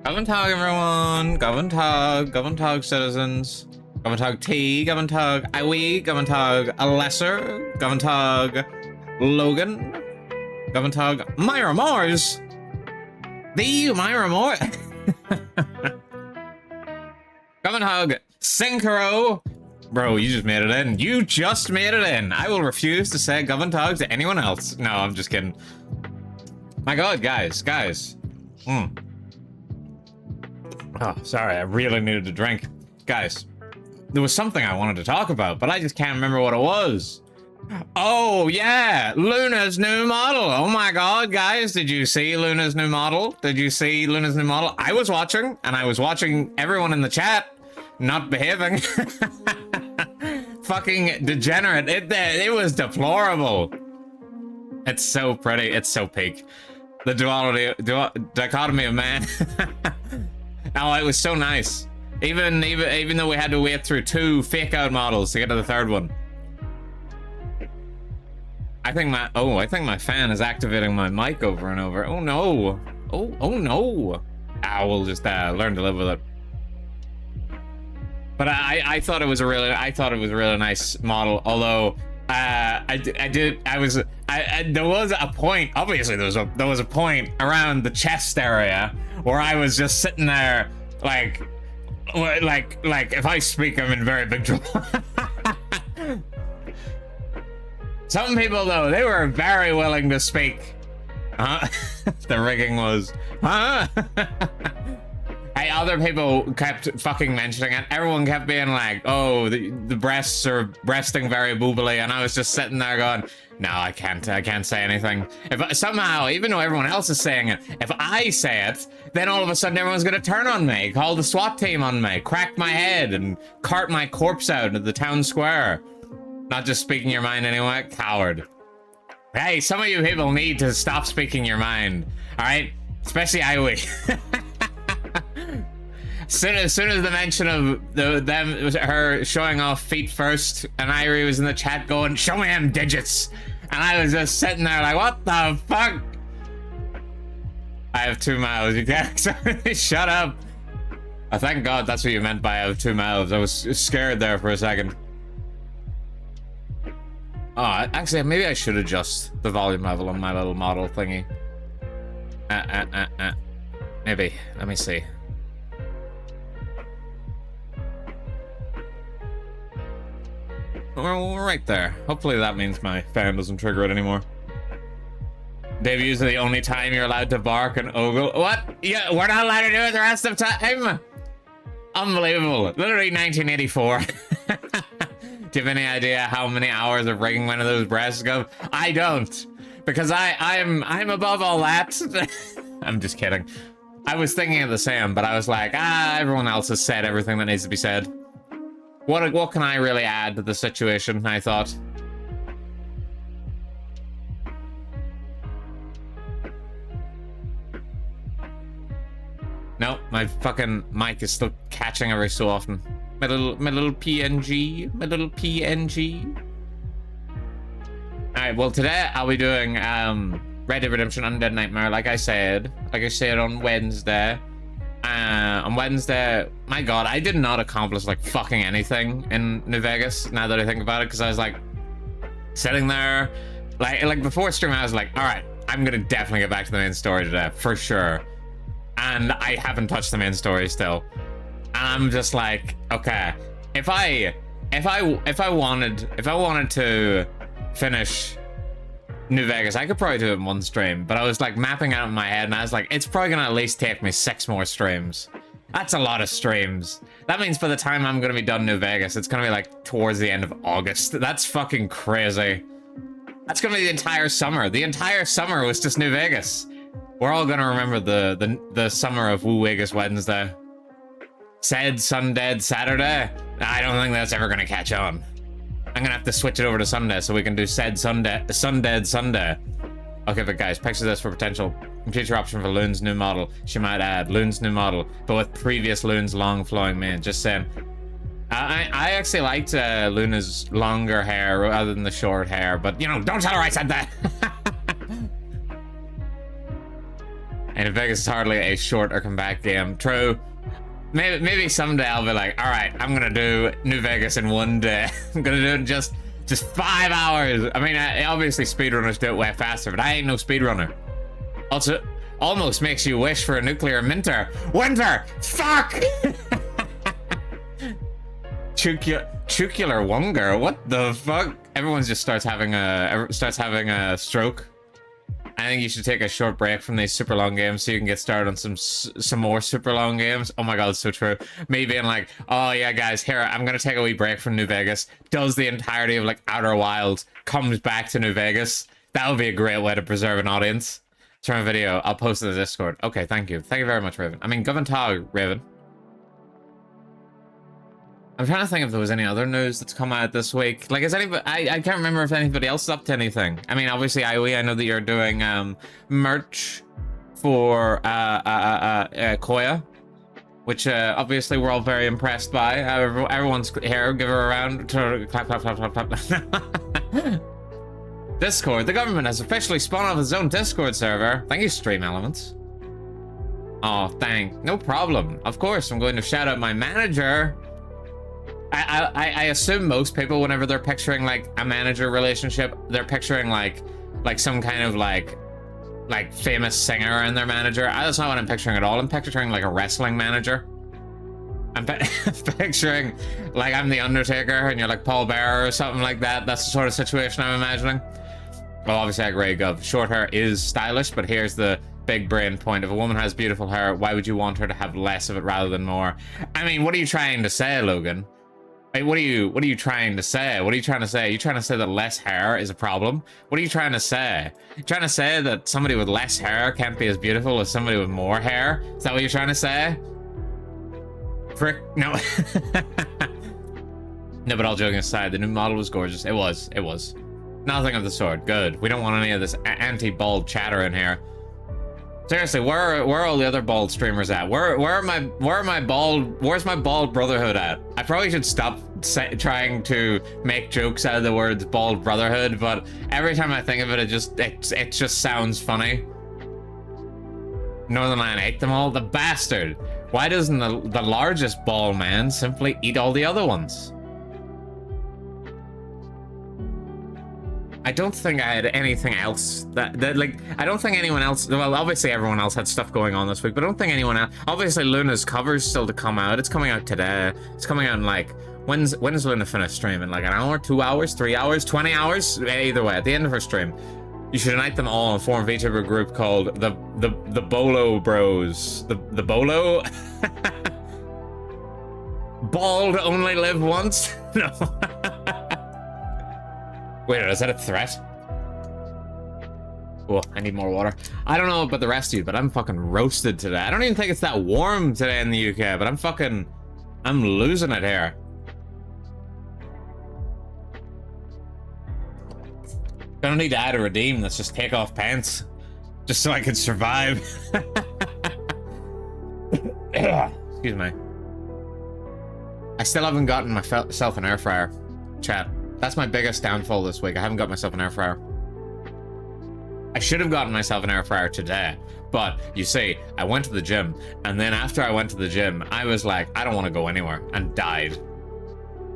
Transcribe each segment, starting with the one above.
Gavantag, everyone. Gavantag citizens. Gavantag T, Gavantag Iwi, Gavantag Lesser, Gavantag Logan, Gavantag Myra Mars. The Myra Mars. Gavantag Synchro. Bro, you just made it in. You just made it in. I will refuse to say Gavantag to anyone else. No, I'm just kidding. My god, guys. Oh, sorry, I really needed a drink. Guys, there was something I wanted to talk about, but I just can't remember what it was. Oh, yeah, Luna's new model. Oh my god, guys, did you see Luna's new model? I was watching, and I was watching everyone in the chat not behaving. Fucking degenerate. It was deplorable. It's so pretty. It's so peak. The dichotomy of man. Oh, it was so nice. Even though we had to wait through 2 fake out models to get to the 3rd one. I think my fan is activating my mic over and over. Oh no. Oh no. We'll just learn to live with it. But I thought it was a really nice model. Although there was a point. Obviously, there was a point around the chest area where I was just sitting there, like if I speak, I'm in very big trouble. Some people, though, they were very willing to speak. The rigging was, Hey, other people kept fucking mentioning it. Everyone kept being like, oh, the breasts are breasting very boobily, and I was just sitting there going, no, I can't say anything. If somehow, even though everyone else is saying it, if I say it, then all of a sudden everyone's gonna turn on me, call the SWAT team on me, crack my head, and cart my corpse out into the town square. Not just speaking your mind anyway, coward. Hey, some of you people need to stop speaking your mind, alright? Especially Iwi. As soon as the mention of her showing off feet first, and Irie was in the chat going, show me them digits. And I was just sitting there like, what the fuck? I have 2 mouths. You can't shut up. Oh, thank God that's what you meant by I have 2 mouths. I was scared there for a second. Oh, actually, maybe I should adjust the volume level on my little model thingy. Maybe. Let me see. We're right there. Hopefully that means my fan doesn't trigger it anymore. Debuts are the only time you're allowed to bark and ogle. What? Yeah, we're not allowed to do it the rest of time? Unbelievable. Literally 1984. Do you have any idea how many hours of rigging one of those breasts go? I don't. Because I'm above all that. I'm just kidding. I was thinking of the same, but I was like, everyone else has said everything that needs to be said. What can I really add to the situation, I thought. No, my fucking mic is still catching every so often. My little PNG. Alright, well today I'll be doing Red Dead Redemption Undead Nightmare, like I said on Wednesday. On Wednesday, my god, I did not accomplish like fucking anything in New Vegas, now that I think about it, because I was like sitting there, like before stream I was like, alright, I'm gonna definitely get back to the main story today, for sure. And I haven't touched the main story still. And I'm just like, okay, if I wanted to finish New Vegas, I could probably do it in 1 stream, but I was like mapping out in my head and I was like, it's probably gonna at least take me 6 more streams. That's a lot of streams. That means by the time I'm gonna be done New Vegas, it's gonna be like towards the end of August. That's fucking crazy. That's gonna be the entire summer. The entire summer was just New Vegas. We're all gonna remember the summer of Woo Vegas Wednesday. Said Undead Saturday. I don't think that's ever gonna catch on. I'm gonna have to switch it over to Sunday so we can do said Undead Sunday. Okay, but guys, picture this for potential future option for Loon's new model. She might add Loon's new model, but with previous Loon's long flowing mane. Just saying. I actually liked Luna's longer hair rather than the short hair, but you know, don't tell her I said that. And Vegas is hardly a short or compact game. True. Maybe someday I'll be like, all right, I'm gonna do New Vegas in one day. I'm gonna do it in just 5 hours. I mean, obviously speedrunners do it way faster, but I ain't no speedrunner. Also, almost makes you wish for a nuclear winter. Winter! Fuck! Tucular Wunger? What the fuck? Everyone just starts having a stroke. I think you should take a short break from these super long games so you can get started on some more super long games. Oh my god, it's so true. Me being like, oh yeah guys, here, I'm gonna take a wee break from New Vegas, does the entirety of like Outer Wilds, comes back to New Vegas. That would be a great way to preserve an audience. Turn a video, I'll post it in the Discord. Okay, thank you. Thank you very much, Raven. I mean, Govan Tog, Raven. I'm trying to think if there was any other news that's come out this week. Like, is anybody... I can't remember if anybody else is up to anything. I mean, obviously, IOE, I know that you're doing merch for Koya, which obviously we're all very impressed by. Everyone's here, give her a round. Clap, clap, clap, clap, clap. Discord. The government has officially spun off its own Discord server. Thank you, Stream Elements. Oh, no problem. Of course, I'm going to shout out my manager. I assume most people, whenever they're picturing like a manager relationship, they're picturing like some kind of like famous singer and their manager. That's not what I'm picturing at all. I'm picturing like a wrestling manager. I'm picturing like I'm the Undertaker and you're like Paul Bearer or something like that. That's the sort of situation I'm imagining. Well, obviously I agree, Gov. Short hair is stylish, but here's the big brain point. If a woman has beautiful hair, why would you want her to have less of it rather than more? I mean, what are you trying to say, Logan? Hey, what are you trying to say? What are you trying to say? Are you trying to say that less hair is a problem? What are you trying to say? You trying to say that somebody with less hair can't be as beautiful as somebody with more hair? Is that what you're trying to say? Frick, no. No, but all joking aside, the new model was gorgeous. It was. Nothing of the sort. Good. We don't want any of this anti-bald chatter in here. Seriously, where are all the other bald streamers at? Where's my bald brotherhood at? I probably should stop trying to make jokes out of the words bald brotherhood, but every time I think of it, it just sounds funny. Northern Lion ate them all? The bastard! Why doesn't the largest bald man simply eat all the other ones? I don't think I had anything else that like, I don't think anyone else, well, obviously everyone else had stuff going on this week, but I don't think anyone else, obviously Luna's cover's still to come out. It's coming out today. It's coming out in like, when is Luna finish streaming? Like an hour, 2 hours, 3 hours, 20 hours? Either way, at the end of her stream. You should unite them all and form a VTuber group called the Bolo Bros. The Bolo? Bald only live once? No. Wait, is that a threat? Oh, I need more water. I don't know about the rest of you, but I'm fucking roasted today. I don't even think it's that warm today in the UK, but I'm losing it here. I don't need to add a redeem. Let's just take off pants. Just so I can survive. Excuse me. I still haven't gotten myself an air fryer. Chat. That's my biggest downfall this week. I haven't got myself an air fryer. I should have gotten myself an air fryer today. But, you see, I went to the gym. And then after I went to the gym, I was like, I don't want to go anywhere. And died.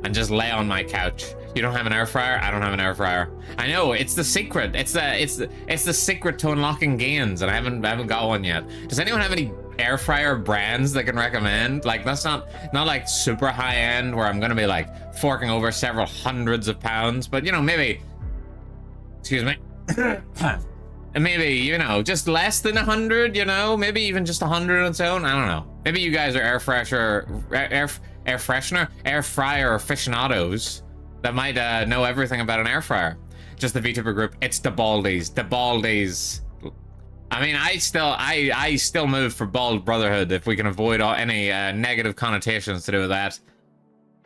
And just lay on my couch. You don't have an air fryer? I don't have an air fryer. I know, it's the secret. It's the secret to unlocking gains. And I haven't got one yet. Does anyone have any air fryer brands that can recommend? Like, that's not like super high end where I'm gonna be like forking over several hundreds of pounds, but you know, maybe, excuse me, maybe, you know, just less than 100, you know, maybe even just 100 on its own. I don't know. Maybe you guys are air fryer aficionados that might know everything about an air fryer. Just the VTuber group. It's the Baldies. The Baldies. I mean, I still move for Bald Brotherhood if we can avoid any negative connotations to do with that.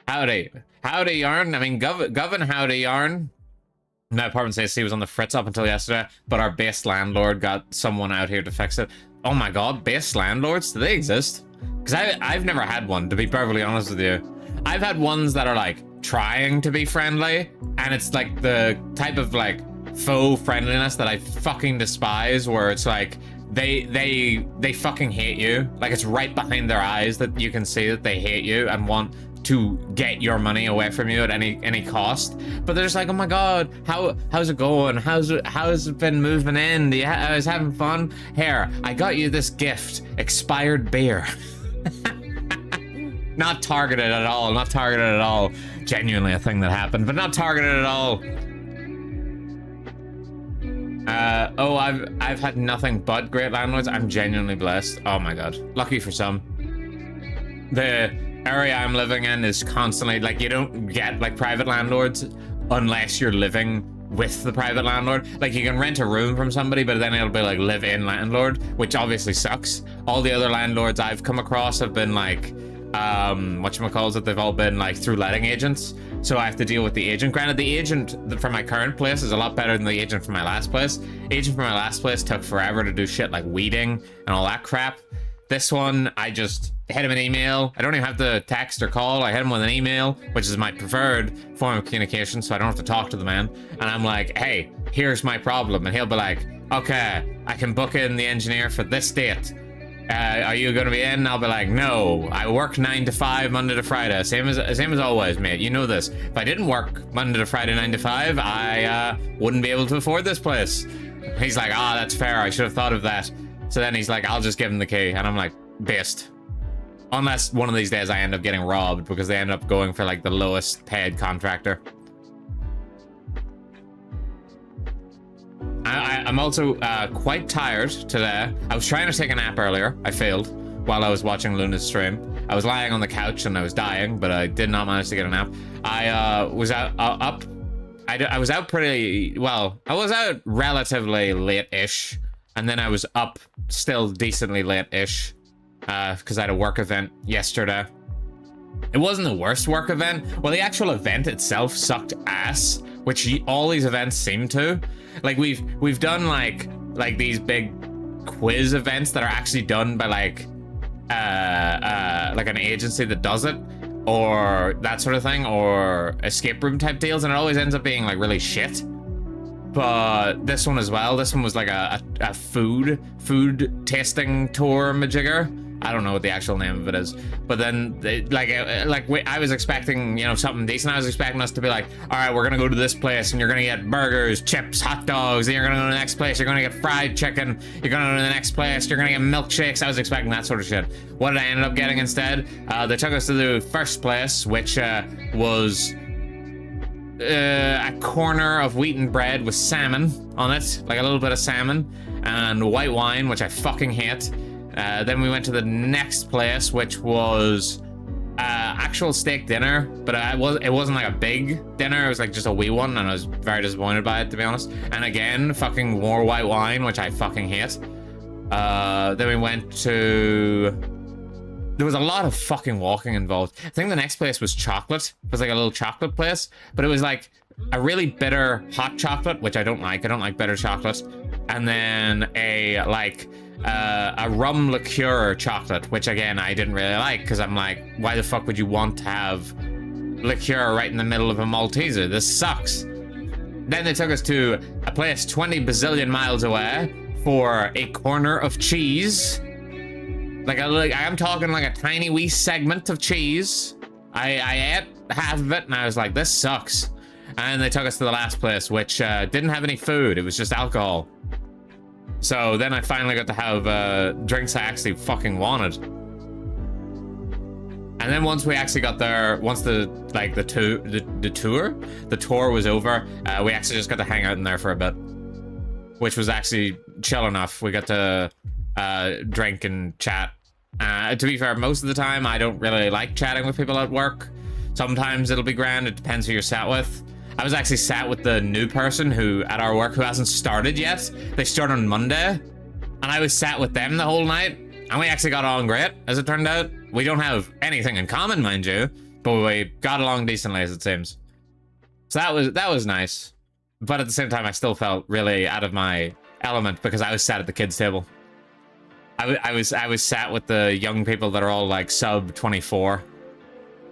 Howdy Yarn. I mean, Govan, howdy Yarn. My apartment says he was on the fritz up until yesterday, but our base landlord got someone out here to fix it. Oh my god, base landlords? Do they exist? Because I've never had one, to be perfectly honest with you. I've had ones that are like trying to be friendly, and it's like the type of like faux friendliness that I fucking despise, where it's like they fucking hate you. Like, it's right behind their eyes that you can see that they hate you and want to get your money away from you at any cost. But they're just like, oh my god, how's it going? How's it been moving in? I was having fun. Here, I got you this gift, expired beer. Not targeted at all. Not targeted at all. Genuinely a thing that happened, but not targeted at all. Oh, I've had nothing but great landlords. I'm genuinely blessed. Oh my god, lucky for some. The area I'm living in is constantly like, you don't get like private landlords unless you're living with the private landlord. Like, you can rent a room from somebody, but then it'll be like live-in landlord, which obviously sucks. All the other landlords I've come across have been like whatchamacallit, they've all been like through letting agents, so I have to deal with the agent. Granted, the agent for my current place is a lot better than the agent for my last place. Agent for my last place took forever to do shit like weeding and all that crap. This one, I just hit him an email. I don't even have to text or call. I hit him with an email, which is my preferred form of communication, so I don't have to talk to the man. And I'm like, hey, here's my problem. And he'll be like, okay, I can book in the engineer for this date. Are you gonna be in? And I'll be like, no, I work 9 to 5, Monday to Friday. Same as always, mate. You know this. If I didn't work Monday to Friday, 9 to 5, I wouldn't be able to afford this place. He's like, ah, that's fair. I should have thought of that. So then he's like, I'll just give him the key. And I'm like, based. Unless one of these days I end up getting robbed because they end up going for like the lowest paid contractor. I'm also quite tired today. I was trying to take a nap earlier. I failed while I was watching Luna's stream. I was lying on the couch and I was dying, but I did not manage to get a nap. I was I was out pretty well. I was out relatively late-ish, and then I was up still decently late-ish because I had a work event yesterday. It wasn't the worst work event. Well, the actual event itself sucked ass, which all these events seem to. Like, we've done like these big quiz events that are actually done by like an agency that does it, or that sort of thing, or escape room type deals, and it always ends up being like really shit. But this one as well. This one was like a food tasting tour majigger. I don't know what the actual name of it is, but then I was expecting, you know, something decent. I was expecting us to be like, all right, we're gonna go to this place and you're gonna get burgers, chips, hot dogs, then you're gonna go to the next place, you're gonna get fried chicken, you're gonna go to the next place, you're gonna get milkshakes. I was expecting that sort of shit. What did I end up getting instead? They took us to the first place, which was a corner of wheaten bread with salmon on it, like a little bit of salmon, and white wine, which I fucking hate. Then we went to the next place, which was actual steak dinner, but it wasn't like a big dinner. It was like just a wee one, and I was very disappointed by it, to be honest. And again, fucking more white wine, which I fucking hate. Then we went to... There was a lot of fucking walking involved. I think the next place was chocolate. It was like a little chocolate place, but it was like a really bitter hot chocolate, which I don't like. I don't like bitter chocolate. And then a rum liqueur chocolate, which again I didn't really like, because I'm like, why the fuck would you want to have liqueur right in the middle of a Malteser? This sucks. Then they took us to a place 20 bazillion miles away for a corner of cheese. I'm talking like a tiny wee segment of cheese. I ate half of it and I was like, this sucks. And they took us to the last place, which didn't have any food. It was just alcohol. So then I finally got to have drinks I actually fucking wanted. And then once we actually got there, once the tour was over, we actually just got to hang out in there for a bit, which was actually chill enough. We got to drink and chat. To be fair, most of the time I don't really like chatting with people at work. Sometimes it'll be grand. It depends who you're sat with. I was actually sat with the new person at our work who hasn't started yet. They start on Monday, and I was sat with them the whole night, and we actually got on great, as it turned out. We don't have anything in common, mind you, but we got along decently, as it seems. So that was nice. But at the same time, I still felt really out of my element because I was sat at the kids' table. I was sat with the young people that are all like sub 24.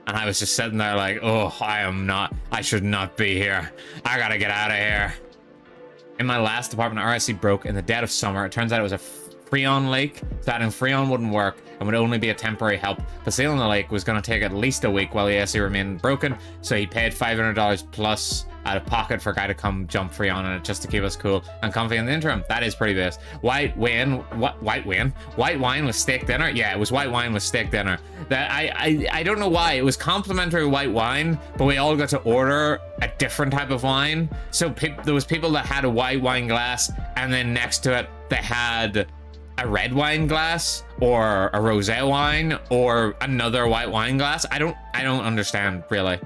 And I was just sitting there like, oh, I should not be here. I gotta get out of here. In my last apartment, RSC broke in the dead of summer. It turns out it was a Freon leak, so adding Freon wouldn't work and would only be a temporary help. But sealing the leak was going to take at least a week while the AC remained broken, so he paid $500 plus out of pocket for a guy to come jump Freon on it just to keep us cool and comfy in the interim. That is pretty base. White wine with steak dinner? Yeah, it was white wine with steak dinner. I don't know why. It was complimentary white wine, but we all got to order a different type of wine. So there was people that had a white wine glass, and then next to it they had a red wine glass or a rosé wine or another white wine glass. I don't understand, really.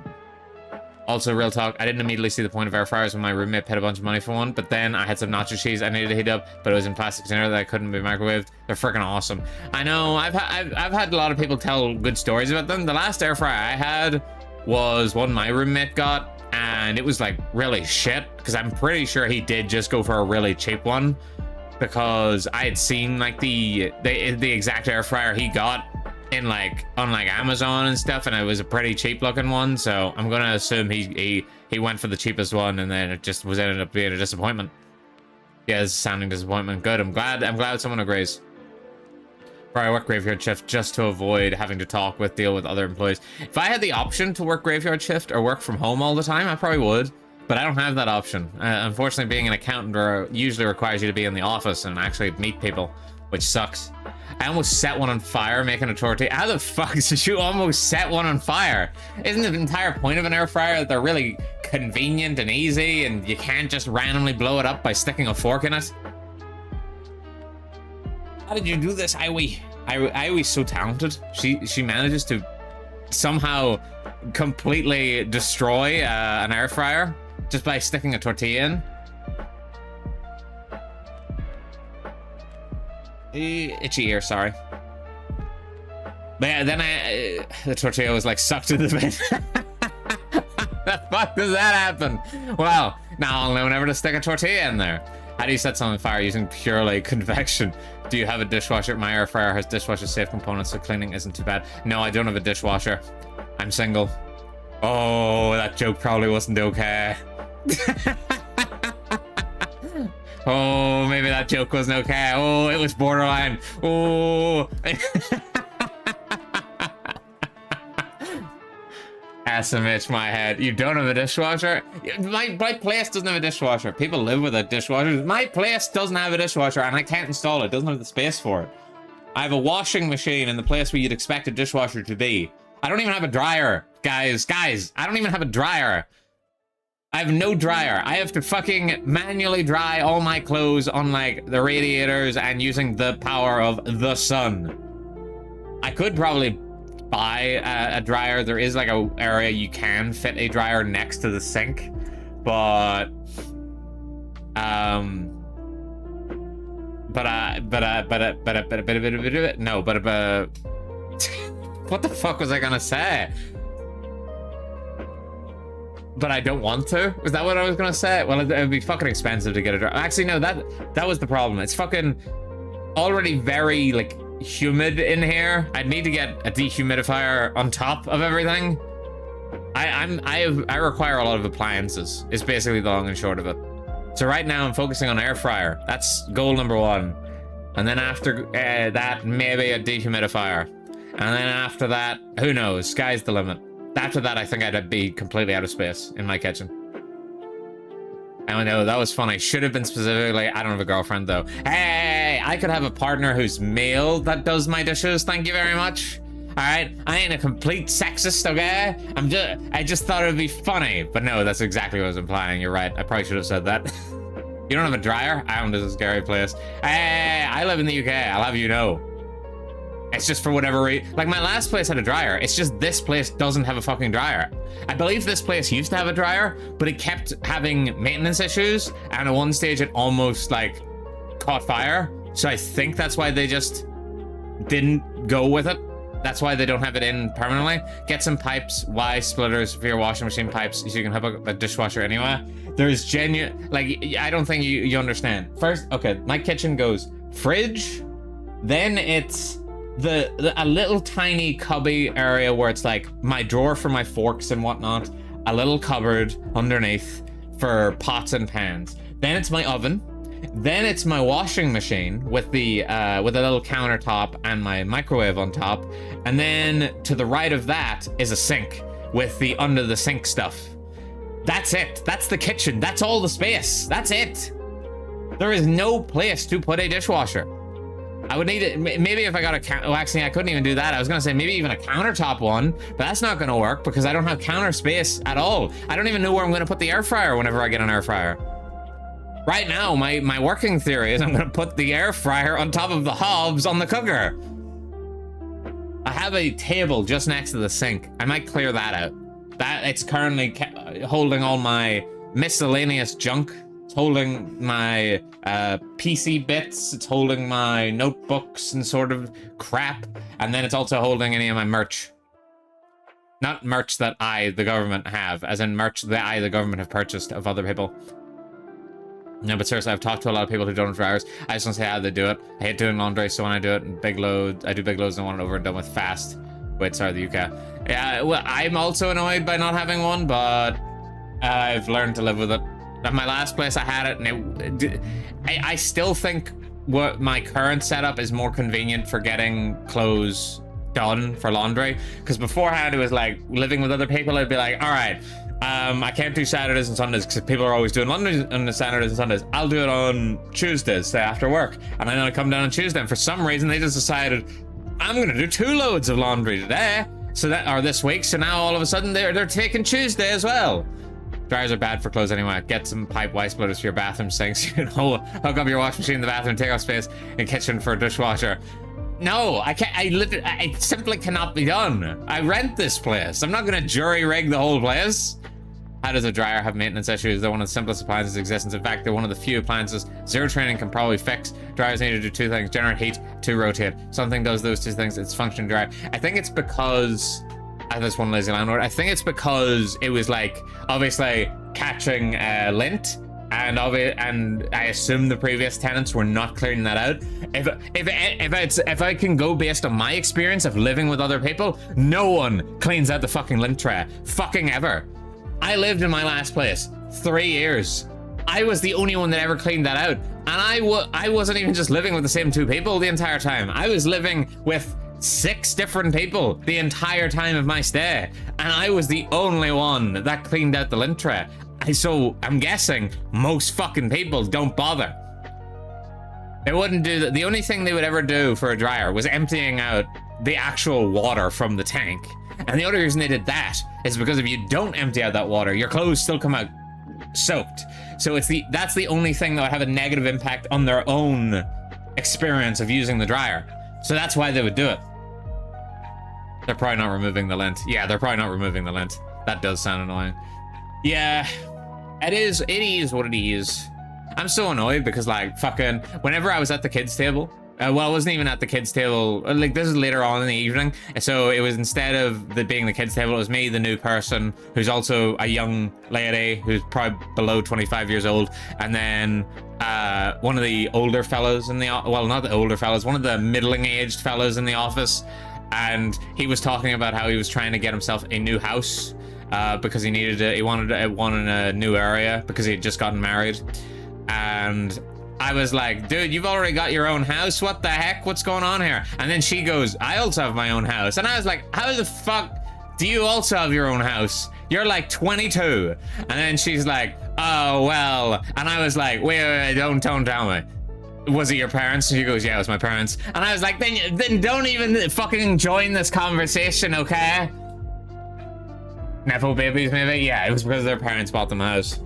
Also, real talk, I didn't immediately see the point of air fryers when my roommate paid a bunch of money for one, but then I had some nacho cheese I needed to heat up, but it was in plastic container that couldn't be microwaved. They're freaking awesome. I know, I've had a lot of people tell good stories about them. The last air fryer I had was one my roommate got, and it was like really shit, because I'm pretty sure he did just go for a really cheap one, because I had seen like the exact air fryer he got in on Amazon and stuff, and it was a pretty cheap looking one, so I'm gonna assume he went for the cheapest one, and then it just ended up being a disappointment. Yeah, it's a sounding disappointment. Good. I'm glad someone agrees. Bro, I work graveyard shift just to avoid having to deal with other employees. If I had the option to work graveyard shift or work from home all the time, I probably would, but I don't have that option. Unfortunately, being an accountant usually requires you to be in the office and actually meet people, which sucks. I almost set one on fire making a tortilla. How the fuck did you almost set one on fire? Isn't the entire point of an air fryer that they're really convenient and easy, and you can't just randomly blow it up by sticking a fork in it? How did you do this, Iwi? Iwi's so talented. She manages to somehow completely destroy an air fryer just by sticking a tortilla in. Itchy ear, sorry. But yeah, then the tortilla was like sucked into the bin. The fuck does that happen? Well, now I'll know never to stick a tortilla in there. How do you set something on fire using purely convection? Do you have a dishwasher? My air fryer has dishwasher safe components, so cleaning isn't too bad. No, I don't have a dishwasher. I'm single. Oh, that joke probably wasn't okay. Oh, maybe that joke wasn't okay. Oh, it was borderline. Oh. SMH my head. You don't have a dishwasher? My place doesn't have a dishwasher. People live with a dishwasher. My place doesn't have a dishwasher, and I can't install it. It doesn't have the space for it. I have a washing machine in the place where you'd expect a dishwasher to be. I don't even have a dryer. Guys, I don't even have a dryer. I have no dryer. I have to fucking manually dry all my clothes on like the radiators and using the power of the sun. I could probably buy a dryer. There is like a area you can fit a dryer next to the sink, but what the fuck was I gonna say? But I don't want to? Was that what I was gonna say? Well, it'd be fucking expensive to get a dryer. Actually, no, that was the problem. It's fucking already very, like, humid in here. I'd need to get a dehumidifier on top of everything. I require a lot of appliances, is basically the long and short of it. So right now I'm focusing on air fryer. That's goal number 1. And then after that, maybe a dehumidifier. And then after that, who knows? Sky's the limit. After that, I think I'd be completely out of space in my kitchen. I know, that was funny. Should have been specifically, I don't have a girlfriend though. Hey, I could have a partner who's male that does my dishes. Thank you very much. All right, I ain't a complete sexist, okay? I just thought it would be funny. But no, that's exactly what I was implying. You're right. I probably should have said that. You don't have a dryer? Ireland is a scary place. Hey, I live in the UK. I'll have you know. It's just for whatever reason. Like, my last place had a dryer. It's just this place doesn't have a fucking dryer. I believe this place used to have a dryer, but it kept having maintenance issues. And at one stage, it almost, like, caught fire. So I think that's why they just didn't go with it. That's why they don't have it in permanently. Get some pipes, Y splitters for your washing machine pipes, so you can have a dishwasher anyway. There's genuine, like, I don't think you understand. First, okay, my kitchen goes fridge, then it's a little tiny cubby area where it's like my drawer for my forks and whatnot, a little cupboard underneath for pots and pans. Then it's my oven. Then it's my washing machine with the with a little countertop and my microwave on top. And then to the right of that is a sink with the under the sink stuff. That's it. That's the kitchen. That's all the space. That's it. There is no place to put a dishwasher. I would need it. Maybe if I got a well, actually, I couldn't even do that. I was gonna say maybe even a countertop one, but that's not gonna work because I don't have counter space at all. I don't even know where I'm gonna put the air fryer whenever I get an air fryer. Right now, my working theory is I'm gonna put the air fryer on top of the hobs on the cooker. I have a table just next to the sink. I might clear that out. It's currently holding all my miscellaneous junk. It's holding my PC bits. It's holding my notebooks and sort of crap. And then it's also holding any of my merch. Not merch that the government have, as in merch that the government have purchased of other people. No, but seriously, I've talked to a lot of people who don't have dryers. I just want to say how they do it. I hate doing laundry, so when I do it in big loads, I do big loads and I want it over and done with fast. Wait, sorry, the UK. Yeah, well, I'm also annoyed by not having one, but I've learned to live with it. At my last place, I had it, and I still think what my current setup is more convenient for getting clothes done for laundry. Because beforehand, it was like living with other people. I'd be like, all right, I can't do Saturdays and Sundays because people are always doing laundry on the Saturdays and Sundays. I'll do it on Tuesdays, say after work, and then I come down on Tuesday. And for some reason, they just decided I'm gonna do 2 loads of laundry today, or this week. So now all of a sudden they're taking Tuesday as well. Dryers are bad for clothes anyway. Get some pipe white splitters for your bathroom sinks. You know, hook up your washing machine in the bathroom, take off space in kitchen for a dishwasher. No, I can't. It simply cannot be done. I rent this place. I'm not gonna jury rig the whole place. How does a dryer have maintenance issues? They're one of the simplest appliances in existence. In fact, they're one of the few appliances zero training can probably fix. Dryers need to do 2 things: generate heat, 2 rotate. Something does those 2 things. It's functioning dryer. I think it's because this one lazy landlord. I think it's because it was like obviously catching lint, and I assume the previous tenants were not clearing that out. If I can go based on my experience of living with other people, no one cleans out the fucking lint tray, fucking ever. I lived in my last place 3 years. I was the only one that ever cleaned that out, and I wasn't even just living with the same 2 people the entire time. I was living with 6 different people the entire time of my stay, and I was the only one that cleaned out the lint tray. So I'm guessing most fucking people don't bother. They wouldn't do that. The only thing they would ever do for a dryer was emptying out the actual water from the tank. And the only reason they did that is because if you don't empty out that water, your clothes still come out soaked. So that's the only thing that would have a negative impact on their own experience of using the dryer. So that's why they would do it. They're probably not removing the lint. Yeah, they're probably not removing the lint. That does sound annoying. Yeah, it is what it is. I'm so annoyed because like fucking whenever I was at the kids table, well, I wasn't even at the kids table. Like this is later on in the evening. So it was, instead of being the kids table, it was me, the new person, who's also a young lady who's probably below 25 years old. And then one of the older fellows in the, well, not the older fellows, one of the middling aged fellows in the office. And he was talking about how he was trying to get himself a new house because he wanted a new area because he had just gotten married. And I was like, dude, you've already got your own house. What the heck? What's going on here? And then she goes, I also have my own house. And I was like, how the fuck do you also have your own house? You're like 22. And then she's like, oh, well. And I was like, wait, don't tell me. Was it your parents? And she goes, yeah, it was my parents. And I was like, then don't even fucking join this conversation, okay? Nepo babies, maybe? Yeah, it was because their parents bought them a house.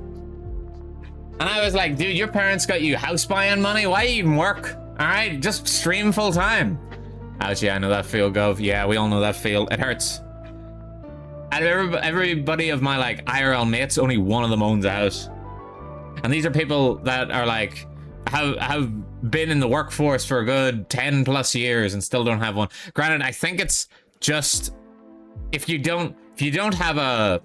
And I was like, dude, your parents got you house buying money? Why even work? All right, just stream full time. Ouch, yeah, I know that feel, Gov. Yeah, we all know that feel. It hurts. Out of everybody of my like IRL mates, only one of them owns a house. And these are people that are like, have been in the workforce for a good 10 plus years and still don't have one. Granted, I think it's just, if you don't have a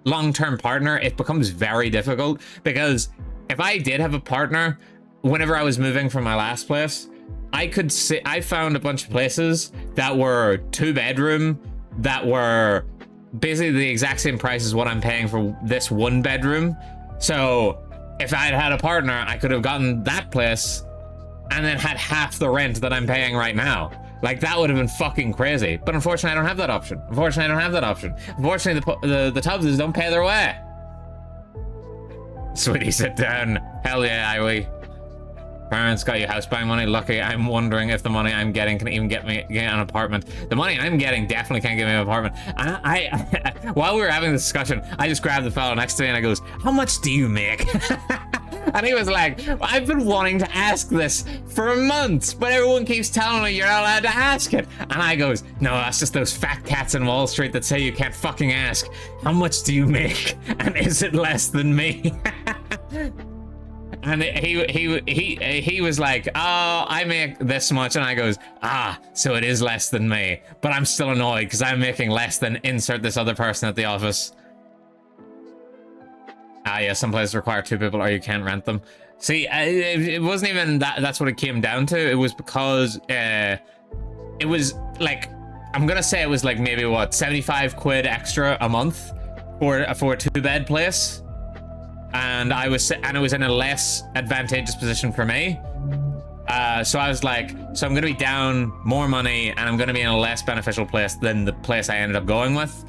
long-term partner, it becomes very difficult, because if I did have a partner, whenever I was moving from my last place, I found a bunch of places that were 2-bedroom that were basically the exact same price as what I'm paying for this 1-bedroom. So If I had had a partner, I could have gotten that place and then had half the rent that I'm paying right now. Like, that would have been fucking crazy. But unfortunately, I don't have that option. Unfortunately, the Tubbses don't pay their way. Sweetie, sit down. Hell yeah, I will. Parents got you house buying money. Lucky. I'm wondering if the money I'm getting can even get an apartment. The money I'm getting definitely can't get me an apartment. While we were having this discussion, I just grabbed the fellow next to me and I goes, "How much do you make?" And he was like, "I've been wanting to ask this for months, but everyone keeps telling me you're not allowed to ask it." And I goes, "No, that's just those fat cats in Wall Street that say you can't fucking ask. How much do you make? And is it less than me?" And he was like, "Oh, I make this much," and I goes, "Ah, so it is less than me, but I'm still annoyed because I'm making less than insert this other person at the office." Ah, yeah, some places require 2 people or you can't rent them. See, it wasn't even that. That's what it came down to. It was because it was like, I'm gonna say it was like maybe what, 75 quid extra a month for a 2-bed place. And it was in a less advantageous position for me. So I was like, so I'm gonna be down more money and I'm gonna be in a less beneficial place than the place I ended up going with.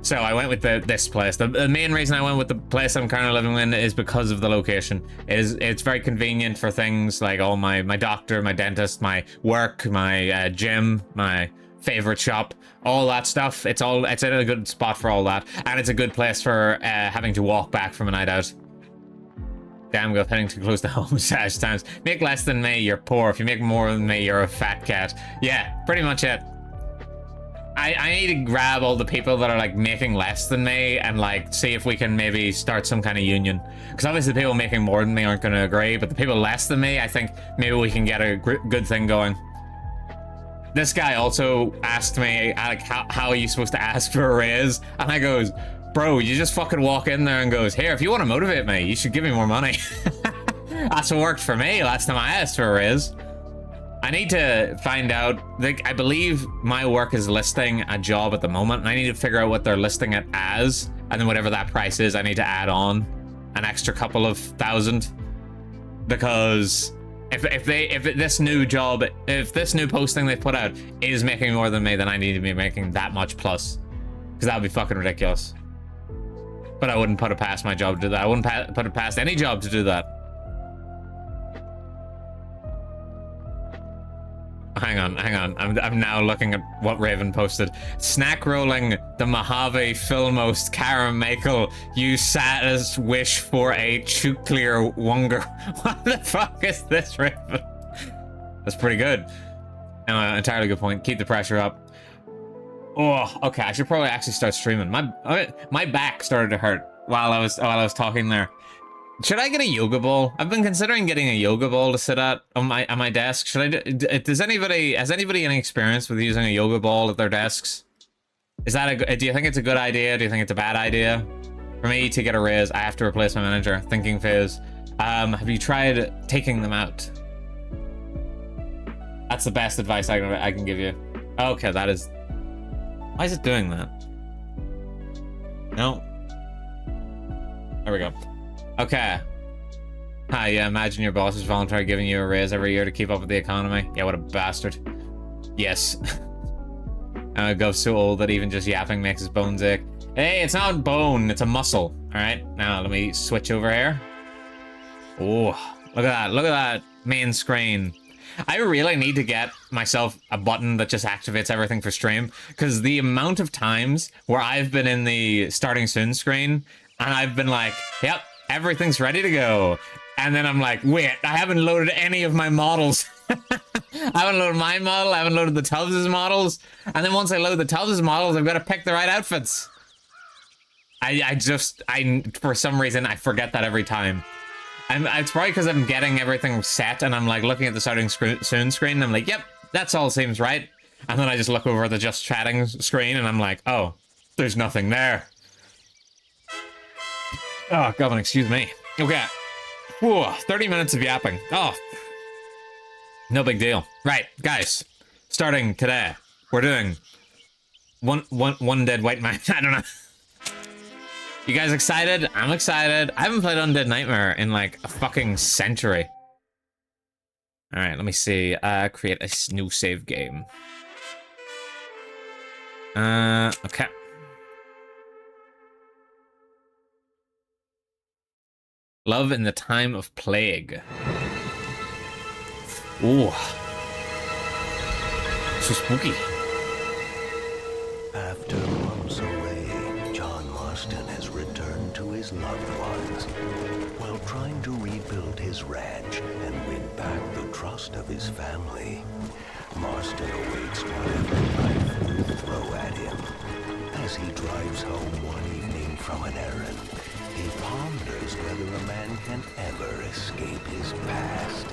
So I went with this place. The main reason I went with the place I'm currently living in is because of the location. It's very convenient for things like all my doctor, my dentist, my work, my gym, my favorite shop, all that stuff. It's in a good spot for all that, and it's a good place for having to walk back from a night out. Damn, go heading too close to home. Sash times. Make less than me, you're poor. If you make more than me, you're a fat cat. Yeah, pretty much it. I need to grab all the people that are like making less than me and like see if we can maybe start some kind of union. Because obviously the people making more than me aren't going to agree, but the people less than me, I think maybe we can get a good thing going. This guy also asked me, like, how are you supposed to ask for a raise? And I goes, "Bro, you just fucking walk in there and goes, here, if you want to motivate me, you should give me more money." That's what worked for me last time I asked for a raise. I need to find out, like, I believe my work is listing a job at the moment, and I need to figure out what they're listing it as, and then whatever that price is, I need to add on an extra couple of thousand. Because if this new posting they put out is making more than me, then I need to be making that much plus. Because that would be fucking ridiculous. But I wouldn't put it past my job to do that. I wouldn't put it past any job to do that. Hang on. I'm now looking at what Raven posted. Snack rolling the Mojave Filmost Caramichael. You saddest wish for a nuclear wunger. What the fuck is this, Raven? That's pretty good. Entirely good point. Keep the pressure up. Oh, okay. I should probably actually start streaming. My back started to hurt while I was talking there. Should I get a yoga ball? I've been considering getting a yoga ball to sit at on my desk. Has anybody any experience with using a yoga ball at their desks? Do you think it's a good idea? Do you think it's a bad idea? For me to get a raise, I have to replace my manager. Thinking phase. Have you tried taking them out? That's the best advice I can give you. Okay, that is. Why is it doing that? No. There we go. Okay. Hi, yeah, imagine your boss is voluntarily giving you a raise every year to keep up with the economy. Yeah, what a bastard. Yes. Gov's so old that even just yapping makes his bones ache. Hey, it's not bone, it's a muscle. Alright, now let me switch over here. Oh, look at that main screen. I really need to get myself a button that just activates everything for stream, because the amount of times where I've been in the starting soon screen and I've been like, yep, everything's ready to go. And then I'm like, wait, I haven't loaded any of my models. I haven't loaded my model, I haven't loaded the Tubbs' models. And then once I load the Tubbs' models, I've got to pick the right outfits. For some reason, I forget that every time. It's probably because I'm getting everything set and I'm like looking at the starting soon screen and I'm like, yep, that's all seems right. And then I just look over at the just chatting screen and I'm like, oh, there's nothing there. Oh, Goblin, excuse me. Okay. Whoa, 30 minutes of yapping. Oh. No big deal. Right, guys. Starting today, we're doing one dead white man. I don't know. You guys excited? I'm excited. I haven't played Undead Nightmare in like a fucking century. All right, let me see. Create a new save game. Okay. Love in the Time of Plague. Ooh. So spooky. After months away, John Marston has returned to his loved ones while trying to rebuild his ranch and win back the trust of his family. Marston awaits whatever life will throw at him. As he drives home one evening from an errand, he ponders whether a man can ever escape his past.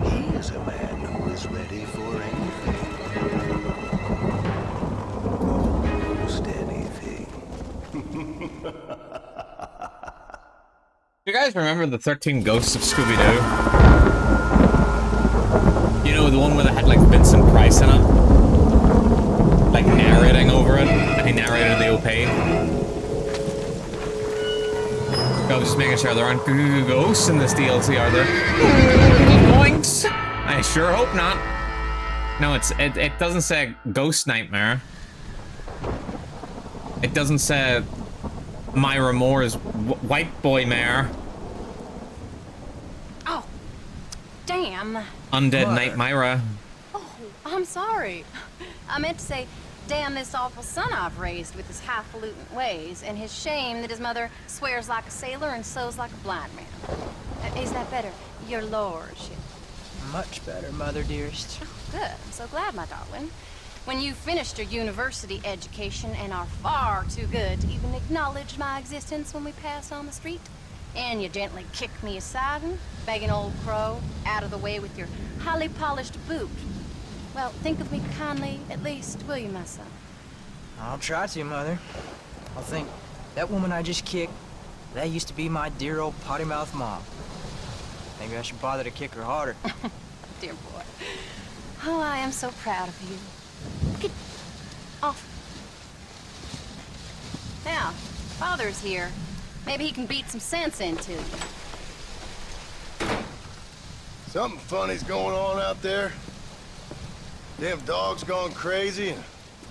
He is a man who is ready for anything. Almost anything. You guys remember the 13 Ghosts of Scooby-Doo? You know, the one where they had like Vincent Price in it? Like narrating over it, and he narrated the OP. I was just making sure there aren't ghosts in this DLC, are there? Boinks! I sure hope not. No, it doesn't say Ghost Nightmare. It doesn't say Myra Moore's White Boy Mare. Oh, damn. Undead Night Myra. Oh, I'm sorry. I meant to say, damn this awful son I've raised with his highfalutin ways, and his shame that his mother swears like a sailor and sews like a blind man. Is that better, your lordship? Much better, mother dearest. Oh, good. I'm so glad, my darling. When you've finished your university education and are far too good to even acknowledge my existence when we pass on the street, and you gently kick me aside and begging old crow out of the way with your highly polished boot. Well, think of me kindly, at least, will you, my son? I'll try to, Mother. I'll think, that woman I just kicked, that used to be my dear old potty-mouthed mom. Maybe I should bother to kick her harder. Dear boy. Oh, I am so proud of you. Get off. Now, Father's here. Maybe he can beat some sense into you. Something funny's going on out there. Damn dogs gone crazy, and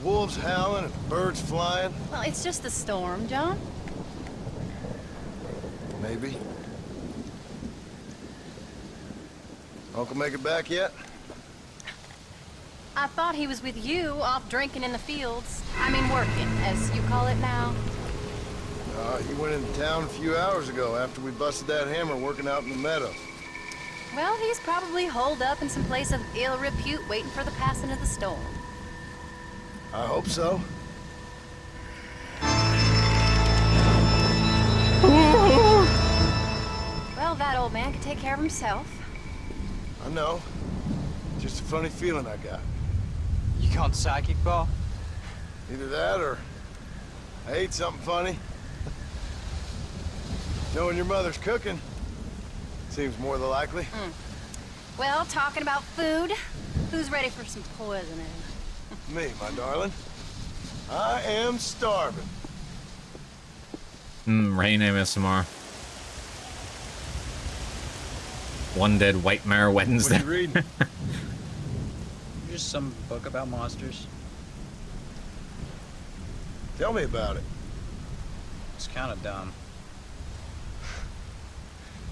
wolves howling, and birds flying. Well, it's just the storm, John. Maybe. Uncle make it back yet? I thought he was with you, off drinking in the fields. I mean working, as you call it now. He went into town a few hours ago after we busted that hammer working out in the meadow. Well, he's probably holed up in some place of ill repute waiting for the passing of the storm. I hope so. Well, that old man can take care of himself. I know. Just a funny feeling I got. You called psychic, Paul? Either that or I ate something funny. Knowing your mother's cooking seems more than likely. Well, talking about food, who's ready for some poisoning? Me, my darling. I am starving. Reanimation. One Dead White Mare Wednesday. What are you reading? Just some book about monsters. Tell me about it. It's kind of dumb.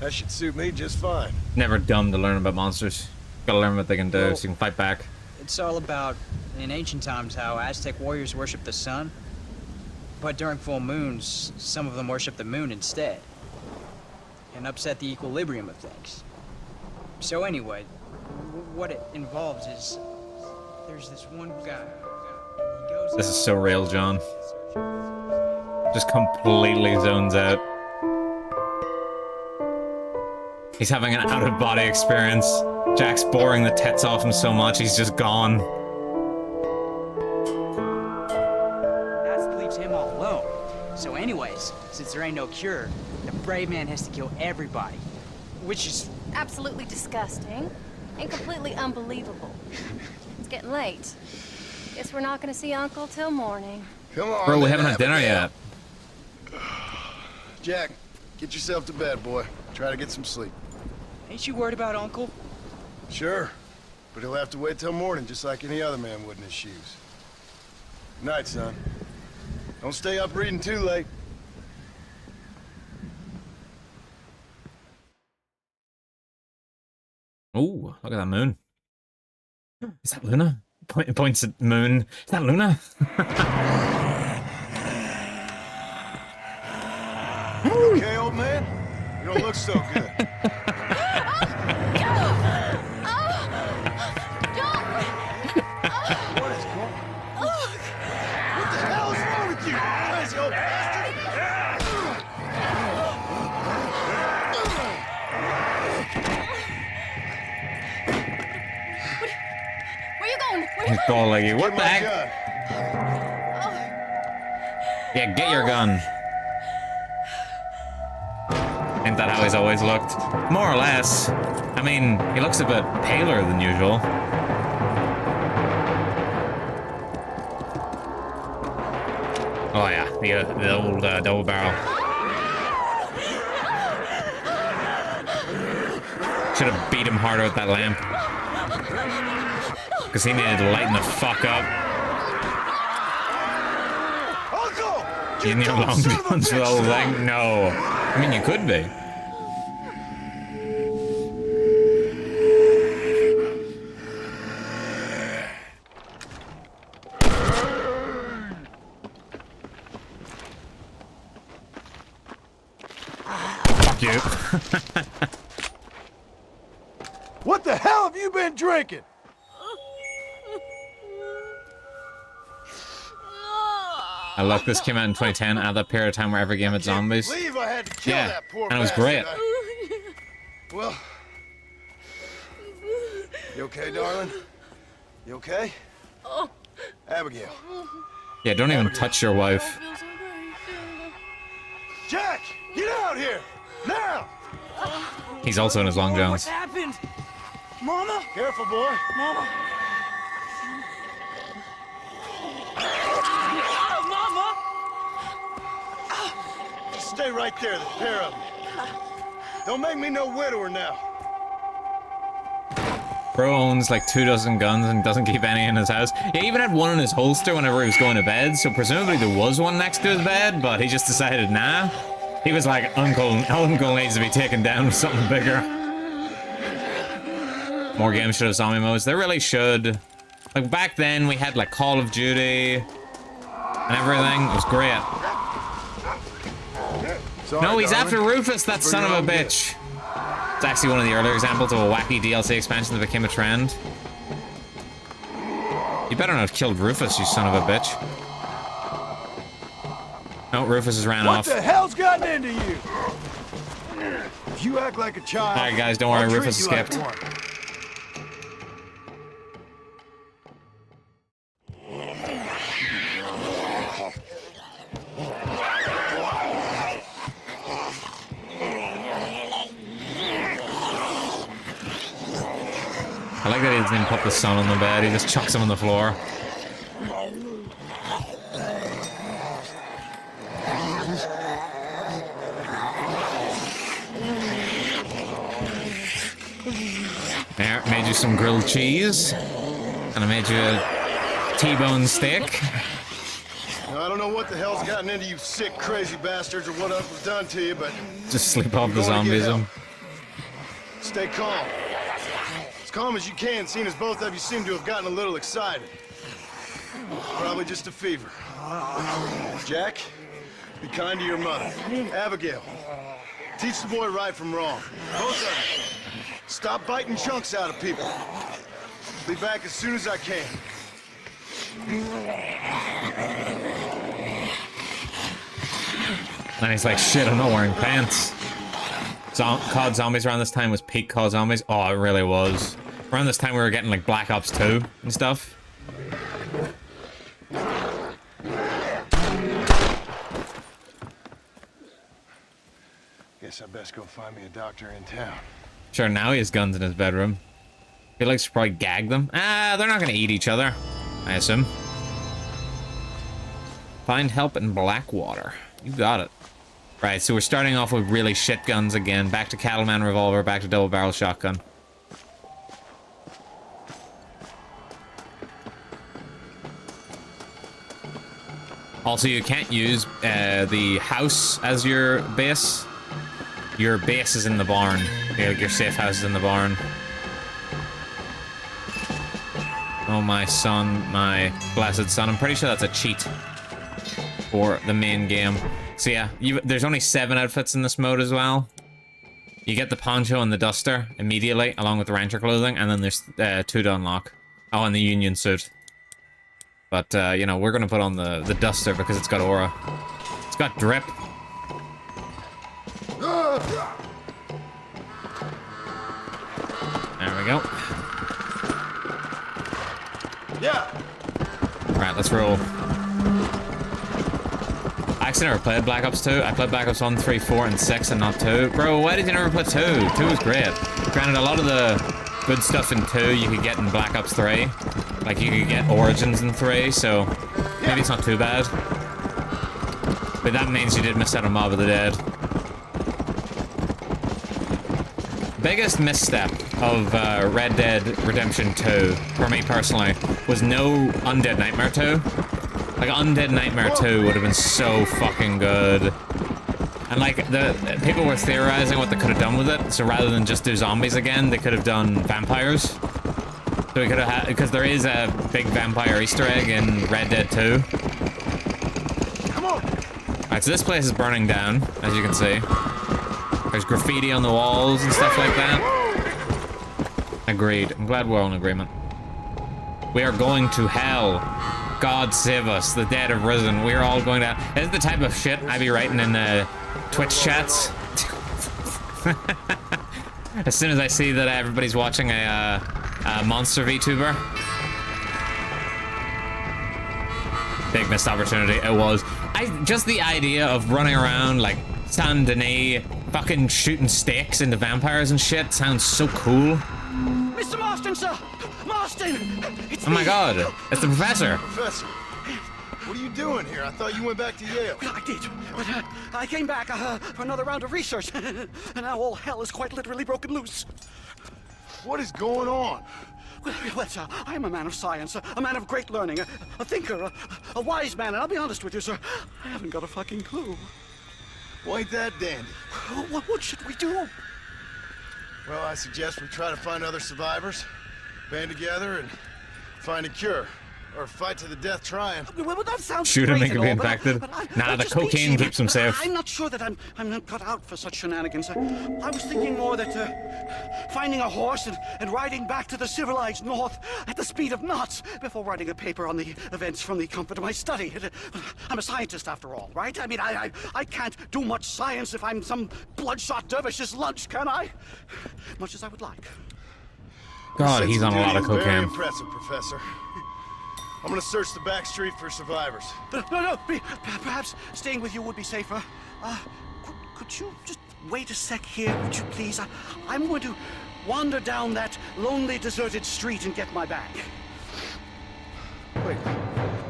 That should suit me just fine. Never dumb to learn about monsters. Gotta learn what they can do Well, so you can fight back. It's all about, in ancient times, how Aztec warriors worshiped the sun. But during full moons, some of them worship the moon instead. And upset the equilibrium of things. So anyway, what it involves is, there's this one guy. He goes This is so real, John. Just completely zones out. He's having an out-of-body experience. Jack's boring the tits off him so much, he's just gone. That leaves him all alone. So anyways, since there ain't no cure, the brave man has to kill everybody. Which is... Absolutely disgusting and completely unbelievable. It's getting late. Guess we're not gonna see Uncle till morning. Come on. Bro, we then, haven't had dinner Abigail. yet. Jack, get yourself to bed, boy. Try to get some sleep. Ain't you worried about Uncle? Sure, but he'll have to wait till morning just like any other man would in his shoes. Good night, son. Don't stay up reading too late. Ooh, look at that moon. Is that Luna? Points at moon. Is that Luna? You okay, old man? You don't look so good. What is going on? What the hell is wrong with you? Crazy old bastard! Where you going? Where you He's going? calling you. What Get the my heck? gun. Yeah, get your gun. Ain't that how he's always looked? More or less. I mean, he looks a bit paler than usual. Oh yeah, the old double barrel. Should have beat him harder with that lamp. Because he needed to lighten the fuck up. Uncle! You need long guns for the whole thing? No. I mean, you could be. Fuck you. What the hell have you been drinking? I love this came out in 2010 at that period of time where every game had zombies. Believe I had to kill Yeah, that poor and it was bastard. great. Well, you okay, darling? You okay? Abigail. Yeah, don't even touch your wife. Jack, get out here! Now! He's also in his long johns. happened? Mama? Careful, boy. Mama? Mama? Just stay right there, the pair of them. Don't make me no widower now. Bro owns like 24 guns and doesn't keep any in his house. He even had one in his holster whenever he was going to bed, so presumably there was one next to his bed, but he just decided, nah. He was like, Uncle needs to be taken down with something bigger. More games should have zombie modes. They really should. Like back then we had like Call of Duty and everything. It was great. Sorry, No, he's darling. after Rufus, that Bring son of your a own gift. bitch. It's actually one of the earlier examples of a wacky DLC expansion that became a trend. You better not have killed Rufus, you son of a bitch. No, Rufus has ran What off. the hell's gotten into you? If you act like a child, Alright guys, don't worry, I'll treat Rufus you like escaped. one. I like that he doesn't even put the son on the bed, he just chucks him on the floor. There, made you some grilled cheese. And I made you a T-bone steak. Now, I don't know what the hell's gotten into you sick, crazy bastards or what else was done to you, but Just sleep off the you're going to get zombism. help. Stay calm. As calm as you can, seeing as both of you seem to have gotten a little excited. Probably just a fever. Jack, be kind to your mother. Abigail, teach the boy right from wrong. Both of you, stop biting chunks out of people. Be back as soon as I can. And he's like, shit, I'm not wearing pants. COD Zombies around this time was peak COD Zombies. Oh, it really was. Around this time we were getting like Black Ops 2 and stuff. Guess I best go find me a doctor in town. Sure, now he has guns in his bedroom. He likes to probably gag them. Ah, they're not gonna eat each other, I assume. Find help in Blackwater. You got it. Right, so we're starting off with really shit guns again. Back to Cattleman Revolver, back to Double Barrel Shotgun. Also, you can't use the house as your base. Your base is in the barn. Your safe house is in the barn. Oh, my son, my blessed son. I'm pretty sure that's a cheat for the main game. So yeah, there's only 7 outfits in this mode as well. You get the poncho and the duster immediately, along with the rancher clothing, and then there's 2 to unlock. Oh, and the union suit. But, you know, we're gonna put on the duster because it's got aura. It's got drip. There we go. Yeah. Right, let's roll. I actually never played Black Ops 2. I played Black Ops 1, 3, 4, and 6, and not 2. Bro, why did you never play 2? 2 was great. Granted, a lot of the good stuff in 2 you could get in Black Ops 3. Like, you could get Origins in 3, so maybe it's not too bad. But that means you did miss out on Mob of the Dead. Biggest misstep of Red Dead Redemption 2, for me personally, was no Undead Nightmare 2. Like, Undead Nightmare 2 would have been so fucking good. And, like, the people were theorizing what they could have done with it, so rather than just do zombies again, they could have done vampires. So we could have had, because there is a big vampire Easter egg in Red Dead 2. Come on. Alright, so this place is burning down, as you can see. There's graffiti on the walls and stuff like that. Agreed. I'm glad we're all in agreement. We are going to hell. God save us. The dead have risen. We're all going down. This is the type of shit I be writing in Twitch chats. As soon as I see that everybody's watching a monster VTuber. Big missed opportunity. It was. Just the idea of running around like Saint Denis, fucking shooting stakes into vampires and shit sounds so cool. Mr. Marston, sir! Marston! It's Oh my me. god, it's the professor. Professor, what are you doing here? I thought you went back to Yale. Well, I did, but I came back for another round of research, and now all hell is quite literally broken loose. What is going on? Well, sir, I am a man of science, a man of great learning, a thinker, a wise man, and I'll be honest with you, sir, I haven't got a fucking clue. Well, ain't that dandy? What should we do? Well, I suggest we try to find other survivors, band together, and find a cure. Or fight to the death trying. Well, that sounds Shoot him, great make him and all, be but infected. Nah, the just being cocaine cheap. keeps him safe. I'm not sure that I'm not cut out for such shenanigans. I was thinking more that finding a horse and riding back to the civilized north at the speed of knots before writing a paper on the events from the comfort of my study. I'm a scientist after all, right? I mean, I can't do much science if I'm some bloodshot dervish's lunch, can I? Much as I would like. God, he's on a lot of Very cocaine. impressive, Professor. I'm gonna search the back street for survivors. No, perhaps staying with you would be safer. Could you just wait a sec here, would you please? I'm going to wander down that lonely, deserted street and get my bag. Wait,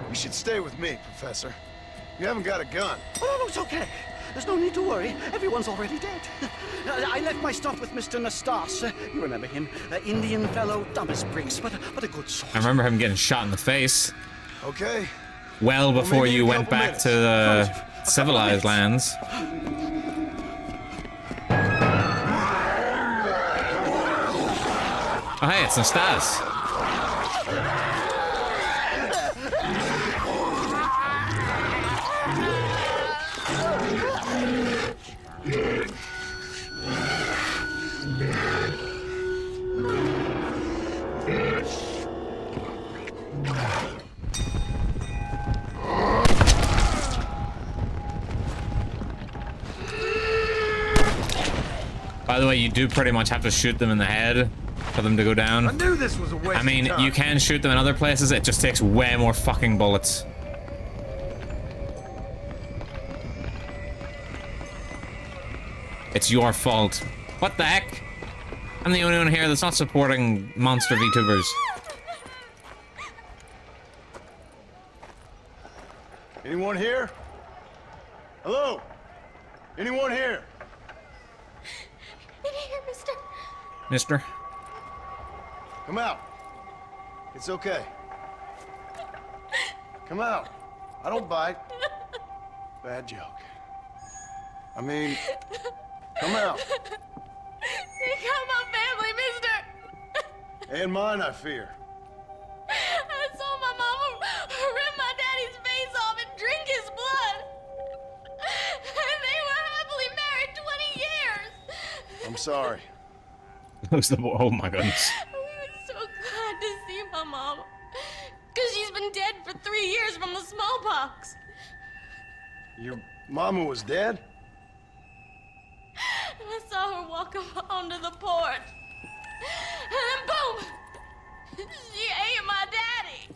you should stay with me, Professor. You haven't got a gun. Oh, no, it's okay. There's no need to worry. Everyone's already dead. I left my stuff with Mr. Nastas. You remember him. Indian fellow, dumb as bricks, but a good sort. I remember him getting shot in the face. Okay. Well before maybe you a went couple back minutes. to the civilized lands. Oh hey, it's Nastas. By the way, you do pretty much have to shoot them in the head for them to go I down. knew this was a waste I mean, of time. you can shoot them in other places, it just takes way more fucking bullets. It's your fault. What the heck? I'm the only one here that's not supporting monster VTubers. Anyone here? Hello? Anyone here? In here, mister. Mister? Come out. It's okay. Come out. I don't bite. Bad joke. I mean, come out. They got my family, mister. And mine, I fear. I saw my mama rip my daddy's face off and drink his blood. And they were happily married 20 years. I'm sorry. Oh my goodness. We were so glad to see my mama. Because she's been dead for 3 years from the smallpox. Your mama was dead? And I saw her walk up onto the porch. And then boom! She ate my daddy.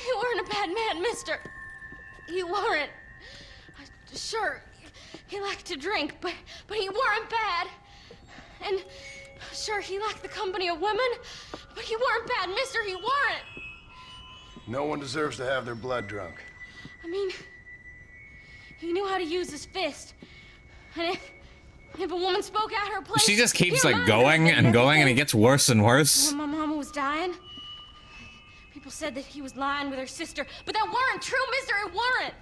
You weren't a bad man, mister. You weren't. Sure, he liked to drink, but he weren't bad. And sure, he liked the company of women, but he weren't bad, mister, he weren't. No one deserves to have their blood drunk. I mean, he knew how to use his fist. And if a woman spoke at her place... She just keeps, he like, reminded going her that and going, and it everything- gets worse and worse. When my mama was dying, people said that he was lying with her sister, but that weren't true, mister, it weren't.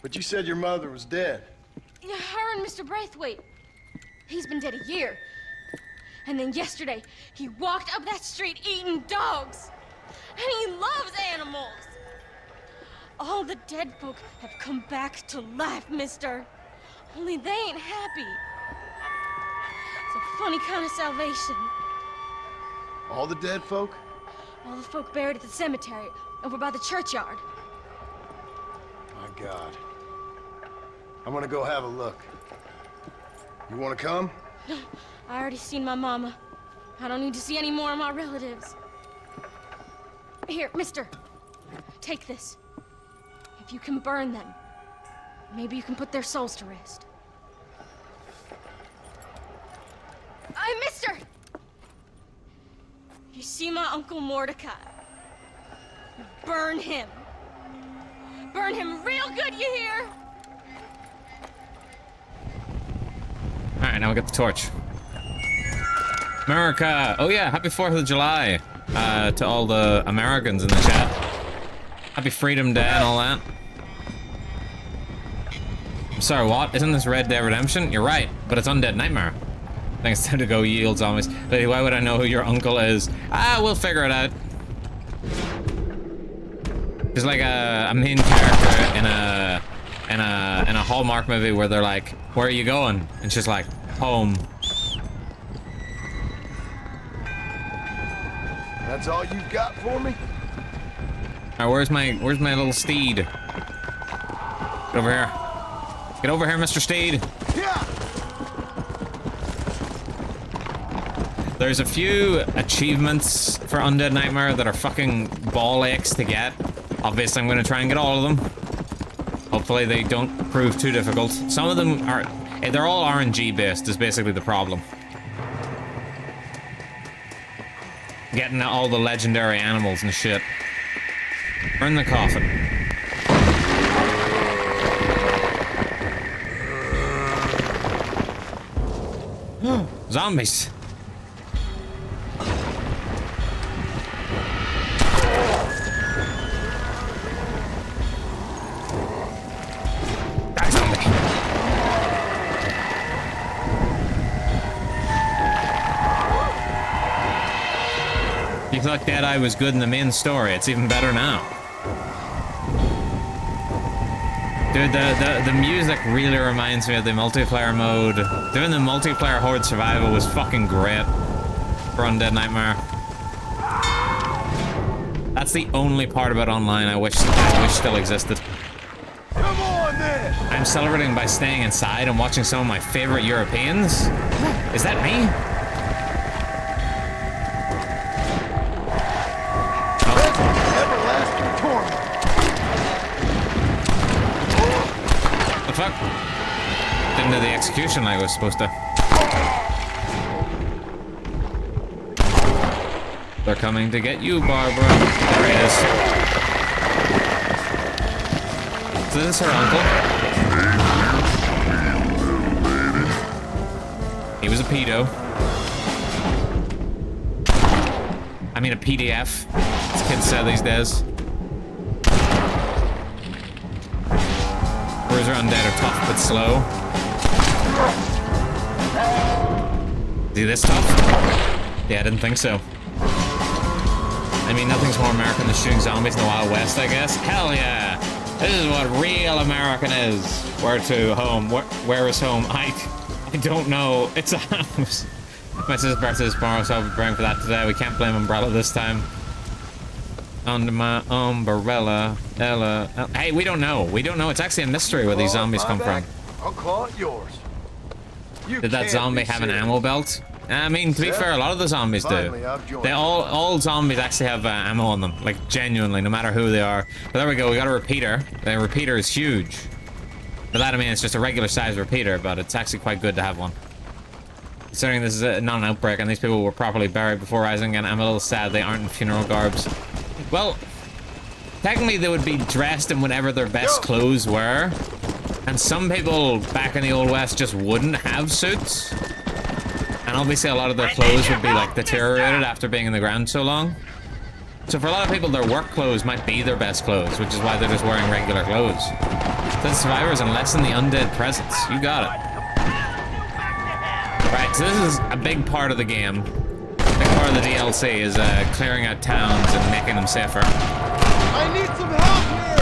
But you said your mother was dead. Yeah, her and Mr. Braithwaite. He's been dead a year. And then yesterday, he walked up that street eating dogs. And he loves animals. All the dead folk have come back to life, mister. Only they ain't happy. It's a funny kind of salvation. All the dead folk? All the folk buried at the cemetery, over by the churchyard. My God. I'm gonna go have a look. You wanna come? No, I already seen my mama. I don't need to see any more of my relatives. Here, mister. Take this. If you can burn them, maybe you can put their souls to rest. Mister! If you see my Uncle Mordecai, burn him. Burn him real good, you hear? Alright, now we get the torch. America! Oh yeah, happy 4th of July to all the Americans in the chat. Happy Freedom Day and all that. I'm sorry, what? Isn't this Red Dead Redemption? You're right, but it's Undead Nightmare. I think it's time to go yield zombies. But why would I know who your uncle is? Ah, we'll figure it out. There's like a main character in a Hallmark movie where they're like, "Where are you going?" And she's like, "Home." That's all you've got for me? Alright, where's my little steed? Get over here. Get over here, Mr. Steed. Yeah! There's a few achievements for Undead Nightmare that are fucking ball aches to get. Obviously, I'm gonna try and get all of them. Hopefully they don't prove too difficult. Some of them are... They're all RNG based is basically the problem. Getting all the legendary animals and shit. Burn the coffin. Zombies. Die, zombie. You thought Deadeye was good in the main story, it's even better now. Dude, the music really reminds me of the multiplayer mode. Doing the multiplayer Horde Survival was fucking great for Undead Nightmare. That's the only part about online I wish still existed. Come on, then! I'm celebrating by staying inside and watching some of my favorite Europeans. Is that me? Everlasting torment. The fuck? Didn't do the execution like I was supposed to. They're coming to get you, Barbara. There he is. So this is her uncle. He was a pedo. I mean a PDF, as kids say these days. Bruiser Undead are tough but slow. See this tough? Yeah, I didn't think so. I mean, nothing's more American than shooting zombies in the Wild West, I guess. Hell yeah! This is what real American is. Where to home? Where is home? I don't know. It's a house. My sister's birthday is tomorrow, so I'll be praying for that today. We can't blame Umbrella this time. Under my umbrella, Ella. Hey, we don't know. We don't know. It's actually a mystery where these zombies come from. I'll call it yours. Did that zombie have an ammo belt? I mean, to be fair, a lot of the zombies do. They all zombies actually have ammo on them, like genuinely, no matter who they are. But there we go. We got a repeater. The repeater is huge. But that, I mean, it's just a regular size repeater, but it's actually quite good to have one. Considering this is not an outbreak and these people were properly buried before rising, and I'm a little sad they aren't in funeral garbs. Well, technically they would be dressed in whatever their best clothes were. And some people back in the Old West just wouldn't have suits. And obviously a lot of their clothes would be like deteriorated after being in the ground so long. So for a lot of people, their work clothes might be their best clothes, which is why they're just wearing regular clothes. So the survivors and less than the undead presence. You got it. Right, so this is a big part of the game. A big part of the DLC is clearing out towns and making them safer. I need some help here!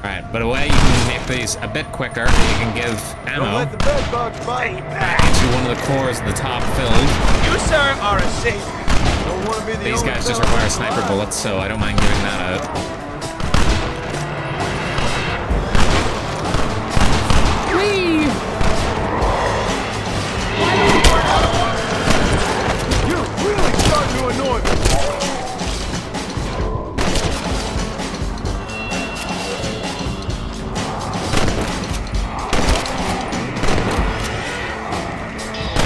Right, but a way you can make these a bit quicker, you can give ammo. Don't let the bed bugs bite. Get you one of the cores at the top filled. You, sir, are a safe. Don't want to be the These only guys just fella require sniper alive. bullets, so I don't mind giving that out. You're really starting to annoy me.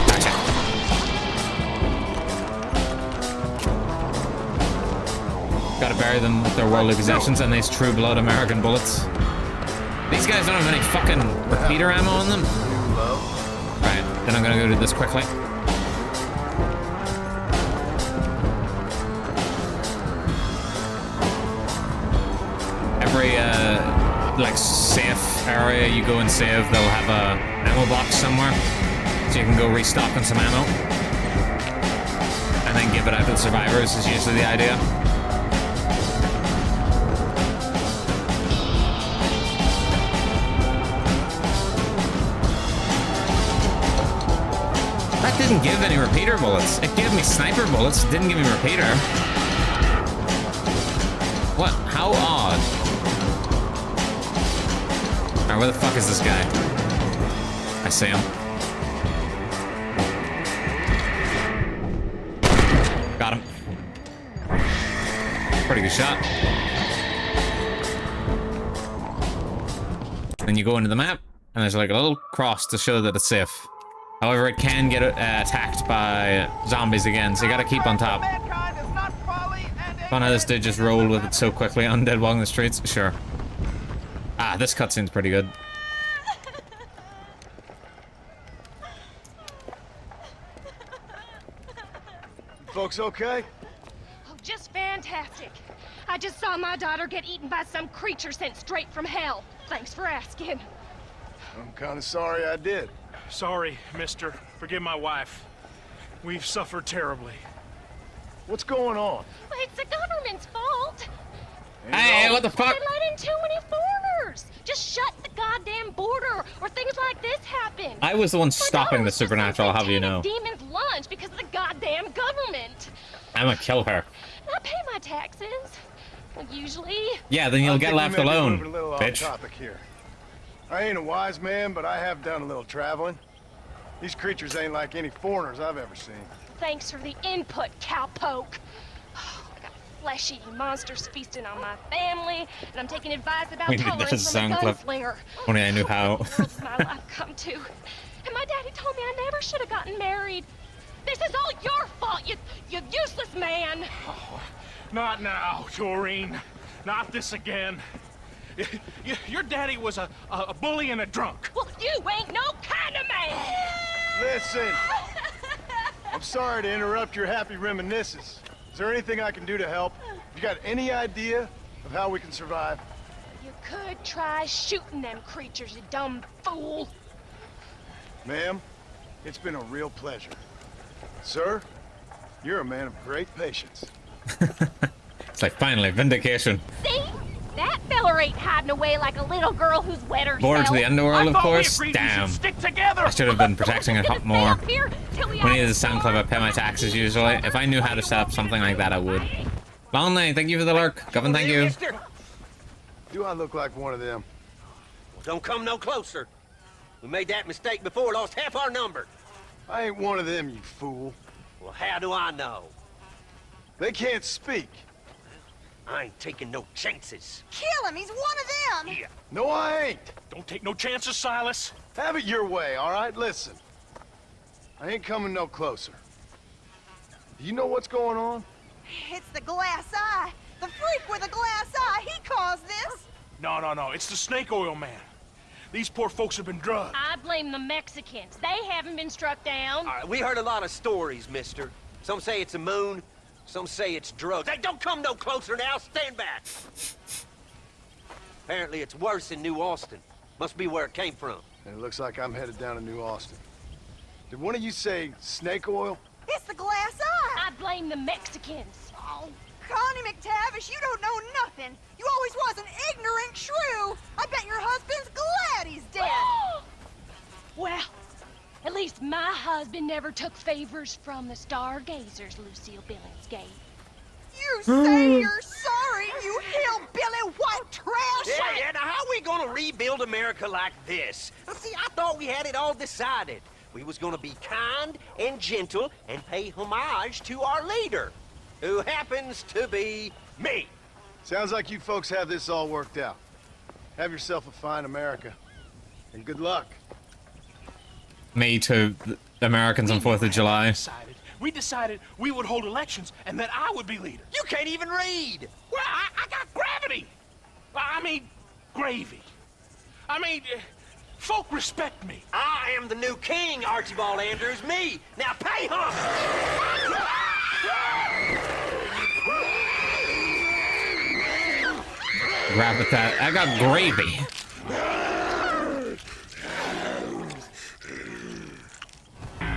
Gotcha. Gotta bury them with their worldly possessions and these true blood American bullets. These guys don't have any fucking repeater ammo on them. Right, then I'm gonna go do this quickly. Every like safe area you go and save, they'll have a ammo box somewhere, so you can go restock on some ammo, and then give it out to the survivors is usually the idea. That didn't give any repeater bullets. It gave me sniper bullets. It didn't give me repeater. What? How odd. Alright, where the fuck is this guy? I see him. Got him. Pretty good shot. Then you go into the map, and there's like a little cross to show that it's safe. However, it can get attacked by zombies again, so you gotta keep on top. Fun how this dude just rolled with it so quickly. Undead walking the streets? Sure. Ah, this cutscene's pretty good. Folks okay? Oh, just fantastic. I just saw my daughter get eaten by some creature sent straight from hell. Thanks for asking. I'm kind of sorry I did. Sorry, mister. Forgive my wife. We've suffered terribly. What's going on? Well, it's the government's fault. Hey, what the fuck? They let in too many foreigners. Just shut the goddamn border, or things like this happen. I was the one My stopping daughter the was just supernatural, I'll have you satanic know. demon's lunch because of the goddamn government. I'm gonna kill her. I pay my taxes. Well, usually. Yeah, then you'll I get think we left may be alone, moving a little off bitch. topic here. I ain't a wise man, but I have done a little traveling. These creatures ain't like any foreigners I've ever seen. Thanks for the input, cowpoke. I got flesh-eating monsters feasting on my family, and I'm taking advice about We need tolerance this from a sound clip. gunslinger. Only I knew how. What world's my life come to? And my daddy told me I never should have gotten married. This is all your fault, you useless man. Not now, Doreen. Not this again. Your daddy was a bully and a drunk. Well, you ain't no kind of man. Listen, I'm sorry to interrupt your happy reminiscences. Is there anything I can do to help? You got any idea of how we can survive? You could try shooting them creatures, you dumb fool. Ma'am, it's been a real pleasure. Sir, you're a man of great patience. It's like, finally, vindication. See? That feller ain't hiding away like a little girl who's wet herself. Born to the underworld, of course. We Damn. should stick together. I should have been protecting it Gonna more. stay up here till we We all need to sound clever, pay my starve. taxes usually. If I knew how to set up something like that, I would. Lonely, thank you for the lurk. Govan, thank you. Mister? Do I look like one of them? Don't come no closer. We made that mistake before, lost half our number. I ain't one of them, you fool. Well, how do I know? They can't speak. I ain't taking no chances. Kill him! He's one of them! Yeah. No, I ain't. Don't take no chances, Silas. Have it your way, all right? Listen. I ain't coming no closer. Do you know what's going on? It's the glass eye. The freak with the glass eye. He caused this. No. It's the snake oil man. These poor folks have been drugged. I blame the Mexicans. They haven't been struck down. All right, we heard a lot of stories, mister. Some say it's a moon, some say it's drugs. Hey, don't come no closer now, stand back. Apparently it's worse in New Austin. Must be where it came from. And it looks like I'm headed down to New Austin. Did one of you say snake oil? It's the glass eye. I blame the Mexicans. Oh, Connie McTavish, you don't know nothing. You always was an ignorant shrew. I bet your husband's glad he's dead. Well, at least my husband never took favors from the stargazers, Lucille Billingsgate. You say you're sorry, you hillbilly white trash. Yeah, now how we gonna rebuild America like this? Now, see, I thought we had it all decided. We was gonna be kind and gentle and pay homage to our leader, who happens to be me. Sounds like you folks have this all worked out. Have yourself a fine America. And good luck. Me to the Americans on 4th of July. We decided we would hold elections and that I would be leader. You can't even read. Well, I got gravity. I mean, gravy. I mean, folk respect me. I am the new king, Archibald Andrews, me. Now pay homage. Gravitas. I got gravy.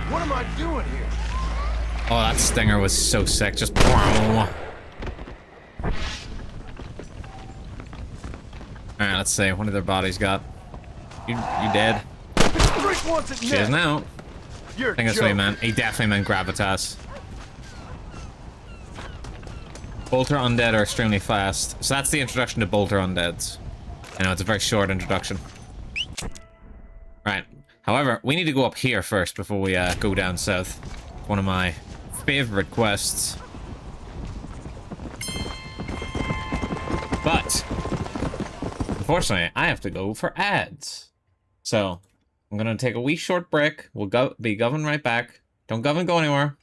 What am I doing here? Oh, that stinger was so sick. Just. Alright, let's see. What do their bodies got? You dead? Freak wants it She is now. You're I think that's what he meant. He definitely meant gravitas. Bolter Undead are extremely fast. So that's the introduction to Bolter Undeads. I know, it's a very short introduction. Right. However, we need to go up here first before we go down south. One of my favorite quests. But, unfortunately, I have to go for ads. So, I'm gonna take a wee short break. We'll be Govan right back. Don't Govan go anywhere.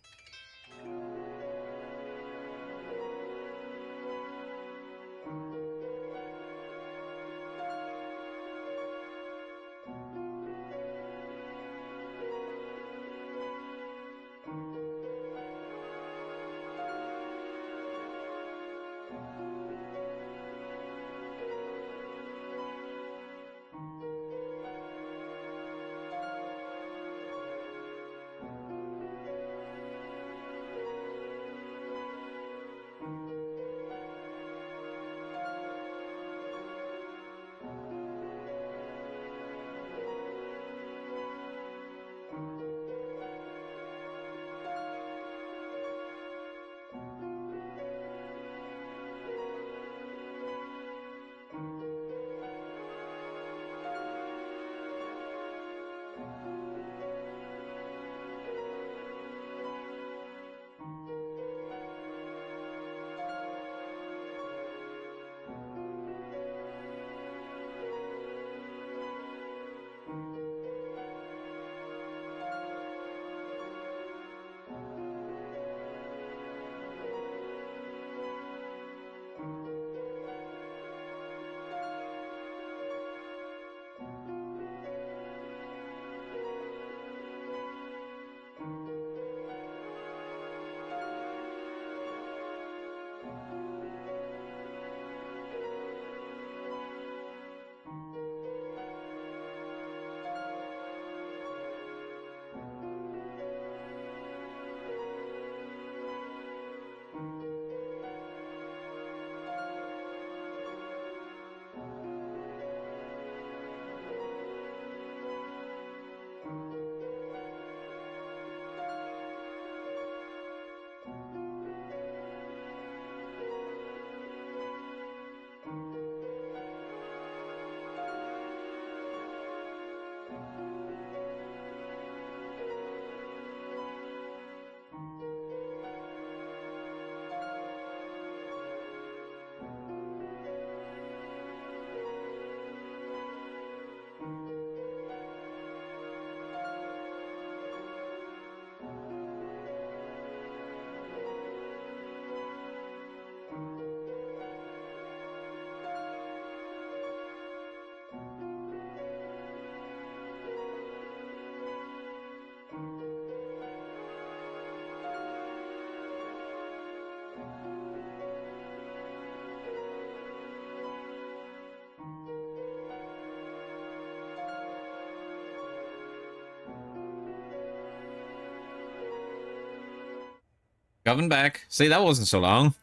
Governed back. See, that wasn't so long.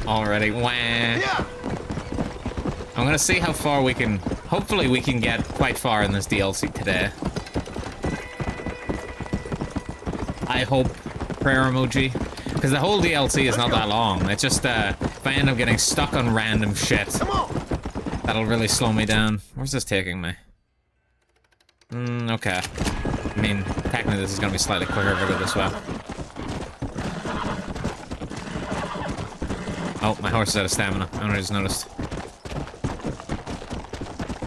Already. Wah. Yeah. I'm gonna see how far we can... Hopefully we can get quite far in this DLC today. I hope. Prayer emoji. Because the whole DLC is not that long. It's just, if I end up getting stuck on random shit, that'll really slow me down. Where's this taking me? Okay. I mean, technically this is gonna be slightly quicker if I go this way. Oh, my horse is out of stamina. I only just noticed.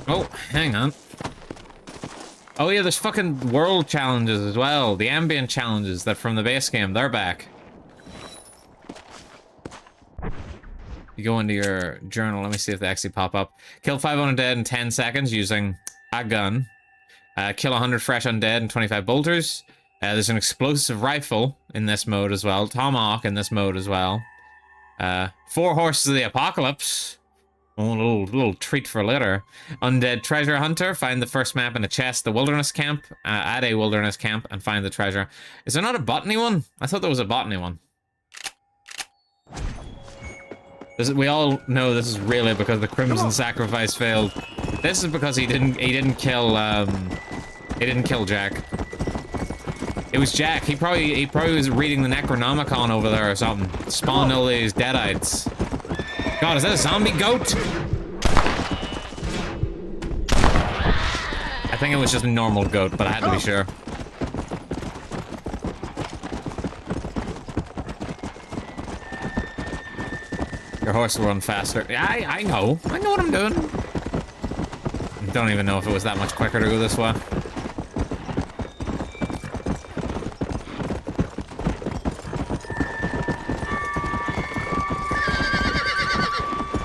Oh, hang on. Oh yeah, there's fucking world challenges as well. The ambient challenges that from the base game, they're back. You go into your journal, let me see if they actually pop up. Kill 5 undead in 10 seconds using a gun. Kill 100 fresh undead in 25 bolters. There's an explosive rifle in this mode as well. Tomahawk in this mode as well. 4 horses of the apocalypse. Oh, a little treat for later. Undead treasure hunter. Find the first map in a chest. The wilderness camp. Add a wilderness camp and find the treasure. Is there not a botany one? I thought there was a botany one. We all know this is really because the Crimson Sacrifice failed. This is because he didn't kill Jack. It was Jack. He probably was reading the Necronomicon over there or something. Spawned all these deadites. God, is that a zombie goat? I think it was just a normal goat, but I had to be sure. Your horse will run faster. Yeah, I know. I know what I'm doing. I don't even know if it was that much quicker to go this way.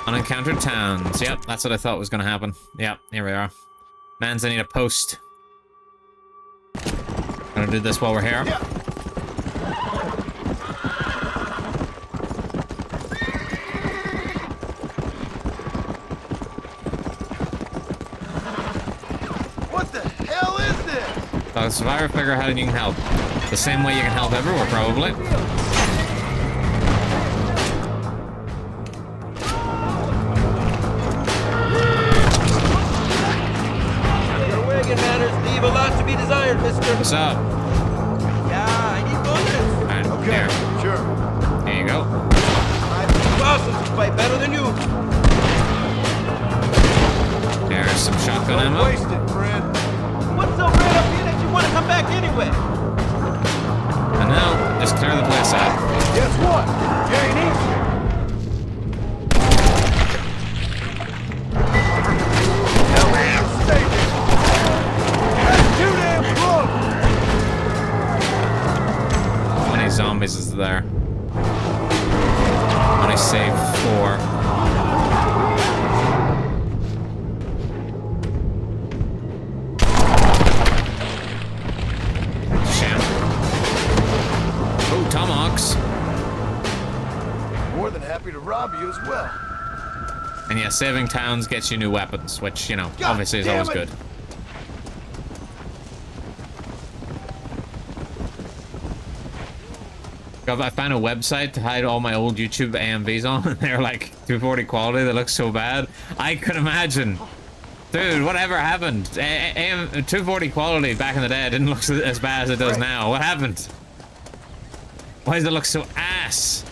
Unencountered towns. Yep, that's what I thought was going to happen. Yep, here we are. Mans, I need a post. Gonna do this while we're here. Yeah. What the hell is this? So, survivor, figure out how you can help. The same way you can help everywhere, probably. Leave a lot to be desired, mister. What's up? Yeah, I need bonus. Alright, Okay, there. sure. There you go. I'm too awesome to fight better than you. There's some shotgun ammo. Waste it, friend. What's so great up here that you want to come back anyway? And now, just clear the place out. Guess what? You ain't easy. Hell, man, stay there. That's too damn close. How many zombies is there? Only saved 4. Oh, tomahawks. More than happy to rob you as well. And yeah, saving towns gets you new weapons, which, you know, God obviously is damn always it. good. I found a website to hide all my old YouTube AMVs on, and they're like 240 quality. They look so bad. I could imagine. Dude, whatever happened? 240 quality back in the day didn't look as bad as it does now. What happened? Why does it look so ass?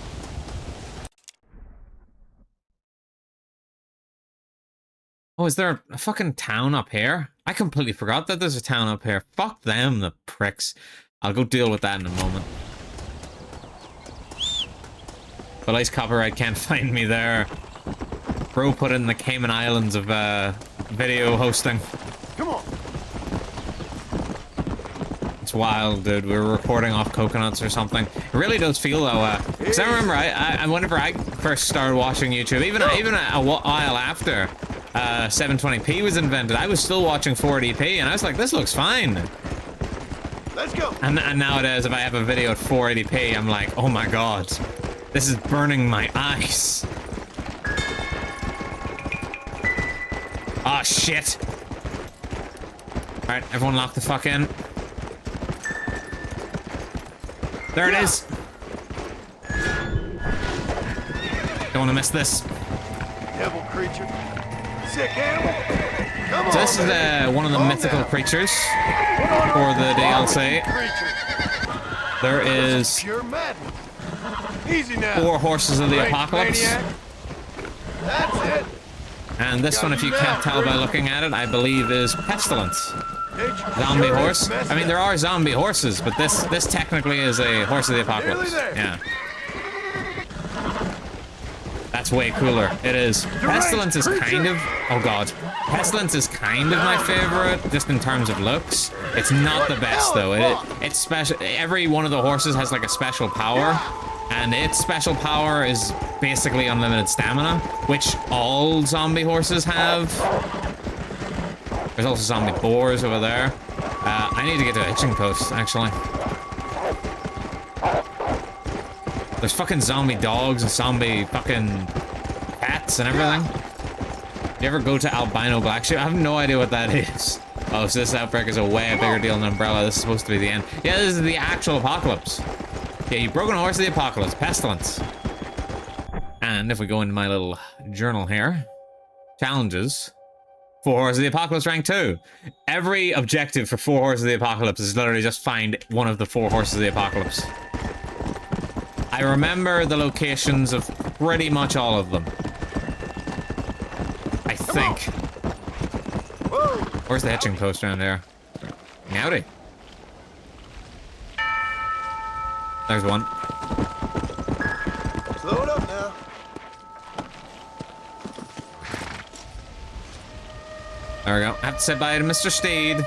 Oh, is there a fucking town up here? I completely forgot that there's a town up here. Fuck them, the pricks. I'll go deal with that in a moment. But Ice Copyright can't find me there. Bro put in the Cayman Islands of video hosting. Come on. It's wild, dude. We were recording off coconuts or something. It really does feel though, because I remember whenever I first started watching YouTube, even a while after 720p was invented, I was still watching 480p, and I was like, this looks fine. Let's go. And nowadays, if I have a video at 480p, I'm like, oh my god, this is burning my eyes. Oh shit. Alright, everyone lock the fuck in. There it is. want to miss this. Devil creature. Sick animal. Come on, So this is one of the mythical creatures for the DLC. There is Pure madness. Easy now. 4 horses of the Great apocalypse. maniac. That's it. And this one, if you can't tell by looking at it, I believe is Pestilence. Nature Zombie sure is horse. messed I mean, up. there are zombie horses, but this technically is a horse of the apocalypse. Nearly there. Yeah. That's way cooler. It is. Pestilence is kind of... Oh, God. Pestilence is kind of my favorite, just in terms of looks. It's not the best, though. It's special. Every one of the horses has, like, a special power. And its special power is basically unlimited stamina, which all zombie horses have. There's also zombie boars over there. I need to get to a hitching post, actually. There's fucking zombie dogs and zombie fucking cats and everything. You ever go to albino black sheep? I have no idea what that is. Oh, so this outbreak is a way bigger deal than Umbrella. This is supposed to be the end. Yeah, this is the actual apocalypse. Yeah, you've broken a horse of the apocalypse. Pestilence. And if we go into my little journal here. Challenges. 4 Horses of the Apocalypse rank 2. Every objective for 4 Horses of the Apocalypse is literally just find one of the 4 Horses of the Apocalypse. I remember the locations of pretty much all of them. I think. Where's the hitching post around there? Howdy. There's one. Slow it up now. There we go. I have to say bye to Mr. Steed.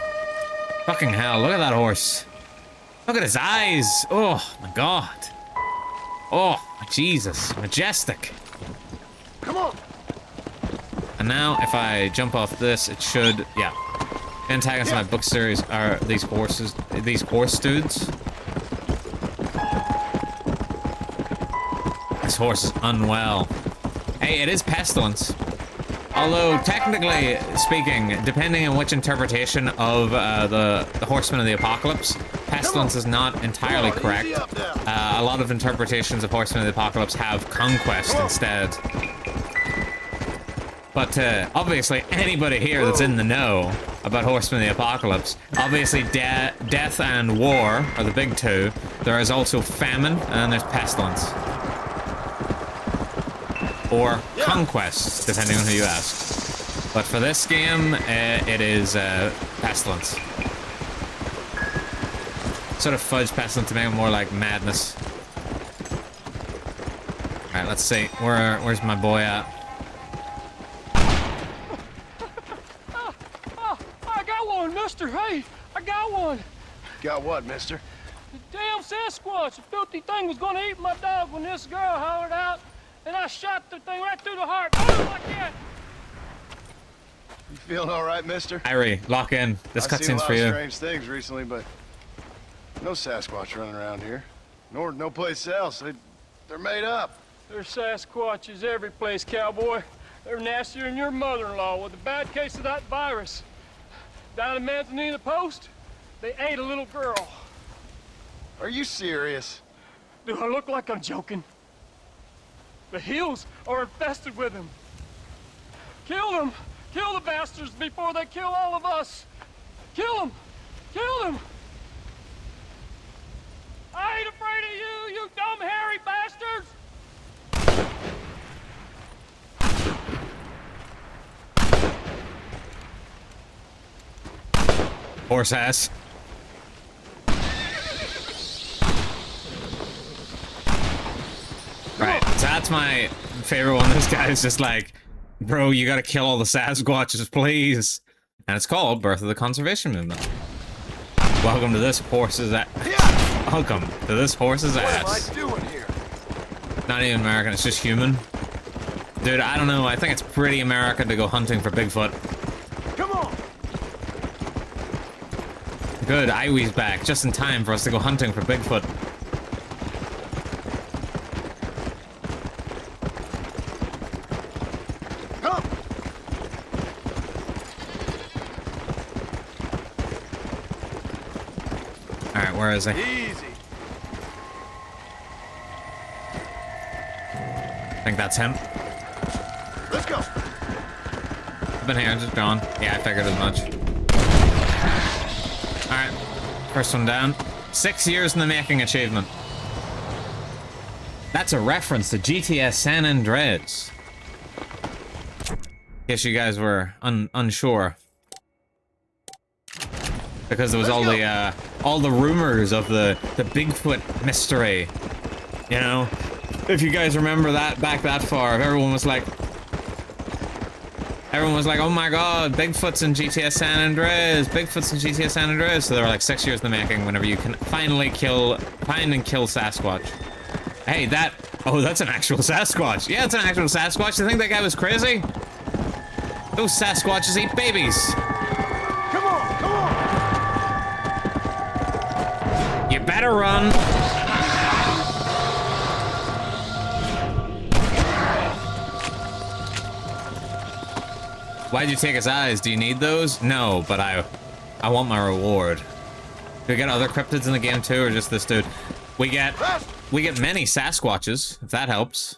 Fucking hell, look at that horse. Look at his eyes. Oh, my God. Oh, Jesus. Majestic. Come on. And now, if I jump off this, it should... Yeah. The antagonists of my book series are these horses... These horse dudes. This horse is unwell. Hey, it is Pestilence. Although, technically speaking, depending on which interpretation of the Horsemen of the Apocalypse, Pestilence is not entirely correct. A lot of interpretations of Horsemen of the Apocalypse have Conquest instead. But obviously, anybody here that's in the know about Horsemen of the Apocalypse, obviously death and war are the big 2. There is also famine, and there's pestilence. Or conquest, depending on who you ask. But for this game, it is pestilence. Sort of fudge pestilence to make it more like madness. Alright, let's see. Where's my boy at? I got one, mister. Hey, I got one. Got what, mister? The damn Sasquatch. The filthy thing was gonna eat my dog when this girl hollered out, and I shot the thing right through the heart. Oh, like that. You feeling all right, mister? Irie, lock in. This I've seen a cutscene's lot for of you. strange things recently, but no Sasquatch running around here. Nor no place else. They're made up. There's Sasquatches every place, cowboy. They're nastier than your mother-in-law with a bad case of that virus. Down in Manzanita Post, they ate a little girl. Are you serious? Do I look like I'm joking? The hills are infested with them. Kill them! Kill the bastards before they kill all of us! Kill them! Kill them! I ain't afraid of you, you dumb hairy bastards! Horse ass. Right, so that's my favorite one. This guy is just like, bro, you gotta kill all the Sasquatches, please. And it's called Birth of the Conservation Movement. Welcome to this horse's ass. Welcome to this horse's ass. What am I doing here? Not even American, it's just human. Dude, I don't know, I think it's pretty American to go hunting for Bigfoot. Come on! Good, Iwie's back, just in time for us to go hunting for Bigfoot. Come! Alright, where is he? Easy. I think that's him. Let's go. I've been here, just gone. Yeah, I figured as much. Alright. First one down. 6 years in the making achievement. That's a reference to GTS San Andreas. Guess you guys were unsure. Because there was all the rumors of the Bigfoot mystery. You know? If you guys remember that back that far, everyone was like, oh my god, Bigfoot's in GTS San Andreas, Bigfoot's in GTS San Andreas. So they were like 6 years in the making whenever you can finally find and kill Sasquatch. Hey, that's an actual Sasquatch. Yeah, it's an actual Sasquatch. You think that guy was crazy? Those Sasquatches eat babies. Come on, come on. You better run. Why'd you take his eyes? Do you need those? No, but I want my reward. Do we get other cryptids in the game too, or just this dude? We get many Sasquatches, if that helps.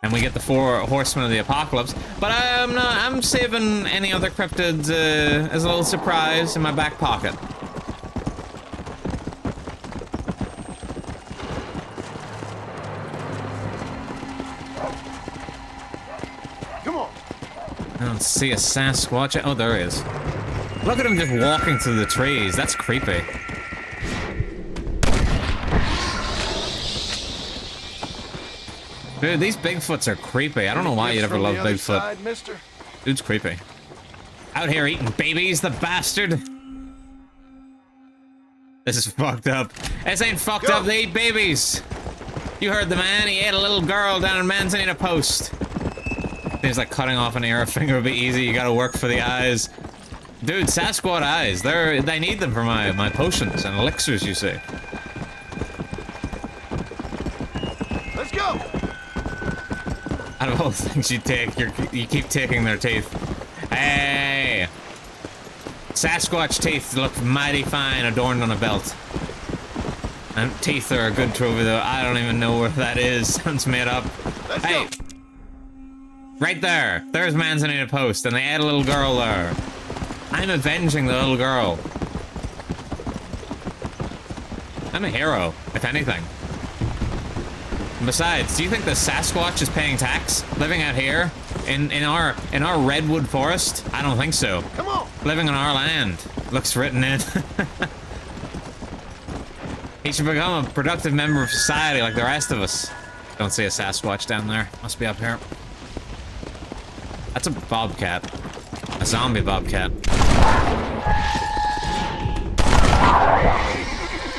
And we get the 4 horsemen of the apocalypse. But I'm saving any other cryptids as a little surprise in my back pocket. Come on. I don't see a Sasquatch. Oh, there he is. Look at him just walking through the trees. That's creepy. Dude, these Bigfoots are creepy. I don't know why you'd ever love Bigfoot. Side, mister? Dude's creepy. Out here eating babies, the bastard. This is fucked up. This ain't fucked up. They eat babies. You heard the man. He ate a little girl down in Manzanita Post. Seems like cutting off an ear or finger would be easy. You gotta work for the eyes. Dude, Sasquatch eyes. They need them for my potions and elixirs, you see. Let's go. Out of all the things you take, you keep taking their teeth. Hey! Sasquatch teeth look mighty fine adorned on a belt. And teeth are a good trophy though. I don't even know where that is. Sounds made up. Let's hey! go. Right there! There's Manzanita Post, and they had a little girl there. I'm avenging the little girl. I'm a hero, if anything. And besides, do you think the Sasquatch is paying tax? Living out here? In our redwood forest? I don't think so. Come on. Living on our land. Looks written in. He should become a productive member of society like the rest of us. Don't see a Sasquatch down there. Must be up here. That's a bobcat. A zombie bobcat.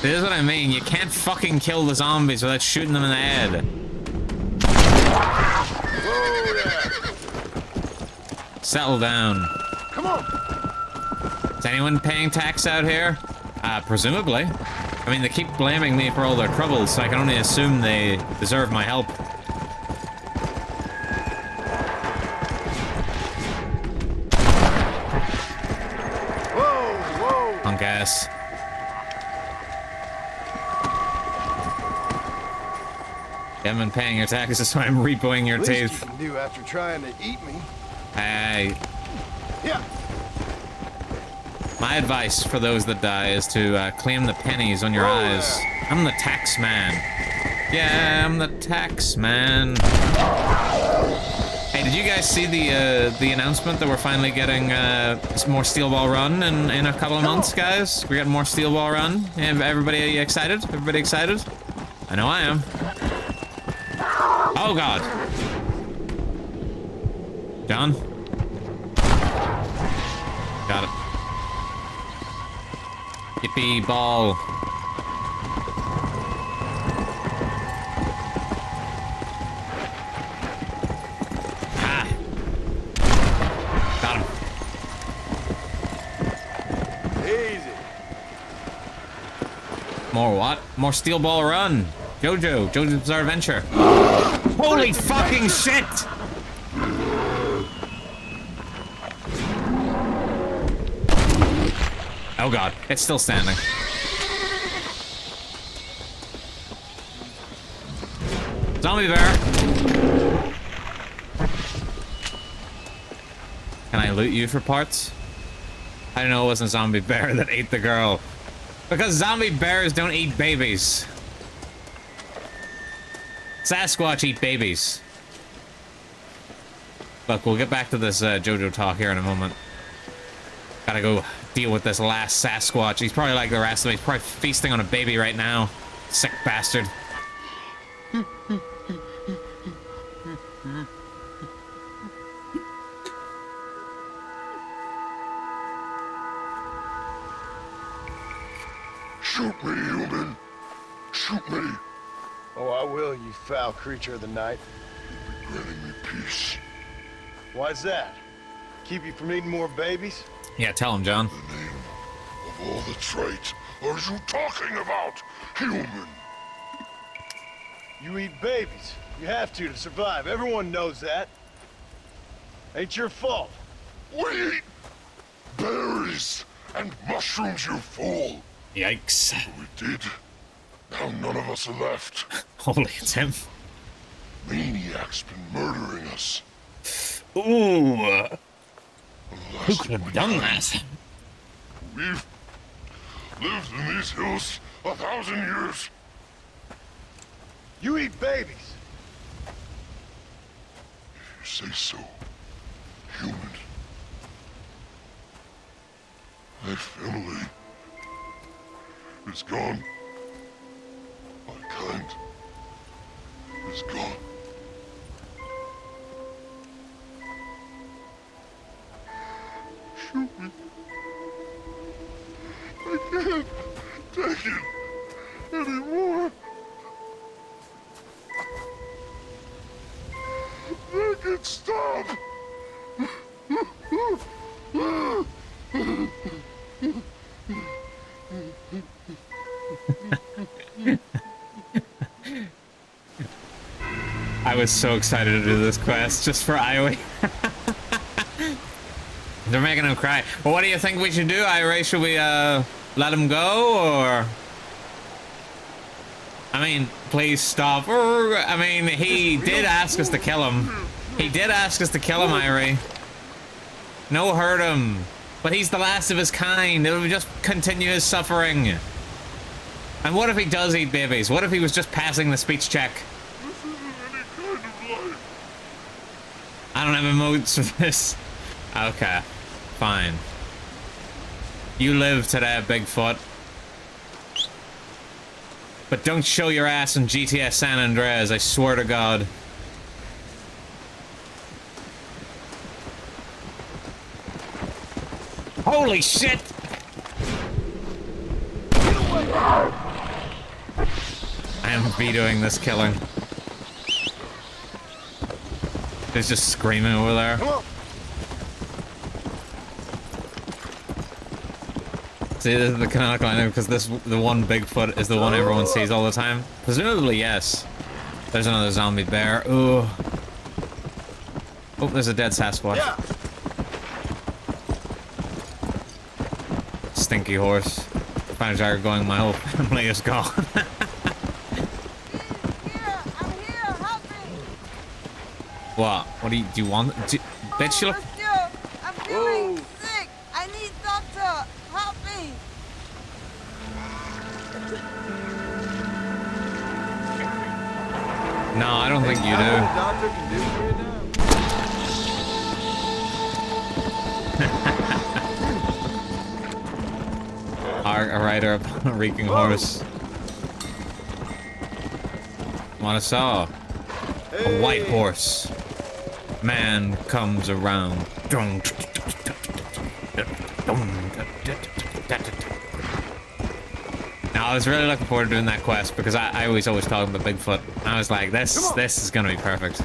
This is what I mean. You can't fucking kill the zombies without shooting them in the head. Whoa there. Settle down. Come on. Is anyone paying tax out here? Presumably. I mean, they keep blaming me for all their troubles, so I can only assume they deserve my help. Whoa. Punk ass. You haven't been paying your taxes, so I'm repoing your Least teeth. you can do after trying to eat me. Hey. Yeah. My advice for those that die is to claim the pennies on your eyes. I'm the tax man. Yeah, I'm the tax man. Hey, did you guys see the announcement that we're finally getting more Steel Ball Run in a couple of months, guys? We're getting more Steel Ball Run. Everybody excited? Everybody excited? I know I am. Oh God. John? Got it. Yippee ball. Ah. Got him. Easy. More what? More Steel Ball Run. Jojo's Bizarre Adventure. Holy fucking shit! Oh God, it's still standing. Zombie bear. Can I loot you for parts? I know it wasn't a zombie bear that ate the girl. Because zombie bears don't eat babies. Sasquatch eat babies. Look, we'll get back to this JoJo talk here in a moment. Gotta go deal with this last Sasquatch. He's probably like the rest of them. He's probably feasting on a baby right now. Sick bastard. Shoot me, human. Shoot me. Oh, I will, you foul creature of the night. You'll be granting me peace. Why's that? Keep you from eating more babies? Yeah, tell him, John. The name of all the traits are you talking about, human? You eat babies. You have to survive. Everyone knows that. Ain't your fault. We eat berries and mushrooms, you fool. Yikes. We did. Now none of us are left. Holy, it's him. Maniac's been murdering us. Ooh. Who Last could have done that? We've lived in these hills 1,000 years. You eat babies. If you say so, human. My family is gone. My kind is gone. Shoot me. I can't take it anymore. Make it stop. I was so excited to do this quest just for Ioi. They're making him cry. Well, what do you think we should do, Ioi? Should we let him go, or? I mean, please stop. I mean, he did ask us to kill him. He did ask us to kill him, Ioi. No, hurt him. But he's the last of his kind. It would just continue his suffering. And what if he does eat babies? What if he was just passing the speech check? I don't have emotes for this. Okay, fine. You live today, Bigfoot. But don't show your ass in GTA San Andreas, I swear to God. Holy shit! I am vetoing this killing. He's just screaming over there. See, this is the canonical ending because the one Bigfoot is the one everyone sees all the time. Presumably, yes. There's another zombie bear. Ooh. Oh, there's a dead Sasquatch. Yeah. Stinky horse. Find a jagger going, my whole family is gone. What? What do you want? Bitch, you look... I'm feeling sick. I need doctor. Help me. No, I don't think you do. Doctor can do for you A rider upon a reeking horse. What I saw? A white horse. Man comes around. Now, I was really looking forward to doing that quest because I was always talking about Bigfoot. I was like, this is gonna be perfect.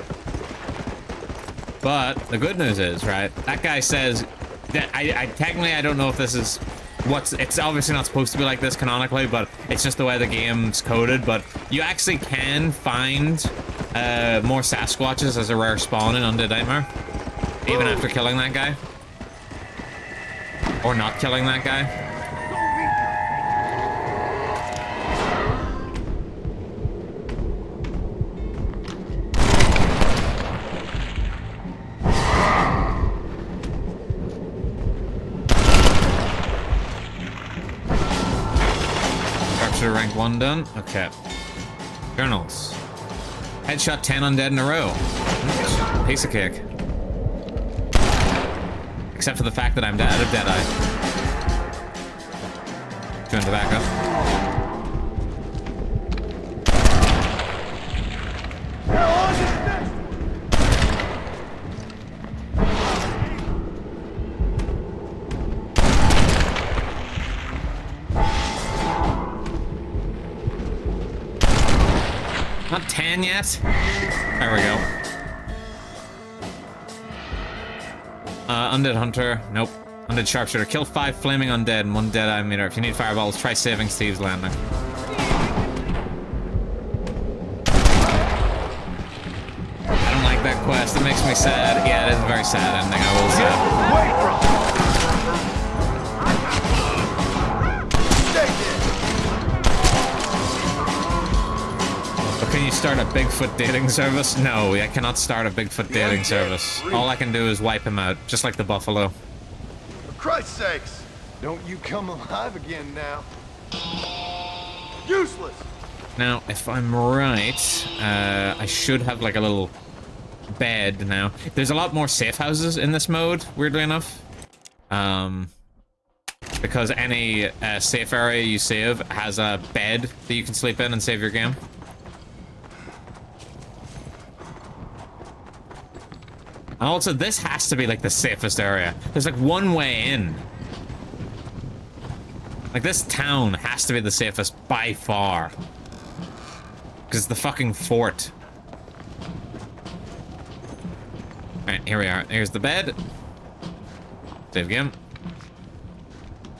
But the good news is, right? That guy says that I technically I don't know if this is it's obviously not supposed to be like this canonically, but it's just the way the game's coded. But you actually can find more Sasquatches as a rare spawn in Undead Nightmare, even after killing that guy. Or not killing that guy. Sharpshooter rank 1 done. Okay. Journals. Headshot 10 undead in a row. Piece of cake. Except for the fact that I'm out of Deadeye. Chewing tobacco. Not 10 yet. There we go. Undead Hunter. Nope. Undead Sharpshooter. Kill 5 flaming undead and 1 Deadeye meter. If you need fireballs, try saving Steve's landing. I don't like that quest. It makes me sad. Yeah, it is a very sad ending, I will say. But can you start a Bigfoot dating service? No, I cannot start a Bigfoot dating service. All I can do is wipe him out, just like the buffalo. For Christ's sakes, don't you come alive again now. Useless! Now, if I'm right, I should have like a little bed now. There's a lot more safe houses in this mode, weirdly enough. Because any safe area you save has a bed that you can sleep in and save your game. And also, this has to be like the safest area. There's like one way in. Like, this town has to be the safest by far. Because it's the fucking fort. Alright, here we are. Here's the bed. Save game.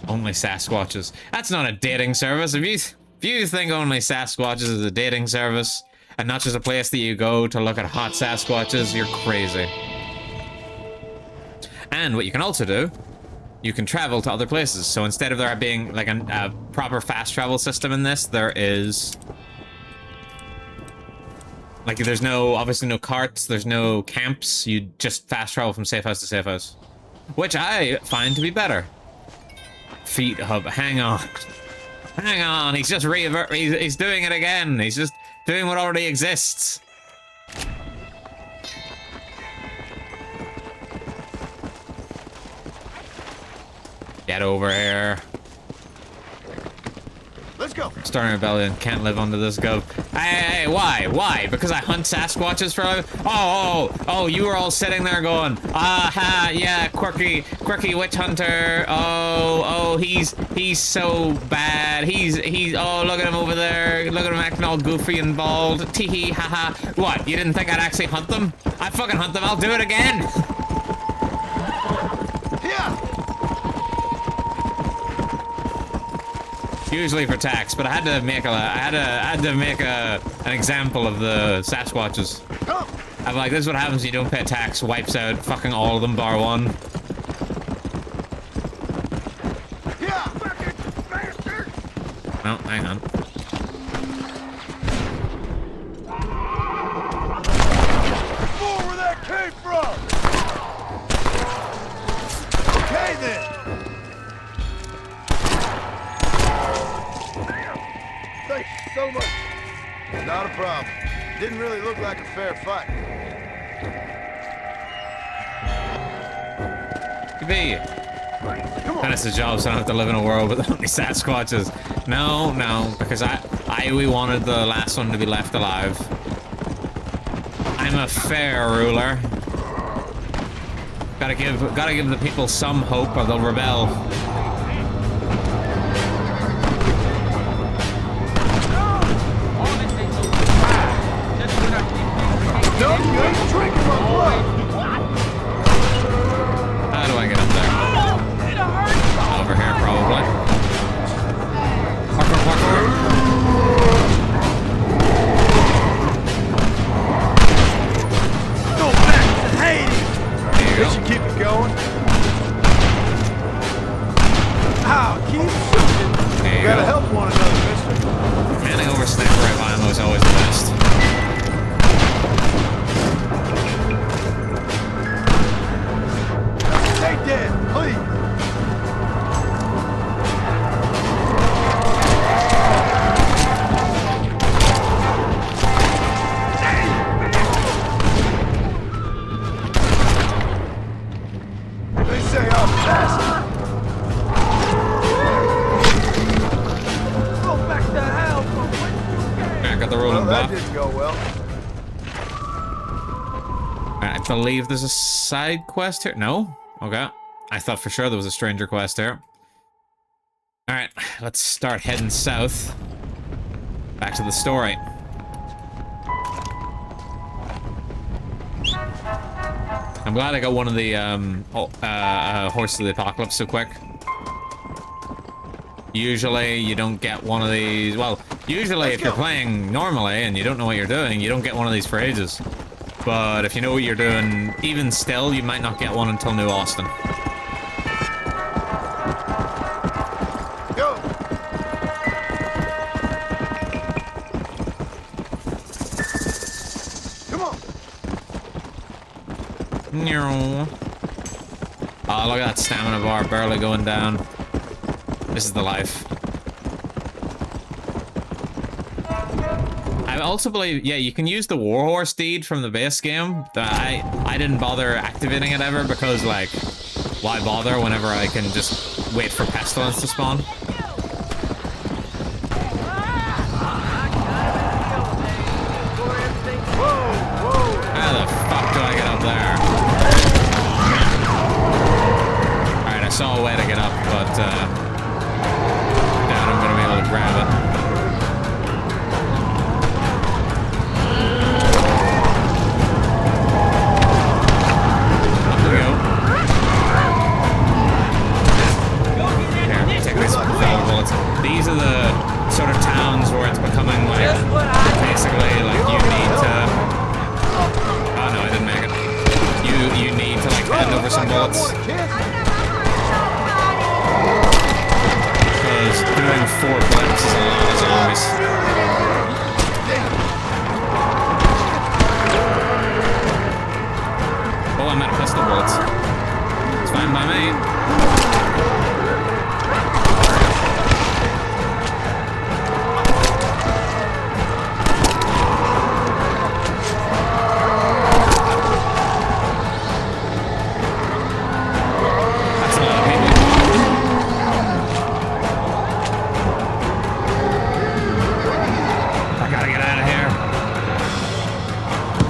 Only Sasquatches. That's not a dating service. If you think only Sasquatches is a dating service, and not just a place that you go to look at hot Sasquatches, you're crazy. And what you can also do, you can travel to other places. So instead of there being like a proper fast travel system in this, there is... Like, there's obviously no carts, there's no camps, you just fast travel from safe house to safe house. Which I find to be better. Feet hub, hang on. Hang on, he's just he's doing it again. He's just doing what already exists. Get over here. Let's go. Starting rebellion, can't live under this gov. Hey, why? Why? Because I hunt Sasquatches for... Oh, you were all sitting there going, aha, yeah, quirky witch hunter. Oh, he's so bad. He's, oh, look at him over there. Look at him acting all goofy and bald. Teehee, haha. What, you didn't think I'd actually hunt them? I fucking hunt them, I'll do it again. Yeah. Usually for tax, but I had to make an example of the Sasquatches. I'm like, this is what happens when you don't pay tax. Wipes out fucking all of them bar one. Yeah. Fucking bastard. No, hang on. More where that came from. Okay then. Thanks so much. Not a problem. Didn't really look like a fair fight. Could be. Dennis's job, so I don't have to live in a world with only Sasquatches. No, because we wanted the last one to be left alive. I'm a fair ruler. Gotta give the people some hope or they'll rebel. No, you ain't drinking my blood. How do I get up there? Over here, probably. Parkour. Go back to Hades. There you They go. should keep it going. Ow, keep shooting. There you Gotta go. help one another, mister. Handing over sniper rifle ammo is always the best. Stay dead, please. the rolling block. That didn't go well. I believe there's a side quest here. No? Okay. I thought for sure there was a stranger quest here. Alright, let's start heading south. Back to the story. I'm glad I got one of the Horse of the Apocalypse so quick. Usually you don't get one of these. Well, usually if you're playing normally and you don't know what you're doing, you don't get one of these for ages. But if you know what you're doing, even still, you might not get one until New Austin. Go! Come on! Oh, look at that stamina bar barely going down. This is the life. I also believe, yeah, you can use the Warhorse deed from the base game. I didn't bother activating it ever because, like, why bother whenever I can just wait for Pestilence to spawn? How the fuck do I get up there? Alright, I saw a way to get up, but, doubt I'm gonna be able to grab it. Up we go. Here, take these fellow bullets. These are the sort of towns where it's becoming like, basically, like, you need to... Oh no, I didn't make it. You need to, like, hand over some bullets. Because doing 4 blips is a lot of zombies. Oh, I'm out of pistol bullets. It's fine by me. That's a lot of people. I gotta get out of here.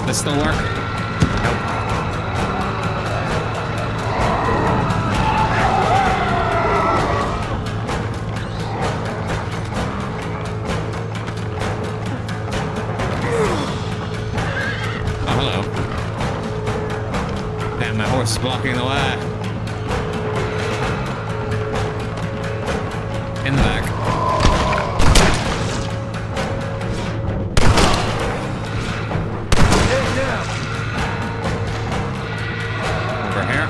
This still work? Nope. Oh, hello. Damn, my horse is blocking the way. In the back. Over here.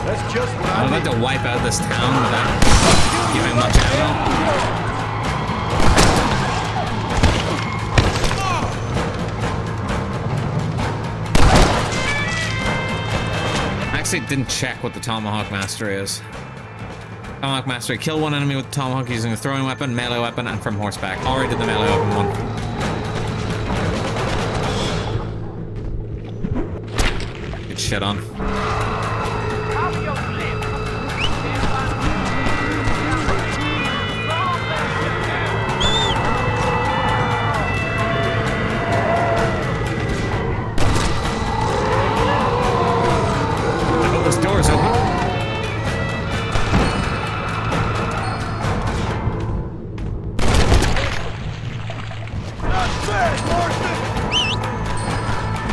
That's just what I'm about to wipe out this town without giving much ammo. I actually didn't check what the Tomahawk Mastery is. Tomahawk Mastery. Kill one enemy with the Tomahawk using a throwing weapon, melee weapon, and from horseback. Already did the melee weapon one. Good shit on. I hope this door's open.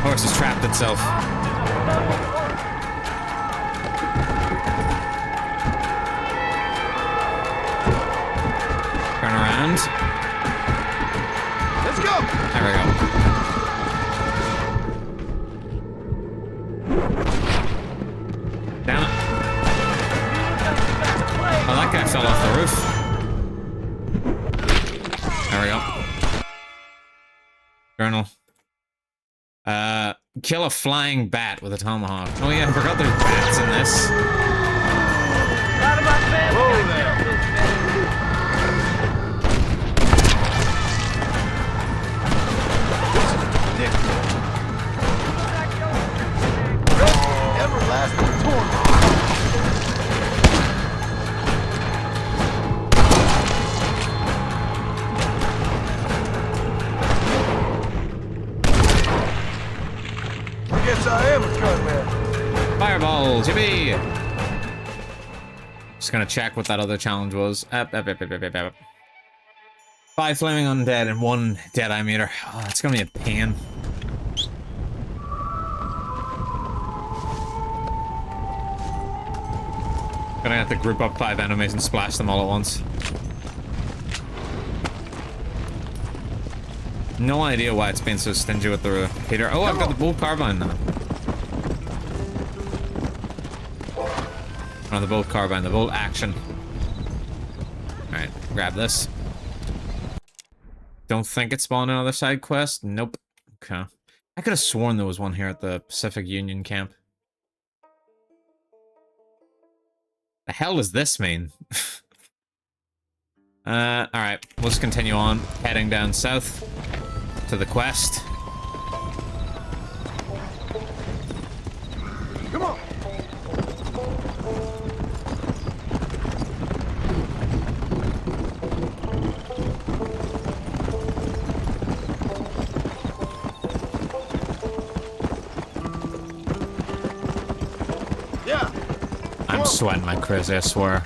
Horse has trapped itself. Turn around. Let's go! There we go. Damn it. Oh, that guy fell off the roof. There we go. Journal. Kill a flying bat with a tomahawk. Oh yeah, I forgot there's bats in this. Whoa there! Everlasting torment. levels. Yippee! Just gonna check what that other challenge was. 5 flaming undead and 1 deadeye meter. Oh, it's gonna be a pain. Gonna have to group up 5 enemies and splash them all at once. No idea why it's been so stingy with the repeater. Oh, I've got the bolt carbine now. Oh, the bolt carbine, the bolt action. Alright, grab this. Don't think it spawned another side quest? Nope. Okay. I could have sworn there was one here at the Pacific Union camp. The hell does this mean? Alright, we'll just continue on, heading down south to the quest. Come on! Yeah! I'm sweating like crazy, I swear.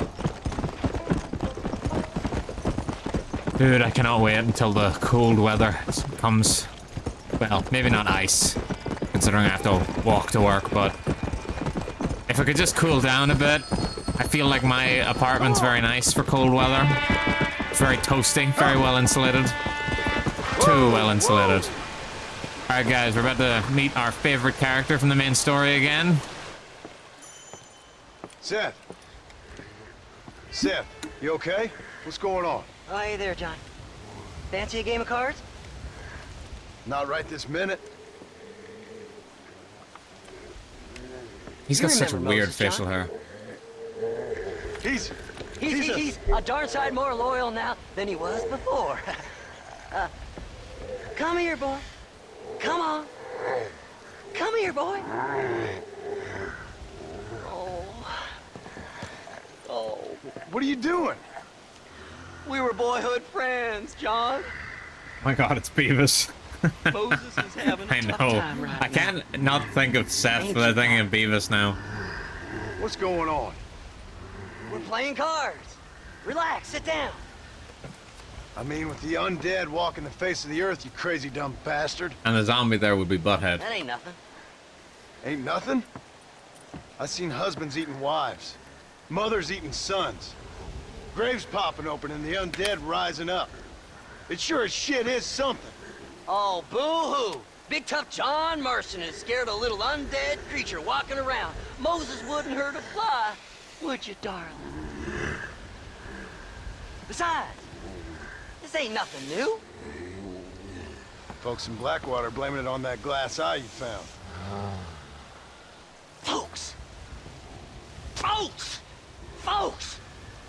Dude, I cannot wait until the cold weather comes. Well, maybe not ice, considering I have to walk to work, but if it could just cool down a bit. I feel like my apartment's very nice for cold weather. It's very toasty, very well insulated. Too well insulated. Alright guys, we're about to meet our favorite character from the main story again. Seth. Seth, you okay? What's going on? Oh, hey there, John. Fancy a game of cards? Not right this minute. He's got such a weird facial hair. He's a darn sight more loyal now than he was before. Come here, boy. Come on. Come here, boy. Oh. What are you doing? We were boyhood friends, John. Oh my god, it's Beavis. Moses is having I a tough know. time right I can't not think of Seth without thinking of Beavis now. What's going on? We're playing cards. Relax, sit down. I mean, with the undead walking the face of the earth, you crazy dumb bastard. And the zombie there would be Butthead. That ain't nothing. Ain't nothing? I seen husbands eating wives, mothers eating sons, graves popping open and the undead rising up. It sure as shit is something. Oh, boo-hoo. Big tough John Marston has scared a little undead creature walking around. Moses wouldn't hurt a fly, would you, darling? Besides, this ain't nothing new. Folks in Blackwater blaming it on that glass eye you found. Folks! Folks! Folks!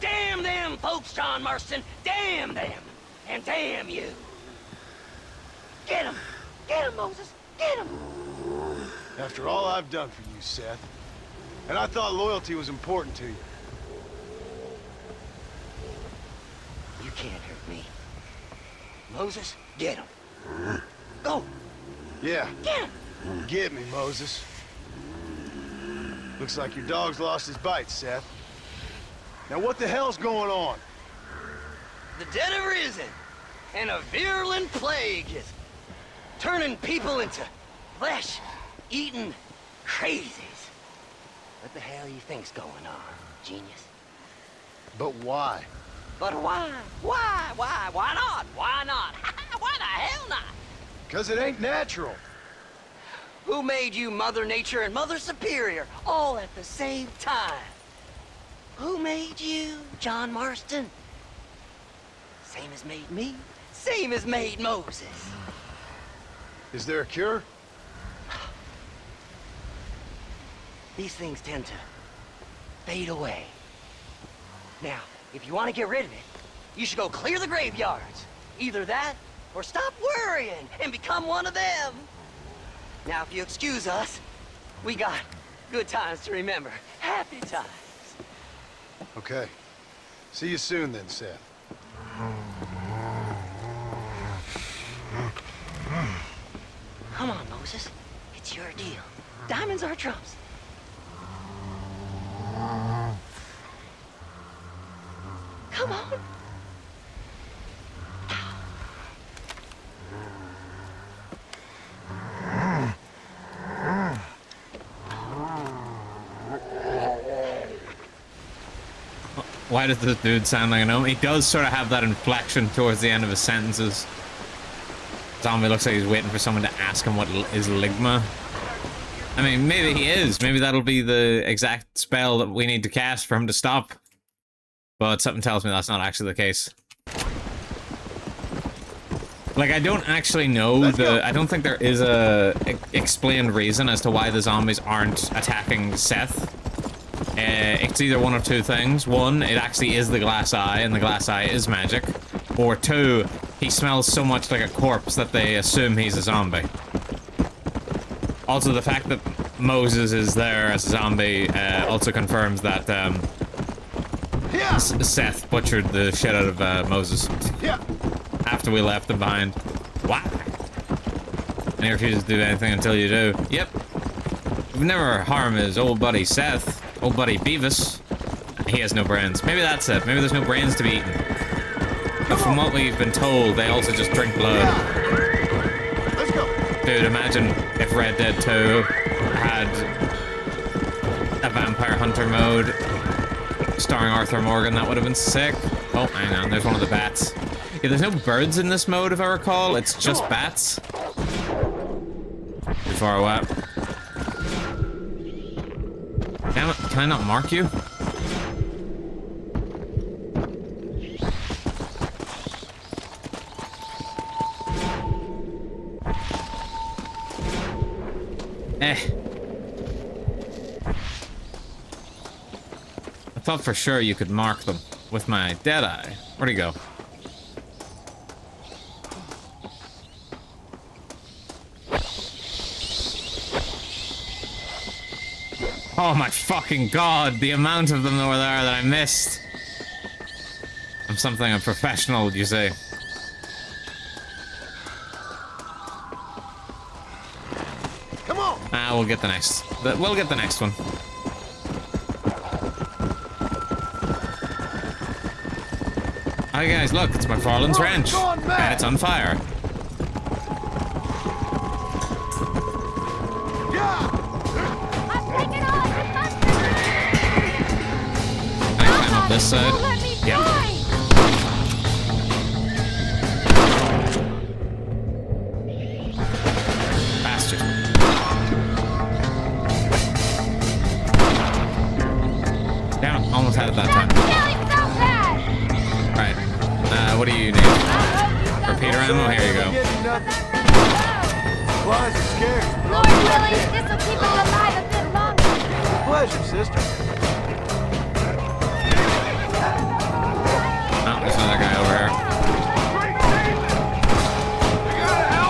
Damn them folks, John Marston! Damn them! And damn you! Get him! Get him, Moses! Get him! After all I've done for you, Seth. And I thought loyalty was important to you. You can't hurt me. Moses, get him. Go! Yeah. Get him! Get me, Moses. Looks like your dog's lost his bite, Seth. Now what the hell's going on? The dead have risen, and a virulent plague is turning people into flesh-eating crazies. What the hell you think's going on, genius? But why? But why? Why? Why? Why not? Why not? Why the hell not? 'Cause it ain't natural. Who made you Mother Nature and Mother Superior all at the same time? Who made you, John Marston? Same as made me, same as made Moses. Is there a cure? These things tend to fade away. Now, if you want to get rid of it, you should go clear the graveyards. Either that, or stop worrying and become one of them. Now, if you excuse us, we got good times to remember. Happy times. Okay. See you soon then, Seth. Come on, Moses. It's your deal. Diamonds are trumps. Come on. Why does this dude sound like a gnome? He does sort of have that inflection towards the end of his sentences. Zombie looks like he's waiting for someone to ask him what is Ligma. I mean, maybe he is. Maybe that'll be the exact spell that we need to cast for him to stop. But something tells me that's not actually the case. Like, I don't actually know I don't think there is a explained reason as to why the zombies aren't attacking Seth. It's either one of two things. One, it actually is the glass eye, and the glass eye is magic. Or two, he smells so much like a corpse that they assume he's a zombie. Also, the fact that Moses is there as a zombie also confirms that Seth butchered the shit out of Moses. After we left him behind. Why? And he refuses to do anything until you do. Yep. We've never harmed his old buddy Seth. Old buddy Beavis. He has no brains. Maybe that's it. Maybe there's no brains to be eaten. But from what we've been told, they also just drink blood. Let's go. Dude, imagine if Red Dead 2 had a vampire hunter mode starring Arthur Morgan. That would have been sick. Oh, hang on. There's one of the bats. Yeah, there's no birds in this mode, if I recall. It's just bats. Too far away. Damn it, can I not mark you? I thought for sure you could mark them with my dead eye. Where'd he go? Oh my fucking god, the amount of them that were there that I missed. I'm something of a professional, you say. Come on. We'll get the next. We'll get the next one. Hi guys, look, it's McFarlane's Ranch, and it's on fire. Can I climb up this side? Yeah. Bastard. Damn it, almost had it that time. Right. What do you need? Repeater ammo? Here you go. Supplies are scarce. Lord willing, this'll keep us alive a bit longer. Pleasure, sister. Oh, there's another guy over here.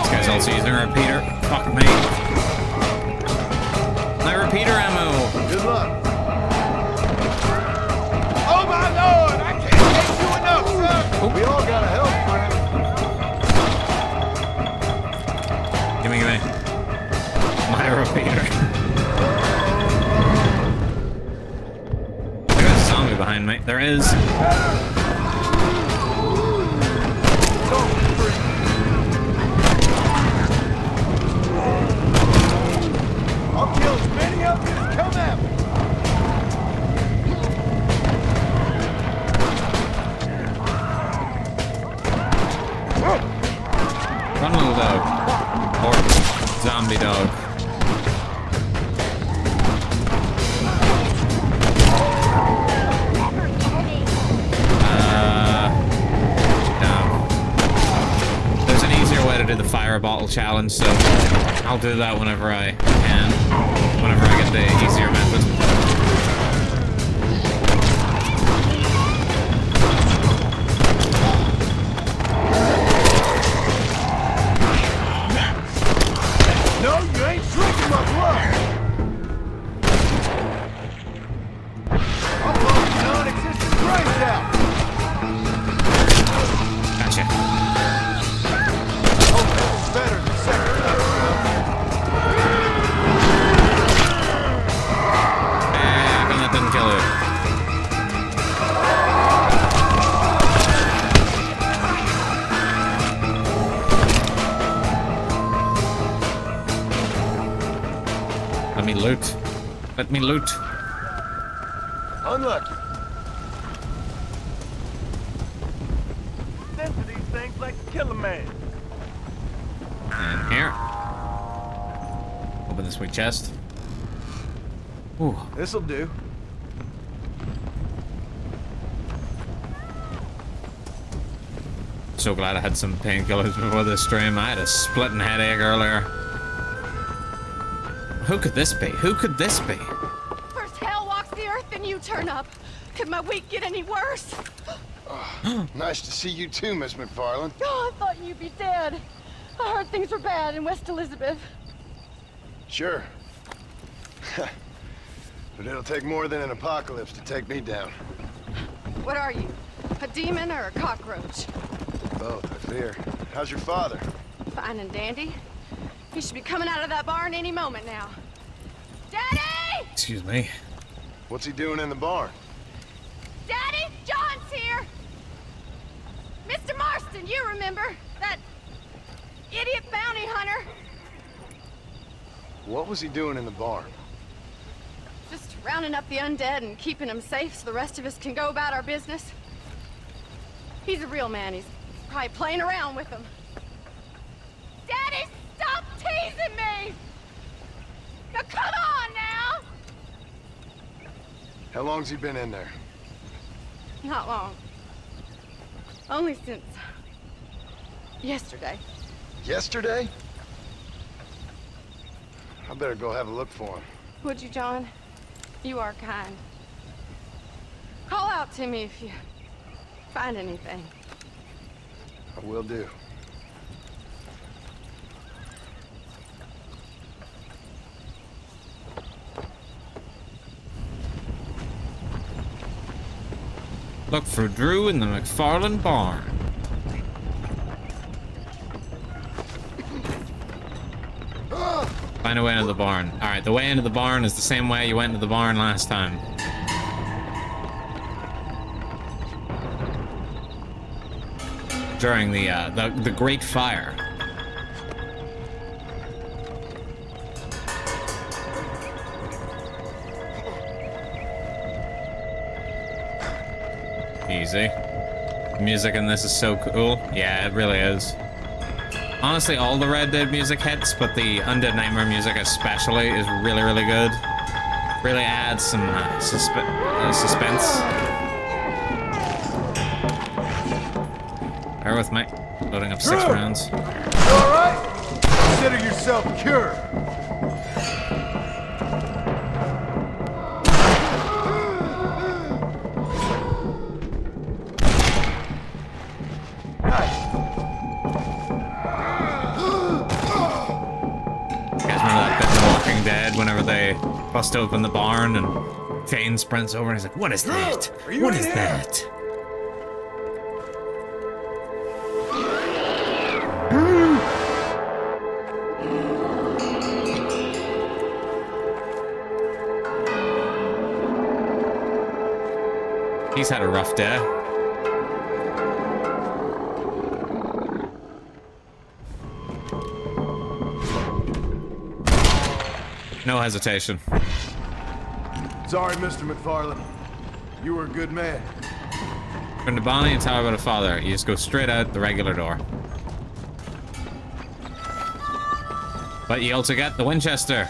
This guy's also using a repeater. Fuck me. My repeater ammo. Good luck. Oh my lord, I can't thank you enough, sir. We all gotta help, friend. Gimme. My repeater. There's a zombie behind me. There is. I'll kill as many of you as come at me. Run, little dog. Or zombie dog. No. There's an easier way to do the fire bottle challenge, so I'll do that whenever I can. Whenever I get the easier method. No, you ain't drinking my blood. I'll blow the non-existent brains out. Gotcha. Hope this is better than second time around. loot. Let me loot. Unlucky. Send to these things like a killer man. And here. Open this sweet chest. Ooh. This'll do. So glad I had some painkillers before this stream. I had a splitting headache earlier. Who could this be? Who could this be? First hell walks the earth, then you turn up. Could my week get any worse? Nice to see you too, Miss McFarland. Oh, I thought you'd be dead. I heard things were bad in West Elizabeth. Sure. But it'll take more than an apocalypse to take me down. What are you? A demon or a cockroach? Both, I fear. How's your father? Fine and dandy. He should be coming out of that barn any moment now. Daddy! Excuse me. What's he doing in the barn? Daddy, John's here! Mr. Marston, you remember? That idiot bounty hunter? What was he doing in the barn? Just rounding up the undead and keeping them safe so the rest of us can go about our business. He's a real man. He's probably playing around with them. Daddy, stop teasing me! Now come on now! How long's he been in there? Not long. Only since yesterday. Yesterday? I better go have a look for him. Would you, John? You are kind. Call out to me if you find anything. I will do. Look for Drew in the McFarland barn. Find a way into the barn. Alright, the way into the barn is the same way you went into the barn last time. During the Great Fire. Easy. Music in this is so cool. Yeah, it really is. Honestly, all the Red Dead music hits, but the Undead Nightmare music especially is really, really good. Really adds some suspense. Bear with me. Loading up 6 rounds. All right? Consider yourself cured. Whenever they bust open the barn and Thane sprints over and he's like, "What is that? What is that?" He's had a rough day. No hesitation. Sorry, Mr. McFarland. You were a good man. From to Bonnie and tell her about a father. You just go straight out the regular door. But you also get the Winchester.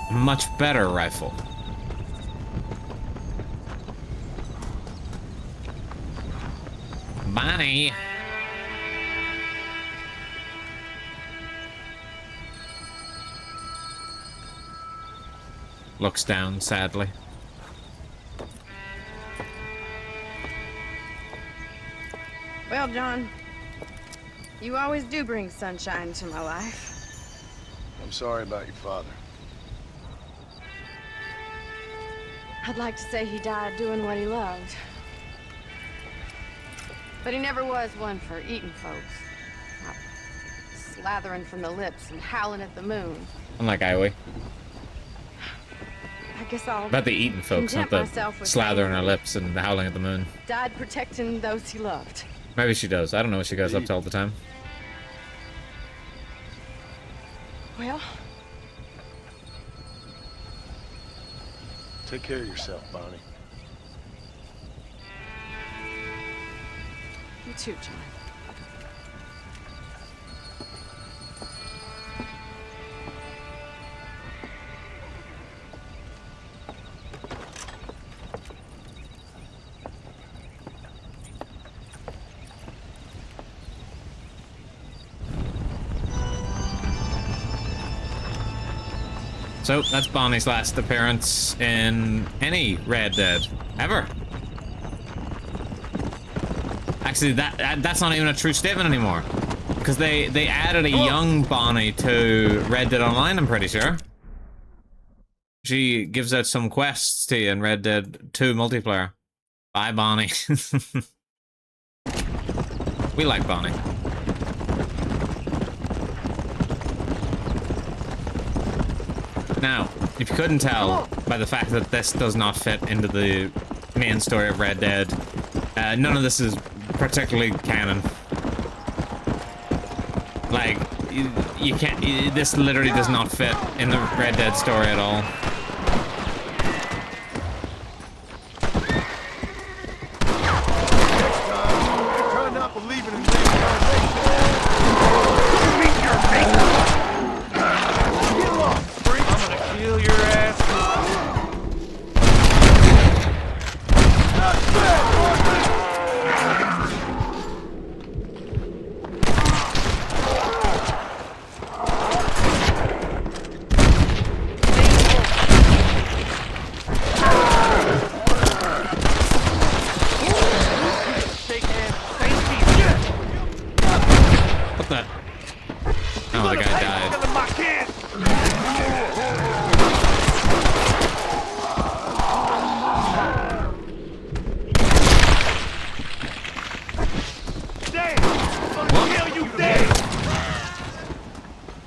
A much better rifle. Bonnie. Looks down sadly. Well, John, you always do bring sunshine to my life. I'm sorry about your father. I'd like to say he died doing what he loved. But he never was one for eating folks. Not slathering from the lips and howling at the moon. Unlike Iwi. I guess I'll About the eating folks, not the slathering her lips and howling at the moon. Died protecting those he loved. Maybe she does. I don't know what she goes up to all the time. Well, Take care of yourself, Bonnie. You too, John. So that's Bonnie's last appearance in any Red Dead ever. Actually, that's not even a true statement anymore, because they added a young Bonnie to Red Dead Online. I'm pretty sure she gives out some quests to you in Red Dead 2 multiplayer. Bye, Bonnie. We like Bonnie. Now, if you couldn't tell by the fact that this does not fit into the main story of Red Dead, none of this is particularly canon. Like, you can't, this literally does not fit in the Red Dead story at all. Try not believing in reincarnation. Get lost, freak! I'm gonna kill your ass. What the? Oh, the guy died.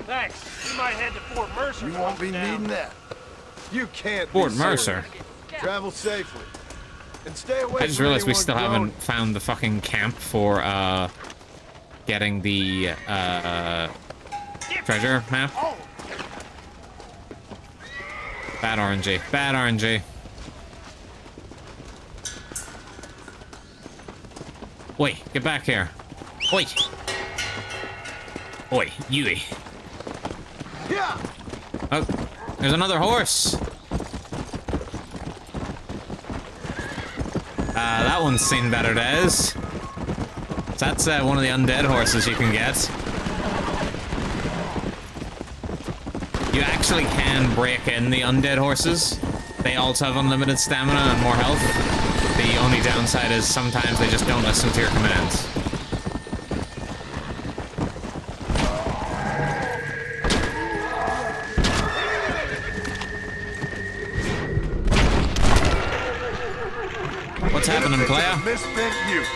Thanks. We might head to Fort Mercer. You won't be needing that. You can't. Fort Mercer. Travel safely. And stay away. I just realized we still haven't found the fucking camp for getting the treasure map. Bad RNG. Bad RNG. Oi, get back here. Oi. Oi, Yui. Yeah. Oh, there's another horse. That one's seen better days. So that's one of the undead horses you can get. You actually can break in the undead horses. They also have unlimited stamina and more health. The only downside is sometimes they just don't listen to your commands. What's happening, player? Misspent youth.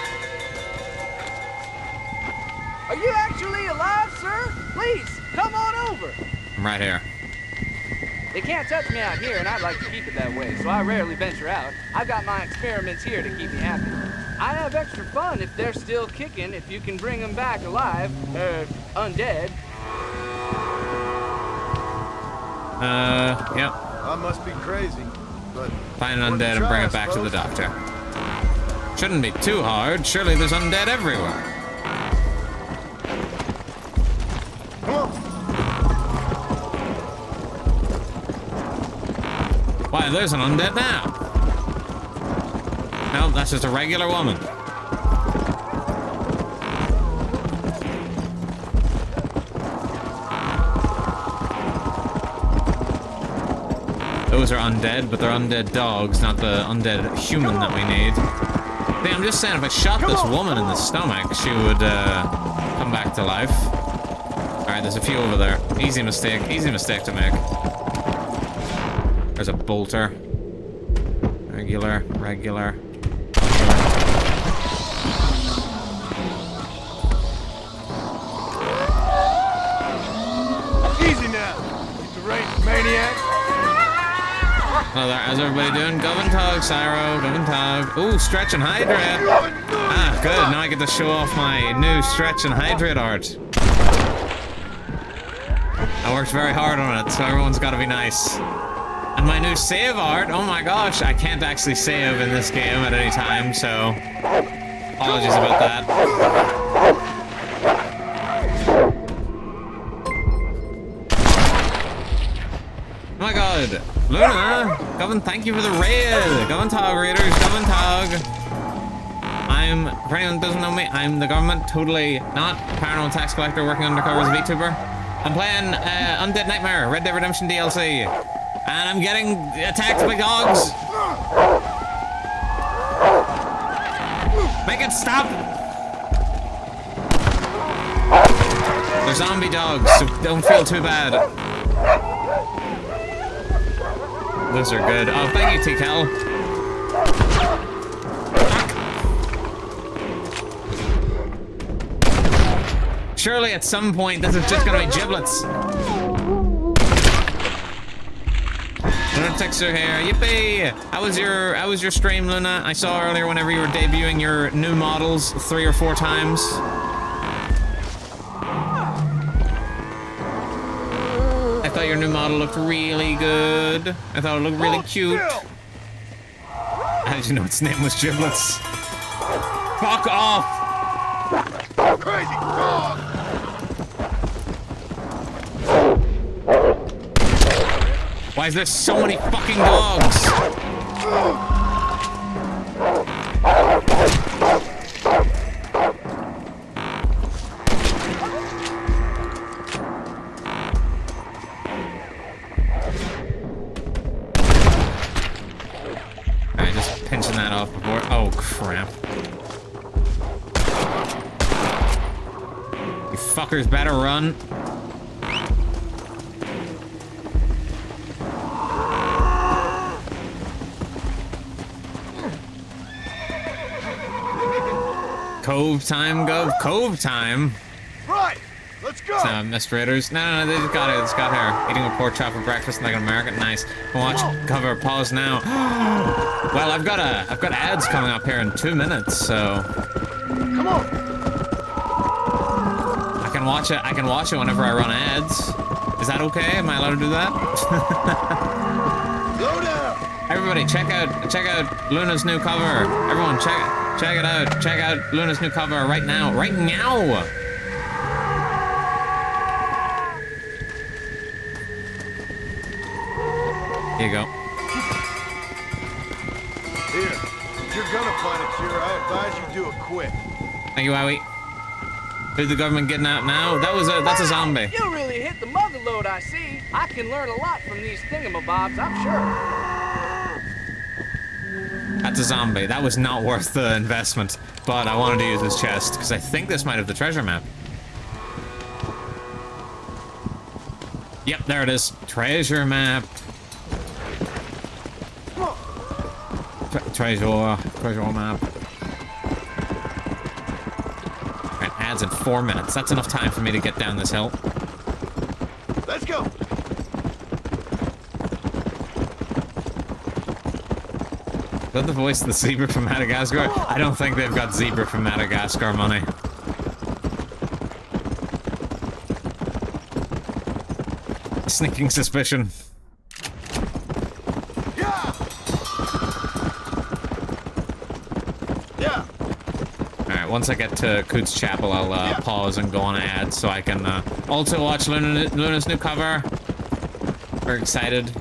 Are you actually alive, sir? Please, come on over. I'm right here. They can't touch me out here, and I'd like to keep it that way, so I rarely venture out. I've got my experiments here to keep me happy. I have extra fun if they're still kicking, if you can bring them back alive, undead. Yep. I must be crazy, but... Find an undead and bring it back to the doctor. Shouldn't be too hard. Surely there's undead everywhere. Come on. Why, there's an undead now. No, that's just a regular woman. Those are undead, but they're undead dogs, not the undead human that we need. See, I'm just saying, if I shot this woman in the stomach, she would come back to life. Alright, there's a few over there. Easy mistake to make. There's a bolter. Regular. Easy now, you deranged maniac. Hello there, how's everybody doing? Goventog, Syro, Goventog. Ooh, stretch and hydrate. Ah, good. Now I get to show off my new stretch and hydrate art. I worked very hard on it, so everyone's got to be nice. And my new save art, oh my gosh, I can't actually save in this game at any time, so apologies about that. Oh my god, Luna, Govan, thank you for the raid. Govan Tog raiders, Govan Tog. For anyone who doesn't know me, I'm the government, totally not paranormal tax collector working undercover as a VTuber. I'm playing Undead Nightmare, Red Dead Redemption DLC. And I'm getting attacked by dogs. Make it stop. They're zombie dogs, so don't feel too bad. Those are good. Oh, thank you, T-Cal. Surely at some point this is just gonna be giblets. Lunatics are here. Yippee! How was your stream, Luna? I saw earlier whenever you were debuting your new models 3 or 4 times. I thought your new model looked really good. I thought it looked really cute. How did you know its name was Giblets? Fuck off! Crazy dog! Why is there so many fucking dogs? Alright, just pinching that off before. Oh, crap. You fuckers better run. Cove time, go. Cove time? Right, let's go. So, Mr. Raiders. No, they just got it. It's got here. Eating a pork chop for breakfast like an American. Nice. Watch, cover, pause now. Well, I've got ads coming up here in 2 minutes, so. Come on. I can watch it whenever I run ads. Is that okay? Am I allowed to do that? Slow down. Everybody, check out Luna's new cover. Everyone, check it out. Check out Luna's new cover right now. Right now! Here you go. Here, if you're gonna find a cure, I advise you do it quick. Thank you, Wowie. Who's the government getting out now? That's a zombie. You really hit the mother load, I see. I can learn a lot from these thingamabobs, I'm sure. That's a zombie. That was not worth the investment. But I wanted to use this chest, because I think this might have the treasure map. Yep, there it is. Treasure map. Treasure map. Alright, ads in 4 minutes. That's enough time for me to get down this hill. Let's go. Is that the voice of the zebra from Madagascar? I don't think they've got zebra from Madagascar money. Sneaking suspicion. Yeah. Alright, once I get to Coots Chapel, I'll pause and go on ads so I can also watch Luna's new cover. Very excited.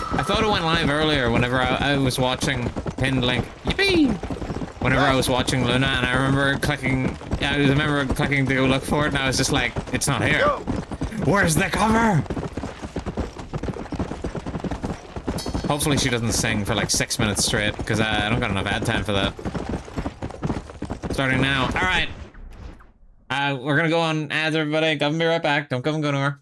I thought it went live earlier whenever I was watching pinned link. Yippee! Whenever I was watching Luna, and I remember clicking to go look for it, and I was just like, it's not here. Where's the cover? Hopefully she doesn't sing for like 6 minutes straight, because I don't got enough ad time for that. Starting now. Alright. We're gonna go on ads, everybody. Government, be right back. Don't go nowhere.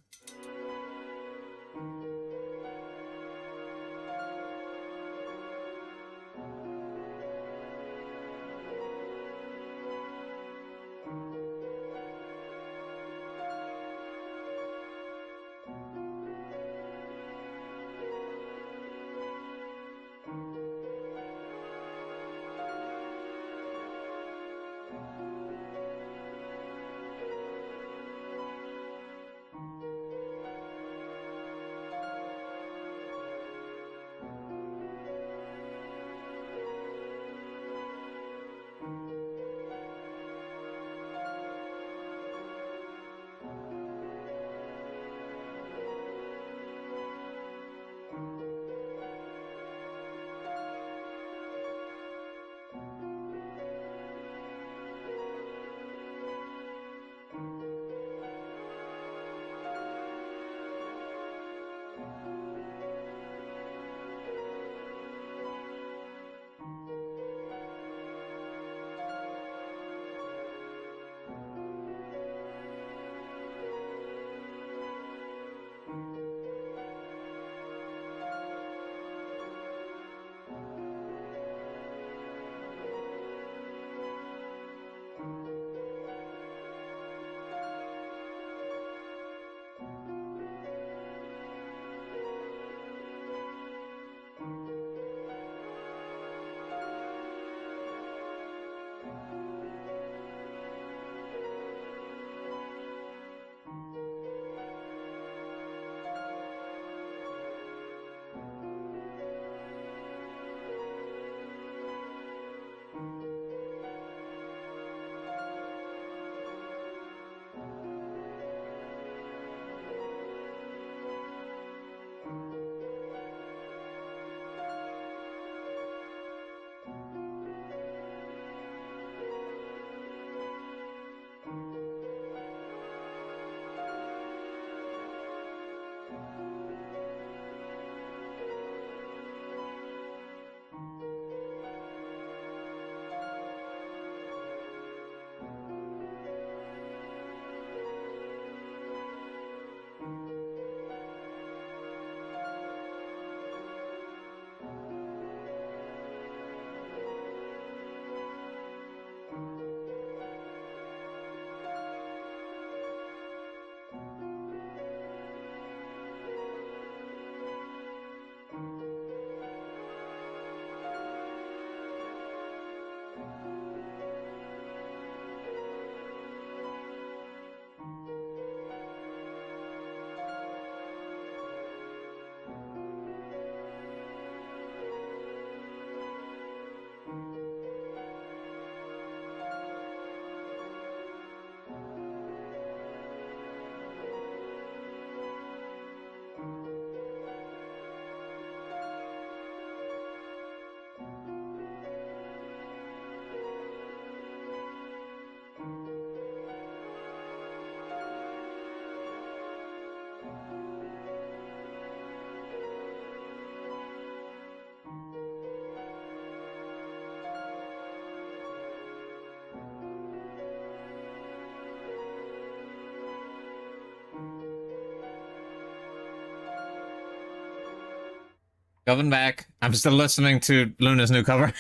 Going back. I'm still listening to Luna's new cover.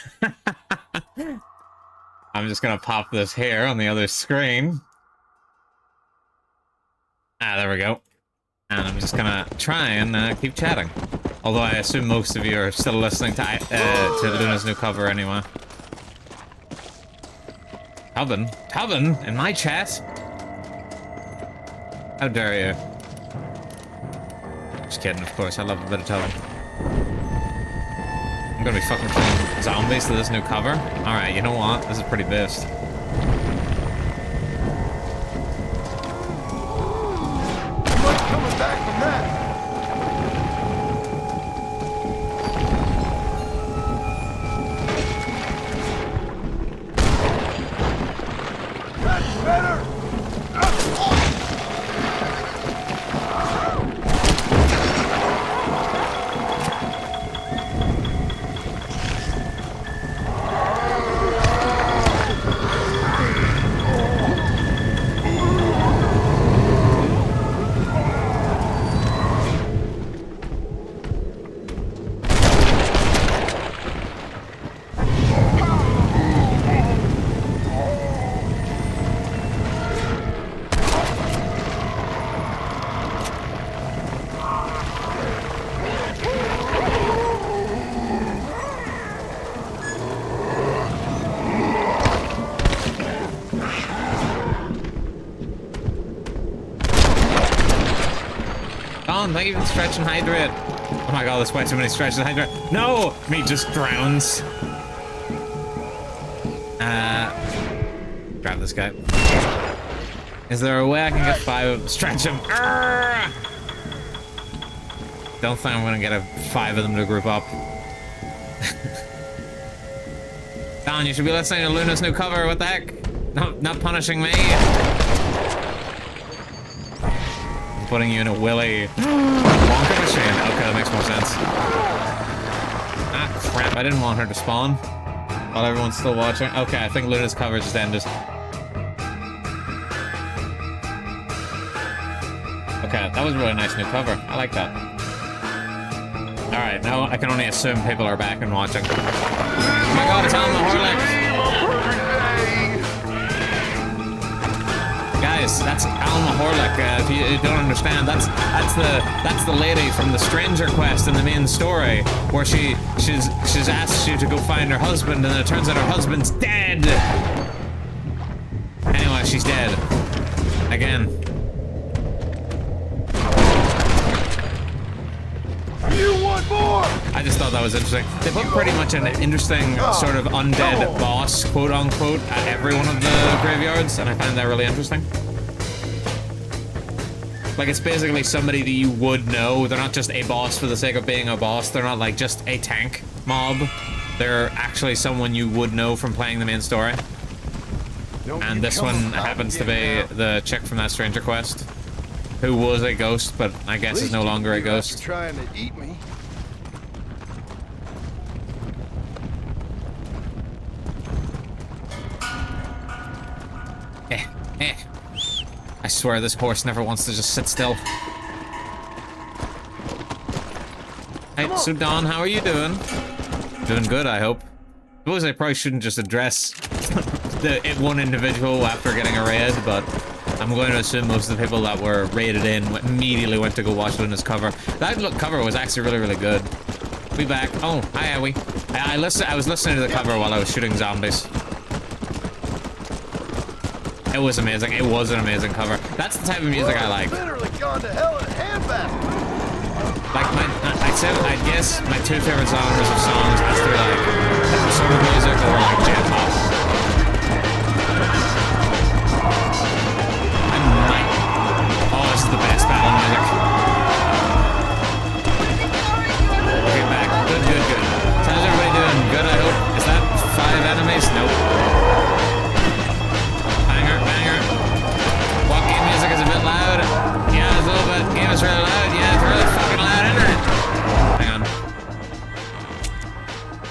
I'm just gonna pop this here on the other screen. Ah, there we go. And I'm just gonna try and keep chatting. Although I assume most of you are still listening to Luna's new cover anyway. Tubbin? In my chat? How dare you? Just kidding, of course. I love a bit of Tubbin. I'm gonna be fucking playing zombies to this new cover. Alright, you know what? This is pretty pissed. What's coming back from that? That's better! Thank you for the stretch and hydrate. Oh my god, there's way too many stretches and hydrate. No! Me just drowns. Grab this guy. Is there a way I can get 5 of them? Stretch him. Arrgh! Don't think I'm gonna get 5 of them to group up. Don, you should be listening to Luna's new cover. What the heck? Not punishing me. Putting you in a willy Wonka machine. Okay, that makes more sense. Ah, crap. I didn't want her to spawn while everyone's still watching. Okay, I think Luna's cover just ended. Okay, that was a really nice new cover. I like that. Alright, now I can only assume people are back and watching. Oh my god, it's Alma Horlick! Guys, that's Alma Horlick. If you don't understand, that's the lady from the Stranger Quest in the main story, where she's asked you to go find her husband, and it turns out her husband's dead. Anyway, she's dead again. You want more? I just thought that was interesting. They put pretty much an interesting sort of undead boss, quote unquote, at every one of the graveyards, and I find that really interesting. Like, it's basically somebody that you would know. They're not just a boss for the sake of being a boss. They're not like just a tank mob. They're actually someone you would know from playing the main story. And this one happens to be the chick from that Stranger Quest, who was a ghost, but I guess is no longer a ghost. Trying to eat me. I swear this horse never wants to just sit still. Hey, so Don, how are you doing? Doing good, I hope. I suppose I probably shouldn't just address one individual after getting a raid, but I'm going to assume most of the people that were raided in immediately went to go watch Luna's cover. That cover was actually really, really good. We back. Oh, hi, Owie. I was listening to the cover while I was shooting zombies. It was amazing. It was an amazing cover. That's the type of music I like. Literally gone to hell in a handbasket. Like I guess my 2 favorite genres of songs has to be like sort of music or like jam pop. Oh, this is the best battle music. Okay, back. Good. So how's everybody doing? Good, I hope. Is that 5 enemies? Nope. Music is a bit loud. Yeah, it's a little bit. Game is really loud. Yeah, it's really fucking loud, isn't it? Hang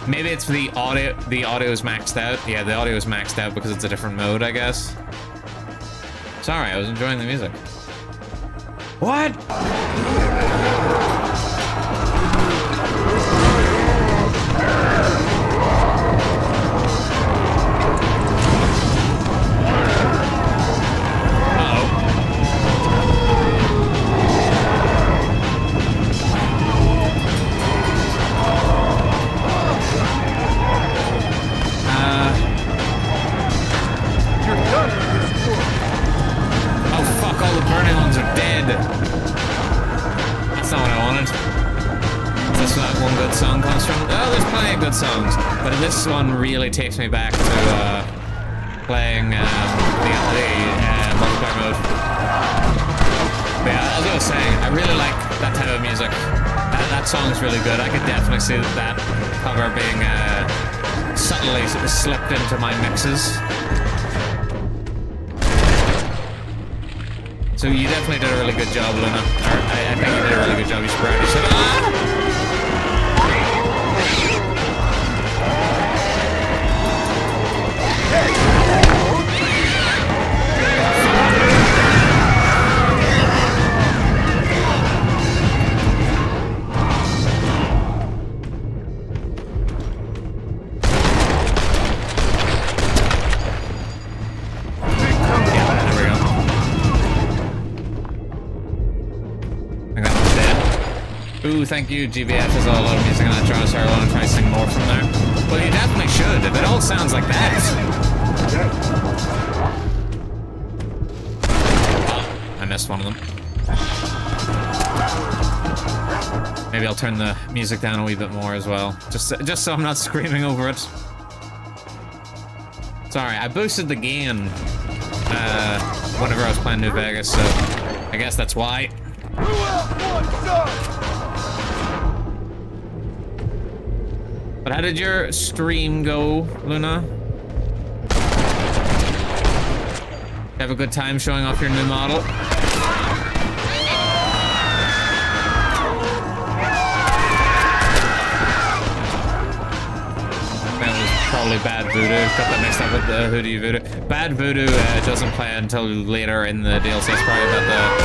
on. Maybe it's the audio. The audio is maxed out. Yeah, the audio is maxed out because it's a different mode, I guess. Sorry, I was enjoying the music. What? Undead. That's not what I wanted. Is this not one good song comes from? Oh, there's plenty of good songs, but this one really takes me back to playing the multiplayer mode. But yeah, as I was saying, I really like that type of music. That song's really good. I could definitely see that cover being subtly slipped into my mixes. So you definitely did a really good job, Luna. I think you did a really good job. You spread yourself. Ah! Ooh, thank you. GBF has a lot of music on that jar, so I want to try to sing more from there. Well, you definitely should, if it all sounds like that. Oh, I missed one of them. Maybe I'll turn the music down a wee bit more as well, just so I'm not screaming over it. Sorry, I boosted the gain whenever I was playing New Vegas, so I guess that's why. But how did your stream go, Luna? You have a good time showing off your new model? That was probably Bad Voodoo. Got that mixed up with the Hoodie Voodoo. Bad Voodoo doesn't play until later in the DLC. It's probably about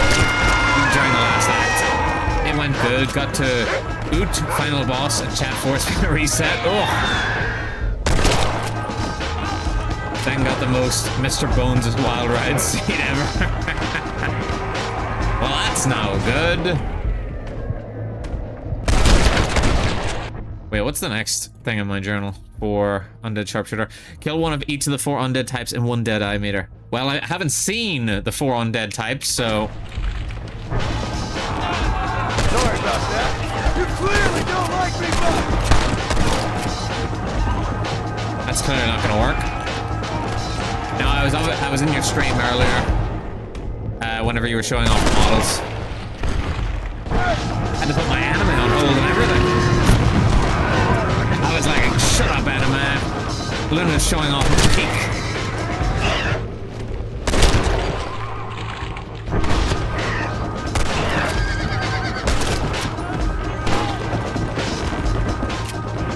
during the last act. It went good. Got to Oot, final boss, and chat force reset. Oh. Then got the most Mr. Bones' wild ride scene ever. Well, that's no good. Wait, what's the next thing in my journal for Undead Sharpshooter? Kill one of each of the 4 undead types in 1 dead eye meter. Well, I haven't seen the 4 undead types, so... Sorry about that. You clearly don't like me back. That's clearly not gonna work. No, I was in your stream earlier. Whenever you were showing off the models. I had to put my anime on hold and everything. I was like, shut up, anime. Luna's showing off her peak.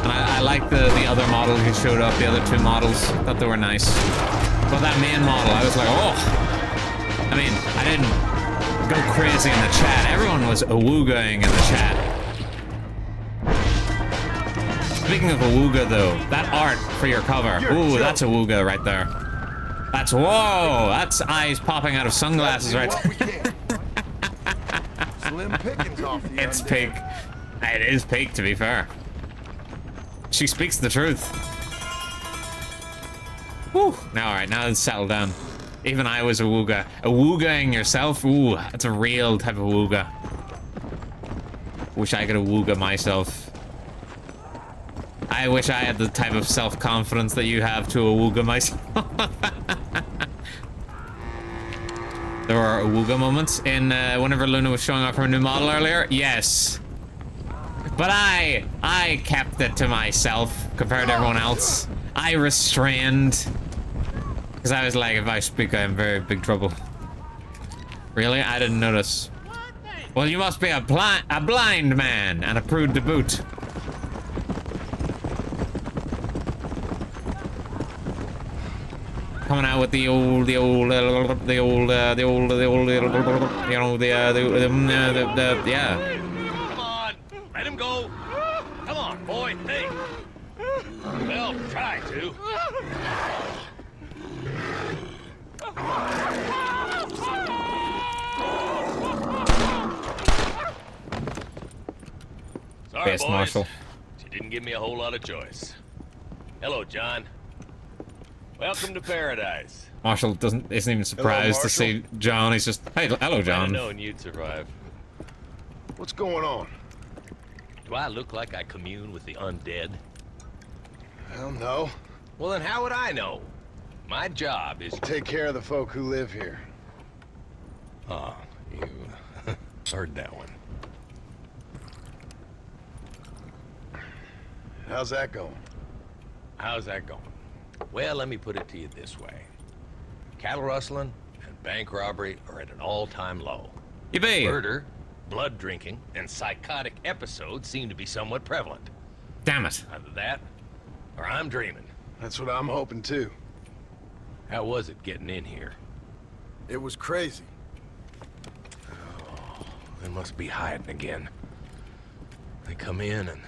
I like the other models you showed up, the other 2 models. Thought they were nice. But that main model, I was like, oh. I mean, I didn't go crazy in the chat. Everyone was awoogaing in the chat. Speaking of awooga, though, that art for your cover. Ooh, that's awooga right there. That's, whoa, that's eyes popping out of sunglasses right there. Slim pickings off the It's peak. It is peak, to be fair. She speaks the truth. Whew. Now, alright, now it's settled down. Even I was a wooga. Awoogaing yourself? Ooh, that's a real type of wooga. Wish I could awooga myself. I wish I had the type of self-confidence that you have to awooga myself. There were awooga moments in whenever Luna was showing off her new model earlier. Yes. But I kept it to myself compared to everyone else. I restrained. Because I was like, if I speak, I'm in very big trouble. Really? I didn't notice. Well, you must be a blind man and a prude to boot. Coming out with the old, yeah. Come on, let him go. Come on, boy, hey. Well, try to. Sorry, Best boys. Marshal. She didn't give me a whole lot of choice. Hello, John. Welcome to paradise. Marshall isn't even surprised to see John. He's just, hey, hello, John. Knowing you'd survive. What's going on? Do I look like I commune with the undead? Hell no. Well, then how would I know? My job is to take care of the folk who live here. Oh, you heard that one. How's that going? How's that going? Well, let me put it to you this way. Cattle rustling and bank robbery are at an all-time low. Yippee! Murder, blood drinking, and psychotic episodes seem to be somewhat prevalent. Damn it. Either that, or I'm dreaming. That's what I'm hoping too. How was it getting in here? It was crazy. Oh, they must be hiding again. They come in and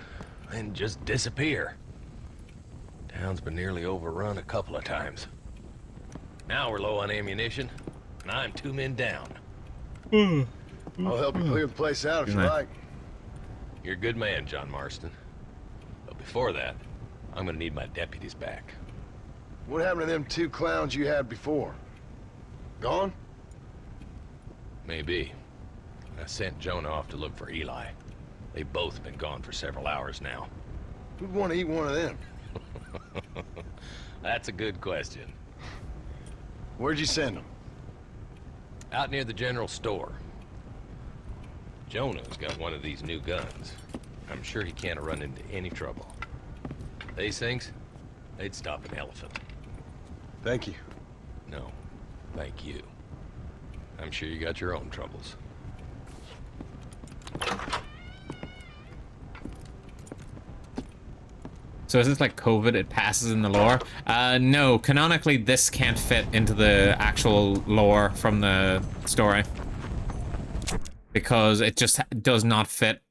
then just disappear. Town's been nearly overrun a couple of times. Now we're low on ammunition, and I'm 2 men down. I'll help you clear the place out if you like. You're a good man, John Marston. But before that, I'm gonna need my deputies back. What happened to them 2 clowns you had before? Gone? Maybe. I sent Jonah off to look for Eli. They've both been gone for several hours now. Who'd want to eat one of them? That's a good question. Where'd you send them? Out near the general store. Jonah's got one of these new guns. I'm sure he can't run into any trouble. These things, they'd stop an elephant. Thank you. No, thank you. I'm sure you got your own troubles. So is this like COVID? It passes in the lore? No, canonically this can't fit into the actual lore from the story. Because it just does not fit,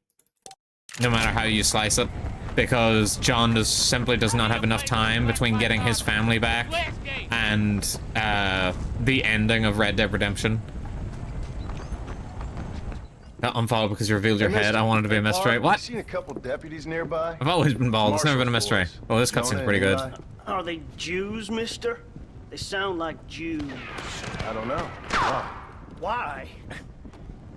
no matter how you slice it. Because John simply does not have enough time between getting his family back and the ending of Red Dead Redemption. Unfollow because you revealed your head. I wanted to be a mystery. What? I've seen a couple deputies nearby. I've always been bald. It's never been a mystery. Oh, this cutscene's pretty good. Are they Jews, mister? They sound like Jews. I don't know. Why? Why?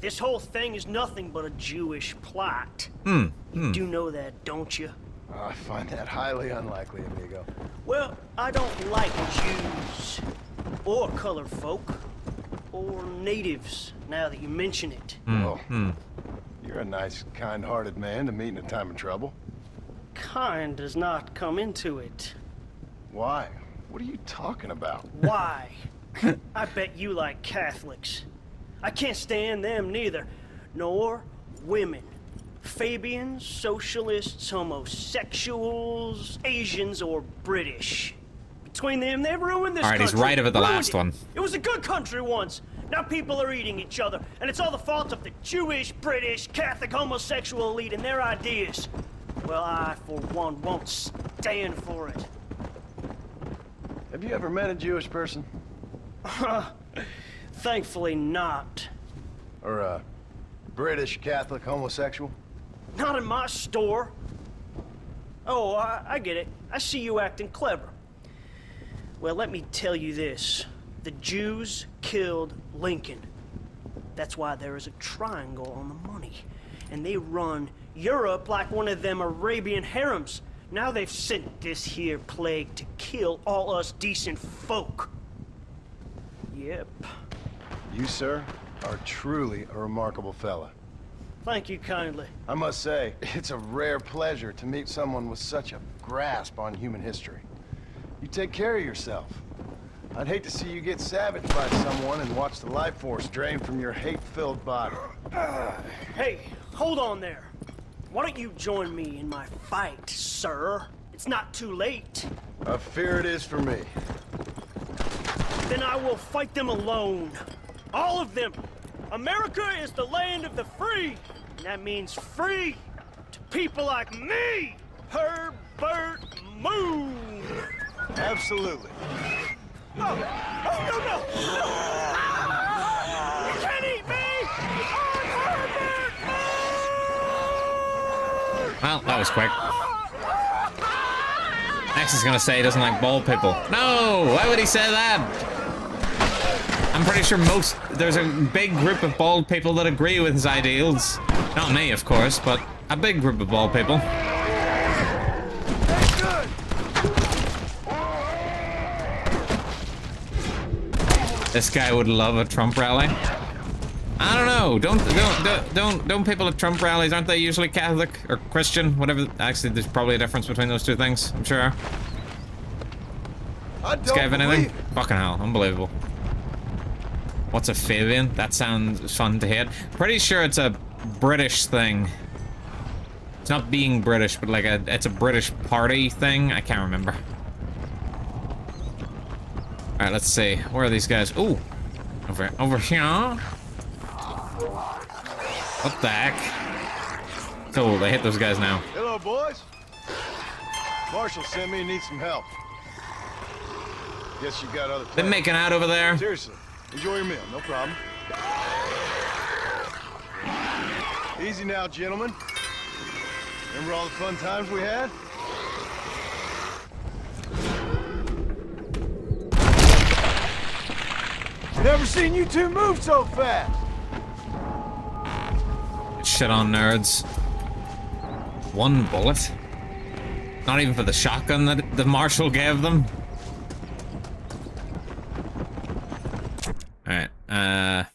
This whole thing is nothing but a Jewish plot. You do know that, don't you? I find that highly unlikely, amigo. Well, I don't like Jews. Or colored folk. Or natives, now that you mention it. Well, you're a nice, kind-hearted man to meet in a time of trouble. Kind does not come into it. Why? What are you talking about? Why? I bet you like Catholics. I can't stand them neither. Nor women. Fabians, socialists, homosexuals, Asians, or British. Between them, they've ruined this country. Alright, he's right about the last one. It was a good country once. Now people are eating each other, and it's all the fault of the Jewish, British, Catholic, homosexual elite and their ideas. Well, I, for one, won't stand for it. Have you ever met a Jewish person? Thankfully not. Or a British Catholic homosexual? Not in my store. Oh, I get it. I see you acting clever. Well, let me tell you this. The Jews killed Lincoln. That's why there is a triangle on the money. And they run Europe like one of them Arabian harems. Now they've sent this here plague to kill all us decent folk. Yep. You, sir, are truly a remarkable fella. Thank you kindly. I must say, it's a rare pleasure to meet someone with such a grasp on human history. You take care of yourself. I'd hate to see you get savaged by someone and watch the life force drain from your hate-filled body. Hey, hold on there. Why don't you join me in my fight, sir? It's not too late. I fear it is for me. Then I will fight them alone. All of them. America is the land of the free. And that means free to people like me, Herbert Moon. Absolutely. Oh, no, no! You can't eat me! I'm Herbert Moon! Well, that was quick. Next he's gonna say he doesn't like bald people. No! Why would he say that? I'm pretty sure there's a big group of bald people that agree with his ideals. Not me, of course, but a big group of bald people. This guy would love a Trump rally. I don't know. Don't people at Trump rallies, aren't they usually Catholic or Christian? Whatever. Actually, there's probably a difference between those two things, I'm sure. This guy have anything? Fucking hell, unbelievable. What's a Fabian? That sounds fun to hit. Pretty sure it's a British thing. It's not being British, but like it's a British party thing. I can't remember. All right, let's see. Where are these guys? Ooh, over here. What the heck? So they hit those guys now. Hello, boys. Marshall sent me and needs some help. Guess you got other plans. Been making out over there. Seriously, enjoy your meal. No problem. Easy now, gentlemen. Remember all the fun times we had? Never seen you two move so fast. Shit on nerds. One bullet? Not even for the shotgun that the marshal gave them? Alright, I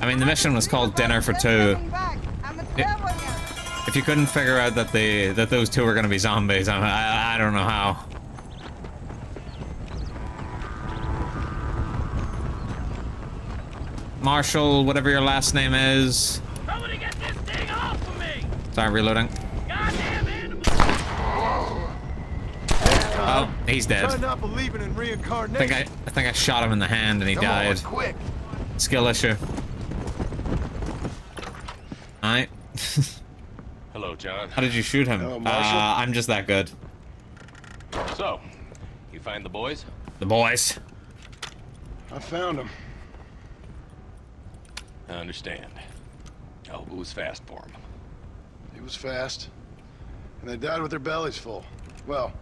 mean, the mission was called Dinner for Two. If you couldn't figure out that those two were gonna be zombies, I don't know how. Marshall, whatever your last name is. Somebody get this thing off of me! Sorry, reloading. Goddamn animal! Oh, he's dead. Try not believing in reincarnation. I think I shot him in the hand and he died. Quick. Skill issue. Alright. Hello, John. How did you shoot him? Hello, Marshall. I'm just that good. So, you find the boys? The boys. I found them. I understand. I hope it was fast for them. It was fast. And they died with their bellies full. Well,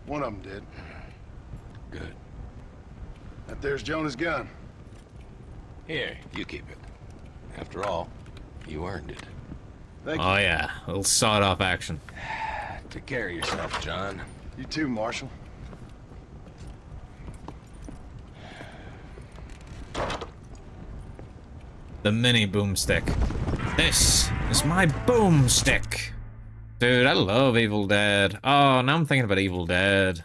one of them did. Good. That there's Jonah's gun. Here, you keep it. After all, you earned it. Thank you. Oh yeah, a little sawed-off action. Take care of yourself, John. You too, Marshal. The mini boomstick. This is my boomstick. Dude, I love Evil Dead. Oh, now I'm thinking about Evil Dead.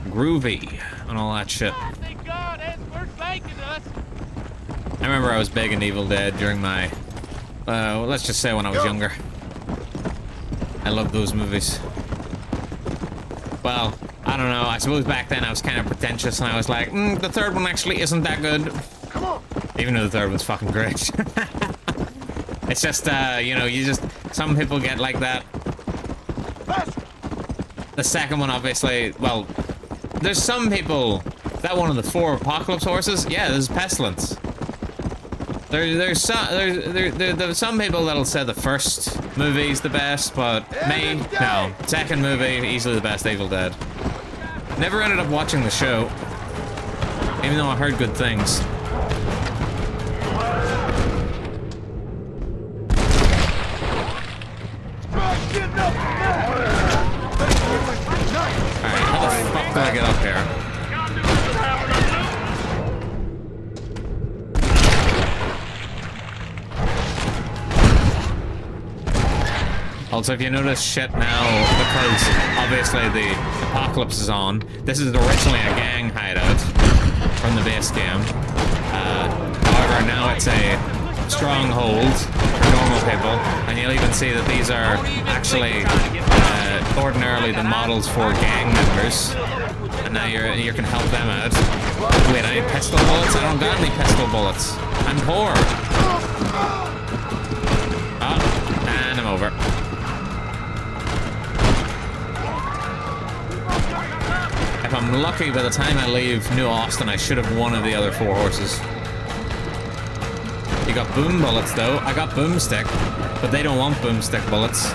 Groovy and all that shit. Thank God, Edward's thanking us. I remember I was big in Evil Dead during my, well, let's just say when I was younger. I loved those movies. Well, I don't know, I suppose back then I was kind of pretentious and I was like, the third one actually isn't that good. Come on. Even though the third one's fucking great. It's just, you know, some people get like that. The second one, obviously, well, there's some people, that one of the 4 apocalypse horses? Yeah, this is Pestilence. There's some people that'll say the first movie's the best, but me, no. Second movie, easily the best Evil Dead. Never ended up watching the show, even though I heard good things. Alright, how the fuck do I get up here? Also, if you notice shit now, because obviously the apocalypse is on, this is originally a gang hideout from the base game. However, now it's a stronghold for normal people, and you'll even see that these are actually ordinarily the models for gang members, and now you can help them out. Wait, I need pistol bullets? I don't got any pistol bullets. I'm poor. Oh, and I'm over. If I'm lucky, by the time I leave New Austin, I should have one of the other 4 horses. You You got boom bullets, though. I got boomstick, but they don't want boomstick bullets.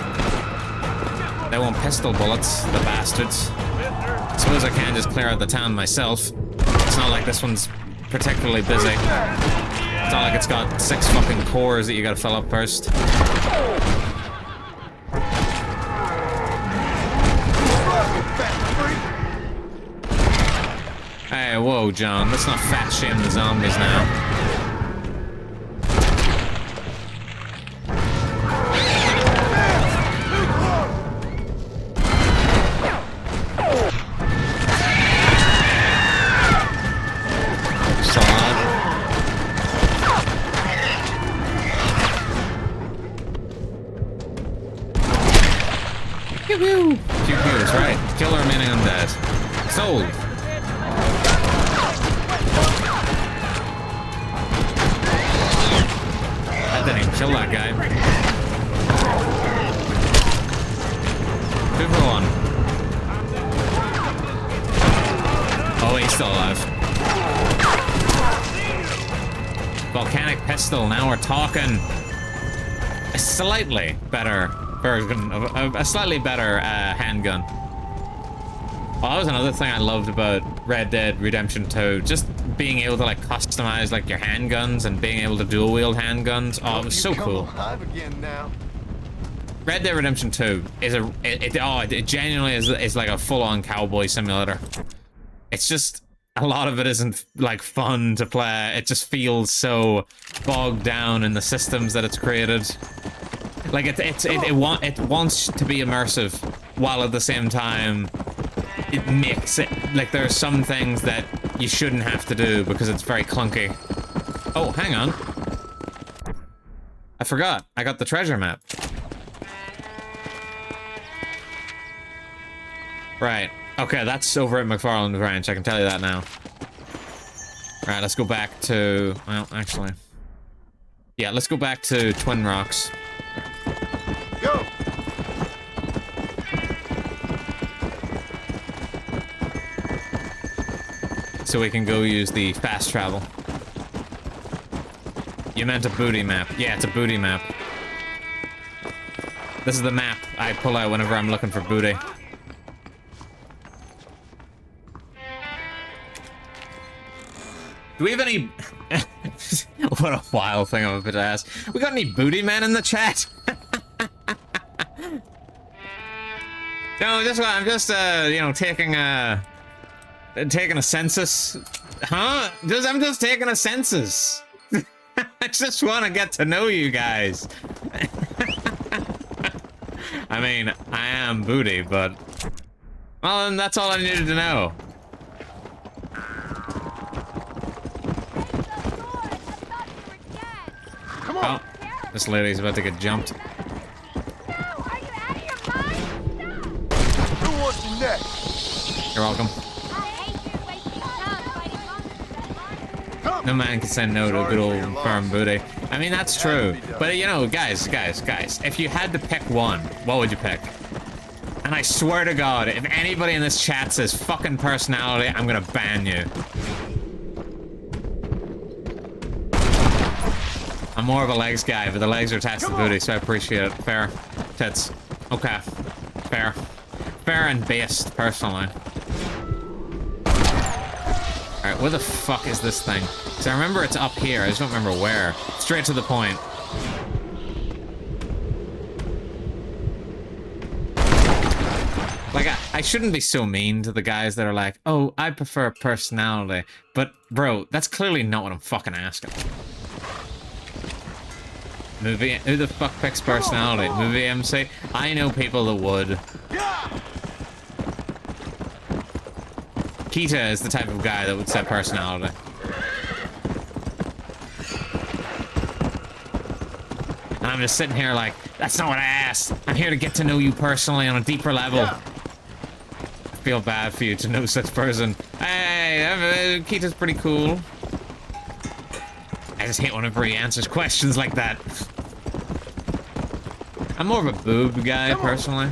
They want pistol bullets, the bastards. I suppose I can just clear out the town myself. It's not like this one's particularly busy. It's not like it's got 6 fucking cores that you gotta fill up first. Hey, whoa, John. Let's not fat shame the zombies now. Pew-pew! Pew-pew, that's right. Kill the remaining undead. Sold! That didn't even kill that guy. 2 for 1. Oh, he's still alive. Volcanic pistol, now we're talking. A slightly better version of a slightly better handgun. Oh, that was another thing I loved about Red Dead Redemption 2. Just being able to like customize like your handguns and being able to dual wield handguns. Oh, it was so cool. Red Dead Redemption 2 is it genuinely is like a full-on cowboy simulator. It's just a lot of it isn't like fun to play. It just feels so bogged down in the systems that it's created. Like it wants to be immersive, while at the same time it makes it like there are some things that you shouldn't have to do because it's very clunky. Oh, hang on. I forgot. I got the treasure map. Right. Okay, that's over at McFarland Ranch. I can tell you that now. Right, let's go back to... Well, actually... Yeah, let's go back to Twin Rocks. Go! So we can go use the fast travel. You meant a booty map. Yeah, it's a booty map. This is the map I pull out whenever I'm looking for booty. Do we have any... What a wild thing I'm about to ask. We got any booty men in the chat? No, I'm just, you know, taking a census. Huh? I'm just taking a census. I just want to get to know you guys. I mean, I am booty, but... Well, then that's all I needed to know. Come on. Oh, this lady's about to get jumped. Who wants you next? You're welcome. No man can say no to a good old firm booty. I mean, that's true. But, you know, guys, if you had to pick one, what would you pick? And I swear to God, if anybody in this chat says fucking personality, I'm gonna ban you. I'm more of a legs guy, but the legs are attached to the booty, so I appreciate it. Fair. Tits. Okay. Fair. Fair and based, personally. Alright, where the fuck is this thing? Because I remember it's up here, I just don't remember where. Straight to the point. Like, I shouldn't be so mean to the guys that are like, oh, I prefer personality. But, bro, that's clearly not what I'm fucking asking. Movie, who the fuck picks personality? Movie MC? I know people that would. Kita is the type of guy that would set personality. And I'm just sitting here like, that's not what I asked. I'm here to get to know you personally on a deeper level. I feel bad for you to know such person. Hey, Kita's pretty cool. I just hate whenever he answers questions like that. I'm more of a boob guy, personally. I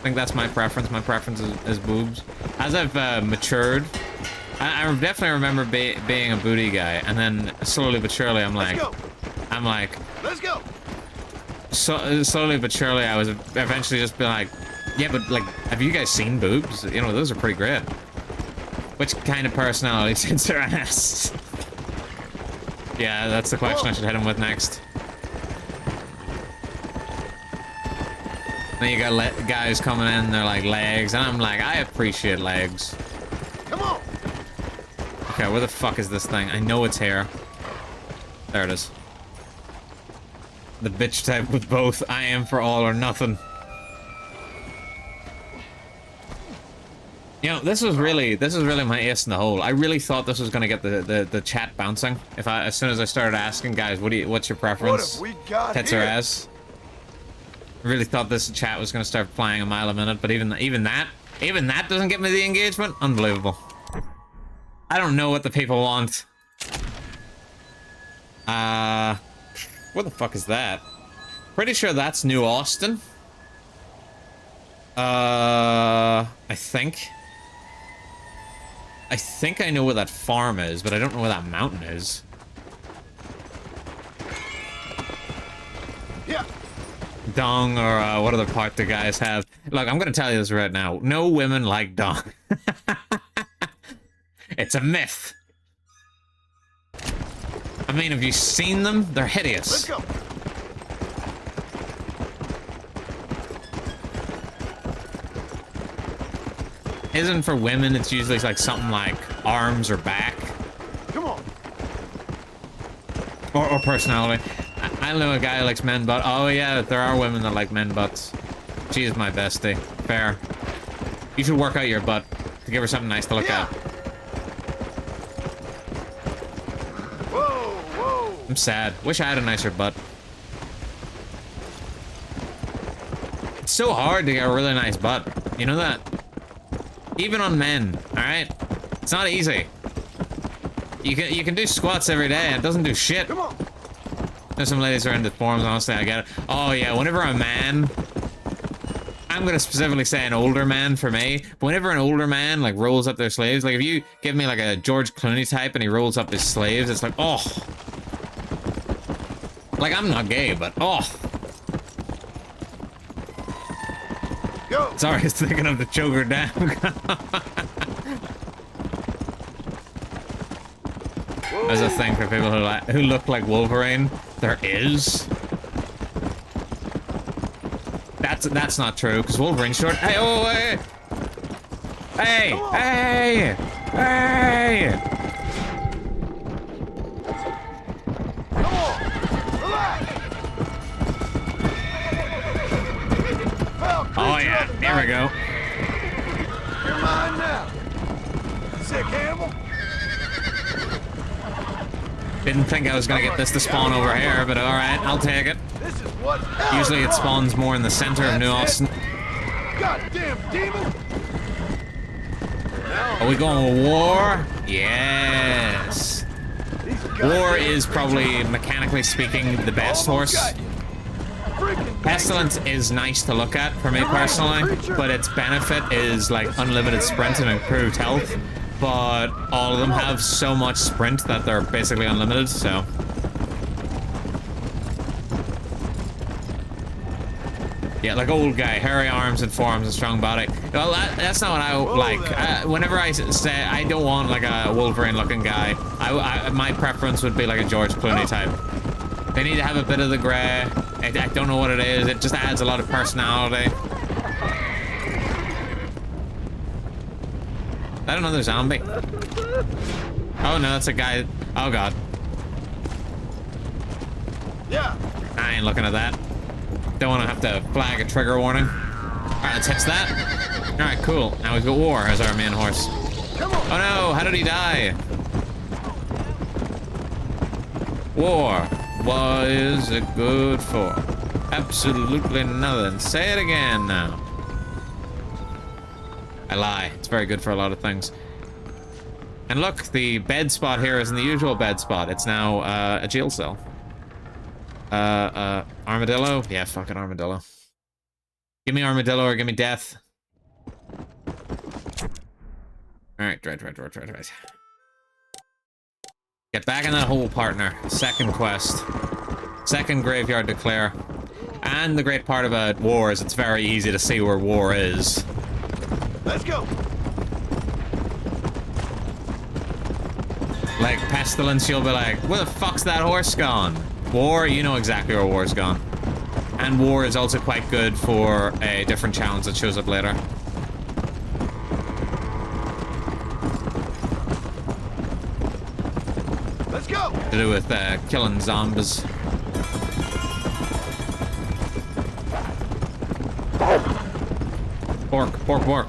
think that's my preference. My preference is boobs. As I've matured I definitely remember being a booty guy, and then slowly but surely I'm like, Let's go. So slowly but surely I was eventually just being like, yeah, but like, have you guys seen boobs? You know, those are pretty great. Which kind of personality sits their ass? Yeah, that's the question I should hit him with next. Then you got guys coming in, they're like legs, and I'm like, I appreciate legs. Come on. Okay, where the fuck is this thing? I know it's here. There it is. The bitch type with both. I am for all or nothing. You know, this was really my ace in the hole. I really thought this was gonna get the chat bouncing. As soon as I started asking guys, what's your preference? What have we got Tits or here? ass? I really thought this chat was gonna start flying a mile a minute, but even that doesn't get me the engagement. Unbelievable. I don't know what the people want. What the fuck is that? Pretty sure that's New Austin. I think I know where that farm is, but I don't know where that mountain is. Yeah. Dong, or what other part the guys have. Look, I'm gonna tell you this right now. No women like dong. It's a myth. I mean, have you seen them? They're hideous. Let's go. Isn't for women, it's usually like something like arms or back. Come on. Or personality. I know a guy who likes men butt. Oh yeah, there are women that like men butts. She is my bestie. Fair. You should work out your butt to give her something nice to look at. Whoa. I'm sad. Wish I had a nicer butt. It's so hard to get a really nice butt. You know that? Even on men, alright? It's not easy. You can do squats every day and it doesn't do shit. Come on. There's some ladies who are into forms, honestly, I get it. Oh yeah, whenever a man, I'm gonna specifically say an older man for me, but whenever an older man like rolls up their sleeves, like if you give me like a George Clooney type and he rolls up his sleeves, it's like, oh. Like I'm not gay, but oh. Go. Sorry, I was thinking of the choke her down. There's a thing for people who look like Wolverine. There is. That's not true, because Wolverine's short. Hey, oh, hey! Hey! Hey! Hey! Come on. Relax. Oh yeah, here we go. You're mine now. Sick animal. Didn't think I was gonna get this to spawn over here, but alright, I'll take it. This is what Usually it spawns more in the center of New Austin. Goddamn demon. Are we going with war? Yes. War is probably, mechanically speaking, the best horse. Pestilence is nice to look at for me personally, but its benefit is like unlimited sprint and improved health. But all of them have so much sprint that they're basically unlimited, so. Yeah, like old guy, hairy arms and forearms and strong body. Well, that's not what I like. Whenever I say I don't want like a Wolverine-looking guy, my preference would be like a George Clooney type. They need to have a bit of the gray. I don't know what it is. It just adds a lot of personality. Is that another zombie? Oh no, that's a guy. Oh god. Yeah. I ain't looking at that. Don't want to have to flag a trigger warning. Alright, let's hit that. Alright, cool. Now we've got War as our main horse. Oh no, how did he die? War. What is it good for? Absolutely nothing. Say it again now. I lie. It's very good for a lot of things. And look, the bed spot here isn't the usual bed spot. It's now a jail cell. Armadillo? Yeah, fucking armadillo. Give me armadillo or give me death. Alright, right. Get back in that hole, partner. Second quest. Second graveyard to clear. And the great part about war is it's very easy to see where war is. Let's go. Like, Pestilence, you'll be like, where the fuck's that horse gone? War, you know exactly where war's gone. And war is also quite good for a different challenge that shows up later. Let's go. To do with killing zombies. Pork.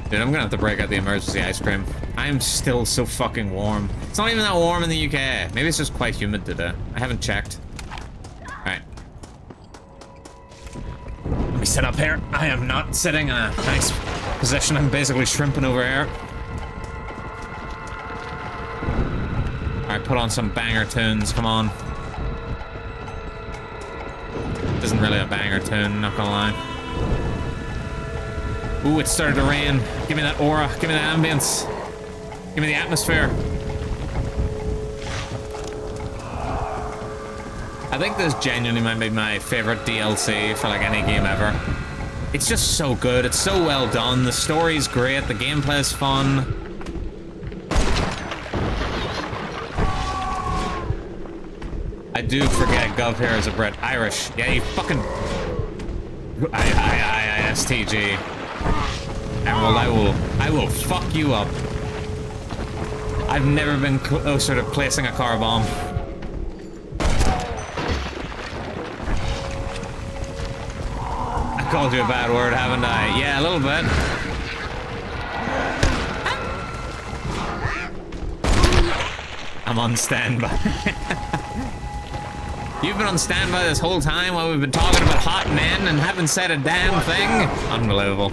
Dude, I'm gonna have to break out the emergency ice cream. I am still so fucking warm. It's not even that warm in the UK. Maybe it's just quite humid today. I haven't checked. Alright. Let me sit up here. I am not sitting in a nice position. I'm basically shrimping over here. Alright, put on some banger tunes. Come on. This isn't really a banger tune, not gonna lie. Ooh, it started to rain. Give me that aura. Give me that ambience. Give me the atmosphere. I think this genuinely might be my favorite DLC for like any game ever. It's just so good. It's so well done. The story's great. The gameplay is fun. I do forget Gov here is a Brit. Irish. Yeah, you fucking... I-S-T-G. Emerald, I will fuck you up. I've never been closer to placing a car bomb. I called you a bad word, haven't I? Yeah, a little bit. I'm on standby. You've been on standby this whole time while we've been talking about hot men and haven't said a damn thing? Unbelievable.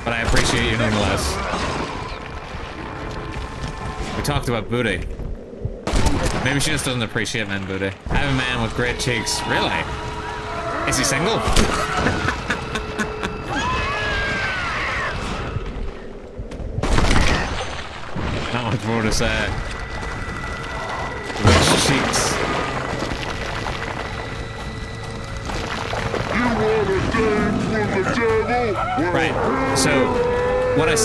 But I appreciate you nonetheless. We talked about booty. Maybe she just doesn't appreciate men booty. I have a man with great cheeks. Really? Is he single? Not much more to say. Rich cheeks. Right. So what I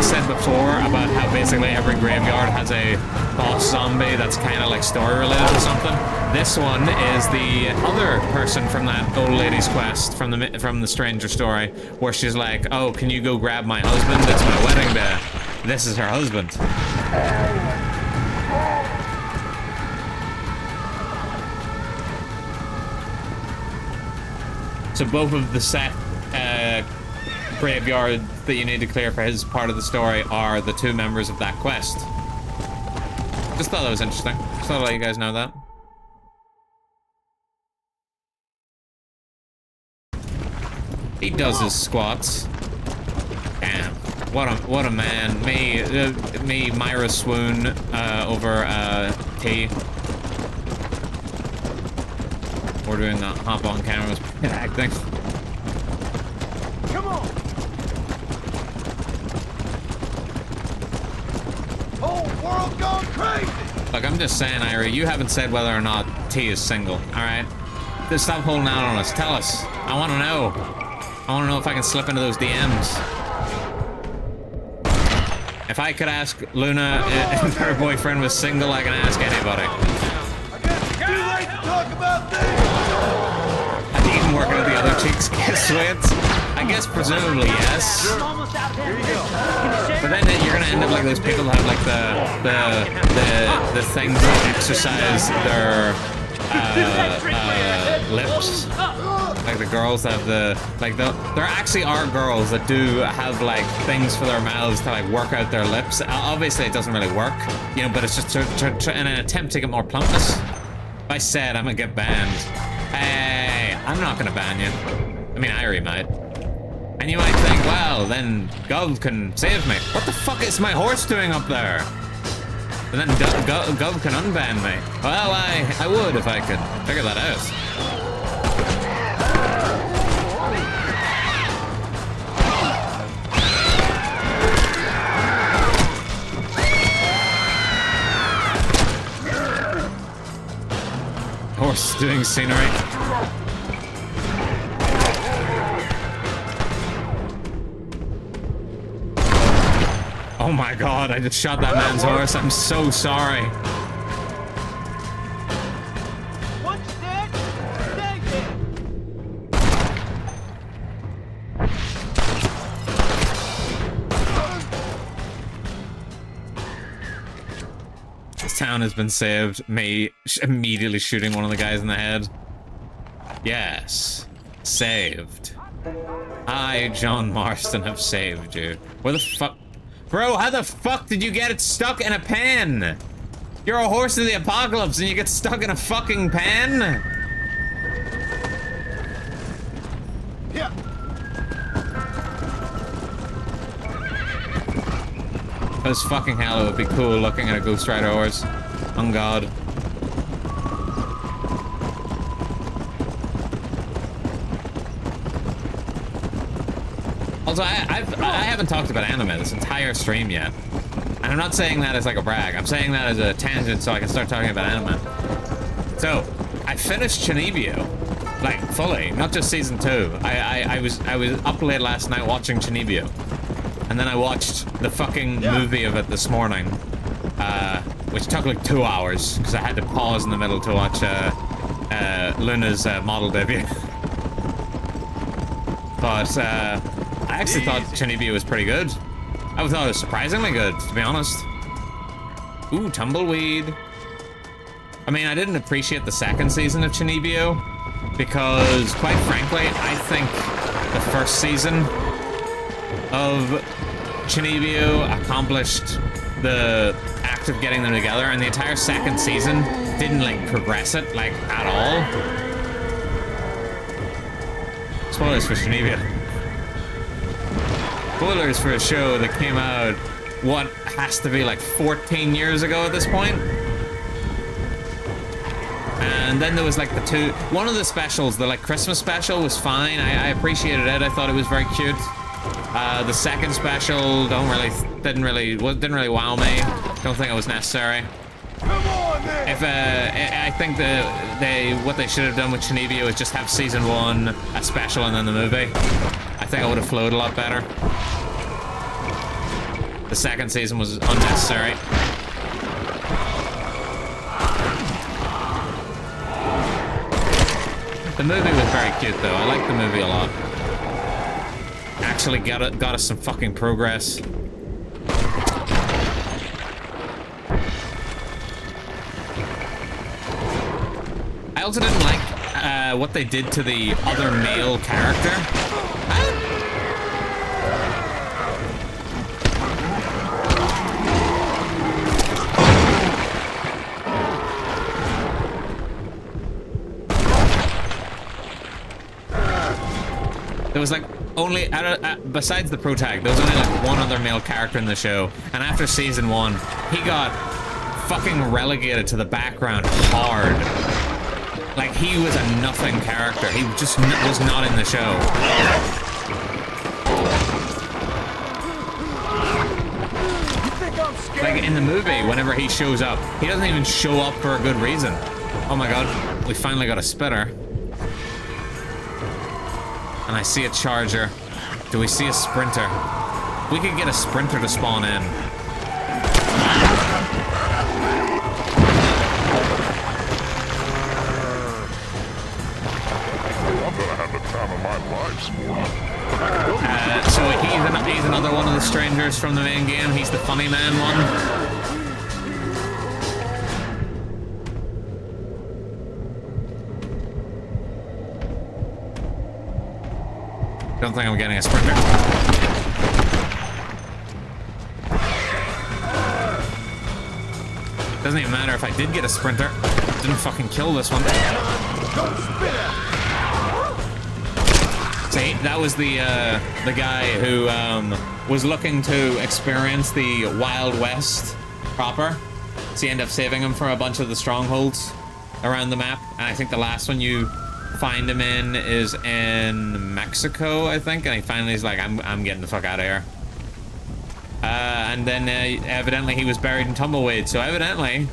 said before about how basically every graveyard has a boss zombie that's kind of like story related or something. This one is the other person from that old lady's quest from the stranger story, where she's like, "Oh, can you go grab my husband? It's my wedding day." This is her husband. So both of the set graveyard that you need to clear for his part of the story are the two members of that quest. Just thought that was interesting. Just thought I'd let you guys know that. He does his squats. Damn, what a man. Me Myra swoon over T. We're doing the hop on cameras acting. Come on. Whole world gone crazy. Look, I'm just saying, Irie, you haven't said whether or not T is single, alright? Just stop holding out on us. Tell us. I want to know. I want to know if I can slip into those DMs. If I could ask Luna if her boyfriend was single, I can ask anybody. Too late to talk about this. Have you even working at the other cheeks sweats? I guess presumably yes. But then you're gonna end up like those people who have like the things that exercise their lips. Like the girls that have there actually are girls that do have like things for their mouths to like work out their lips. Obviously it doesn't really work, you know, but it's just in an attempt to get more plumpness. If I said I'm gonna get banned, hey, I'm not gonna ban you. I mean, Irie might. And you might think, well, then Gov can save me. What the fuck is my horse doing up there? And then Gov can unban me. Well, I would if I could figure that out. Horse doing scenery. Oh my god, I just shot that man's horse. I'm so sorry. What's that? Dang it! This town has been saved. Me immediately shooting one of the guys in the head. Yes. Saved. I, John Marston, have saved you. Where the fuck? Bro, how the fuck did you get it stuck in a pan? You're a horse of the apocalypse and you get stuck in a fucking pan? Yeah. Because fucking hell, it would be cool looking at a Ghost Rider horse. On God. Also, I haven't talked about anime this entire stream yet. And I'm not saying that as like a brag. I'm saying that as a tangent so I can start talking about anime. So, I finished Chunibyo. Like, fully. Not just season 2. I was up late last night watching Chunibyo. And then I watched the fucking movie of it this morning. Which took like 2 hours. Because I had to pause in the middle to watch Luna's model debut. But, I actually thought Chunibyo was pretty good. I thought it was surprisingly good, to be honest. Ooh, tumbleweed. I mean, I didn't appreciate the second season of Chunibyo because, quite frankly, I think the first season of Chunibyo accomplished the act of getting them together, and the entire second season didn't, like, progress it, like, at all. Spoilers for Chunibyo. Spoilers for a show that came out, what, has to be like 14 years ago at this point? And then there was like one of the specials, the like Christmas special was fine. I appreciated it. I thought it was very cute. The second special didn't really wow me. Don't think it was necessary. I think what they should have done with Chunibyo is just have season 1, a special, and then the movie. I think it would have flowed a lot better. The second season was unnecessary. The movie was very cute though. I liked the movie a lot. Actually got us some fucking progress. I also didn't like what they did to the other male character. There was like only, besides the protag, there was only like one other male character in the show. And after season 1, he got fucking relegated to the background hard. Like, he was a nothing character. He just was not in the show. Like, in the movie, whenever he shows up, he doesn't even show up for a good reason. Oh my god, we finally got a spitter. And I see a charger. Do we see a sprinter? We could get a sprinter to spawn in. I'm gonna have the time of my life, sport. So he's another one of the strangers from the main game. He's the funny man one. Don't think I'm getting a sprinter. Doesn't even matter if I did get a sprinter. Didn't fucking kill this one. So So that was the guy who was looking to experience the Wild West proper. So you end up saving him for a bunch of the strongholds around the map. And I think the last one you find him in is in Mexico, I think. And he finally is like, I'm getting the fuck out of here. And then evidently he was buried in Tumbleweed. So evidently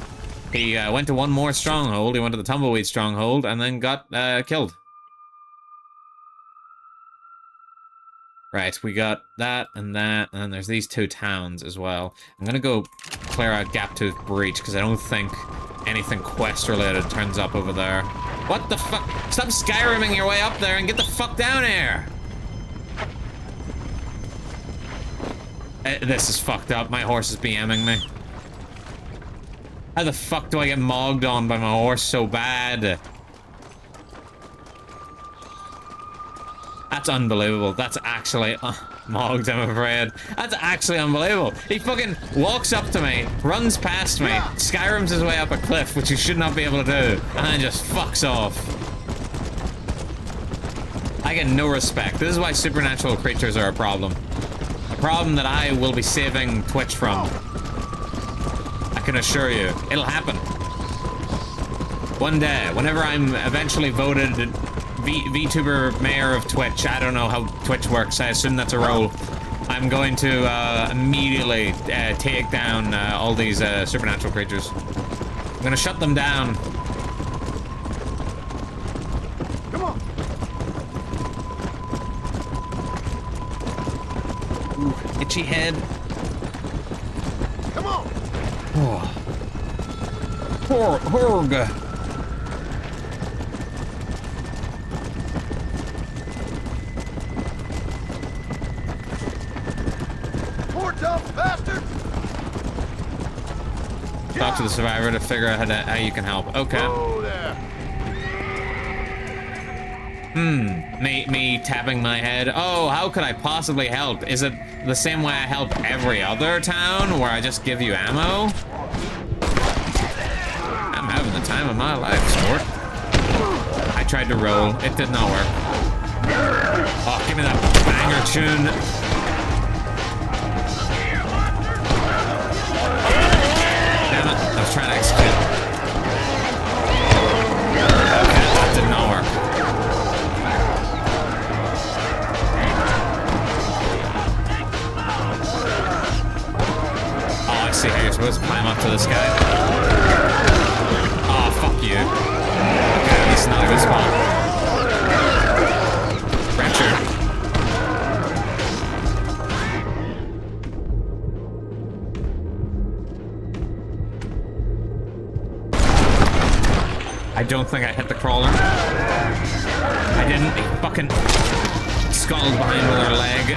he went to one more stronghold. He went to the Tumbleweed stronghold and then got killed. Right, we got that, and then there's these two towns as well. I'm gonna go clear out Gaptooth Breach, because I don't think anything quest-related turns up over there. What the fuck? Stop Skyriming your way up there and get the fuck down here! This is fucked up. My horse is BMing me. How the fuck do I get mogged on by my horse so bad? That's unbelievable. That's actually mogged, I'm afraid. That's actually unbelievable. He fucking walks up to me, runs past me, Skyrims his way up a cliff, which he should not be able to do, and then just fucks off. I get no respect. This is why supernatural creatures are a problem. A problem that I will be saving Twitch from. I can assure you. It'll happen. One day, whenever I'm eventually voted VTuber mayor of Twitch, I don't know how Twitch works, I assume that's a role. I'm going to immediately take down all these supernatural creatures. I'm gonna shut them down. Come on. Ooh, itchy head. Come on. Oh. Horg. Talk to the survivor to figure out how you can help. Okay. Me tapping my head. Oh, how could I possibly help? Is it the same way I help every other town, where I just give you ammo? I'm having the time of my life, sport. I tried to roll. It did not work. Oh, give me that banger tune. I was trying to execute. Okay, that did not work. Oh, I see how you're supposed to climb up to this guy. Oh, fuck you. Okay, this is not a good spot. Rapture. I don't think I hit the crawler. I didn't. He fucking scuttled behind with her leg.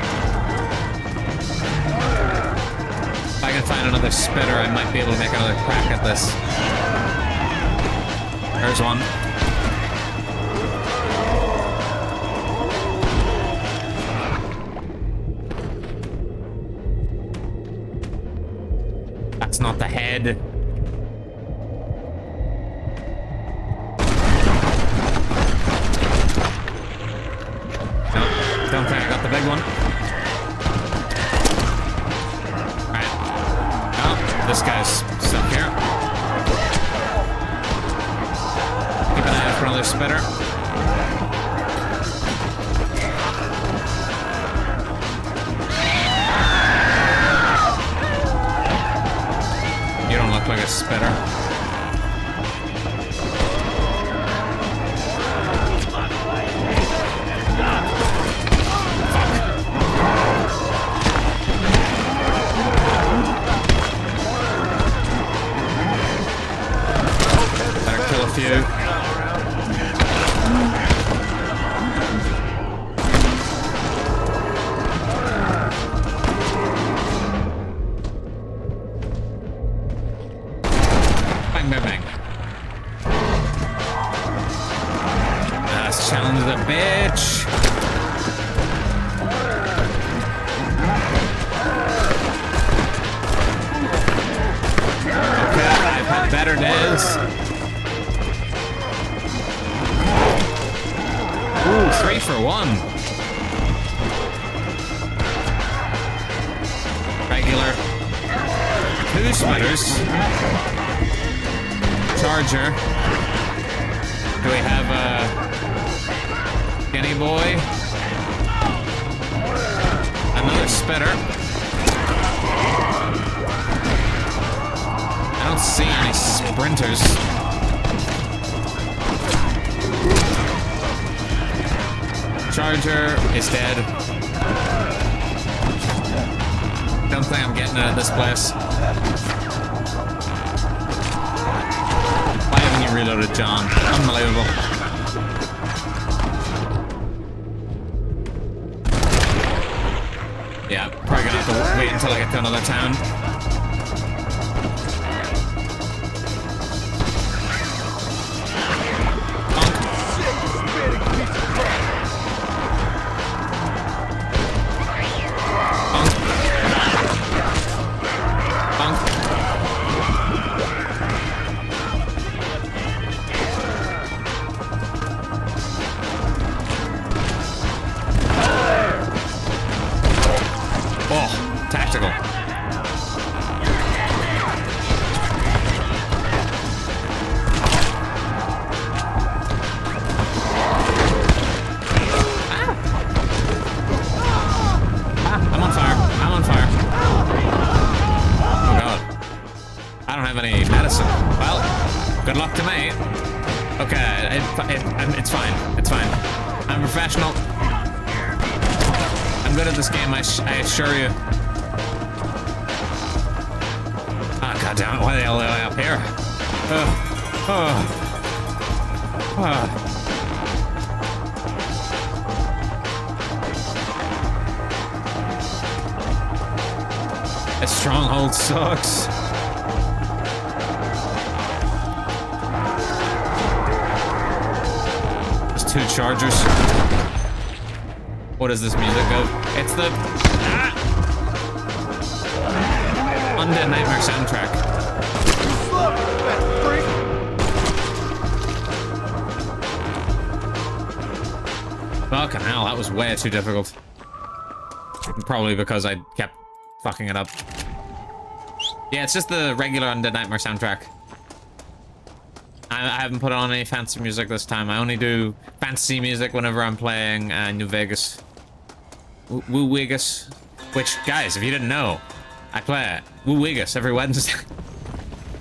If I can find another spitter, I might be able to make another crack at this. There's one. That's not the head. Don't think I got the big one. Alright. Oh, this guy's stuck here. Keep an eye out for another spitter. You don't look like a spitter. You. Bang, bang, bang. Let's challenge the bitch. Okay, I've had better days. Ooh, 3 for 1. 2 spitters. Charger. Do we have a skinny boy? Another spitter. I don't see any sprinters. Charger is dead. Don't think I'm getting it at this place. Why haven't you reloaded, John? Unbelievable. Yeah, probably gonna have to wait until I get to another town. It's fine. It's fine. I'm professional. I'm good at this game, I assure you. Ah, oh, goddamn it! Why are they all the way up here? This stronghold sucks. Two chargers. What is this music of? It's the Undead Nightmare soundtrack. Fucking hell, that was way too difficult. Probably because I kept fucking it up. Yeah, it's just the regular Undead Nightmare soundtrack. I haven't put on any fancy music this time. I only do fantasy music whenever I'm playing New Vegas. Woo Vegas. Which, guys, if you didn't know, I play Woo Vegas every Wednesday.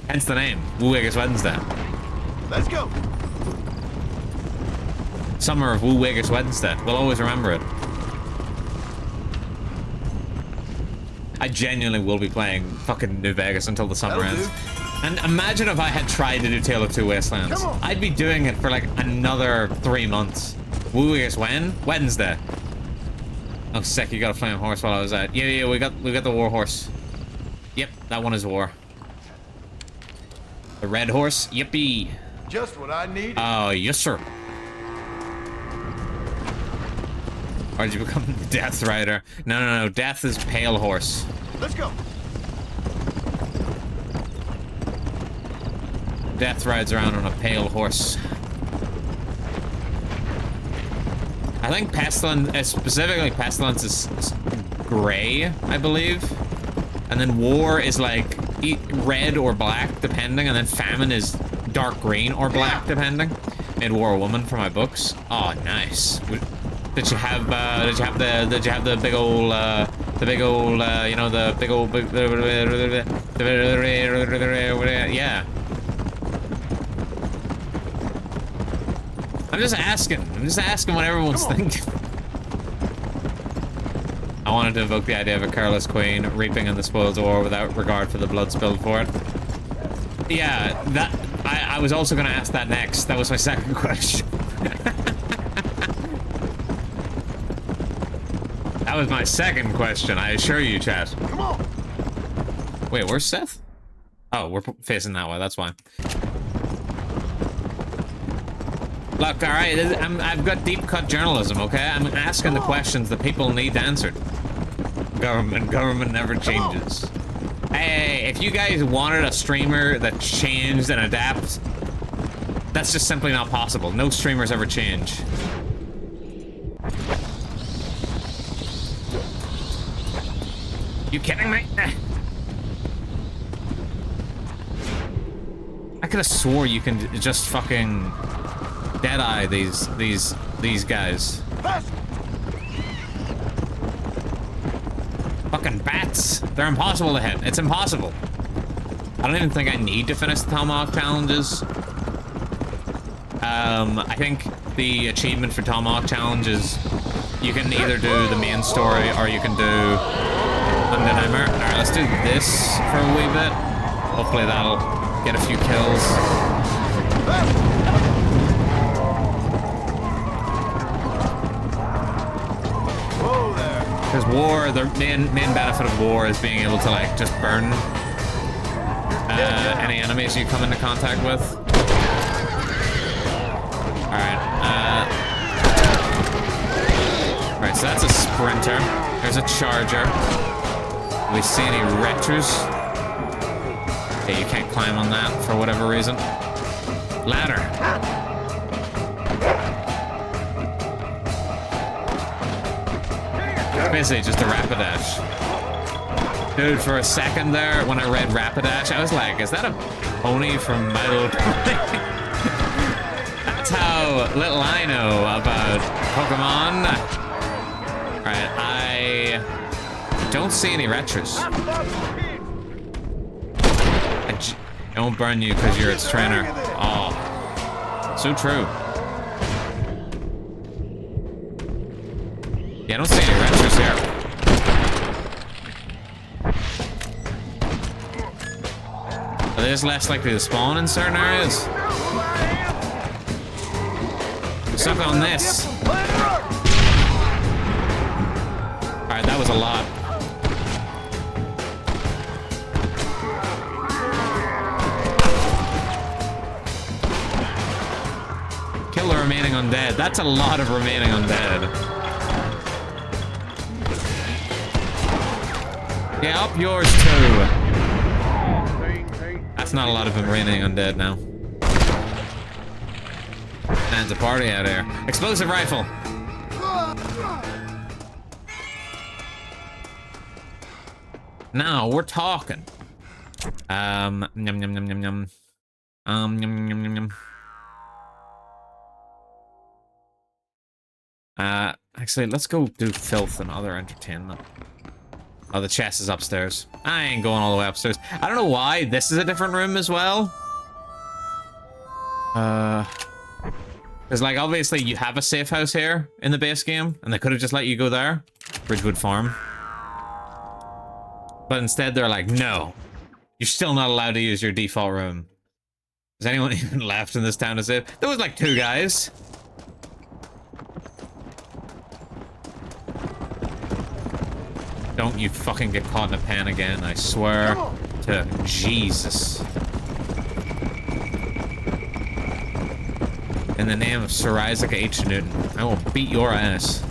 Hence the name, Woo Vegas Wednesday. Let's go. Summer of Woo Vegas Wednesday. We'll always remember it. I genuinely will be playing fucking New Vegas until the summer ends. And imagine if I had tried to do Tale of Two Wastelands. I'd be doing it for like another 3 months. Woo Vegas when? Wednesday. Oh, sick! You got a flame horse while I was out. Yeah, we got the war horse. Yep, that one is war. The red horse. Yippee! Just what I need. Oh, yes, sir. Or did you become Death Rider? No. Death is pale horse. Let's go. Death rides around on a pale horse. I think Pestilence, specifically Pestilence is gray, I believe. And then War is like red or black, depending. And then Famine is dark green or black, depending. Made War a woman for my books. Oh, nice. Did you have the big old you know, the big old yeah. I'm just asking what everyone's thinking. I wanted to evoke the idea of a careless queen reaping in the spoils of war without regard for the blood spilled for it. Yeah, that I was also gonna ask that next. That was my second question. That was my second question, I assure you, chat. Come on. Wait, where's Seth? Oh, we're facing that way, that's why. Look, all right, I've got deep-cut journalism, okay? I'm asking the questions that people need answered. Government never changes. Hey, if you guys wanted a streamer that changed and adapts, that's just simply not possible. No streamers ever change. You kidding me? I could have swore you can just fucking deadeye these guys. Fucking bats. They're impossible to hit. It's impossible. I don't even think I need to finish the Tomahawk challenges. I think the achievement for Tomahawk challenge is you can either do the main story or you can do Undead Nightmare. Alright, let's do this for a wee bit. Hopefully that'll get a few kills. Whoa there. Because war, the main benefit of war is being able to like just burn any enemies you come into contact with. Alright, Alright, so that's a sprinter. There's a charger. Do we see any retros? Okay, you can't climb on that for whatever reason. Ladder. Basically just a Rapidash. Dude, for a second there, when I read Rapidash, I was like, is that a pony from My Little Pony? That's how little I know about Pokemon. Alright, I don't see any retros. It won't burn you because you're its trainer. Oh, so true. Yeah, I don't see any retros here. Are they just less likely to spawn in certain areas? Suck on this. Alright, that was a lot. Kill the remaining undead. That's a lot of remaining undead. Yeah, up yours too. That's not a lot of remaining undead now. Man's a party out here. Explosive rifle. Now we're talking. Yum yum yum yum yum. Yum yum yum yum. Actually, let's go do filth and other entertainment. Oh, the chest is upstairs. I ain't going all the way upstairs. I don't know why this is a different room as well. Because, like, obviously you have a safe house here in the base game, and they could have just let you go there. Bridgewood Farm. But instead they're like, no. You're still not allowed to use your default room. Is anyone even left in this town to save? There was like 2 guys. Don't you fucking get caught in a pan again, I swear to Jesus. In the name of Sir Isaac H. Newton, I will beat your ass.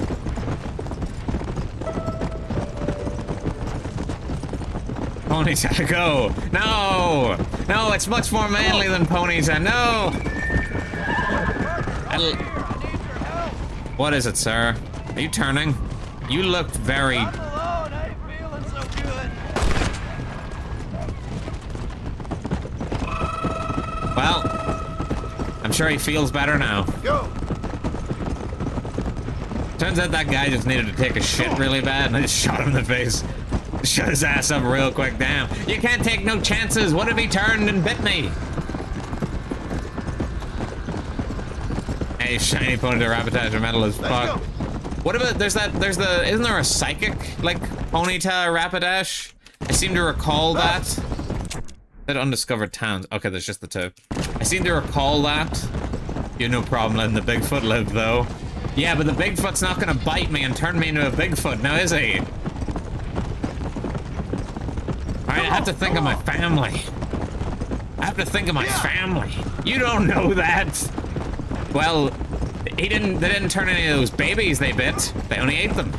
Ponyta, go! No! No, it's much more manly than Ponyta, no! What is it, sir? Are you turning? You looked very... Well, I'm sure he feels better now. Go. Turns out that guy just needed to take a shit really bad and I just shot him in the face. Shut his ass up real quick, damn. You can't take no chances. What if he turned and bit me? Hey, shiny Ponyta Rapidash are metal as fuck. What about, isn't there a psychic, like, Ponyta Rapidash? I seem to recall that. That undiscovered towns. Okay, there's just the 2. I seem to recall that. You have no problem letting the Bigfoot live, though. Yeah, but the Bigfoot's not gonna bite me and turn me into a Bigfoot, now is he? Alright, I have to think of my family. I have to think of my family. You don't know that. Well, they didn't turn any of those babies they bit. They only ate them.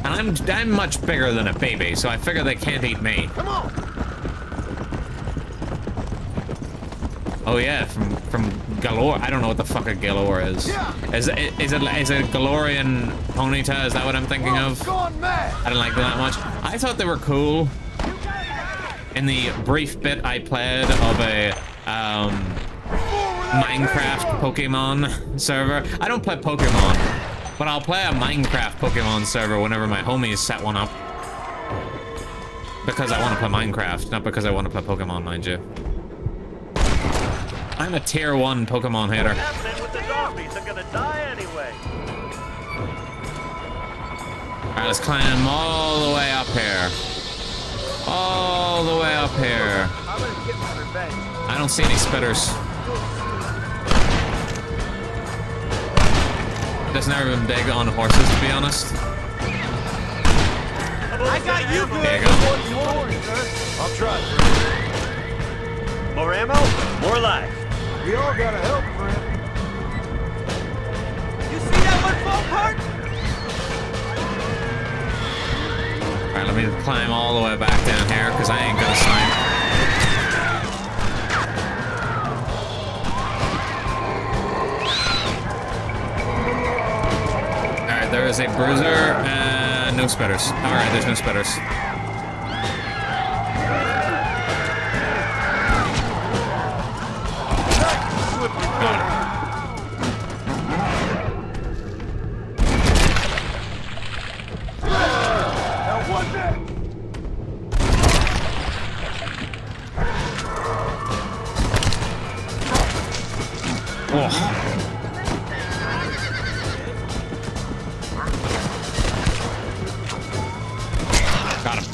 And I'm much bigger than a baby, so I figure they can't eat me. Come on. Oh yeah, from Galore. I don't know what the fuck a Galore is. Is it Galorian Ponyta? Is that what I'm thinking of? I didn't like them that much. I thought they were cool. In the brief bit I played of a Minecraft Pokemon server. I don't play Pokemon, but I'll play a Minecraft Pokemon server whenever my homies set one up. Because I want to play Minecraft, not because I want to play Pokemon, mind you. I'm a tier 1 Pokemon hater. What's happening with the zombies? They're gonna die anyway. Alright, let's climb all the way up here. All the way up here. I'm gonna get my revenge. I don't see any spitters. Just never been big on horses, to be honest. I got you good. There you go. I'll try. More ammo, more life. We all gotta help, friend. You see that one fall apart? Alright, let me just climb all the way back down here, because I ain't gonna sign. Alright, there is a bruiser and no spitters. Alright, there's no spitters. Got him.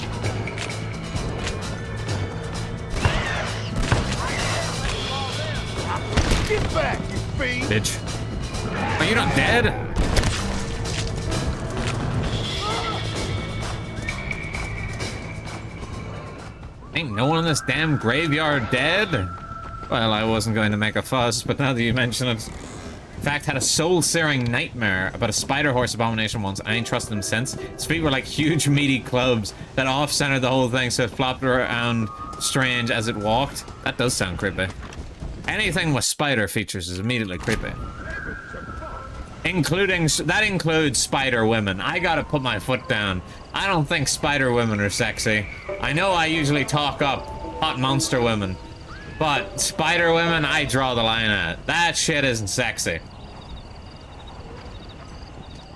Get back, you fiend! Bitch. Are you not dead? Ain't no one in this damn graveyard dead? Well, I wasn't going to make a fuss, but now that you mention it. In fact, had a soul-searing nightmare about a spider horse abomination once. I ain't trusted him since. His feet were like huge meaty clubs that off-centered the whole thing, so it flopped around strange as it walked. That does sound creepy. Anything with spider features is immediately creepy. That includes spider women. I gotta put my foot down. I don't think spider women are sexy. I know I usually talk up hot monster women, but spider women, I draw the line at. That shit isn't sexy.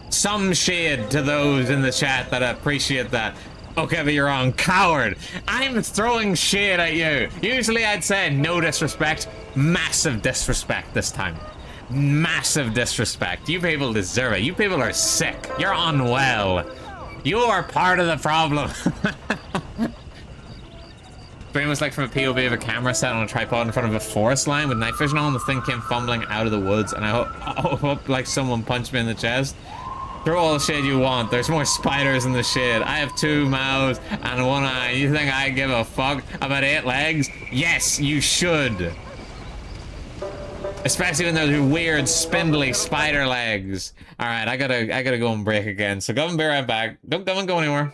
Some shade to those in the chat that appreciate that. Okay, but you're wrong. Coward! I'm throwing shade at you. Usually I'd say no disrespect. Massive disrespect this time. Massive disrespect. You people deserve it. You people are sick. You're unwell. You are part of the problem. Stream was like from a POV of a camera set on a tripod in front of a forest line with night vision on. The thing came fumbling out of the woods, and I hope like someone punched me in the chest. Throw all the shade you want. There's more spiders in the shade. I have 2 mouths and 1 eye. You think I give a fuck about 8 legs? Yes, you should. Especially when those weird spindly spider legs. All right, I gotta go and break again. So go and be right back. Don't go anywhere.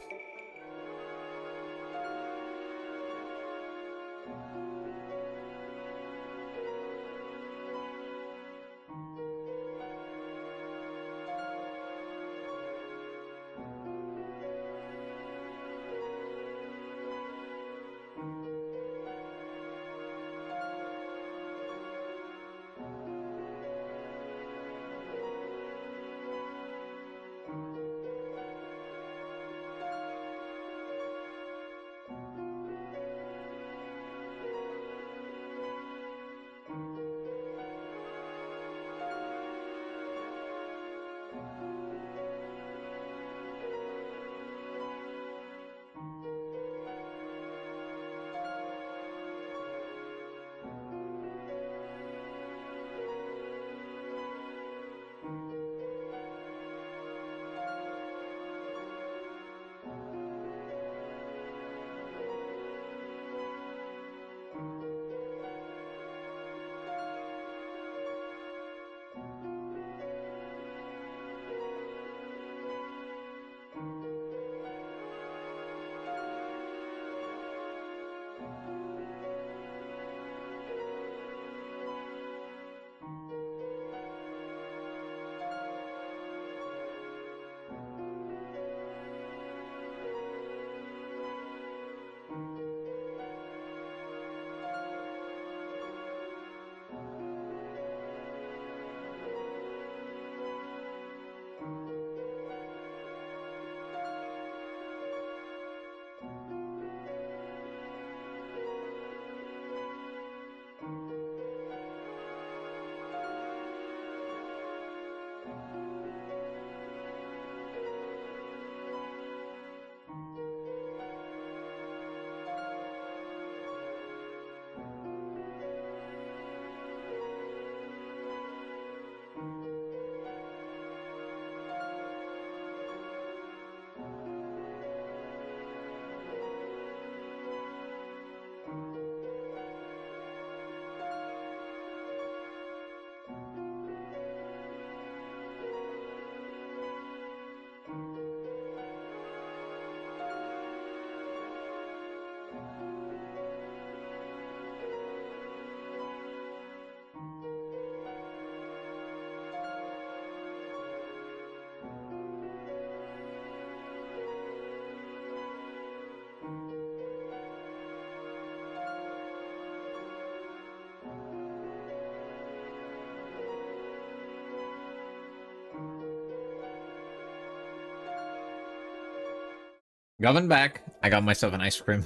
Going back, I got myself an ice cream.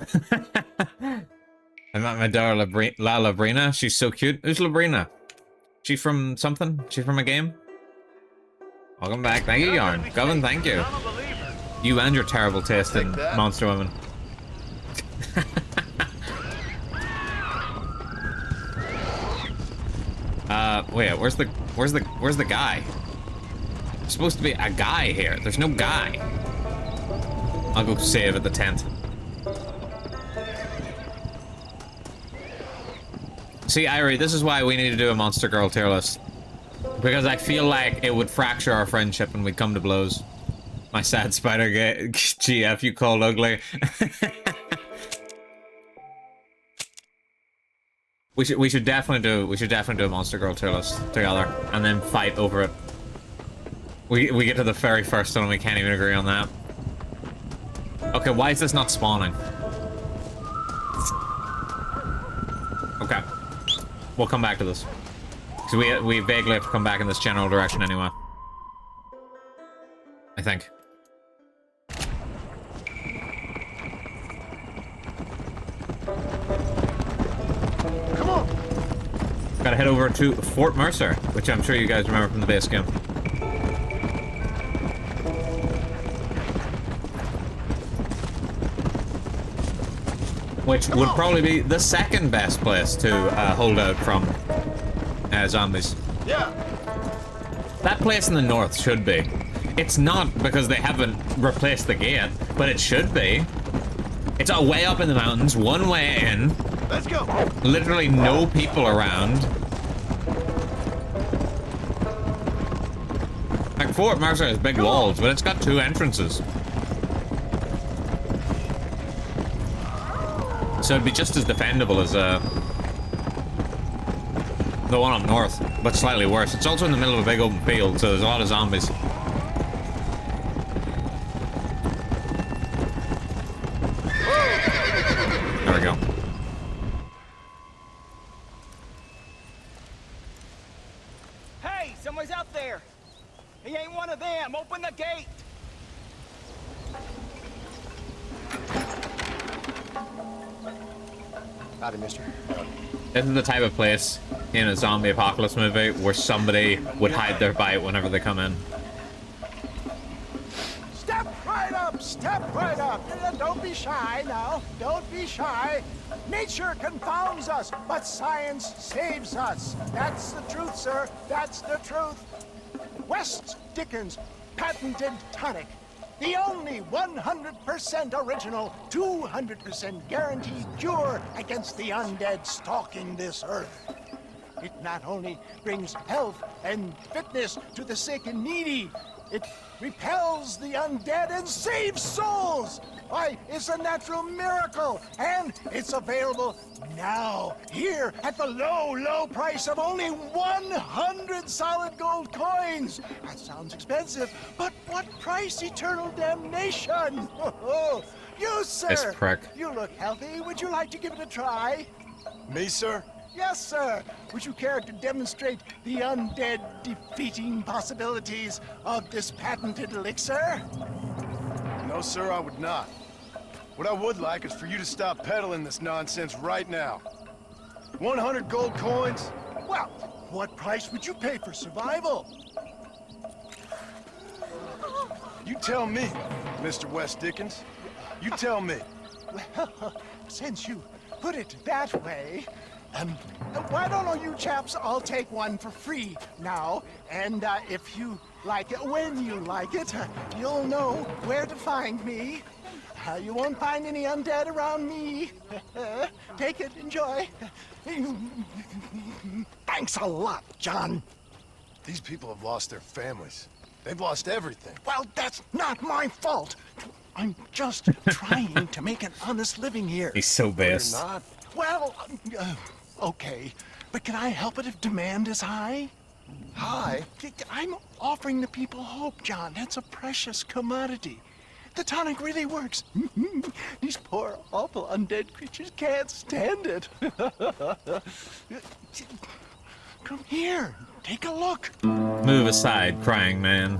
I met my daughter, La Labrina. She's so cute. Who's Labrina? She from something? She from a game? Welcome back. Thank you, Yarn. Govan, thank you. You and your terrible taste in monster women. Wait, where's the guy? There's supposed to be a guy here. There's no guy. I'll go save at the tent. See, Irie, this is why we need to do a Monster Girl tier list. Because I feel like it would fracture our friendship and we'd come to blows. My sad spider GF, you called ugly. we should definitely do a Monster Girl tier list together and then fight over it. We get to the very first one and we can't even agree on that. Okay, why is this not spawning? Okay. We'll come back to this. Because we vaguely have to come back in this general direction anyway. I think. Come on! Gotta head over to Fort Mercer, which I'm sure you guys remember from the base game. Which would probably be the second best place to hold out from zombies. Yeah. That place in the north should be. It's not because they haven't replaced the gate, but it should be. It's way up in the mountains, one way in. Let's go. Literally no people around. Like Fort Mercer has big walls, but it's got 2 entrances. So it'd be just as defendable as the one up north, but slightly worse. It's also in the middle of a big open field, so there's a lot of zombies. There we go. Hey, someone's out there. He ain't one of them. Open the gate. Howdy, mister. This is the type of place in a zombie apocalypse movie where somebody would hide their bite whenever they come in. Step right up, step right up. Don't be shy now, don't be shy. Nature confounds us, but science saves us. That's the truth, sir, that's the truth. West Dickens patented tonic. The only 100% original, 200% guaranteed cure against the undead stalking this earth. It not only brings health and fitness to the sick and needy, it repels the undead and saves souls! Why, it's a natural miracle, and it's available now, here, at the low, low price of only 100 solid gold coins. That sounds expensive, but what price? Eternal damnation! You, sir! This prick. You look healthy. Would you like to give it a try? Me, sir? Yes, sir. Would you care to demonstrate the undead defeating possibilities of this patented elixir? No, sir, I would not. What I would like is for you to stop peddling this nonsense right now. 100 gold coins? Well, what price would you pay for survival? You tell me, Mr. West Dickens. You tell me. Well, since you put it that way, why don't all you chaps all take one for free now? And if you like it, when you like it, you'll know where to find me. You won't find any undead around me. Take it, enjoy. Thanks a lot, John. These people have lost their families. They've lost everything. Well, that's not my fault. I'm just trying to make an honest living here. He's so best. You're not. Well, okay. But can I help it if demand is high? High? I'm offering the people hope, John. That's a precious commodity. The tonic really works. These poor, awful undead creatures can't stand it. Come here. Take a look. Move aside, crying man.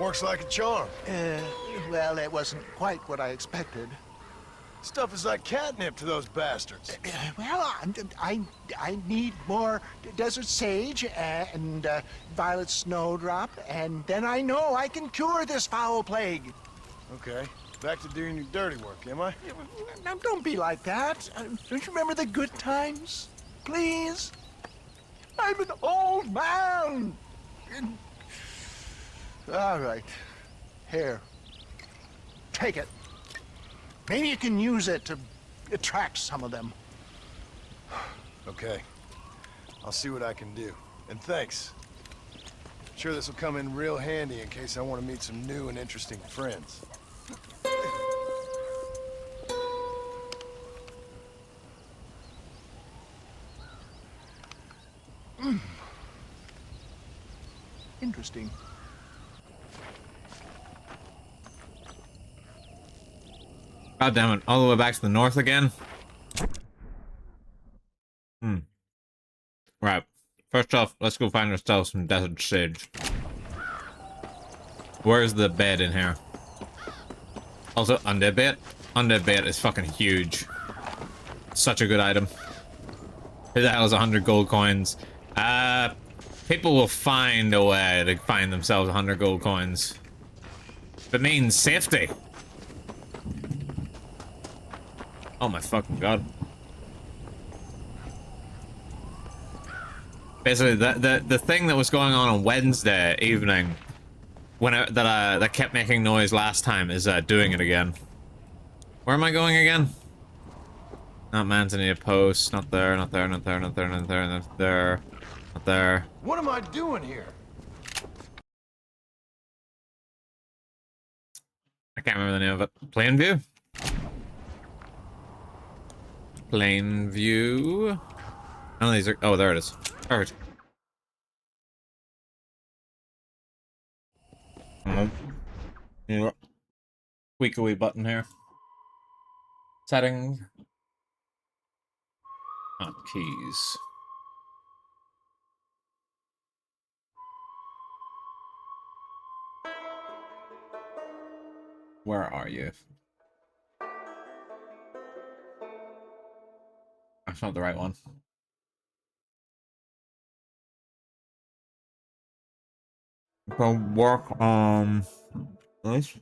Works like a charm. Well, it wasn't quite what I expected. Stuff is like catnip to those bastards. Well, I need more desert sage and violet snowdrop, and then I know I can cure this foul plague. Okay, back to doing your dirty work, am I? Now, don't be like that. Don't you remember the good times? Please? I'm an old man. All right. Here. Take it. Maybe you can use it to attract some of them. Okay. I'll see what I can do. And thanks. I'm sure this will come in real handy in case I want to meet some new and interesting friends. Interesting. God damn it, all the way back to the north again? Right. First off, let's go find ourselves some desert sage. Where's the bed in here? Also, Undead bait. Undead bait is fucking huge. Such a good item. Who the hell is 100 gold coins? People will find a way to find themselves 100 gold coins. If it means safety. Oh my fucking god. Basically, the thing that was going on Wednesday evening, that kept making noise last time, is doing it again. Where am I going again? Not Manzanita Post. Not there. Not there. Not there. Not there. Not there. Not there. Not there. What am I doing here? I can't remember the name of it. Plainview? Plainview. None of these are. Oh, there it is. Perfect. Tweak a wee button here. Settings. Keys. Where are you? That's not the right one. Go work on this.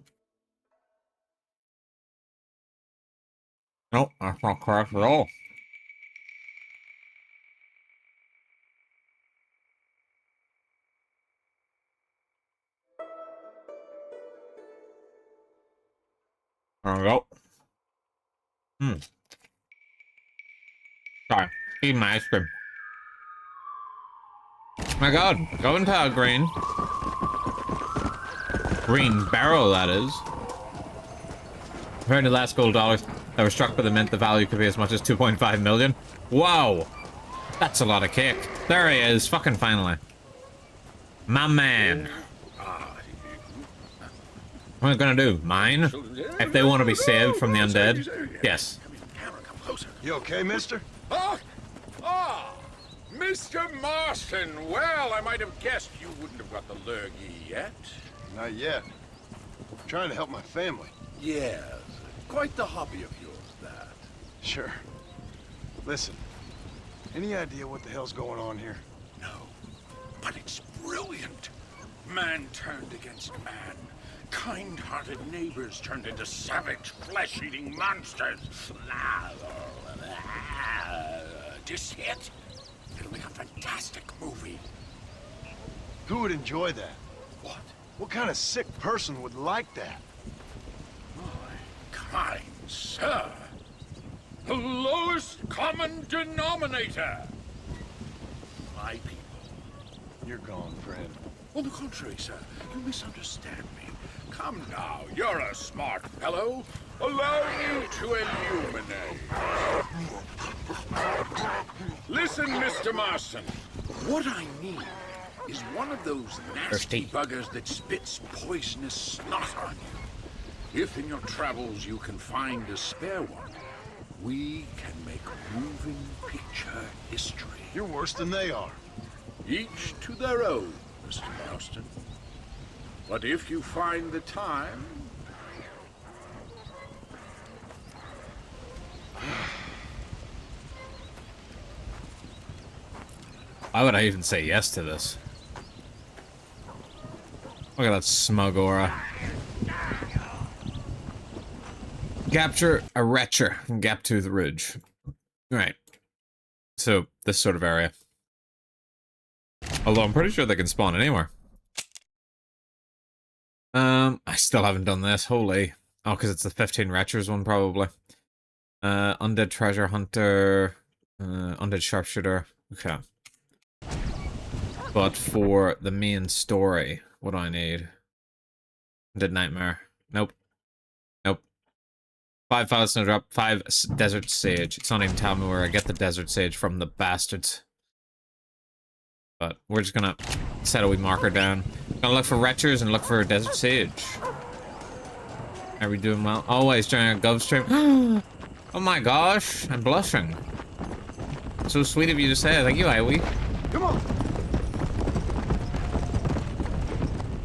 Nope, that's not correct at all. There we go. Sorry, eating my ice cream. My god, go into a green barrel, that is. Compared to last gold dollars that were struck by the mint, the value could be as much as 2.5 million. Whoa! That's a lot of cake. There he is, fucking finally. My man. What am I gonna do? Mine? If they want to be saved from the undead? Yes. You okay, mister? Mr. Marston. Well, I might have guessed you wouldn't have got the lurgy yet. Not yet. I'm trying to help my family. Yes, quite the hobby of yours, that. Sure. Listen, any idea what the hell's going on here? No, but it's brilliant. Man turned against man. Kind-hearted neighbors turned into savage, flesh-eating monsters. Do you see it? It'll make a fantastic movie. Who would enjoy that? What? What kind of sick person would like that? Kind sir. The lowest common denominator. My people. You're gone, friend. On the contrary, sir. You misunderstand me. Come now, you're a smart fellow. Allow me to illuminate. Listen, Mr. Marston. What I need is one of those nasty buggers that spits poisonous snot on you. If in your travels you can find a spare one, we can make moving picture history. You're worse than they are. Each to their own, Mr. Marston. But if you find the time... Why would I even say yes to this? Look at that smug aura. Capture a Retcher from Gaptooth Ridge. Right. So, this sort of area. Although I'm pretty sure they can spawn anywhere. I still haven't done this. Holy. Oh, because it's the 15 Retchers one, probably. Undead Treasure Hunter. Undead Sharpshooter. Okay. But for the main story, what do I need? Undead Nightmare. Nope. Nope. 5 files to drop. 5 Desert Sage. It's not even telling me where I get the Desert Sage from, the bastards. But we're just gonna set a wee marker down. Gonna look for Retchers and look for Desert Sage. Are we doing well? Always during a Gov stream. Oh my gosh, I'm blushing. So sweet of you to say. Thank you, Ivy. Come on.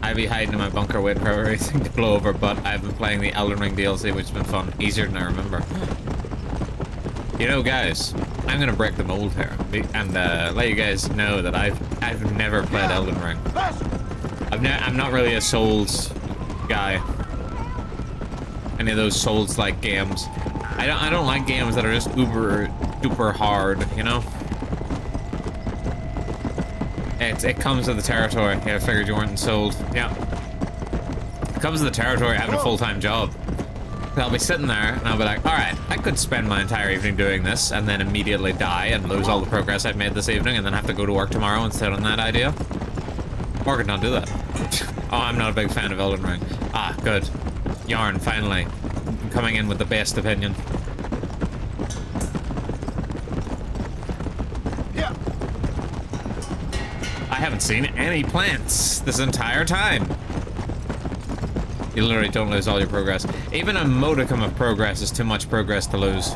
Ivy hiding in my bunker waiting for everything to blow over, but I've been playing the Elden Ring DLC, which has been fun. Easier than I remember. You know, guys, I'm gonna break the mold here and let you guys know that I've never played Elden Ring. I'm not really a Souls guy. Any of those Souls-like games. I don't like games that are just uber duper hard, you know? It comes with the territory. Yeah, I figured you weren't sold. Yeah. It comes with the territory having a full-time job. I'll be sitting there and I'll be like, alright, I could spend my entire evening doing this and then immediately die and lose all the progress I've made this evening and then have to go to work tomorrow and sit on that idea. Or I could not do that. Oh, I'm not a big fan of Elden Ring. Ah, good. Yarn, finally. I'm coming in with the best opinion. Yeah. I haven't seen any plants this entire time. You literally don't lose all your progress. Even a modicum of progress is too much progress to lose.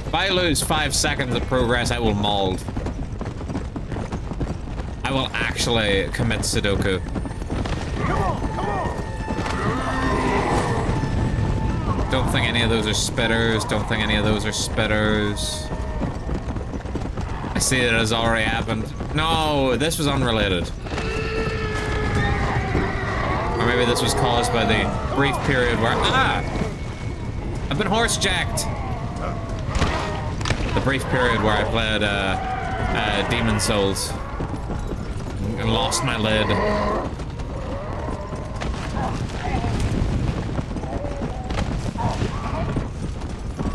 If I lose 5 seconds of progress, I will mold. I will actually commit Sudoku. Come on, come on. Don't think any of those are spitters. Don't think any of those are spitters. I see that it has already happened. No, this was unrelated. Or maybe this was caused by the brief period where... Ah! I've been horse-jacked! The brief period where I played Demon Souls. And lost my lid.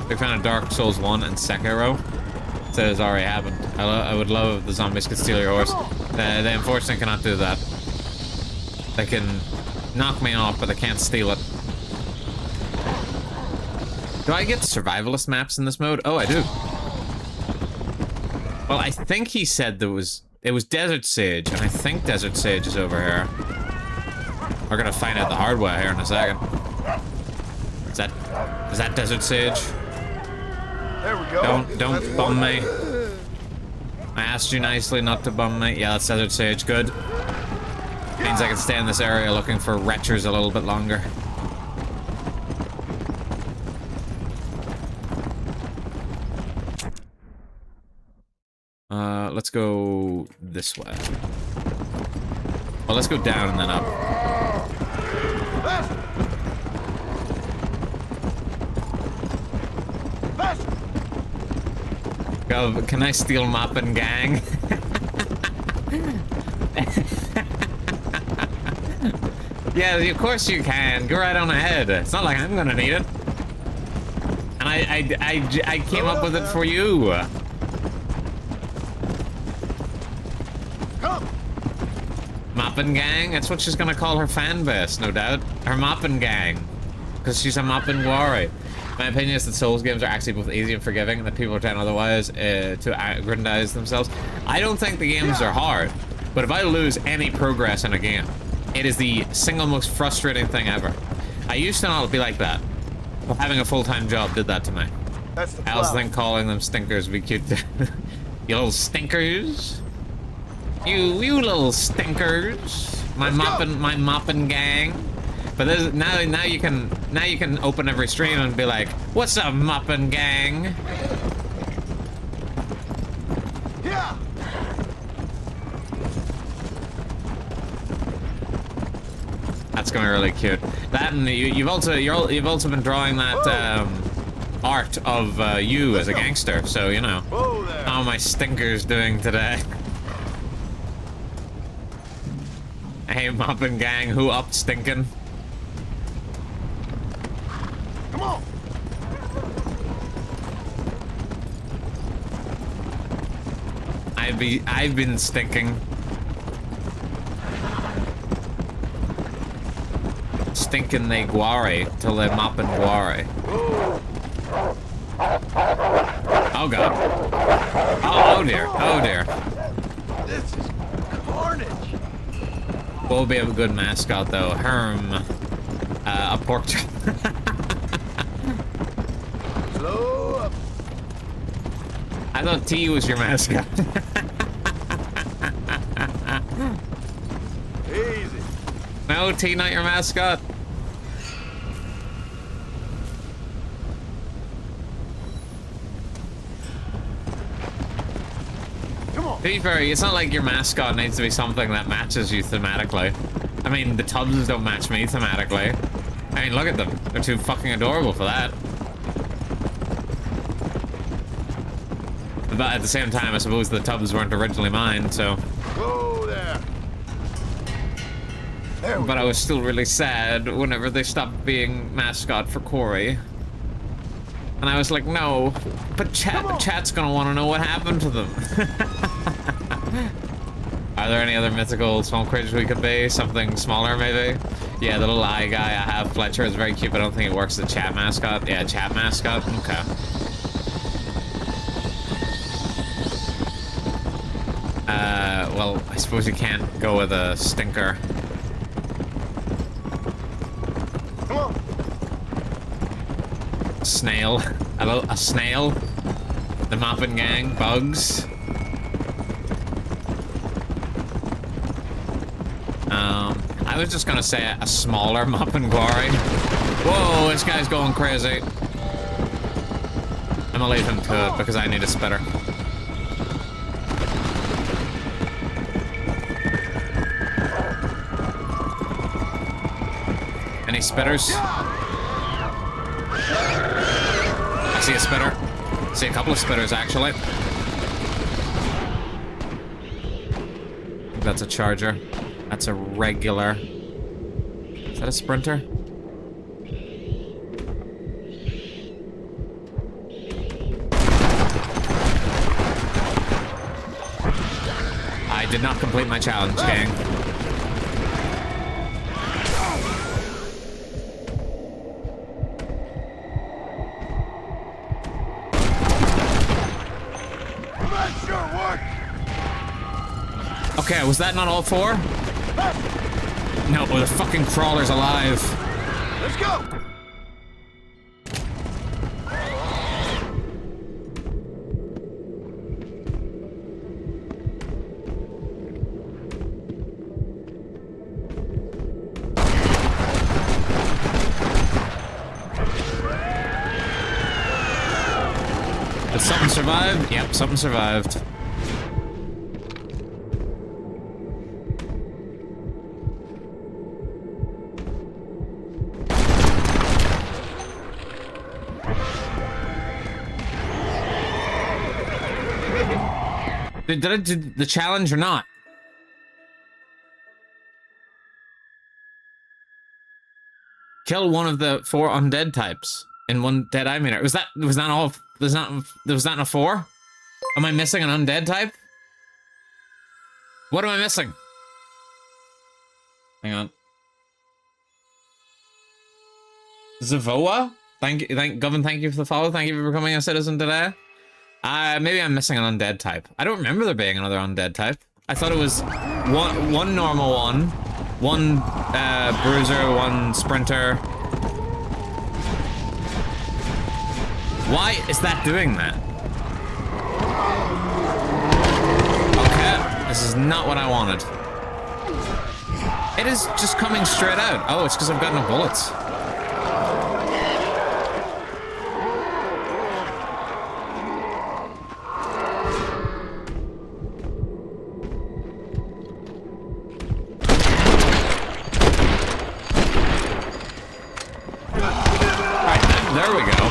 Big fan of Dark Souls 1 and Sekiro. Said it's already happened. I would love if the zombies could steal your horse. They unfortunately cannot do that. They can knock me off, but they can't steal it. Do I get survivalist maps in this mode? Oh, I do. Well, I think he said it was Desert Sage, and I think Desert Sage is over here. We're gonna find out the hard way here in a second. Is that Desert Sage? There we go. Don't bum me. I asked you nicely not to bum me. Yeah, that's Desert Sage. Good. Means I can stay in this area looking for Retchers a little bit longer. Let's go this way. Well, let's go down and then up. Go, can I steal Moppin' Gang? Yeah, of course you can. Go right on ahead. It's not like I'm gonna need it. And I came up with it for you. Moppin' Gang? That's what she's gonna call her fan base, no doubt. Her Moppin' Gang. Because she's a Moppin' Glory. My opinion is that Souls games are actually both easy and forgiving, and that people are trying otherwise to aggrandize themselves. I don't think the games are hard, but if I lose any progress in a game, it is the single most frustrating thing ever. I used to not be like that, but having a full-time job did that to me. That's the I also think calling them stinkers would be cute. You little stinkers. You little stinkers. My mopping gang. But now you can open every stream and be like, what's up, mopping gang? Yeah. That's gonna be really cute. That and you've also been drawing that art of you as a gangster, so you know how my stinker's doing today. Hey, mopping gang, who up stinking? Come on. I've been stinking. Stinking they guare till they're mopping guare. Oh god. Oh dear. Oh dear. This is carnage. What would be a good mascot though? A pork chop. Slow up. I thought T was your mascot. Easy. No, T not your mascot. To be fair, it's not like your mascot needs to be something that matches you thematically. I mean, the Tubbs don't match me thematically. I mean, look at them. They're too fucking adorable for that. But at the same time, I suppose the Tubbs weren't originally mine, so... Go there. But I was still really sad whenever they stopped being mascot for Corey. And I was like, no, but chat's gonna want to know what happened to them. Are there any other mythical small creatures we could be? Something smaller, maybe? Yeah, the little eye guy I have, Fletcher, is very cute, but I don't think it works as a chat mascot. Yeah, chat mascot? Okay. Well, I suppose you can't go with a stinker. Come on. Snail. A snail. The mopping gang. Bugs. I was just gonna say a smaller mopping quarry. Whoa, this guy's going crazy. I'm gonna leave him to it because I need a spitter. Any spitters? I see a spitter. I see a couple of spitters, actually. That's a charger. That's a regular. Is that a sprinter? I did not complete my challenge, gang. Okay, was that not all four? No, the fucking crawler's alive. Let's go. Did something survive? Yep, something survived. Did I do the challenge or not? Kill one of the 4 undead types in one dead eye meter. Was that all? Was that a 4? Am I missing an undead type? What am I missing? Hang on. Zavoa? Thank you, Govern. Thank you for the follow. Thank you for becoming a citizen today. Maybe I'm missing an undead type. I don't remember there being another undead type. I thought it was one normal one bruiser, one sprinter. Why is that doing that? Okay, this is is not what I wanted. It is just coming straight out. Oh, it's because I've got no bullets. There we go.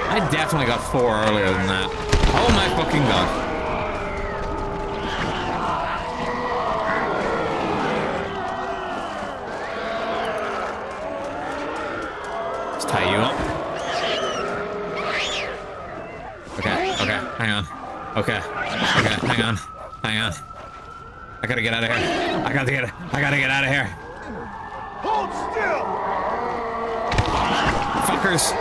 I definitely got 4 earlier than that. Oh my fucking god. Let's tie you up. Okay, okay, hang on. Okay, okay, hang on. Hang on. I gotta get out of here. I gotta get out of here. Hold still! Fuckers.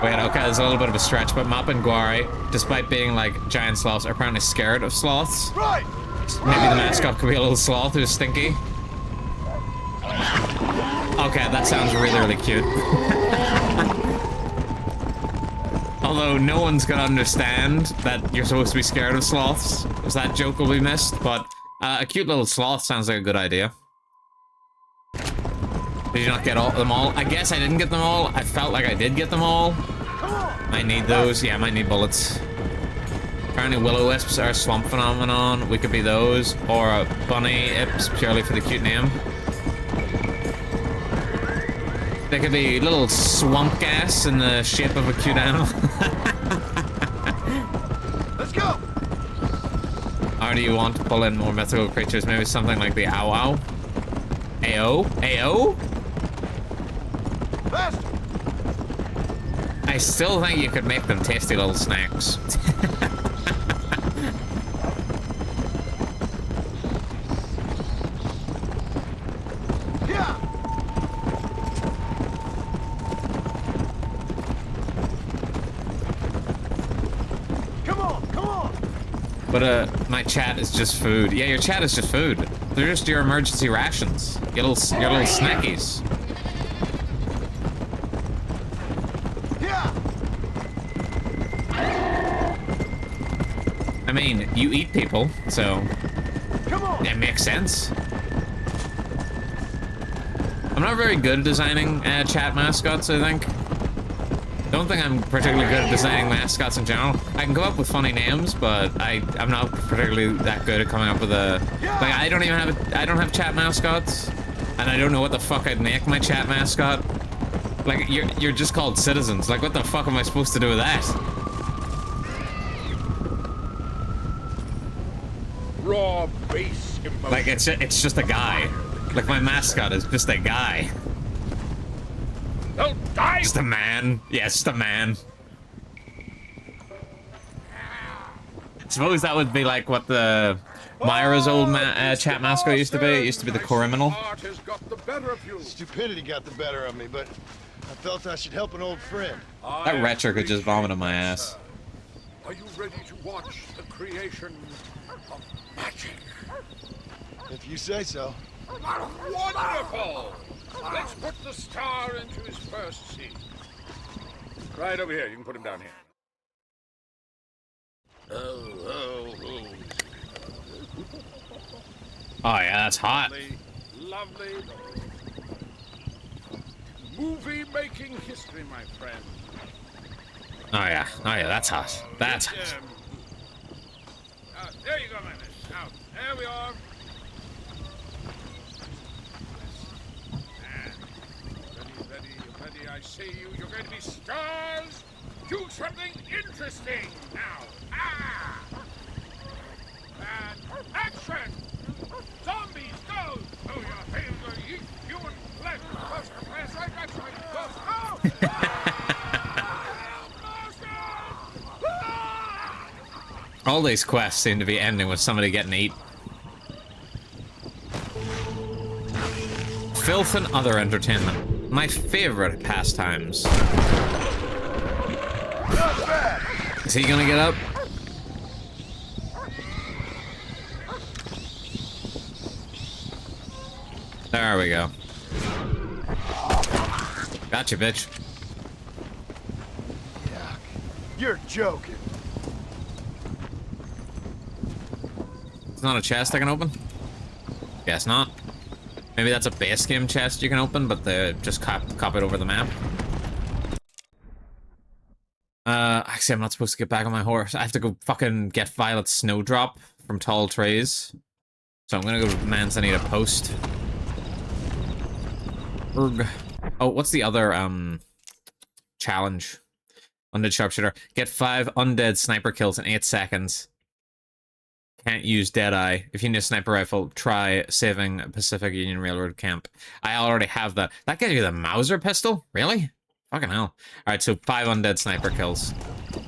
Wait, okay, there's a little bit of a stretch, but Mop and Guari, despite being like giant sloths, are apparently scared of sloths. Right! Maybe the mascot could be a little sloth who's stinky. Okay, that sounds really, really cute. Although no one's gonna understand that you're supposed to be scared of sloths, because that joke will be missed, but a cute little sloth sounds like a good idea. Did you not get them all? I guess I didn't get them all. I felt like I did get them all. Might need those. Yeah, might need bullets. Apparently will-o-wisps are a swamp phenomenon. We could be those. Or a bunny ips purely for the cute name. They could be little swamp gas in the shape of a cute animal. Let's go! Or do you want to pull in more mythical creatures? Maybe something like the ow-ow? AO? AO? Faster! I still think you could make them tasty little snacks. Yeah! Come on, come on! But my chat is just food. Yeah, your chat is just food. They're just your emergency rations. Your little snackies. Yeah! I mean, you eat people, so Come on! it makes sense. I'm not very good at designing chat mascots, I think. Don't think I'm particularly good at designing mascots in general. I can come up with funny names, but I'm not particularly that good at coming up with a... Like, I don't have chat mascots, and I don't know what the fuck I'd make my chat mascot. Like, you're just called citizens. Like, what the fuck am I supposed to do with that? Raw base emotion. Like, it's just a guy. Like, my mascot is just a guy. Don't die! Just a man. Yeah, it's just a man. Suppose that would be like what the Myra's old chat mascot used to be. It used to be the criminal. Stupidity got the better of me, but I felt I should help an old friend. That retro could just vomit on my ass. Are you ready to watch the creation of magic? If you say so. Wonderful! Let's put the star into his first scene. Right over here. You can put him down here. Oh yeah, that's hot. Lovely. Movie-making history, my friend. Oh yeah, that's hot. That's hot. There you go, my miss. Now, there we are. Ready, I see you. You're going to be stars. Do something interesting now. Ah! And action! Zombies, go! Oh, your hands are eat human flesh. First class, right? That's right. Go! All these quests seem to be ending with somebody getting eaten. Filth and other entertainment. My favorite pastimes. Is he gonna get up? There we go. Gotcha, bitch. Yuck. You're joking. It's not a chest I can open? Guess not. Maybe that's a base game chest you can open, but they just copy it over the map. Actually, I'm not supposed to get back on my horse. I have to go fucking get Violet's Snowdrop from Tall Trees. So I'm gonna go to Manzanita Post. Erg. Oh, what's the other, challenge? Undead Sharpshooter. Get 5 undead sniper kills in 8 seconds. Can't use Deadeye. If you need a sniper rifle, try saving Pacific Union Railroad Camp. I already have that. That gives you the Mauser pistol? Really? Fucking hell. Alright, so 5 undead sniper kills.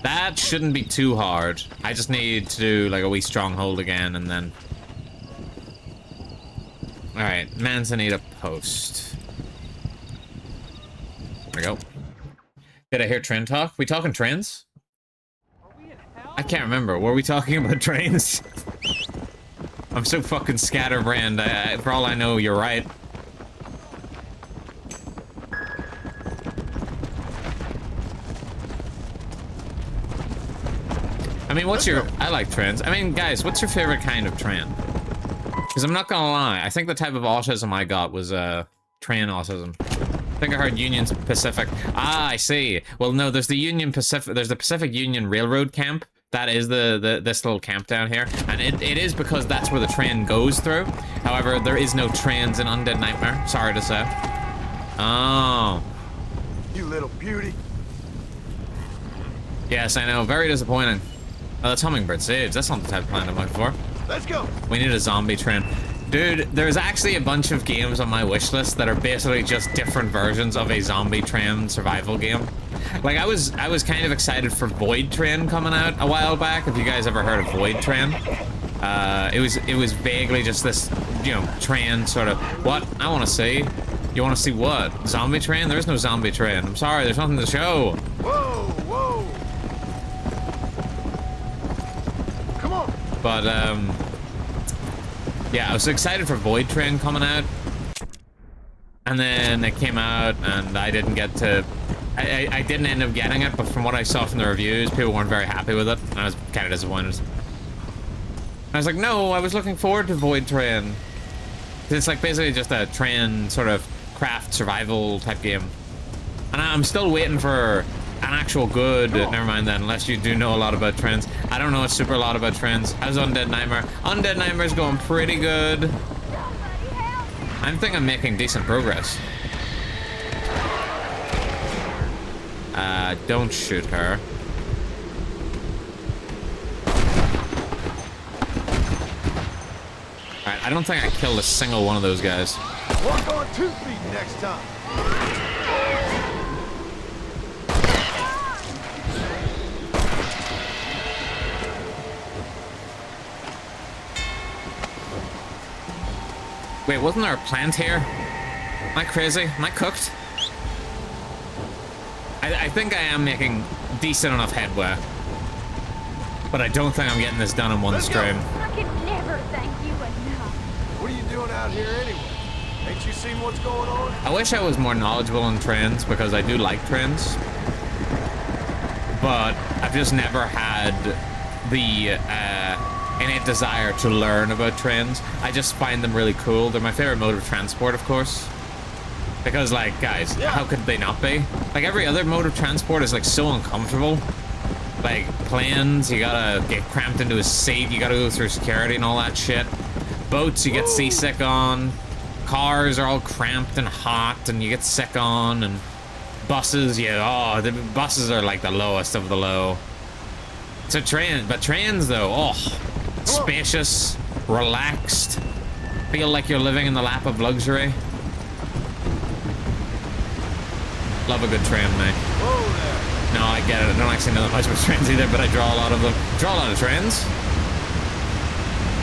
That shouldn't be too hard. I just need to do like a wee stronghold again and then... Alright, Manzanita Post. There we go. Did I hear train talk? We talking trains? I can't remember. Were we talking about trains? I'm so fucking scatterbrained. For all I know, you're right. I mean, what's your... I like trains. I mean, guys, what's your favorite kind of train? Because I'm not gonna lie, I think the type of autism I got was, train autism. I think I heard Union Pacific. Ah, I see. Well, no, there's the Union Pacific... There's the Pacific Union Railroad Camp. That is this little camp down here. And it is because that's where the train goes through. However, there is no trains in Undead Nightmare. Sorry to say. Oh. You little beauty. Yes, I know. Very disappointing. Oh, that's Hummingbird Sage. That's not the type of planet I'm looking for. Let's go. We need a zombie train. Dude, there's actually a bunch of games on my wish list that are basically just different versions of a zombie train survival game. Like, I was kind of excited for Void Train coming out a while back. If you guys ever heard of Void Train, it was vaguely just this, you know, train sort of. What? I want to see. You want to see what? Zombie train? There's no zombie train. I'm sorry. There's nothing to show. Whoa, whoa. Come on. But yeah, I was excited for Void Train coming out, and then it came out, and I didn't get to. I didn't end up getting it, but from what I saw from the reviews, people weren't very happy with it, and I was kind of disappointed. I was like, no, I was looking forward to Void Train. It's like basically just a train sort of craft survival type game. And I'm still waiting for an actual good, never mind then, unless you do know a lot about trains. I don't know a super lot about trains. How's Undead Nightmare? Undead Nightmare's going pretty good. I think I'm making decent progress. Don't shoot her. Alright, I don't think I killed a single one of those guys. Walk on 2 feet next time. Wait, wasn't there a plant here? Am I crazy? Am I cooked? I think I am making decent enough headway. But I don't think I'm getting this done in one stream. I could never thank you enough. What are you doing out here anyway? Ain't you seen what's going on? I wish I was more knowledgeable in trains, because I do like trains. But I've just never had the innate desire to learn about trains. I just find them really cool. They're my favorite mode of transport, of course. Because, like, guys, how could they not be? Like, every other mode of transport is, like, so uncomfortable. Like, planes, you gotta get cramped into a seat, you gotta go through security and all that shit. Boats, you get seasick on. Cars are all cramped and hot, and you get sick on. And buses, the buses are, like, the lowest of the low. So trains, though, oh, spacious, relaxed, feel like you're living in the lap of luxury. Love a good train, mate. No, I get it. I don't actually know that much about trains either, but I draw a lot of them. Draw a lot of trains.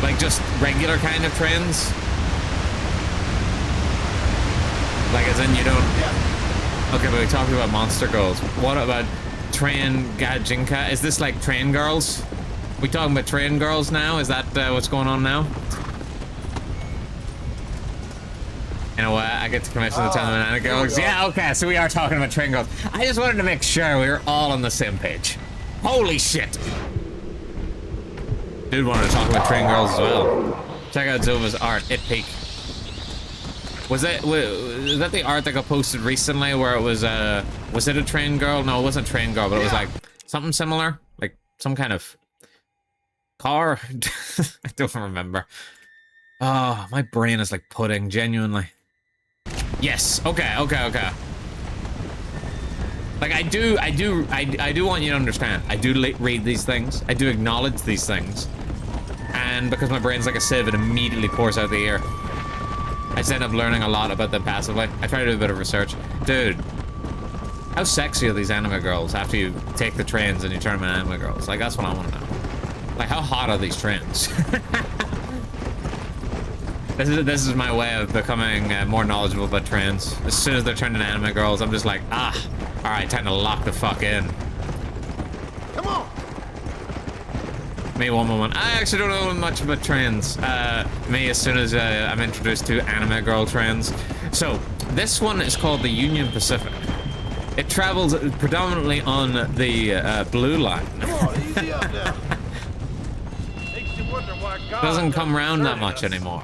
Like, just regular kind of trains. Like, as in you don't... Okay, but we talked about Monster Girls. What about Train Gajinka? Is this like Train Girls? We talking about Train Girls now? Is that what's going on now? You know what? I get to commission the 10 banana girls. Yeah, okay, so we are talking about train girls. I just wanted to make sure we were all on the same page. Holy shit! Dude wanted to talk about train girls as well. Check out Zova's art, It Peak. Was that the art that got posted recently where it was it a train girl? No, it wasn't a train girl, but it was like something similar, like some kind of car. I don't remember. Oh, my brain is like pudding, genuinely. Yes. Okay. Like I do want you to understand. I do read these things. I do acknowledge these things, and because my brain's like a sieve, it immediately pours out the ear. I just end up learning a lot about them passively. I try to do a bit of research. Dude, how sexy are these anime girls after you take the trains and you turn them into anime girls? Like, that's what I want to know. Like, how hot are these trains? This is my way of becoming more knowledgeable about trains. As soon as they're turned into anime girls, I'm just like, alright, time to lock the fuck in. Come on! Me, one moment. I actually don't know much about trains. Me, as soon as I'm introduced to anime girl trains. So, this one is called the Union Pacific. It travels predominantly on the Blue Line. Come on, easy up now. Makes you wonder why God Doesn't come around that much anymore.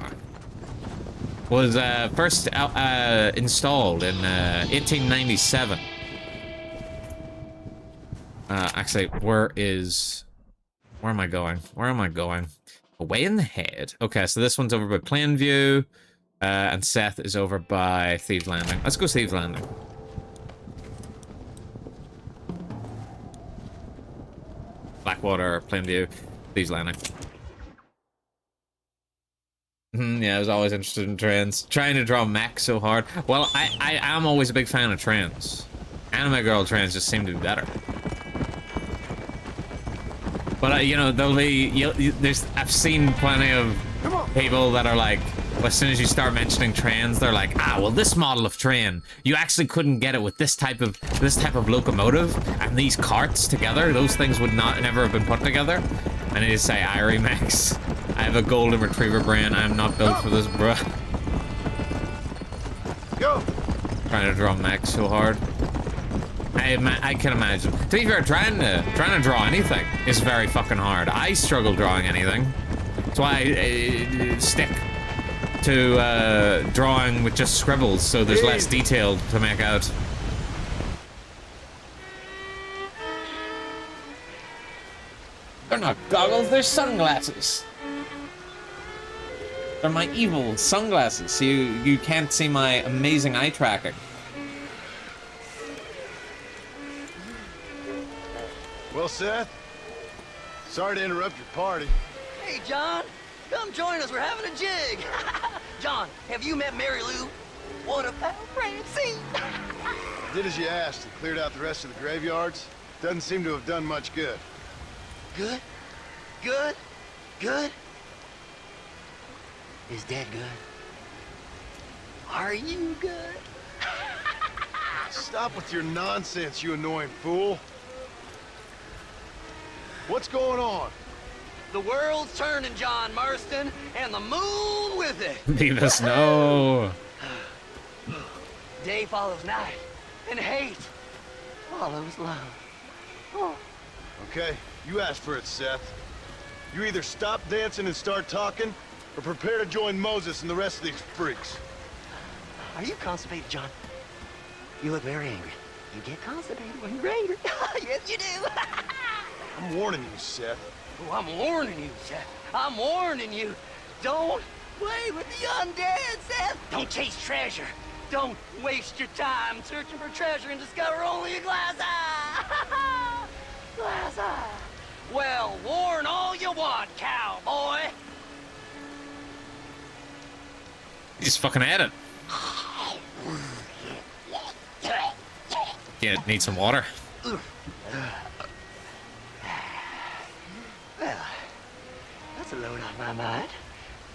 Was first installed in 1897. Actually, where am I going? Where am I going? Away in the Head. Okay, so this one's over by Plainview, and Seth is over by Thieves Landing. Let's go Thieves Landing. Blackwater, Plainview, Thieves Landing. Yeah, I was always interested in trains. Trying to draw mech so hard. Well, I am always a big fan of trains. Anime girl trains just seem to be better. But you know, there'll be I've seen plenty of people that are like, well, as soon as you start mentioning trains, they're like, well, this model of train, you actually couldn't get it with this type of locomotive and these carts together. Those things would never have been put together. I need to say, Irie Max. I have a golden retriever brain. I'm not built for this, bruh. Go. Trying to draw mech so hard. I can imagine. To be fair, trying to draw anything is very fucking hard. I struggle drawing anything. That's why I stick to drawing with just scribbles, so there's less detail to make out. They're not goggles, they're sunglasses. They're my evil sunglasses, so you can't see my amazing eye tracking. Well, Seth, sorry to interrupt your party. Hey, John, come join us. We're having a jig. John, have you met Mary Lou? What a pal, Francie. I did as you asked and cleared out the rest of the graveyards. Doesn't seem to have done much good. Good? Good? Good? Is Dad good? Are you good? Stop with your nonsense, you annoying fool. What's going on? The world's turning, John Marston, and the moon with it. Leave us know. Day follows night, and hate follows love. Oh. Okay, you asked for it, Seth. You either stop dancing and start talking, or prepare to join Moses and the rest of these freaks. Are you constipated, John? You look very angry. You get constipated when you're angry. Yes, you do. I'm warning you, Seth. Oh, I'm warning you, Seth. I'm warning you. Don't play with the undead, Seth. Don't chase treasure. Don't waste your time searching for treasure and discover only a glass eye. Glass eye. Well, warn all you want, cowboy. He's fucking at it. Yeah, need some water. Well, that's a load off my mind.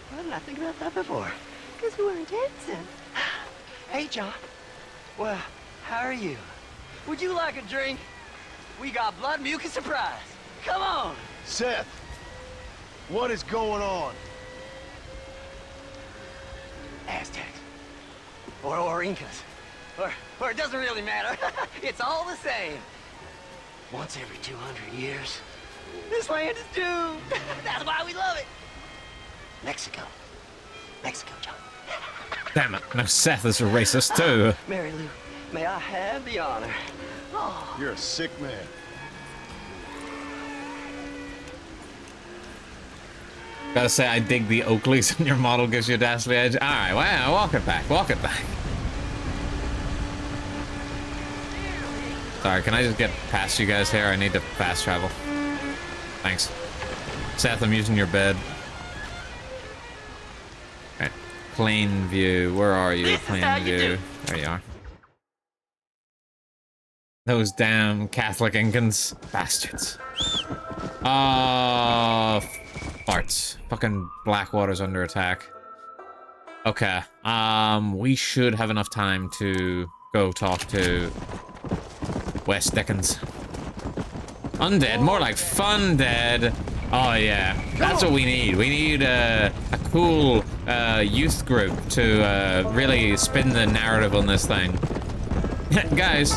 Why didn't I think about that before? Because we weren't dancing. Hey, John. Well, how are you? Would you like a drink? We got blood mucus surprise. Come on. Seth, what is going on? Aztecs. or Incas. Or it doesn't really matter. It's all the same. Once every 200 years, this land is doomed. That's why we love it. Mexico. Mexico, John. Damn it. No, Seth is a racist too. Mary Lou, may I have the honor? Oh. You're a sick man. Gotta say, I dig the Oakleys in your model gives you a dastardly edge. Alright, well, walk it back. Walk it back. Sorry, can I just get past you guys here? I need to fast travel. Thanks. Seth, I'm using your bed. Alright. Plain view. Where are you? Plain view. There you are. Those damn Catholic Incans. Bastards. Farts. Fucking Blackwater's under attack. Okay. We should have enough time to go talk to West Dickens. Undead, more like fun dead. Oh yeah, that's what we need. We need a cool youth group to really spin the narrative on this thing. Guys,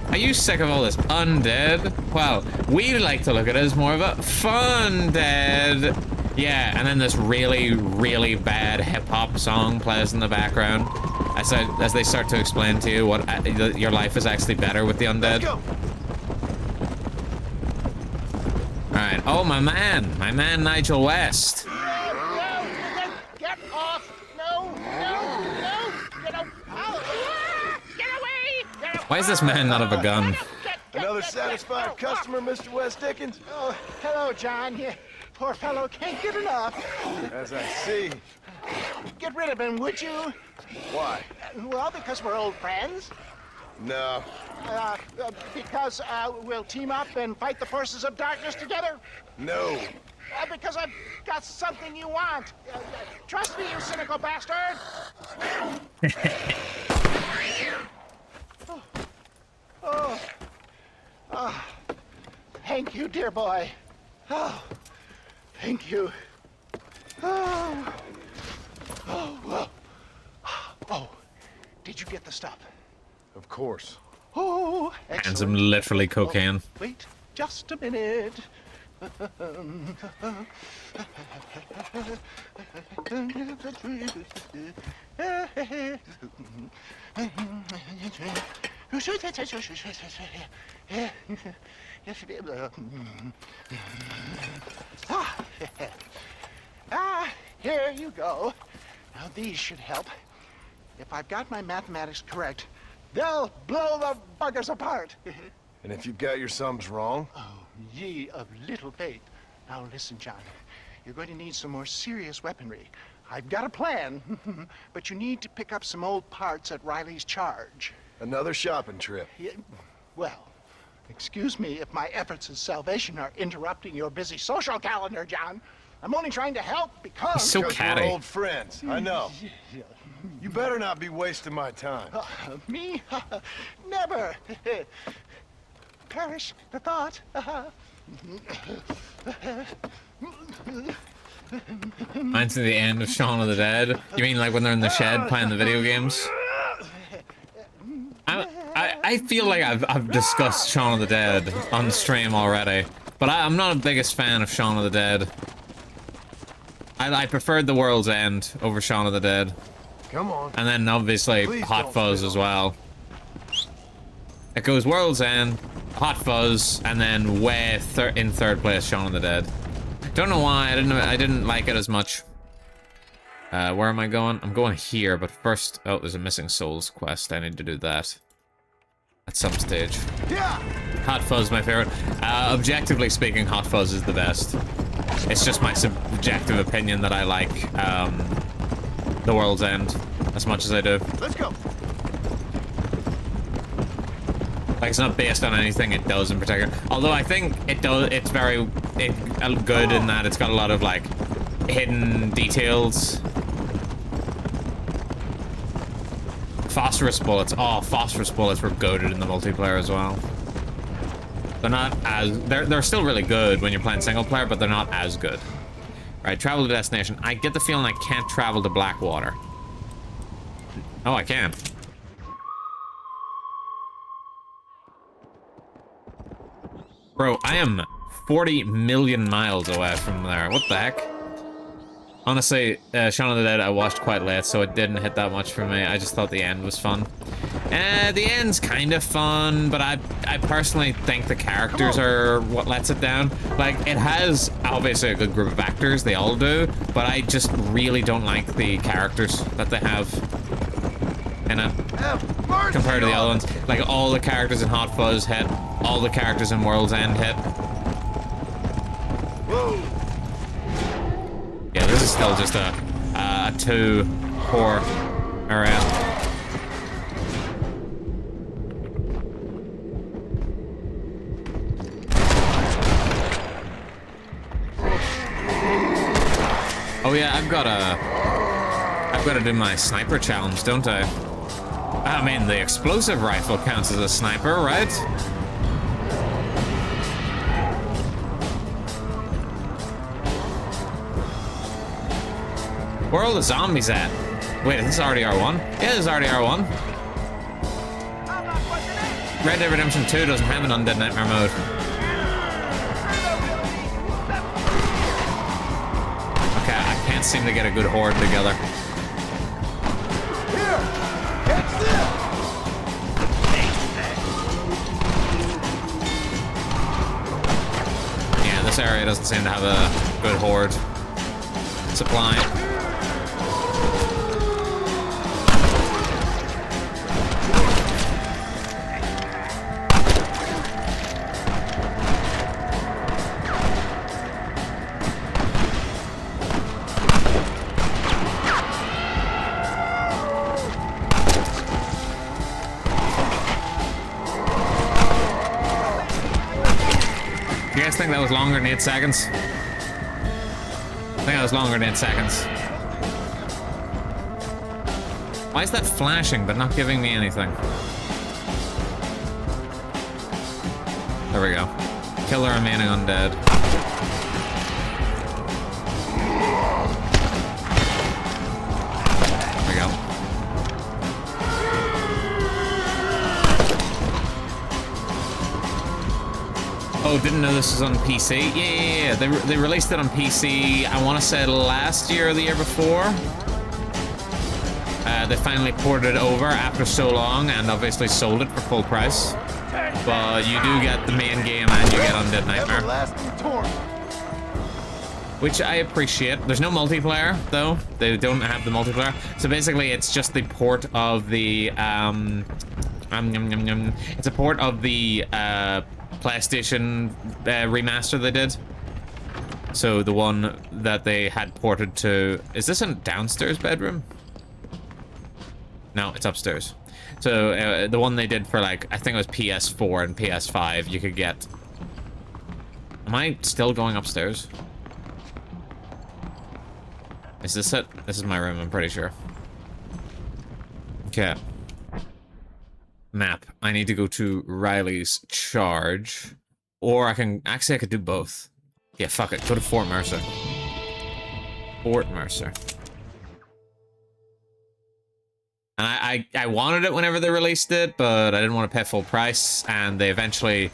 are you sick of all this undead? Well, we like to look at it as more of a fun dead. Yeah, and then this really, really bad hip-hop song plays in the background as they start to explain to you what your life is actually better with the undead. Alright, oh my man Nigel West. No, get off! No, get off! Get away! Why is this man not have a gun? Another satisfied customer, Mr. West Dickens? Oh, hello, John. You poor fellow can't get enough. As I see. Get rid of him, would you? Why? Well, because we're old friends. No. Because we'll team up and fight the forces of darkness together. No. Because I've got something you want. Trust me, you cynical bastard. Oh. Thank you, dear boy. Oh, thank you. Oh, did you get the stuff? Of course. Oh, Hands him literally cocaine. Oh, wait, just a minute. Here you go. Now these should help. If I've got my mathematics correct, they'll blow the buggers apart. And if you've got your sums wrong? Oh, ye of little faith. Now listen, John. You're going to need some more serious weaponry. I've got a plan, but you need to pick up some old parts at Riley's charge. Another shopping trip. Yeah, well, excuse me if my efforts at salvation are interrupting your busy social calendar, John. I'm only trying to help because... He's so catty. We're old friends, I know. You better not be wasting my time. Me? Never. Perish the thought. Mine's at the end of Shaun of the Dead. You mean like when they're in the shed playing the video games? I feel like I've discussed Shaun of the Dead on stream already, but I'm not the biggest fan of Shaun of the Dead. I preferred The World's End over Shaun of the Dead. Come on. And then obviously Please Hot Fuzz as well. It goes World's End, Hot Fuzz, and then way in third place Shaun of the Dead. Don't know why I didn't like it as much. Where am I going? I'm going here, but first, oh, there's a Missing Souls quest. I need to do that at some stage. Yeah. Hot Fuzz, my favorite. Objectively speaking, Hot Fuzz is the best. It's just my subjective opinion that I like The World's End as much as I do. Let's go. Like, it's not based on anything it does in particular. Although I think it does. It's very good in that it's got a lot of like hidden details. Phosphorus bullets. Oh, phosphorus bullets were goated in the multiplayer as well. They're not as... They're still really good when you're playing single player, but they're not as good. Right, travel to destination. I get the feeling I can't travel to Blackwater. Oh, I can. Bro, I am 40 million miles away from there. What the heck? Honestly, Shaun of the Dead I watched quite late, so it didn't hit that much for me. I just thought the end was fun. The end's kind of fun, but I personally think the characters are what lets it down. Like, it has obviously a good group of actors, they all do, but I just really don't like the characters that they have in it compared to the other ones. Like, all the characters in Hot Fuzz hit, all the characters in World's End hit. Yeah, this is still just a 2-horror area. Oh yeah, I've got to do my sniper challenge, don't I? I mean, the explosive rifle counts as a sniper, right? Where are all the zombies at? Wait, is this RDR1? Yeah, this is RDR1. Red Dead Redemption 2 doesn't have an Undead Nightmare mode. Okay, I can't seem to get a good horde together. Here, catch this. Yeah, this area doesn't seem to have a good horde supply. You guys think that was longer than 8 seconds? I think that was longer than 8 seconds. Why is that flashing but not giving me anything? There we go. Kill the remaining undead. There we go. Oh, didn't know this was on PC? Yeah. They released it on PC, I want to say last year or the year before. They finally ported it over after so long and obviously sold it for full price. But you do get the main game and you get Undead Nightmare. Which I appreciate. There's no multiplayer, though. They don't have the multiplayer. So basically, it's just the port of the, it's a port of the, PlayStation remaster they did. So the one that they had ported to... Is this a downstairs bedroom? No, it's upstairs. So the one they did for, like, I think it was PS4 and PS5, you could get... Am I still going upstairs? Is this it? This is my room, I'm pretty sure. Okay. Map. I need to go to Riley's charge. Or I can... Actually, I could do both. Yeah, fuck it. Go to Fort Mercer. Fort Mercer. And I wanted it whenever they released it, but I didn't want to pay full price, and they eventually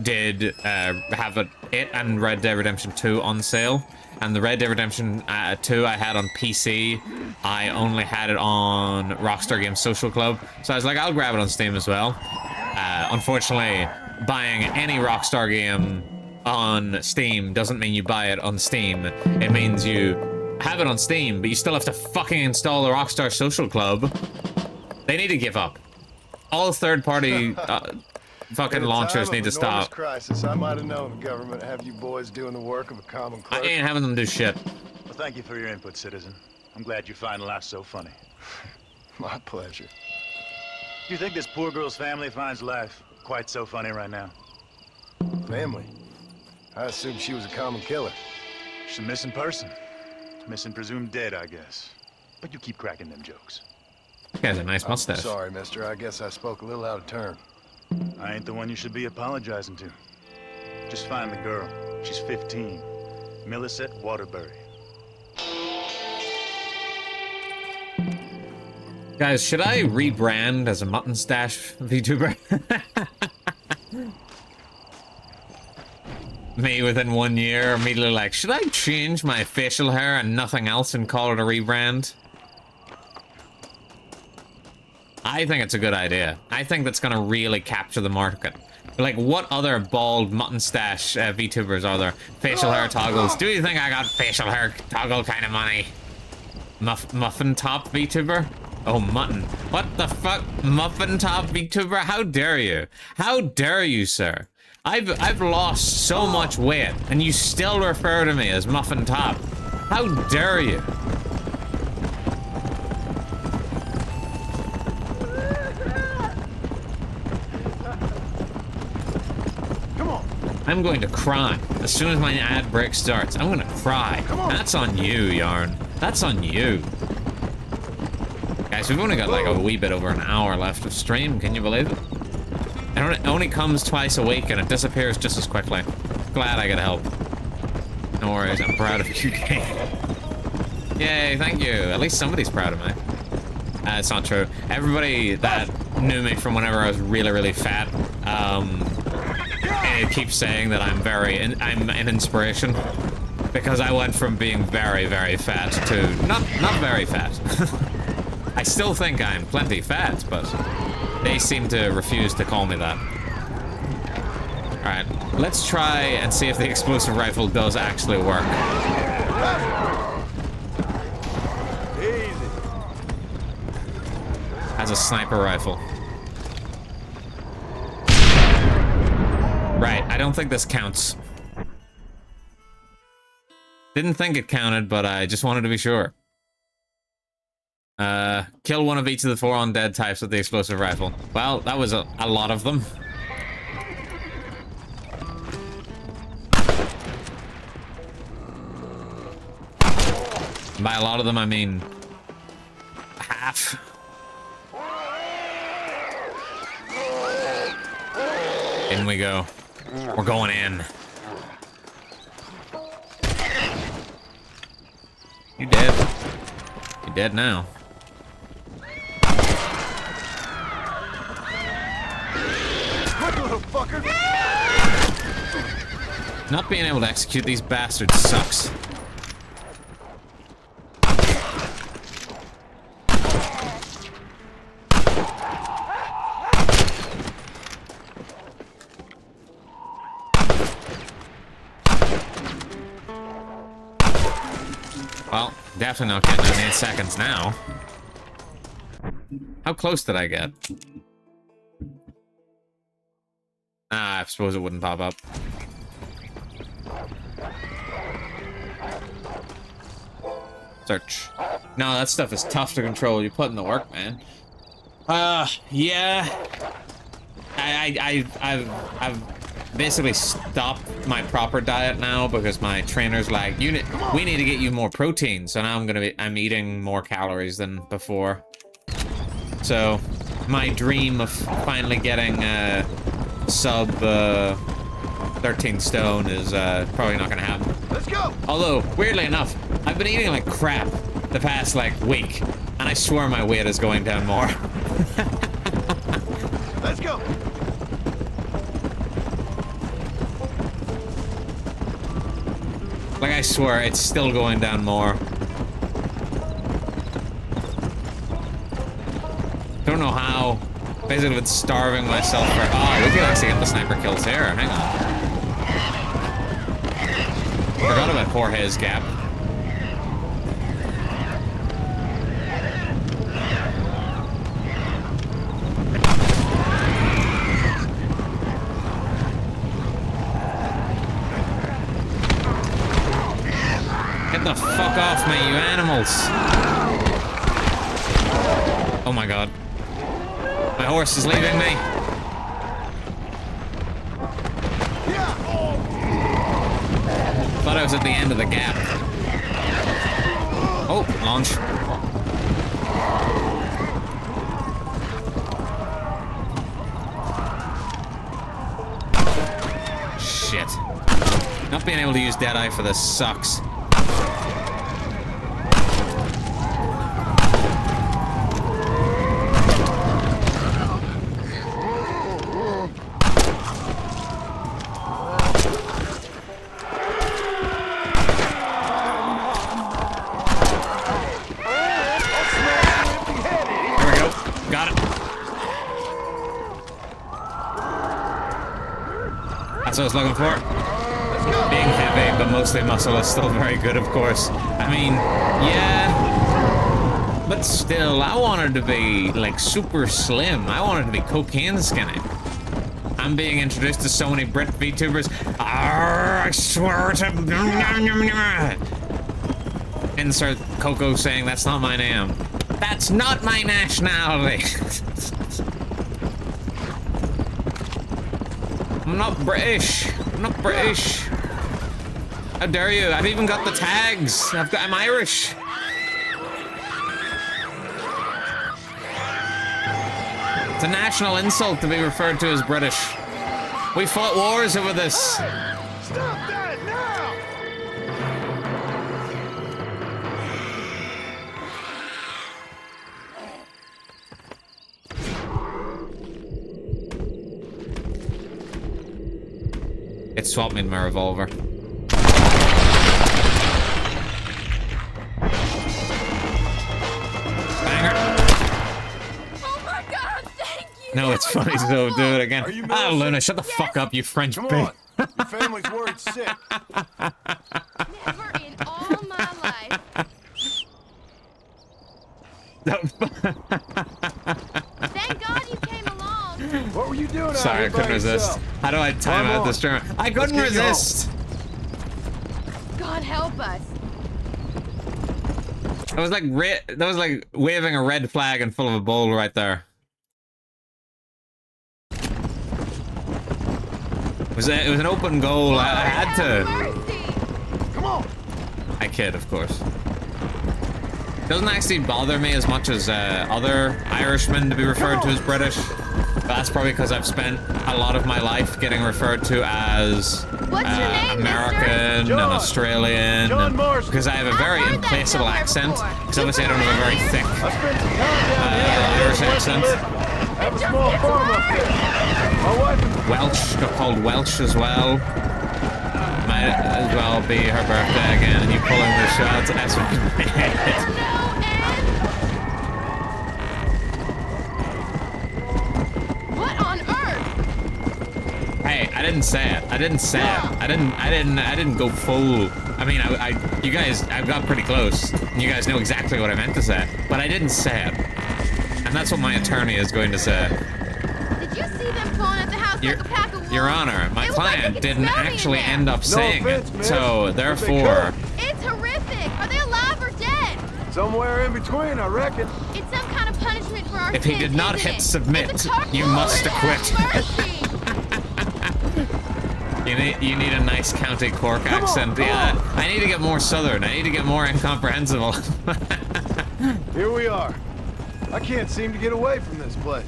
did have it and Red Dead Redemption 2 on sale. And the Red Dead Redemption 2 I had on PC, I only had it on Rockstar Games Social Club, so I was like, I'll grab it on Steam as well. Unfortunately, buying any Rockstar game on Steam doesn't mean you buy it on Steam. It means you have it on Steam, but you still have to fucking install the Rockstar Social Club. They need to give up. All third-party fucking launchers need to stop. Crisis, I might have known the government would have you boys doing the work of a common clerk. I ain't having them do shit. Well, thank you for your input, citizen. I'm glad you find life so funny. My pleasure. Do you think this poor girl's family finds life quite so funny right now? Family? I assumed she was a common killer. She's a missing person. Missing presumed dead, I guess. But you keep cracking them jokes. He has a nice mustache. I'm sorry, mister. I guess I spoke a little out of turn. I ain't the one you should be apologizing to. Just find the girl. She's 15. Millicent Waterbury. Guys, should I rebrand as a mutton stash VTuber? Me within 1 year, immediately like, should I change my facial hair and nothing else and call it a rebrand? I think it's a good idea. I think that's gonna really capture the market. Like, what other bald mutton stash VTubers are there? Facial hair toggles. Do you think I got facial hair toggle kind of money? Muffin top VTuber? Oh, mutton. What the fuck? Muffin top VTuber? How dare you? How dare you, sir? I've lost so much weight, and you still refer to me as muffin top. How dare you? I'm going to cry. As soon as my ad break starts, I'm gonna cry. That's on you, Yarn. That's on you. Guys, we've only got like a wee bit over an hour left of stream. Can you believe it? And it only comes twice a week and it disappears just as quickly. Glad I could help. No worries, I'm proud of you, Kate. Yay, thank you. At least somebody's proud of me. It's not true. Everybody that knew me from whenever I was really, really fat, it keeps saying that I'm an inspiration, because I went from being very, very fat to not very fat. I still think I'm plenty fat, but they seem to refuse to call me that. All right, let's try and see if the explosive rifle does actually work. Easy. As a sniper rifle. Right, I don't think this counts. Didn't think it counted, but I just wanted to be sure. Kill one of each of the 4 undead types with the explosive rifle. Well, that was a lot of them. By a lot of them, I mean half. In we go. We're going in. You dead. You dead now. Quick, little fucker! Not being able to execute these bastards sucks. Well, definitely not getting in 8 seconds now. How close did I get? Ah, I suppose it wouldn't pop up. Search. No, that stuff is tough to control. You put in the work, man. Yeah. I've basically stopped my proper diet now because my trainer's like, we need to get you more protein. So now I'm eating more calories than before. So my dream of finally getting sub 13 stone is probably not gonna happen. Let's go. Although, weirdly enough, I've been eating like crap the past like week, and I swear my weight is going down more. Let's go. Like, I swear, it's still going down more. Don't know how. Basically, been starving myself for... Oh, we can actually get the sniper kills here. Hang on. Forgot about Jorge's gap. Get the fuck off me, you animals! Oh my god. My horse is leaving me. Thought I was at the end of the gap. Oh, launch. Shit. Not being able to use Deadeye for this sucks. That's what I was looking for. Being heavy, but mostly muscle is still very good, of course. I mean, yeah. But still, I wanted to be, like, super slim. I wanted to be cocaine skinny. I'm being introduced to so many Brit VTubers. I swear to... Insert Coco saying that's not my name. That's not my nationality. I'm not British. I'm not British. How dare you? I've even got the tags. I'm Irish. It's a national insult to be referred to as British. We fought wars over this. Stop that now! It swapped me my revolver. No, it's funny, so do it again. Ah, Luna, shut the fuck up, you French Come bitch. on. Your family's worried sick. Never in all my life. Thank God you came along. What were you doing? Sorry, I couldn't resist. How do I time out this turn? I couldn't resist. God help us. That was like waving a red flag in full of a bowl right there. It was an open goal. I had to. Come on. I kid, of course. Doesn't actually bother me as much as other Irishmen to be referred to as British. But that's probably because I've spent a lot of my life getting referred to as American and Australian. Because I have a very implacable accent. Because obviously I don't have a very thick Irish accent. Have a small farm up there. My wife. Welsh, got called Welsh as well. Might as well be her birthday again, and you pulling the shots. That's what What on earth? Hey, I didn't say it. I didn't say it. I didn't go full. I mean, you guys, I got pretty close. And you guys know exactly what I meant to say, but I didn't say it. And that's what my attorney is going to say. Did you see them pulling at the house like a pack of wolves? Your Honor, my client didn't actually end up saying offense, it, miss, so therefore... It's horrific. Are they alive or dead? Somewhere in between, I reckon. It's some kind of punishment for our If he sins, did not isn't hit it? submit, you must acquit. You need a nice County Cork accent. Yeah, I need to get more Southern. I need to get more incomprehensible. Here we are. I can't seem to get away from this place.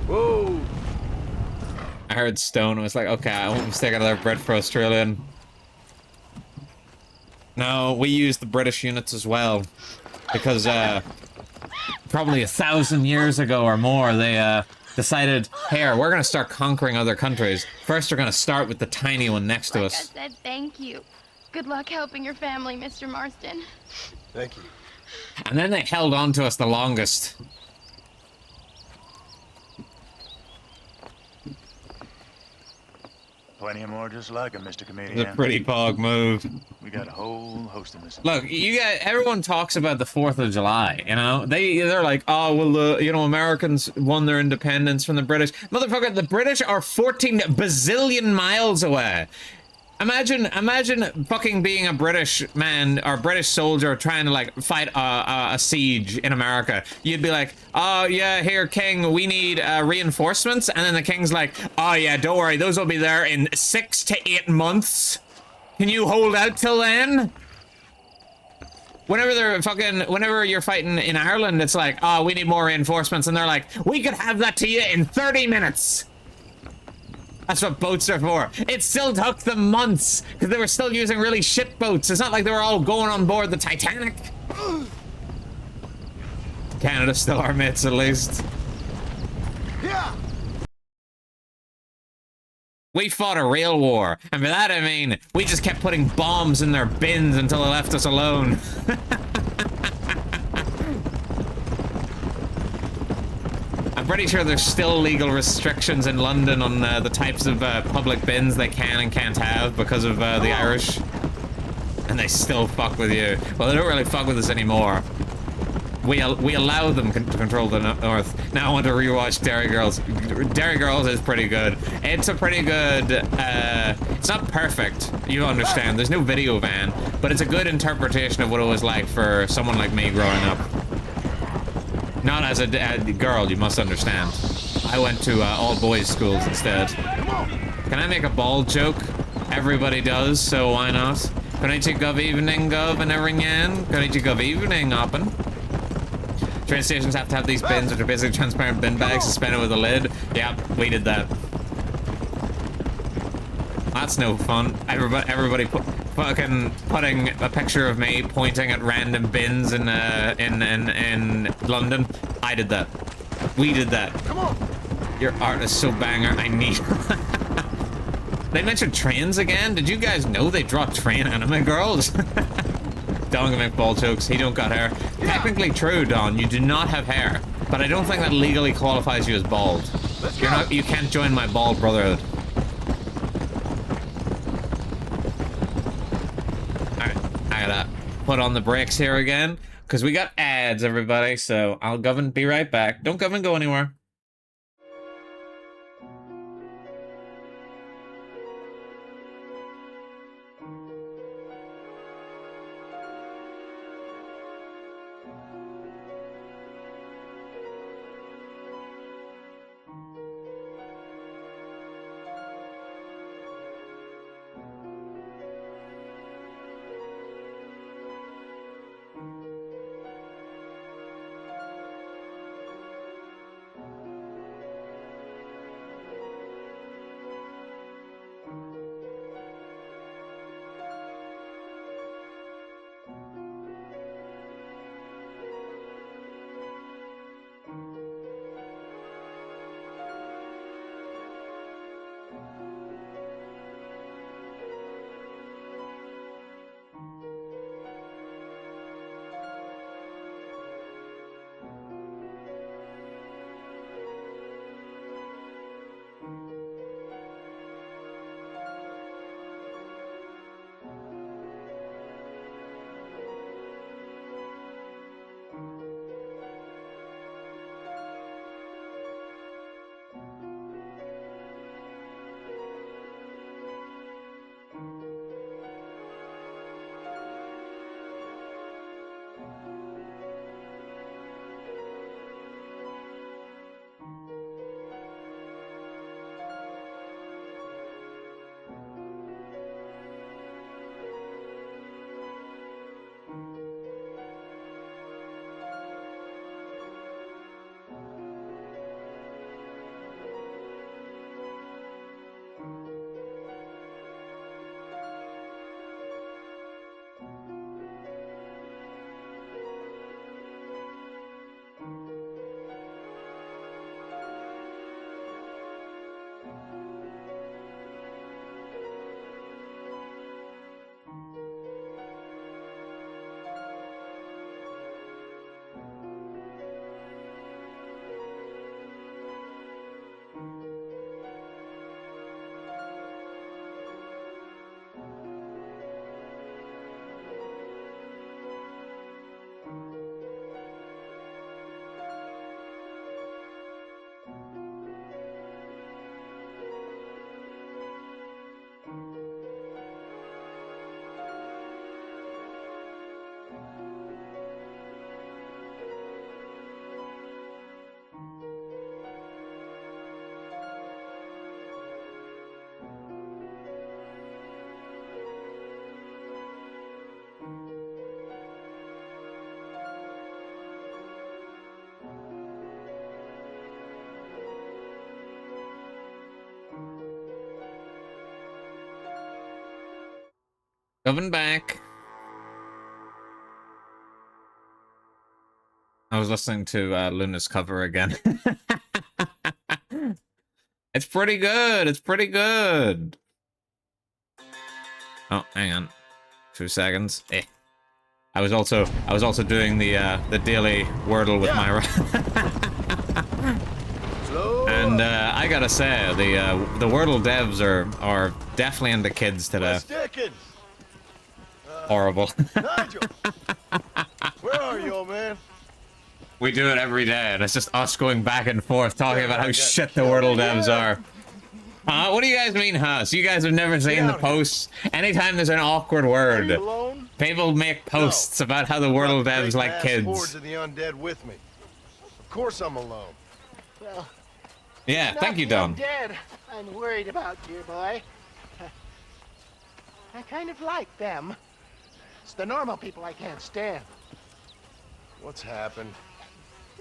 Whoa. I heard Stone. I was like, okay, I won't mistake another Brit for Australian. No, we use the British units as well. Because, probably 1,000 years ago or more, they, decided, here, we're gonna start conquering other countries. First, we're gonna start with the tiny one next to us. Like I said, thank you. Good luck helping your family, Mr. Marston. Thank you. And then they held on to us the longest. Plenty more just like him, Mr. Comedian. It's a pretty pog move. We got a whole host of them. Look, you guys, everyone talks about the 4th of July, you know? They're like, oh, well, you know, Americans won their independence from the British. Motherfucker, the British are 14 bazillion miles away. Imagine fucking being a British man or British soldier trying to like fight a siege in America. You'd be like, oh yeah, here King, we need reinforcements, and then the King's like, oh yeah, don't worry, those will be there in 6 to 8 months. Can you hold out till then? Whenever you're fighting in Ireland, it's like, oh, we need more reinforcements, and they're like, we could have that to you in 30 minutes. That's what boats are for. It still took them months, because they were still using really shit boats. It's not like they were all going on board the Titanic. Canada's still our mates, at least. Yeah. We fought a real war, and by that I mean, we just kept putting bombs in their bins until they left us alone. pretty sure there's still legal restrictions in London on the types of public bins they can and can't have because of the Irish. And they still fuck with you. Well, they don't really fuck with us anymore. We allow them to control the North. Now I want to rewatch Derry Girls. Derry Girls is pretty good. It's a pretty good, it's not perfect, you understand. There's no video van, but it's a good interpretation of what it was like for someone like me growing up. Not as a girl, you must understand. I went to all boys schools instead. Can I make a bald joke? Everybody does, so why not? Konnichi gov evening gov and everything. Konnichi gov evening open. Train stations have to have these bins, which are basically transparent bin bags suspended with a lid. Yep, we did that. That's no fun. Everybody fucking putting a picture of me pointing at random bins in London. I did that. We did that. Come on. Your art is so banger. I need. They mentioned trains again. Did you guys know they draw train anime girls? Don can make bald jokes. He don't got hair. Technically true, Don. You do not have hair, but I don't think that legally qualifies you as bald. You're not. You can't join my bald brotherhood. All right, I gotta put on the brakes here again because we got ads, everybody. So I'll be right back. Don't go anywhere. Coming back. I was listening to Luna's cover again. It's pretty good. It's pretty good. Oh, hang on. 2 seconds. I was also doing the daily Wordle with Myra. And I gotta say, the Wordle devs are definitely into kids today. Horrible. Nigel! Where are you, old man? We do it every day, and it's just us going back and forth talking about how shit the Wordle devs are. What do you guys mean, huh? So you guys have never seen the posts? Anytime there's an awkward word, people make posts about how the Wordle devs like kids. Hordes of the undead with me. Of course I'm alone. Well, Yeah, thank you, Don. Undead, I'm worried about, dear boy. I kind of like them. It's the normal people I can't stand. What's happened?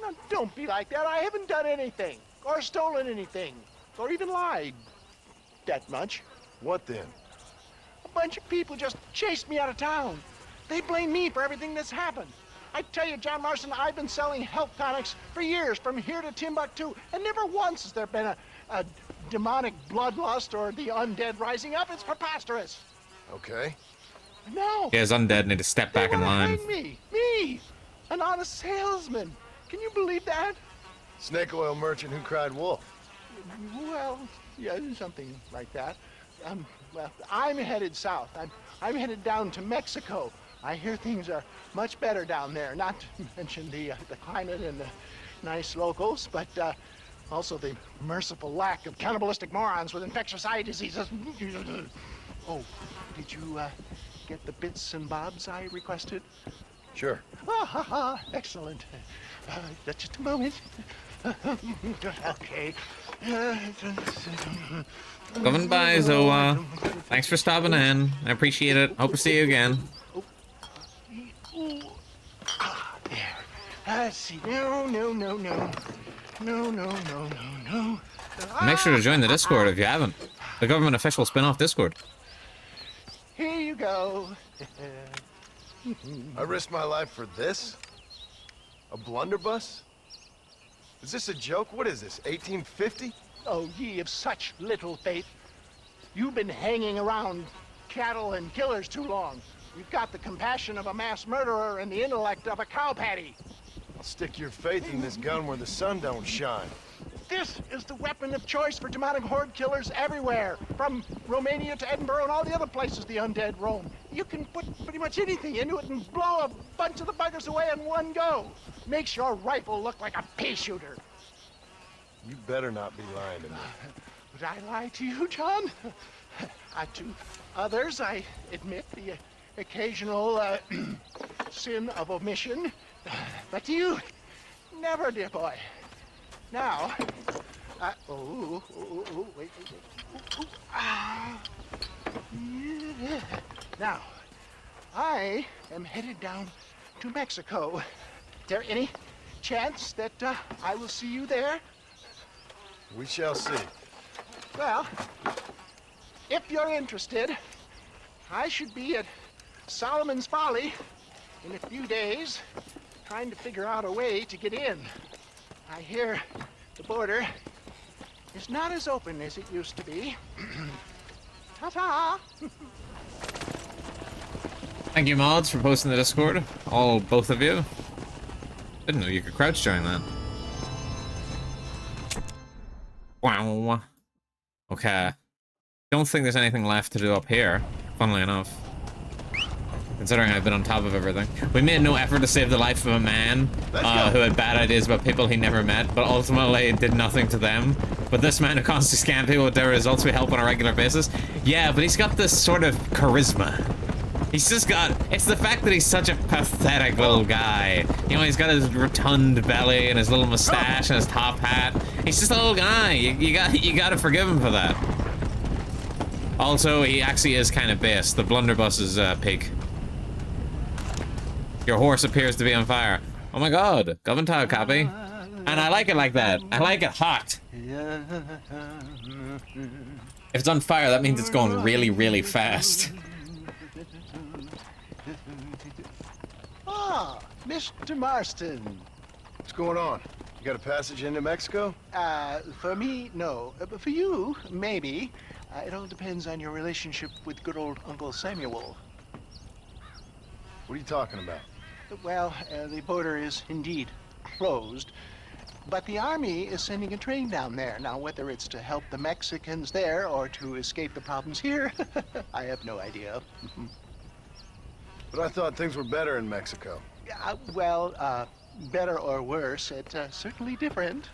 No, don't be like that. I haven't done anything, or stolen anything, or even lied that much. What then? A bunch of people just chased me out of town. They blame me for everything that's happened. I tell you, John Marston, I've been selling health tonics for years, from here to Timbuktu, and never once has there been a demonic bloodlust or the undead rising up. It's preposterous. Okay. No. Yeah, his undead need to step back in line. Me, an honest salesman. Can you believe that? Snake oil merchant who cried wolf. Well, yeah, something like that. Well, I'm headed south. I'm headed down to Mexico. I hear things are much better down there. Not to mention the climate and the nice locals, but also the merciful lack of cannibalistic morons with infectious eye diseases. Oh, did you get the bits and bobs I requested? Sure. Excellent. Just a moment. Okay. Coming by, Zoa. Thanks for stopping in. I appreciate it. Hope to see you again. Let's see. No. Make sure to join the Discord if you haven't. The government official spin-off Discord. Here you go. I risked my life for this? A blunderbuss? Is this a joke? What is this, 1850? Oh, ye of such little faith. You've been hanging around cattle and killers too long. You've got the compassion of a mass murderer and the intellect of a cow patty. I'll stick your faith in this gun where the sun don't shine. This is the weapon of choice for demonic horde killers everywhere, from Romania to Edinburgh and all the other places the undead roam. You can put pretty much anything into it and blow a bunch of the buggers away in one go. Makes your rifle look like a pea shooter. You better not be lying to me. Would I lie to you, John? To others, I admit the occasional sin of omission. But to you, never, dear boy. Now, wait. Yeah. Now, I am headed down to Mexico. Is there any chance that I will see you there? We shall see. Well, if you're interested, I should be at Solomon's Folly in a few days, trying to figure out a way to get in. I hear the border is not as open as it used to be. Ta-ta! Thank you, mods, for posting the Discord. Both of you. Didn't know you could crouch join that. Wow. Okay. Don't think there's anything left to do up here, funnily enough. Considering I've been on top of everything. We made no effort to save the life of a man who had bad ideas about people he never met, but ultimately did nothing to them. But this man who constantly scams people with their results we help on a regular basis. Yeah, but he's got this sort of charisma. He's just got, it's the fact that he's such a pathetic little guy. You know, he's got his rotund belly and his little mustache and his top hat. He's just a little guy. You gotta forgive him for that. Also, he actually is kind of based. The blunderbuss is pig. Your horse appears to be on fire. Oh my god, Governor copy. And I like it like that. I like it hot. If it's on fire, that means it's going really, really fast. Ah, Mr. Marston. What's going on? You got a passage into Mexico? For me, no. But for you, maybe. It all depends on your relationship with good old Uncle Samuel. What are you talking about? Well, the border is indeed closed. But the Army is sending a train down there. Now, whether it's to help the Mexicans there or to escape the problems here, I have no idea. But I thought things were better in Mexico. Better or worse, it's certainly different.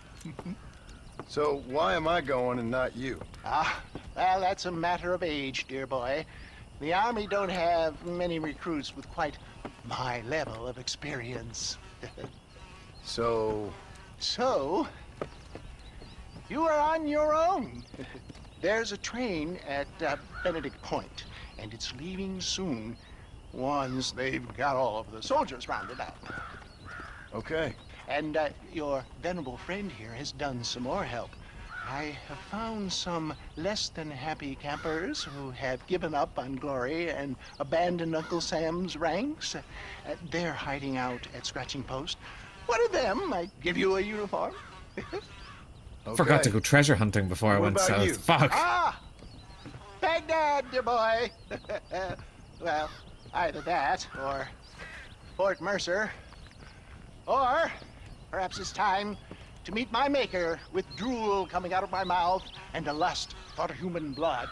So why am I going and not you? Well, that's a matter of age, dear boy. The Army don't have many recruits with quite my level of experience. So, you are on your own. There's a train at Benedict Point, and it's leaving soon once they've got all of the soldiers rounded up. Okay. And your venerable friend here has done some more help. I have found some less than happy campers who have given up on glory and abandoned Uncle Sam's ranks. They're hiding out at Scratching Post. One of them might give you a uniform. Forgot to go treasure hunting before I went south. Fuck. Baghdad, dear boy. Well, either that or Fort Mercer. Or perhaps it's time to meet my maker with drool coming out of my mouth and a lust for human blood.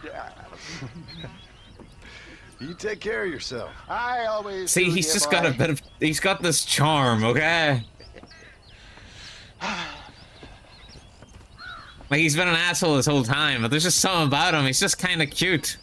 You take care of yourself. I always see. He's just got a bit of. He's got this charm, okay. Like he's been an asshole this whole time, but there's just something about him. He's just kind of cute.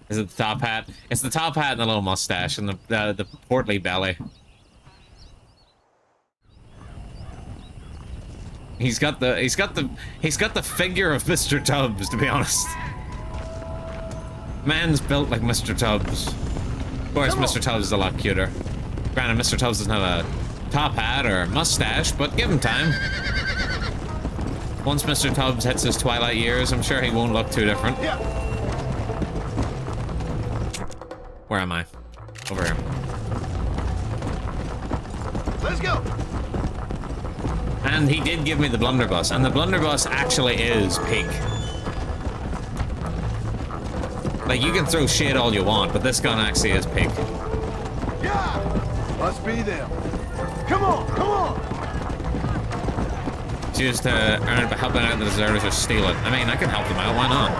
Is it the top hat? It's the top hat and the little mustache and the portly belly. He's got the figure of Mr. Tubbs, to be honest. Man's built like Mr. Tubbs. Of course, Mr. Tubbs is a lot cuter. Granted, Mr. Tubbs doesn't have a top hat or a mustache, but give him time. Once Mr. Tubbs hits his twilight years, I'm sure he won't look too different. Yeah. Where am I? Over here. Let's go. And he did give me the blunderbuss, and the blunderbuss actually is pig. Like, you can throw shit all you want, but this gun actually is pig. Yeah! Must be them. Come on, come on! Choose to earn it by helping out the deserters or steal it. I mean, I can help them out, why not?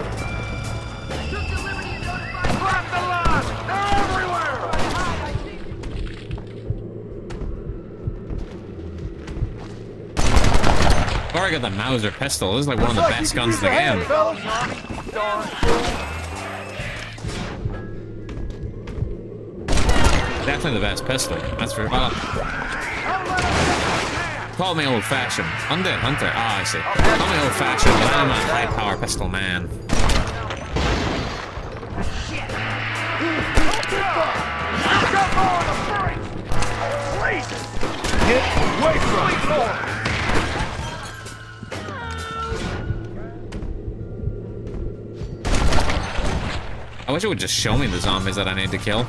Or I got the Mauser pistol. This is like one of the best guns in the game. Definitely the best pistol. That's for well. Call me old-fashioned. Undead Hunter. Ah, I see. Call me old-fashioned, but I'm a high-power pistol man. Get away from me! I wish it would just show me the zombies that I need to kill.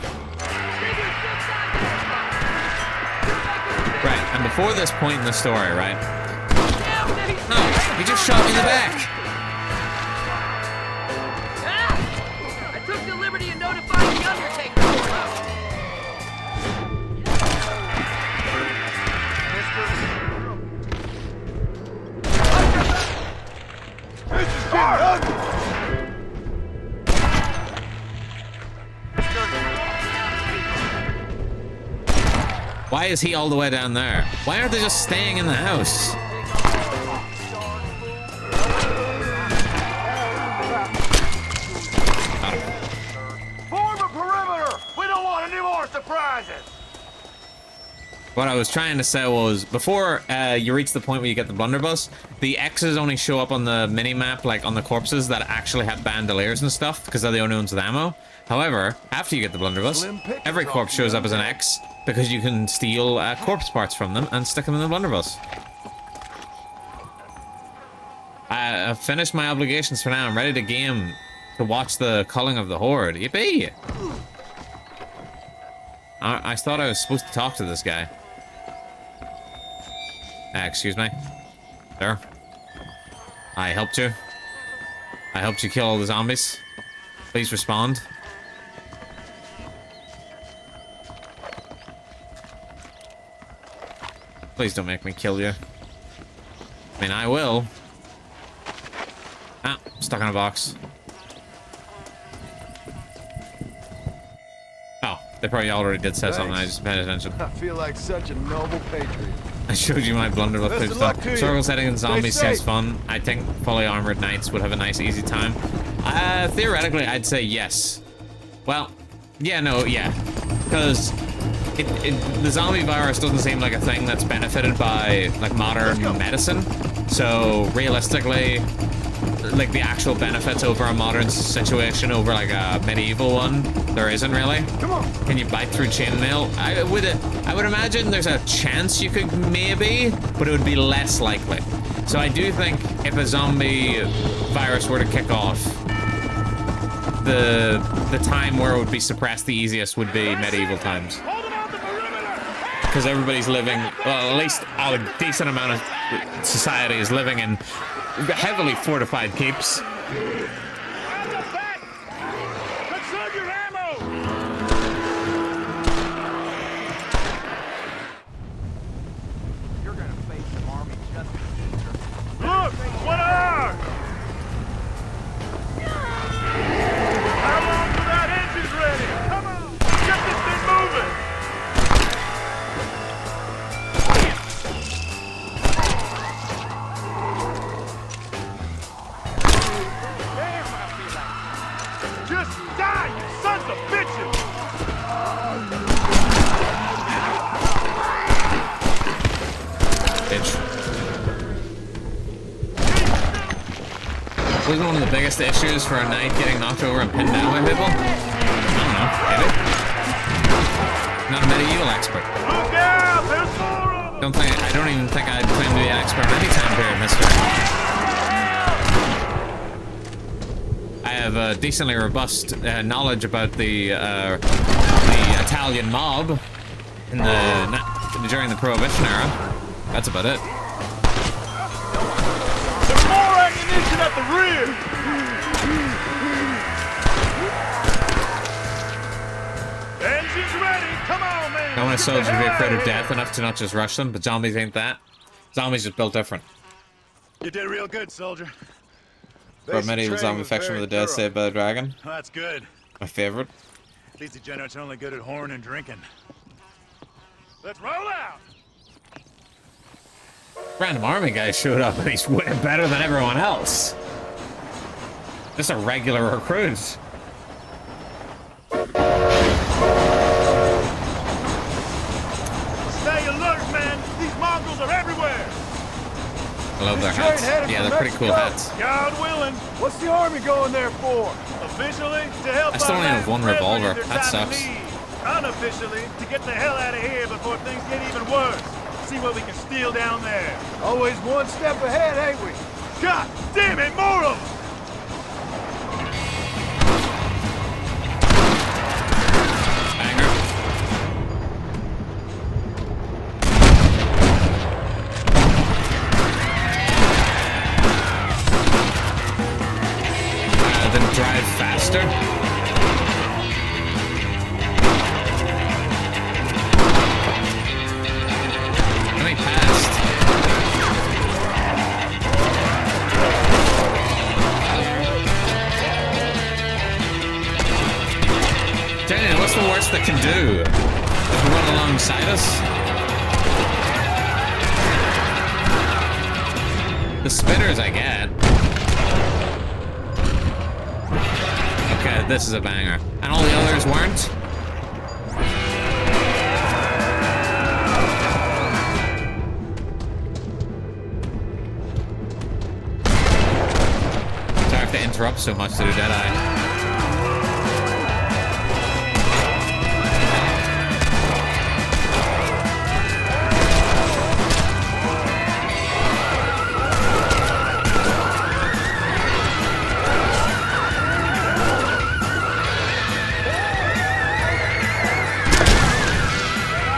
Right, and before this point in the story, right? No, he just shot me in the back. I took the liberty of notifying the Undertaker. This is getting ugly! Why is he all the way down there? Why aren't they just staying in the house? Form a perimeter! We don't want any more surprises! What I was trying to say was, before you reach the point where you get the blunderbuss, the X's only show up on the mini-map, like on the corpses that actually have bandoliers and stuff, because they're the only ones with ammo. However, after you get the blunderbuss, every corpse shows up as an X, because you can steal corpse parts from them and stick them in the blunderbuss. I've finished my obligations for now. I'm ready to game to watch the culling of the Horde. Yippee! I thought I was supposed to talk to this guy. Excuse me. Sir. I helped you. I helped you kill all the zombies. Please respond. Please don't make me kill you. I mean, I will. Ah, stuck in a box. Oh, they probably already did say something. I just paid attention. I feel like such a noble patriot. I showed you my blunderbuss Best clip of luck stuff. to you. Circle setting in zombies Stay seems safe. fun. I think fully armored knights would have a nice, easy time. Theoretically, I'd say yes. Well, yeah, no, yeah. Because the zombie virus doesn't seem like a thing that's benefited by, like, modern medicine. So, realistically, like, the actual benefits over a modern situation over, like, a medieval one, there isn't really. Come on. Can you bite through chainmail? I would imagine there's a chance you could maybe, but it would be less likely. So I do think if a zombie virus were to kick off, the time where it would be suppressed the easiest would be medieval times. Because everybody's living, well, at least a decent amount of society is living in heavily fortified keeps. Conserve your ammo! You're gonna face some army justice. Look! One arm! How long till that engine's ready? Come on! Get this thing moving! Just die, you sons of bitches! Bitch. Wasn't one of the biggest issues for a knight getting knocked over and pinned down by people? I don't know, maybe. Not a medieval expert. Look out! There's more of them! I don't even think I'd claim to be an expert in any time period in history. I have a decently robust knowledge about the Italian mob in during the Prohibition era. That's about it. There's more ammunition at the rear! Engine's ready! Come on, man! I want a soldier to be afraid of death enough to not just rush them, but zombies ain't that. Zombies just built different. You did real good, soldier. Brought medieval zombie affection with the dead saved by the dragon. Oh, that's good. My favorite. These degenerates are only good at whoring and drinking. Let's roll out! Random army guy showed up and he's way better than everyone else. Just a regular recruit. Stay alert, man! These Mongols are everywhere! I love their hats. Yeah, they're pretty cool hats. God willing! What's the army going there for? Officially, to help I still only have one revolver. That sucks. Unofficially, to get the hell out of here before things get even worse. See what we can steal down there. Always one step ahead, ain't we? God damn it, more of them! Then drive faster. Let me past. Daniel, what's the worst that can do? Just run alongside us? The spitters I get. Okay, this is a banger. And all the others weren't? Sorry I have to interrupt so much to do Deadeye.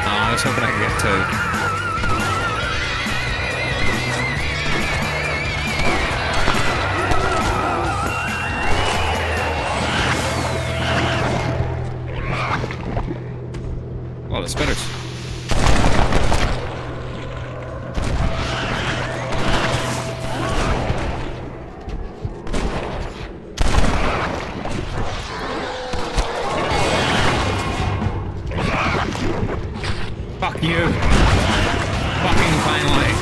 I was hoping I could get to you. Fucking finally.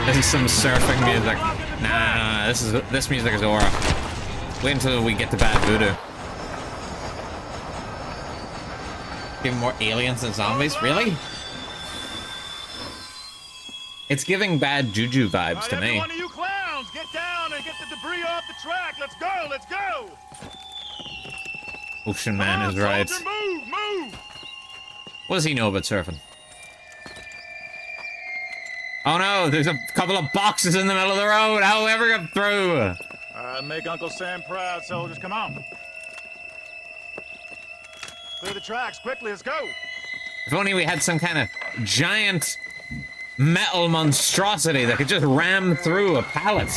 This is some surfing music. Nah, this music is aura. Wait until we get to Bad Voodoo. Giving more aliens and zombies? Really? It's giving bad juju vibes to me. One of you clowns, get down and get the debris off the track. Let's go, let's go. Ocean Man is right. Soldier, move. What does he know about surfing? Oh no, there's a couple of boxes in the middle of the road. How will we ever get through? Make Uncle Sam proud, soldiers. Come on. Clear the tracks quickly. Let's go. If only we had some kind of giant metal monstrosity that could just ram through a pallet.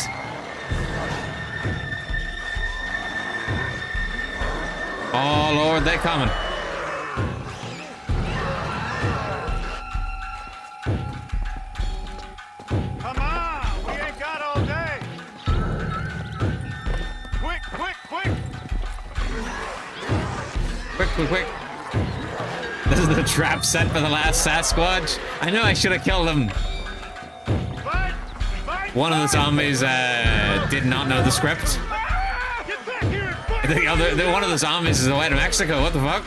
Oh Lord, they coming. Come on, we ain't got all day. Quick. Quick. This is the trap set for the last Sasquatch. I know I should have killed him. One of the zombies did not know the script. One of the zombies is away to Mexico. What the fuck?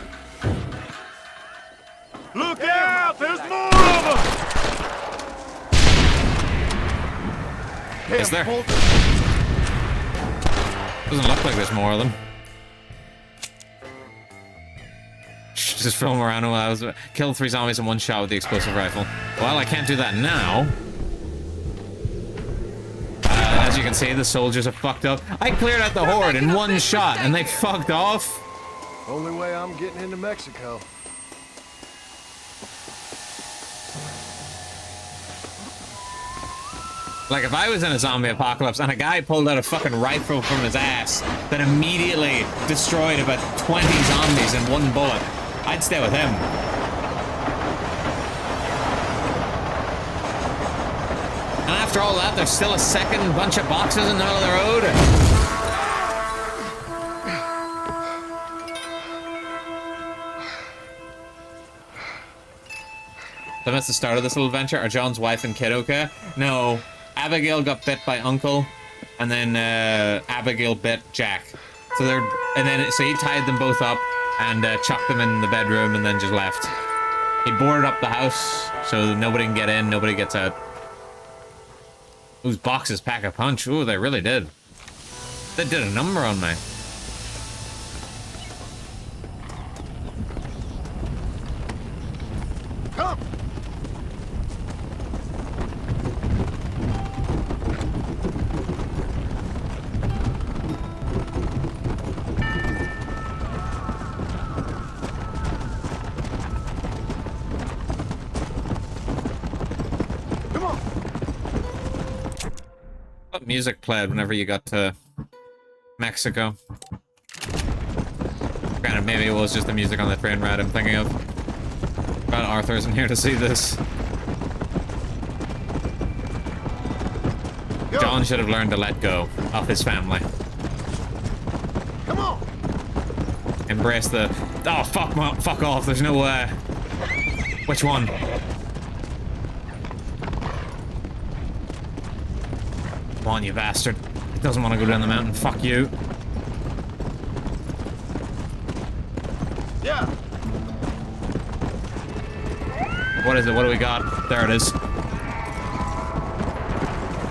Look out! There's more of them! Is there? Doesn't look like there's more of them. Just film around while I was killed 3 zombies in one shot with the explosive rifle. Well, I can't do that now. As you can see, the soldiers are fucked up. I cleared out the horde in one shot, and they fucked off. Only way I'm getting into Mexico. Like, if I was in a zombie apocalypse and a guy pulled out a fucking rifle from his ass that immediately destroyed about 20 zombies in one bullet, I'd stay with him. And after all that, there's still a second bunch of boxes in the middle of the road. So that's the start of this little adventure. Are John's wife and kid okay? No. Abigail got bit by Uncle, and then Abigail bit Jack. So so he tied them both up and chucked them in the bedroom and then just left. He boarded up the house so nobody can get in, nobody gets out. Those boxes pack a punch. Ooh, they really did. They did a number on me. Come! What music played whenever you got to Mexico? Granted, maybe it was just the music on the train ride I'm thinking of. Glad Arthur isn't here to see this. John should have learned to let go of his family. Come on! Embrace the... Oh, fuck off. There's no, Which one? Come on, you bastard. He doesn't want to go down the mountain. Fuck you. Yeah. What is it? What do we got? There it is.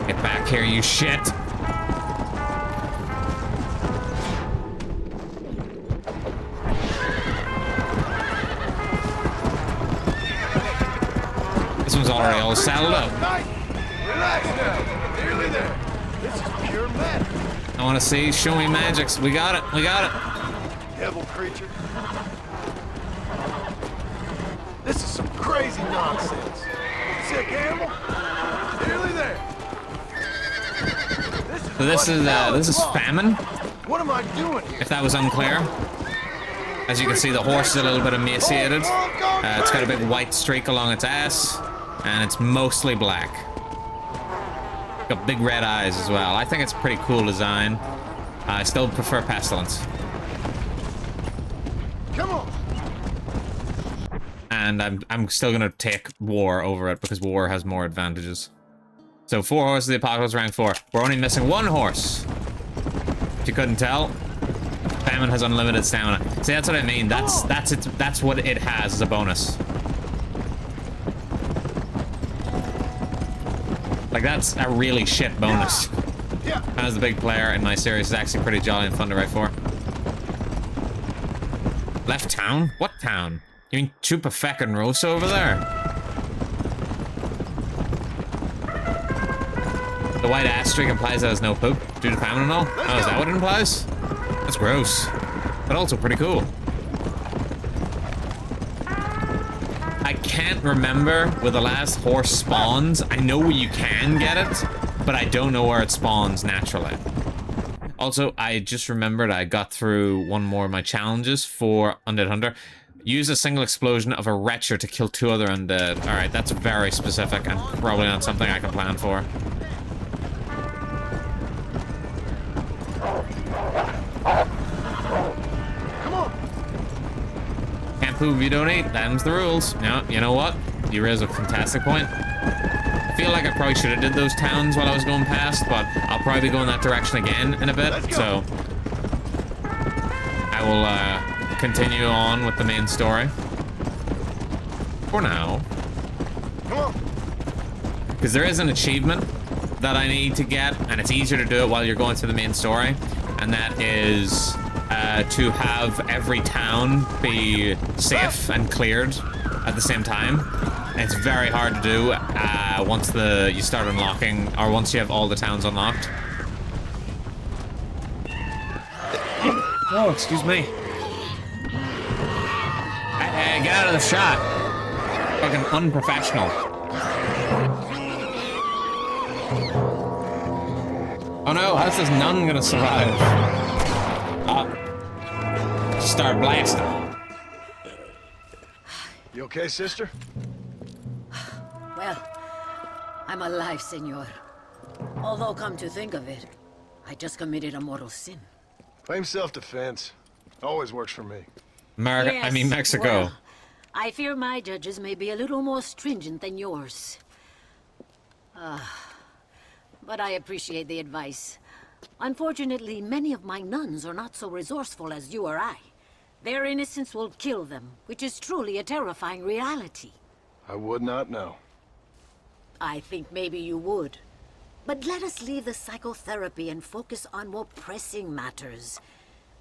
Get back here, you shit. This one's already all saddled up. Relax now. Nearly there. This is pure magic. I want to see. Show me magics. We got it. We got it. Devil creature. This is some crazy nonsense. Sick animal. Nearly there. So this is famine. What am I doing here? If that was unclear. As you can see, the horse is a little bit emaciated. It's got a big white streak along its ass, and it's mostly black. Got big red eyes as well. I think it's a pretty cool design. I still prefer Pestilence. Come on. And I'm still gonna take War over it because War has more advantages. So 4 horses of the Apocalypse, rank 4. We're only missing 1 horse. If you couldn't tell, Famine has unlimited stamina. See, that's what I mean. That's what it has as a bonus. Like, that's a really shit bonus. As the big player in my series, is actually pretty jolly and fun to write for. Left town? What town? You mean Chupa feckin' Rosa over there? The white asterisk implies that there's no poop due to famine and all? Oh, is that what it implies? That's gross. But also pretty cool. I can't remember where the last horse spawns. I know where you can get it, but I don't know where it spawns naturally. Also, I just remembered I got through one more of my challenges for Undead Hunter. Use a single explosion of a retcher to kill 2 other undead. Alright, that's very specific and probably not something I can plan for. Come on. Can't poop if you don't eat. Them's the rules. No, you know what? You raise a fantastic point. I feel like I probably should have did those towns while I was going past, but I'll probably be going that direction again in a bit, so I will continue on with the main story for now. Come on. Because there is an achievement that I need to get, and it's easier to do it while you're going through the main story, and that is to have every town be safe and cleared at the same time. And it's very hard to do once you start unlocking, or once you have all the towns unlocked. Oh, excuse me. Hey, get out of the shot. Fucking unprofessional. Oh no, how's this nun gonna survive? Start blasting. You okay, sister? Well, I'm alive, senor. Although, come to think of it, I just committed a mortal sin. Claim self-defense. Always works for me. Mexico. Well, I fear my judges may be a little more stringent than yours. But I appreciate the advice. Unfortunately, many of my nuns are not so resourceful as you or I. Their innocence will kill them, which is truly a terrifying reality. I would not know. I think maybe you would. But let us leave the psychotherapy and focus on more pressing matters.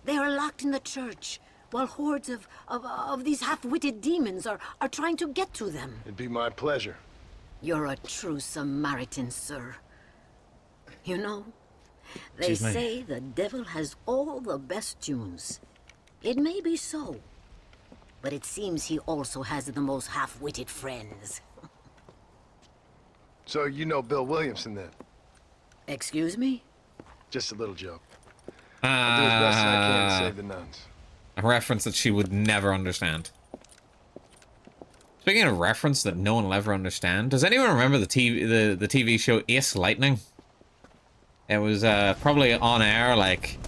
They are locked in the church, while hordes of these half-witted demons are trying to get to them. It'd be my pleasure. You're a true Samaritan, sir. You know, they say the devil has all the best tunes. It may be so, but it seems he also has the most half-witted friends. So you know Bill Williamson then? Excuse me? Just a little joke. I'll do as best as I can to save the nuns. A reference that she would never understand. Speaking of reference that no one will ever understand, does anyone remember the TV show Ace Lightning? It was probably on air like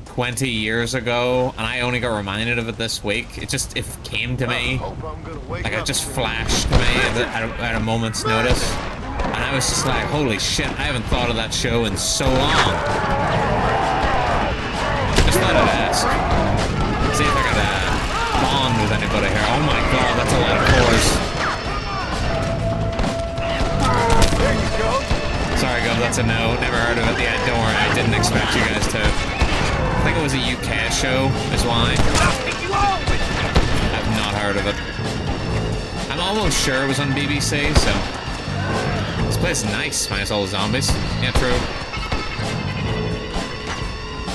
20 years ago, and I only got reminded of it this week. It came to me, like it just flashed to me at a moment's notice, and I was just like, holy shit, I haven't thought of that show in so long. Just thought I'd ask. See if I could bond with anybody here. Oh my god, that's a lot of cores. There you go. Sorry, Gov, that's a no. Never heard of it. Yeah, don't worry, I didn't expect you guys to. I think it was a UK show, is why. I've not heard of it. I'm almost sure it was on BBC, so... This place is nice, minus all the zombies. Yeah, true.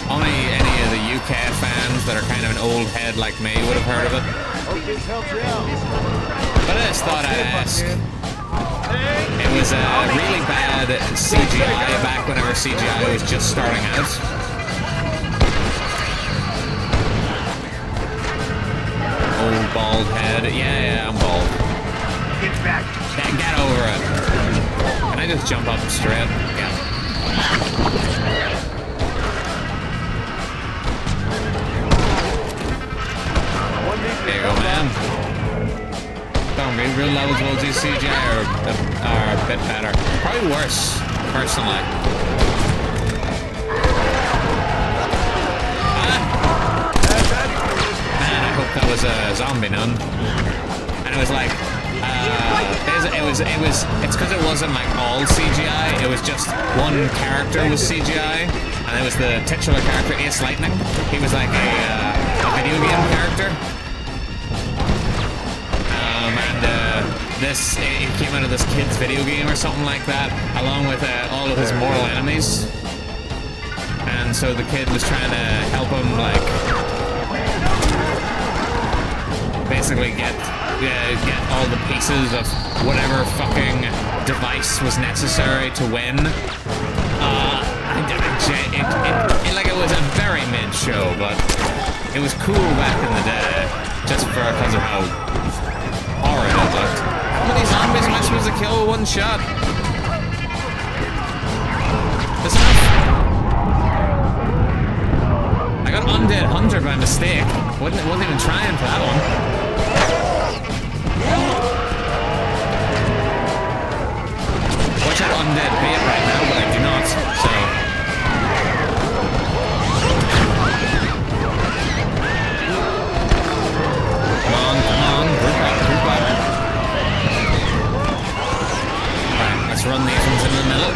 Only any of the UK fans that are kind of an old head like me would have heard of it. But I just thought I'd ask. It was really bad CGI back whenever CGI was just starting out. Old bald head. Yeah, I'm bald. Get back. Get over it. Can I just jump up straight? Yeah. There you go, man. Don't be real levels will do CGI are a bit better. Probably worse, personally. Man, I hope that was a zombie nun. And it was like, it's because it wasn't like all CGI, it was just one character was CGI, and it was the titular character, Ace Lightning. He was like a video game character. It came out of this kid's video game or something like that, along with all of his mortal enemies. And so the kid was trying to help him, like, basically get all the pieces of whatever fucking device was necessary to win. It was a very mid show, but it was cool back in the day, just because of how horrid it looked. How many zombies am I supposed to kill with one shot? That's enough. I got Undead Hunter by mistake. Wasn't even trying for that one. Watch out Undead bait right now, but I do not, so... Come on, group up. Alright, let's run these ones into the middle.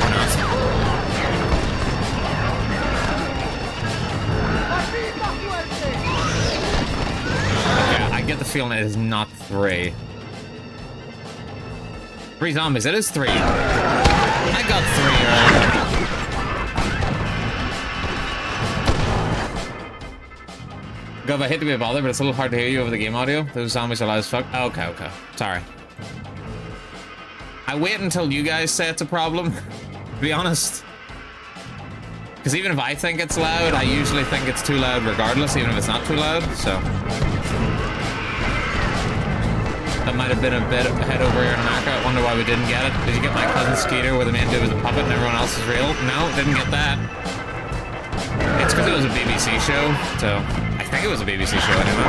Or not. Okay, I get the feeling it is not 3. 3 zombies, it is 3. I got 3 earlier. Gov, I hate to be a bother, but it's a little hard to hear you over the game audio. Those zombies are loud as fuck. Okay. Sorry. I wait until you guys say it's a problem, to be honest. Because even if I think it's loud, I usually think it's too loud regardless, even if it's not too loud, so... That might have been a bit ahead over here in America. I wonder why we didn't get it. Did you get My Cousin Skeeter where the main dude was a puppet and everyone else is real? No, didn't get that. It's because it was a BBC show, so... I think it was a BBC show anyway.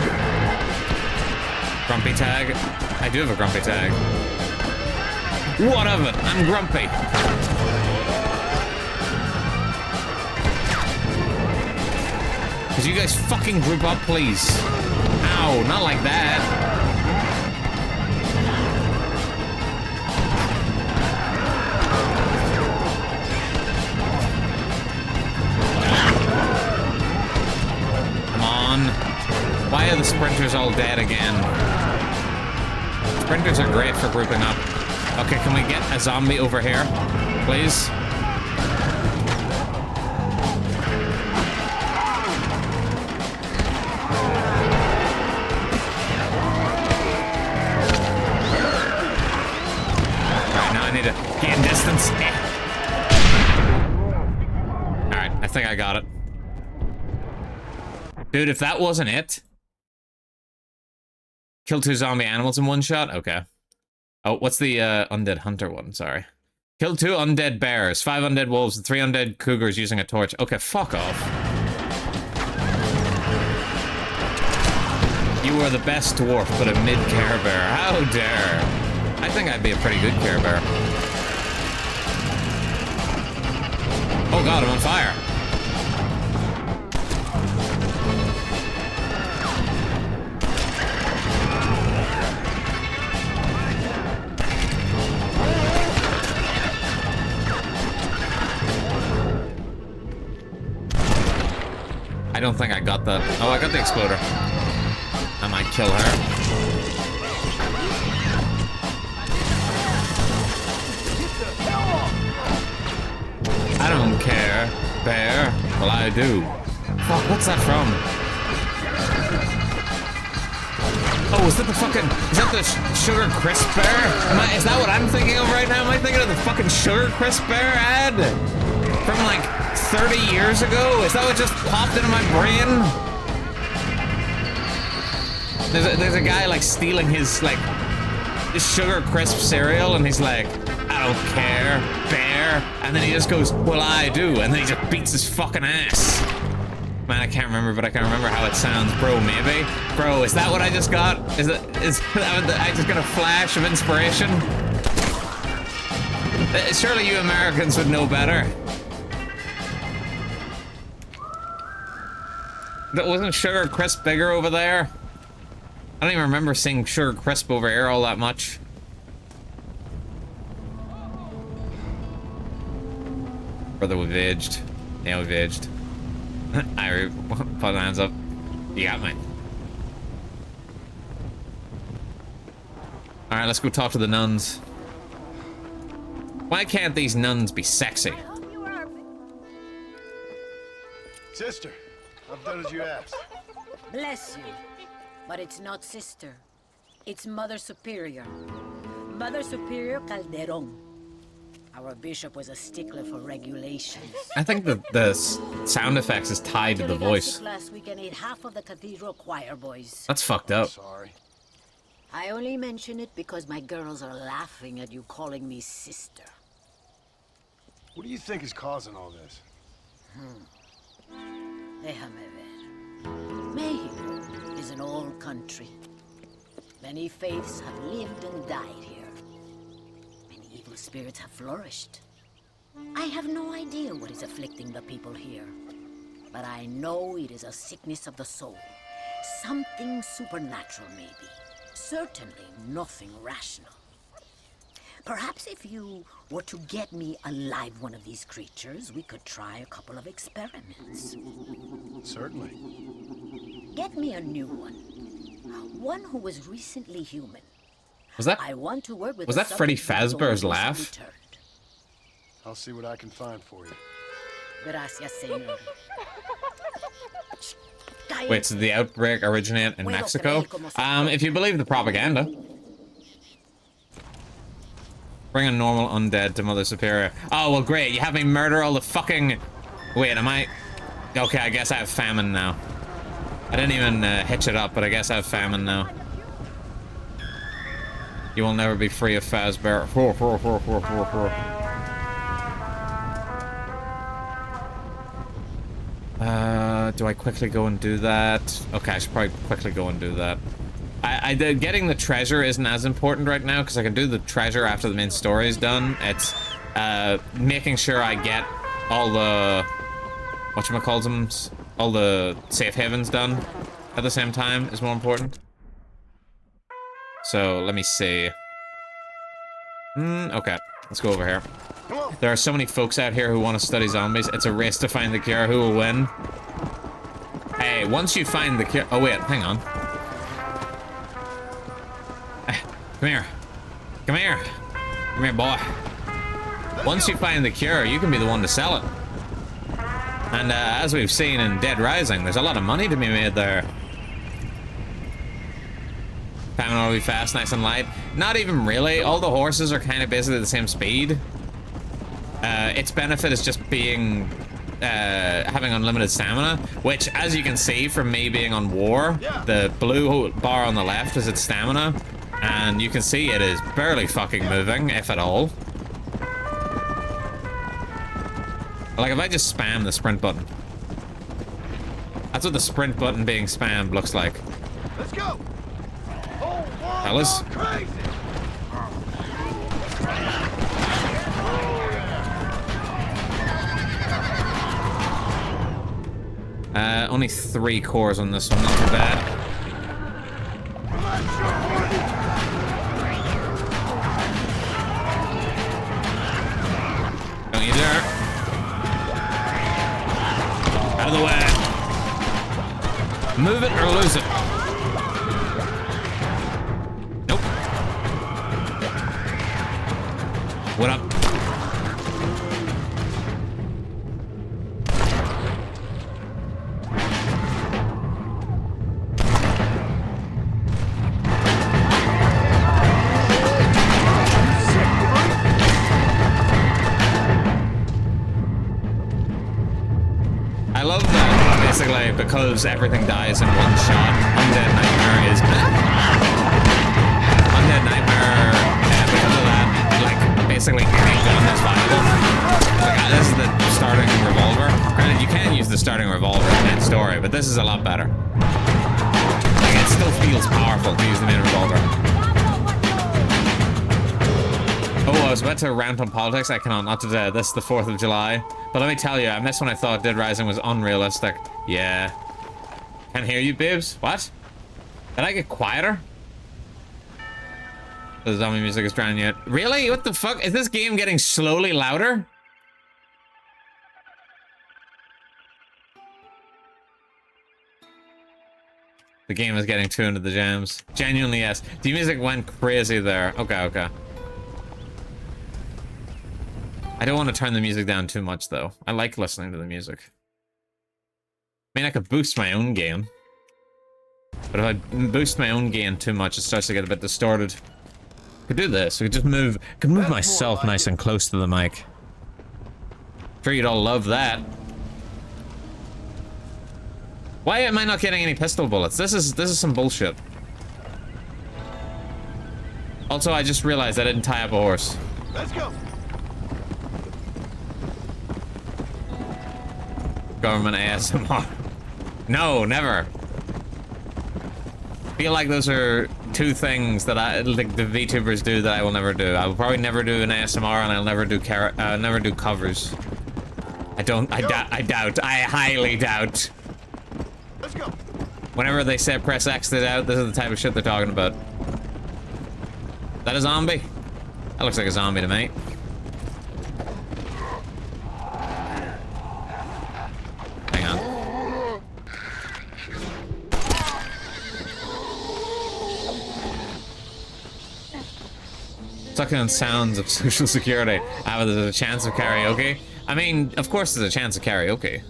Grumpy tag. I do have a grumpy tag. What of it? I'm grumpy. Could you guys fucking group up, please? Ow, not like that. Why are the sprinters all dead again? Sprinters are great for grouping up. Okay, can we get a zombie over here, please? Alright, now I need to gain distance. Alright, I think I got it. Dude, if that wasn't it... Kill 2 zombie animals in one shot? Okay. Oh, what's the Undead Hunter one? Sorry. Kill 2 undead bears, 5 undead wolves, and 3 undead cougars using a torch. Okay, fuck off. You are the best dwarf, but a mid-Care Bear. How dare. I think I'd be a pretty good Care Bear. Oh god, I'm on fire. I don't think I got that. Oh, I got the exploder. I might kill her. I don't care, bear. Well, I do. Fuck, what's that from? Oh, is that the fucking... Is that the Sugar Crisp Bear? Is that what I'm thinking of right now? Am I thinking of the fucking Sugar Crisp Bear ad? From, like, 30 years ago? Is that what just popped into my brain? There's a guy, like, stealing his, like, his Sugar Crisp cereal, and he's like, I don't care, bear. And then he just goes, well, I do. And then he just beats his fucking ass. Man, I can't remember, but I can remember how it sounds. Bro, maybe? Bro, is that what I just got? Is that I just got a flash of inspiration? Surely you Americans would know better. That wasn't Sugar Crisp bigger over there? I don't even remember seeing Sugar Crisp over here all that much. Brother, we've aged. Yeah, we've aged. I put the hands up. You got me. Alright, let's go talk to the nuns. Why can't these nuns be sexy? Sister, I've done as you asked. Bless you. But it's not sister. It's Mother Superior. Mother Superior Calderon. Our bishop was a stickler for regulations. I think the sound effects is tied to the voice. Last week and ate half of the cathedral choir boys. That's fucked up. Sorry. I only mention it because my girls are laughing at you calling me sister. What do you think is causing all this? Déjame ver. Mexico is an old country. Many faiths have lived and died here. Many evil spirits have flourished. I have no idea what is afflicting the people here. But I know it is a sickness of the soul. Something supernatural, maybe. Certainly nothing rational. Perhaps if you were to get me a live one of these creatures, we could try a couple of experiments. Certainly. Get me a new one. One who was recently human. Was that? I want to work with was that Freddy Fazbear's laugh? Returned. I'll see what I can find for you. Gracias, señor. Wait, so the outbreak originated in Mexico? If you believe the propaganda. Bring a normal undead to Mother Superior. Oh, well, great. You have me murder all the fucking... Wait, am I... Okay, I guess I have famine now. I didn't even hitch it up, but I guess I have famine now. You will never be free of Fazbear. Do I quickly go and do that? Okay, I should probably quickly go and do that. Getting the treasure isn't as important right now because I can do the treasure after the main story is done. It's making sure I get all the whatchamacallsums, all the safe havens done at the same time is more important. So let me see. Okay, let's go over here. There are so many folks out here who want to study zombies. It's a race to find the cure. Who will win? Hey, once you find the cure... Oh, wait, hang on. Come here. Come here. Come here, boy. Once you find the cure, you can be the one to sell it. And as we've seen in Dead Rising, there's a lot of money to be made there. Famine will be fast, nice and light. Not even really. All the horses are kind of basically the same speed. Its benefit is just being... having unlimited stamina, which, as you can see from me being on war, the blue bar on the left is its stamina, and you can see it is barely fucking moving, if at all. Like, if I just spam the sprint button. That's what the sprint button being spammed looks like. Let's go! Fellas. Only 3 cores on this one, not too bad. Don't you dare. Out of the way. Move it or lose it. Nope. What up? Because everything dies in one shot, Undead Nightmare is... Undead Nightmare, because of that, like, basically better. Like, it still feels powerful to use the main revolver. Oh, I was about to rant on politics. I cannot, not today. This is the 4th of July. But let me tell you, I missed when I thought Dead Rising was unrealistic. Yeah. Can't hear you, babes. What? Did I get quieter? The zombie music is drowning you out. Really? What the fuck? Is this game getting slowly louder? The game is getting too into the jams. Genuinely, yes. The music went crazy there. Okay, okay. I don't want to turn the music down too much, though. I like listening to the music. I mean, I could boost my own gain. But if I boost my own gain too much, it starts to get a bit distorted. I could do this. I could just move... I could move myself nice and close to the mic. Sure, you'd all love that. Why am I not getting any pistol bullets? This is some bullshit. Also, I just realized I didn't tie up a horse. Let's go. Government ASMR. No, never. I feel like those are two things that like the VTubers do that I will never do. I will probably never do an ASMR, and I'll never do covers. I doubt. I highly doubt. Let's go. Whenever they say press X to doubt, this is the type of shit they're talking about. Is that a zombie? That looks like a zombie to me. Hang on. Sucking in sounds of Social Security. Ah, there's a chance of karaoke. I mean, of course there's a chance of karaoke.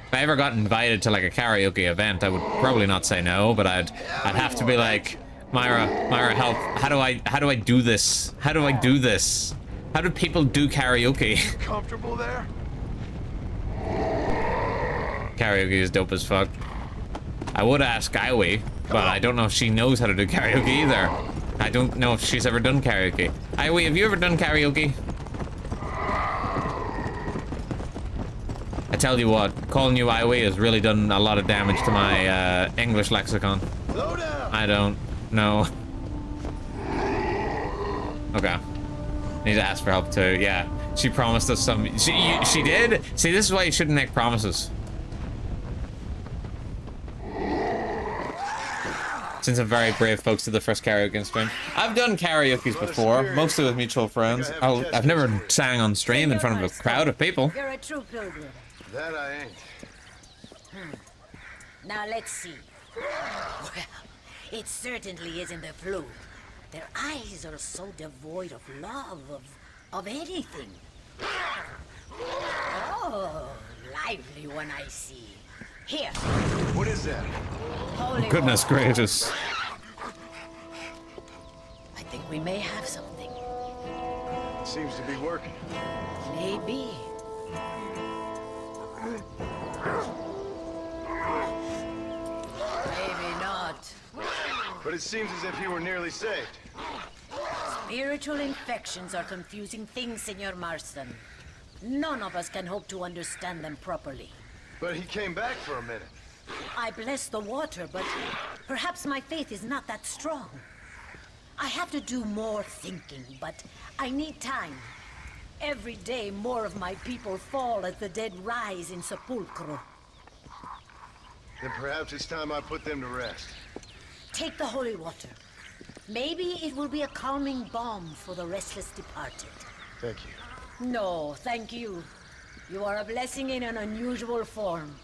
If I ever got invited to like a karaoke event, I would probably not say no, but I'd have to be like, Myra, help. How do I do this? How do I do this? How do people do karaoke? Comfortable there? Karaoke is dope as fuck. I would ask Iwi, but I don't know if she knows how to do karaoke either. I don't know if she's ever done karaoke. Iwi, have you ever done karaoke? I tell you what, calling you Iwi has really done a lot of damage to my English lexicon. Slow down. I don't know. Okay. Need to ask for help too. Yeah, she promised us some. She did. See, this is why you shouldn't make promises. Since I'm very brave, folks, to the first karaoke stream. I've done karaoke's before, mostly with mutual friends. I've never sang on stream in front of a crowd of people. You're a true pilgrim. That I ain't. Now let's see. Well, it certainly isn't the flu. Their eyes are so devoid of love, of anything. Oh, lively one I see. Here. What is that? Holy Goodness water. gracious. I think we may have something. Seems to be working. Maybe. Maybe not. But it seems as if he were nearly saved. Spiritual infections are confusing things, Senor Marston. None of us can hope to understand them properly. But he came back for a minute. I bless the water, but perhaps my faith is not that strong. I have to do more thinking, but I need time. Every day, more of my people fall as the dead rise in sepulchro. Then perhaps it's time I put them to rest. Take the holy water. Maybe it will be a calming balm for the restless departed. Thank you. No, thank you. You are a blessing in an unusual form.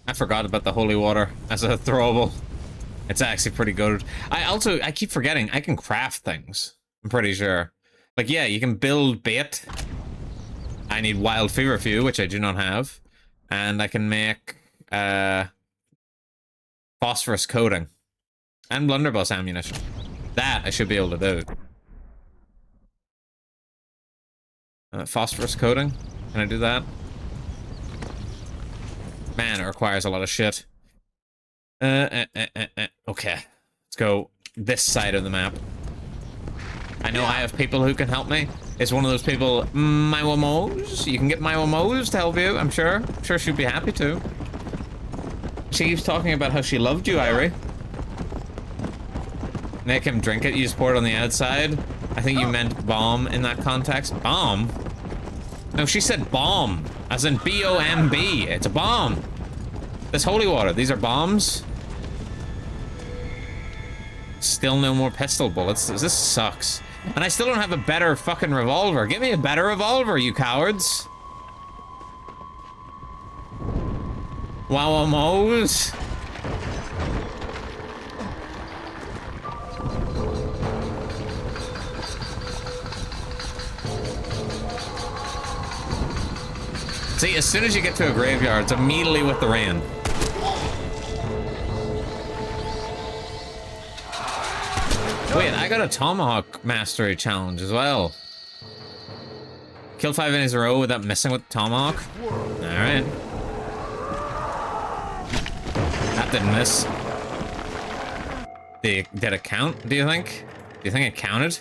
I forgot about the holy water as a throwable. It's actually pretty good. I keep forgetting I can craft things. I'm pretty sure. Like, yeah, you can build bait. I need wild feverfew, which I do not have. And I can make phosphorus coating. And blunderbuss ammunition. That I should be able to do. Phosphorus coating? Can I do that? Man, it requires a lot of shit. Okay. Let's go this side of the map. I know I have people who can help me. It's one of those people, my Wamos. You can get my Wamos to help you, I'm sure. I'm sure she'd be happy to. She keeps talking about how she loved you, Irie. Make him drink it, you just pour it on the outside. I think you meant bomb in that context. Bomb? No, she said bomb, as in B-O-M-B. It's a bomb. This holy water, these are bombs? Still no more pistol bullets. This sucks. And I still don't have a better fucking revolver. Give me a better revolver, you cowards. Wow-a-mos. See, as soon as you get to a graveyard, it's immediately with the rain. Wait, I got a Tomahawk Mastery Challenge as well. Kill 5 enemies in a row without missing with the Tomahawk. Alright. That didn't miss. Did it count, do you think? Do you think it counted?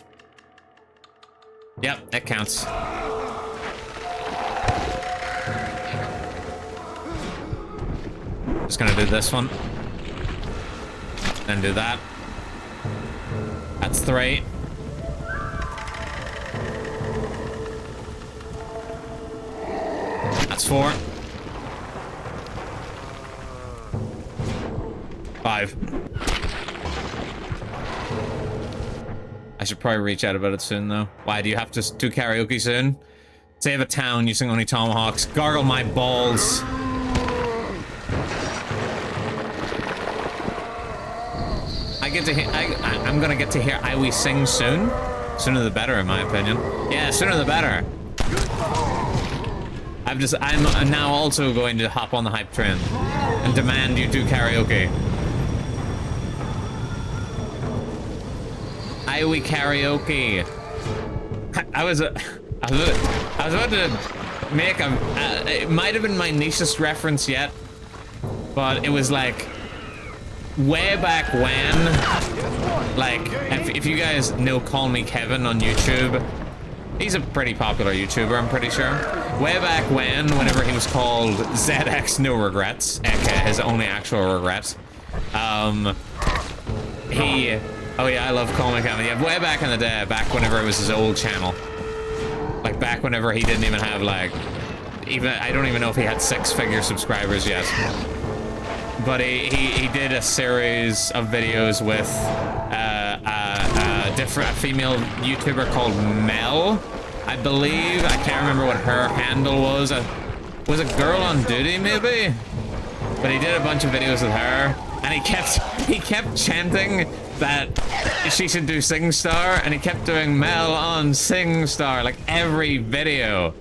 Yep, it counts. Just gonna do this one. Then do that. That's 3. That's 4. 5. I should probably reach out about it soon, though. Why, do you have to do karaoke soon? Save a town using only tomahawks. Gargle my balls. I'm gonna get to hear I We Sing soon. Sooner the better, in my opinion. Yeah, sooner the better. I'm now also going to hop on the hype train and demand you do karaoke. I We Karaoke. I was about to make a. It might have been my nichest reference yet, but it was like. Way back when, like, if you guys know Call Me Kevin on YouTube, he's a pretty popular YouTuber, I'm pretty sure. Way back when, whenever he was called ZX No Regrets, aka his only actual regret, oh yeah, I love Call Me Kevin. Yeah, way back in the day, back whenever it was his old channel. Like, back whenever he didn't even have, like, I don't even know if he had 6-figure subscribers yet. But he did a series of videos with a female YouTuber called Mel, I believe. I can't remember what her handle was. Was it Girl on Duty, maybe? But he did a bunch of videos with her, and he kept chanting that she should do SingStar, and he kept doing Mel on SingStar, like every video.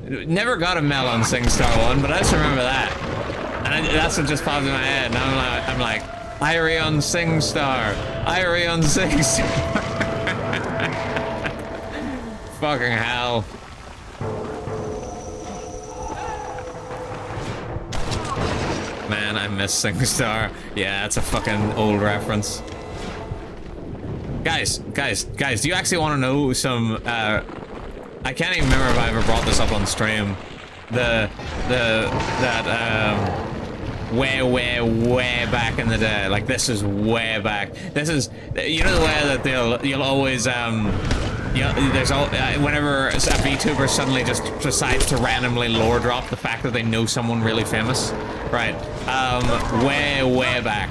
Never got a Mel on SingStar one, but I just remember that. And that's what just popped in my head. And I'm like, Irie on SingStar. Irie on SingStar. Fucking hell. Man, I miss SingStar. Yeah, that's a fucking old reference. Guys, do you actually want to know some, I can't even remember if I ever brought this up on stream. Way back in the day. Like, this is way back. This is, you know the way that you'll always, there's all, whenever a VTuber suddenly just decides to randomly lore drop the fact that they know someone really famous. Right. Way back.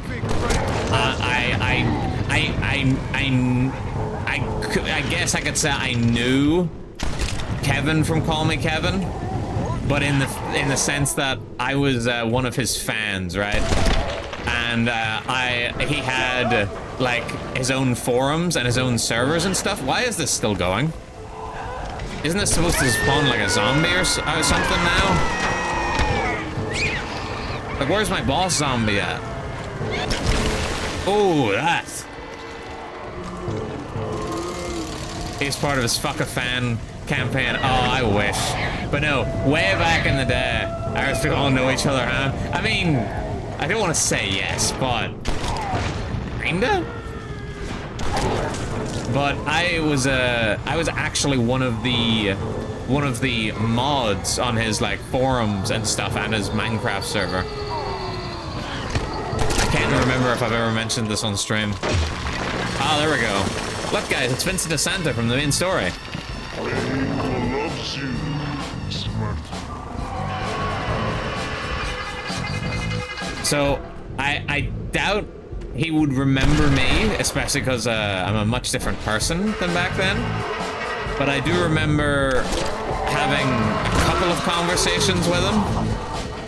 I guess I could say I knew Kevin from Call Me Kevin. But in the sense that I was one of his fans, right? And he had like his own forums and his own servers and stuff. Why is this still going? Isn't this supposed to spawn like a zombie or something now? Like, where's my boss zombie at? Oh, that. He's part of his fuck a fan campaign. Oh, I wish. But no, way back in the day, our people all know each other, huh? I mean, I don't want to say yes, but kinda? but I was actually one of the mods on his like forums and stuff and his Minecraft server. I can't remember if I've ever mentioned this on stream. Ah, there we go. Look, guys, it's Vincent DeSanta from the main story. Loves you, so I doubt he would remember me, especially because I'm a much different person than back then. But I do remember having a couple of conversations with him,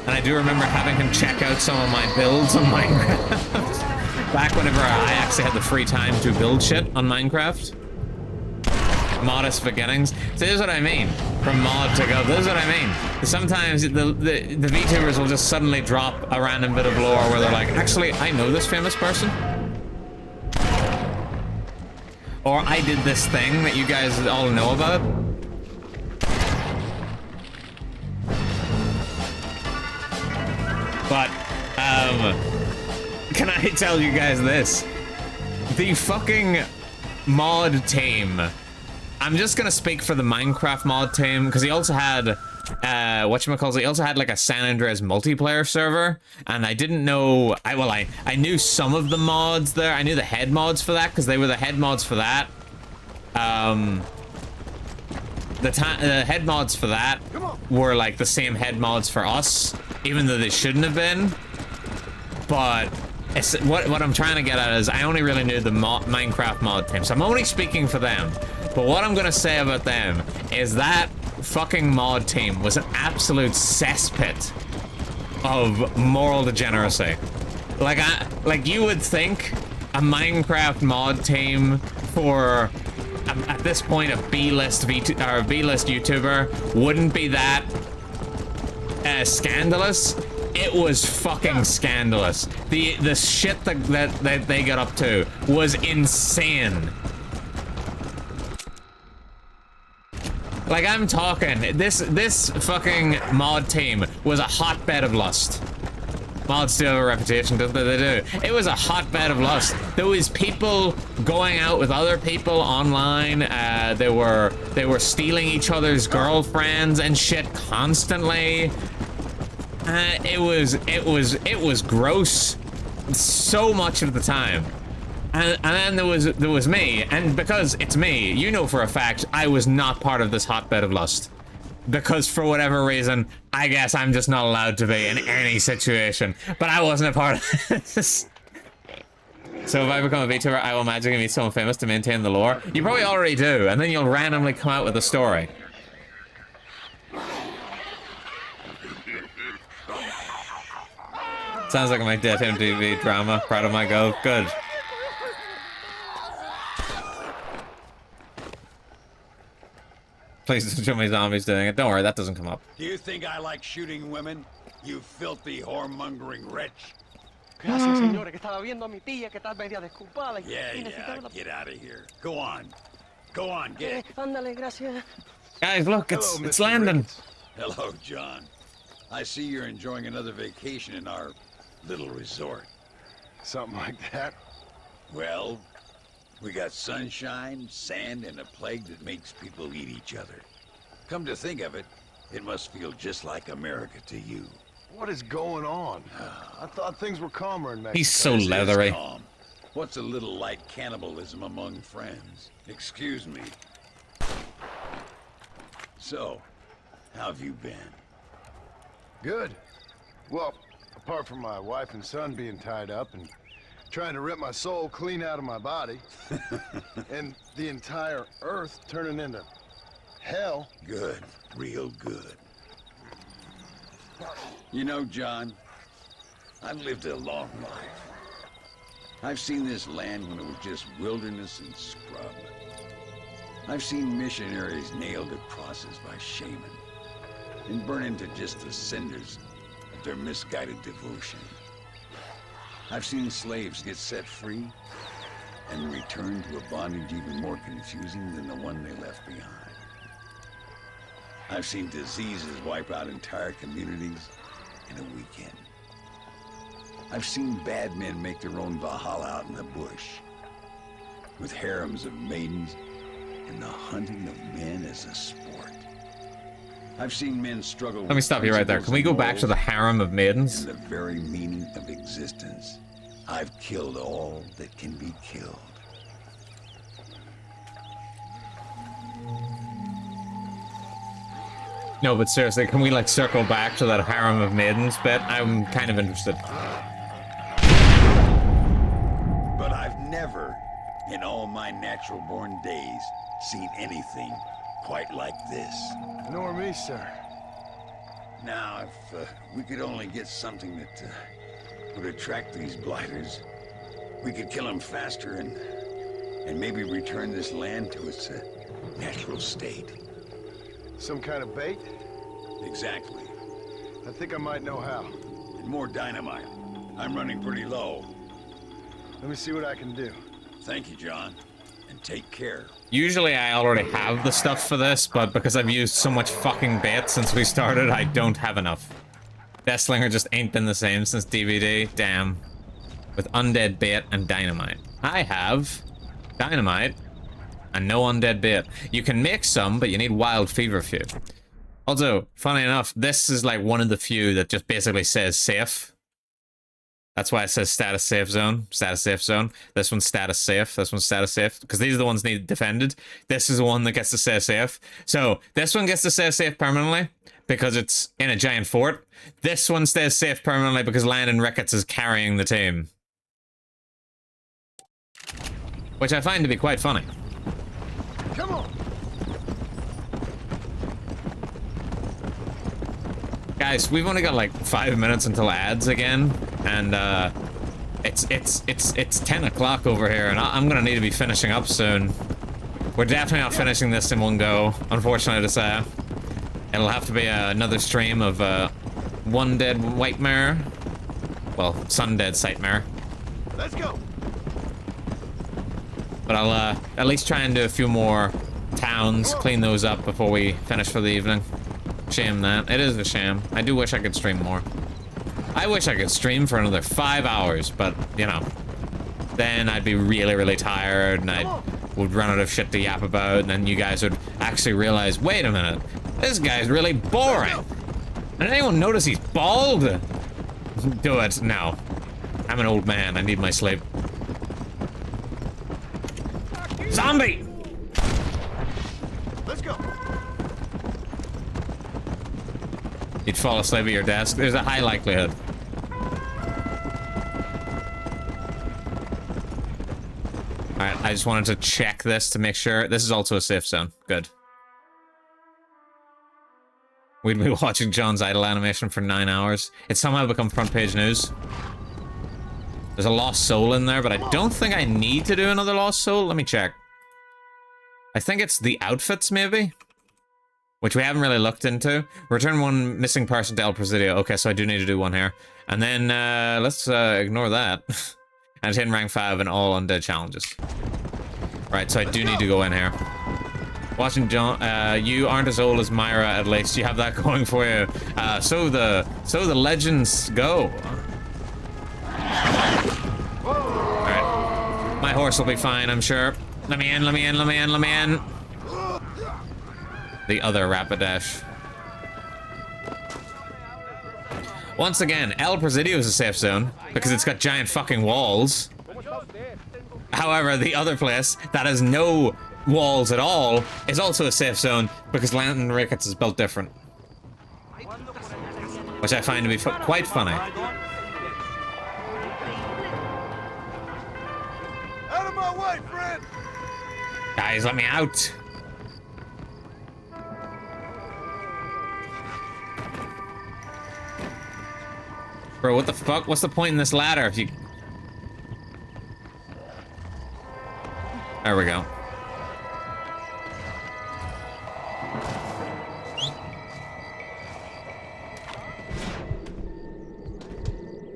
and I do remember having him check out some of my builds on Minecraft. Back whenever I actually had the free time to build shit on Minecraft. Modest beginnings. So this is what I mean. From mod to go. This is what I mean. Sometimes the VTubers will just suddenly drop a random bit of lore where they're like, actually, I know this famous person. Or I did this thing that you guys all know about. But, can I tell you guys this? The fucking mod team. I'm just gonna speak for the Minecraft mod team, because he also had, he also had like a San Andreas multiplayer server, and I didn't know, I knew some of the mods there. I knew the head mods for that, because they were the head mods for that. The head mods for that were like the same head mods for us, even though they shouldn't have been. But what I'm trying to get at is I only really knew the Minecraft mod team, so I'm only speaking for them. But what I'm gonna say about them is that fucking mod team was an absolute cesspit of moral degeneracy. Like you would think a Minecraft mod team for at this point a B-list YouTuber wouldn't be that scandalous. It was fucking scandalous. The shit that they got up to was insane. Like, I'm talking, this fucking mod team was a hotbed of lust. Mods do have a reputation, don't they? They do. It was a hotbed of lust. There was people going out with other people online. They were stealing each other's girlfriends and shit constantly. It was gross so much of the time. And then there was me, and because it's me, you know for a fact I was not part of this hotbed of lust. Because for whatever reason, I guess I'm just not allowed to be in any situation. But I wasn't a part of this. So if I become a VTuber, I will magically meet someone famous to maintain the lore. You probably already do, and then you'll randomly come out with a story. Sounds like my dead MTV drama. Proud of my go. Good. Please don't show me zombies doing it. Don't worry, that doesn't come up. Do you think I like shooting women? You filthy whoremongering wretch. Gracias, señora, que estaba viendo a mi tía que está media desculpada. Yeah, get out of here. Go on. Go on, get. Ándale, gracias. Guys, look, it's landing. Hello, John. I see you're enjoying another vacation in our little resort. Something like that? Well, we got sunshine, sand, and a plague that makes people eat each other. Come to think of it, it must feel just like America to you. What is going on? I thought things were calmer in Mexico. He's so leathery. Calm. What's a little light cannibalism among friends? Excuse me. So, how have you been? Good. Well, apart from my wife and son being tied up and trying to rip my soul clean out of my body, and the entire Earth turning into hell. Good. Real good. You know, John, I've lived a long life. I've seen this land when it was just wilderness and scrub. I've seen missionaries nailed to crosses by shaman and burn into just the cinders of their misguided devotion. I've seen slaves get set free and return to a bondage even more confusing than the one they left behind. I've seen diseases wipe out entire communities in a weekend. I've seen bad men make their own Valhalla out in the bush. with harems of maidens, and the hunting of men as a sport. I've seen men struggle. Let me stop you right there. Can we go back to the harem of maidens? And the very meaning of existence. I've killed all that can be killed. No, but seriously, can we like circle back to that harem of maidens bit? I'm kind of interested. But I've never, in all my natural-born days, seen anything quite like this. Nor me, sir. Now, if we could only get something that would attract these blighters, we could kill them faster and maybe return this land to its natural state. Some kind of bait? Exactly. I think I might know how. And more dynamite. I'm running pretty low. Let me see what I can do. Thank you, John. And take care. Usually I already have the stuff for this, but because I've used so much fucking bait since we started, I don't have enough. Deathslinger just ain't been the same since DVD. Damn. With undead bait and dynamite. I have dynamite and no undead bait. You can make some, but you need wild fever few. Also, funny enough, this is like one of the few that just basically says safe. That's why it says status safe zone, status safe zone. This one's status safe, this one's status safe, because these are the ones needed defended. This is the one that gets to say safe. So, this one gets to say safe permanently, because it's in a giant fort. This one stays safe permanently because Landon Ricketts is carrying the team. Which I find to be quite funny. Come on. Guys, we've only got like 5 minutes until ads again, and it's 10 o'clock over here, and I'm gonna need to be finishing up soon. We're definitely not finishing this in one go, unfortunately to say. It'll have to be another stream of Undead Nightmare, well, Sundead Sightmare. Let's go. But I'll at least try and do a few more towns, clean those up before we finish for the evening. Shame that. It is a shame. I do wish I could stream more. I wish I could stream for another 5 hours, but, you know, then I'd be really, really tired, and I would run out of shit to yap about, and then you guys would actually realize, wait a minute, this guy's really boring. Did anyone notice he's bald? Do it. No. I'm an old man. I need my sleep. Zombie! Let's go. You'd fall asleep at your desk. There's a high likelihood. Alright, I just wanted to check this to make sure. This is also a safe zone. Good. We'd be watching John's idle animation for 9 hours. It's somehow become front page news. There's a lost soul in there, but I don't think I need to do another lost soul. Let me check. I think it's the outfits, maybe? Which we haven't really looked into. Return one missing person to El Presidio. Okay, so I do need to do one here. And then, let's ignore that. And hit rank 5 in all undead challenges. Right, so I do need to go in here. Watching John, you aren't as old as Myra, at least. You have that going for you. So the legends go. Alright. My horse will be fine, I'm sure. Let me in, let me in, let me in, let me in. The other Rapidash. Once again, El Presidio is a safe zone because it's got giant fucking walls. However, the other place that has no walls at all is also a safe zone because Landon Ricketts is built different. Which I find to be quite funny. Out of my way, friend! Guys, let me out! Bro, what the fuck? What's the point in this ladder if you... There we go.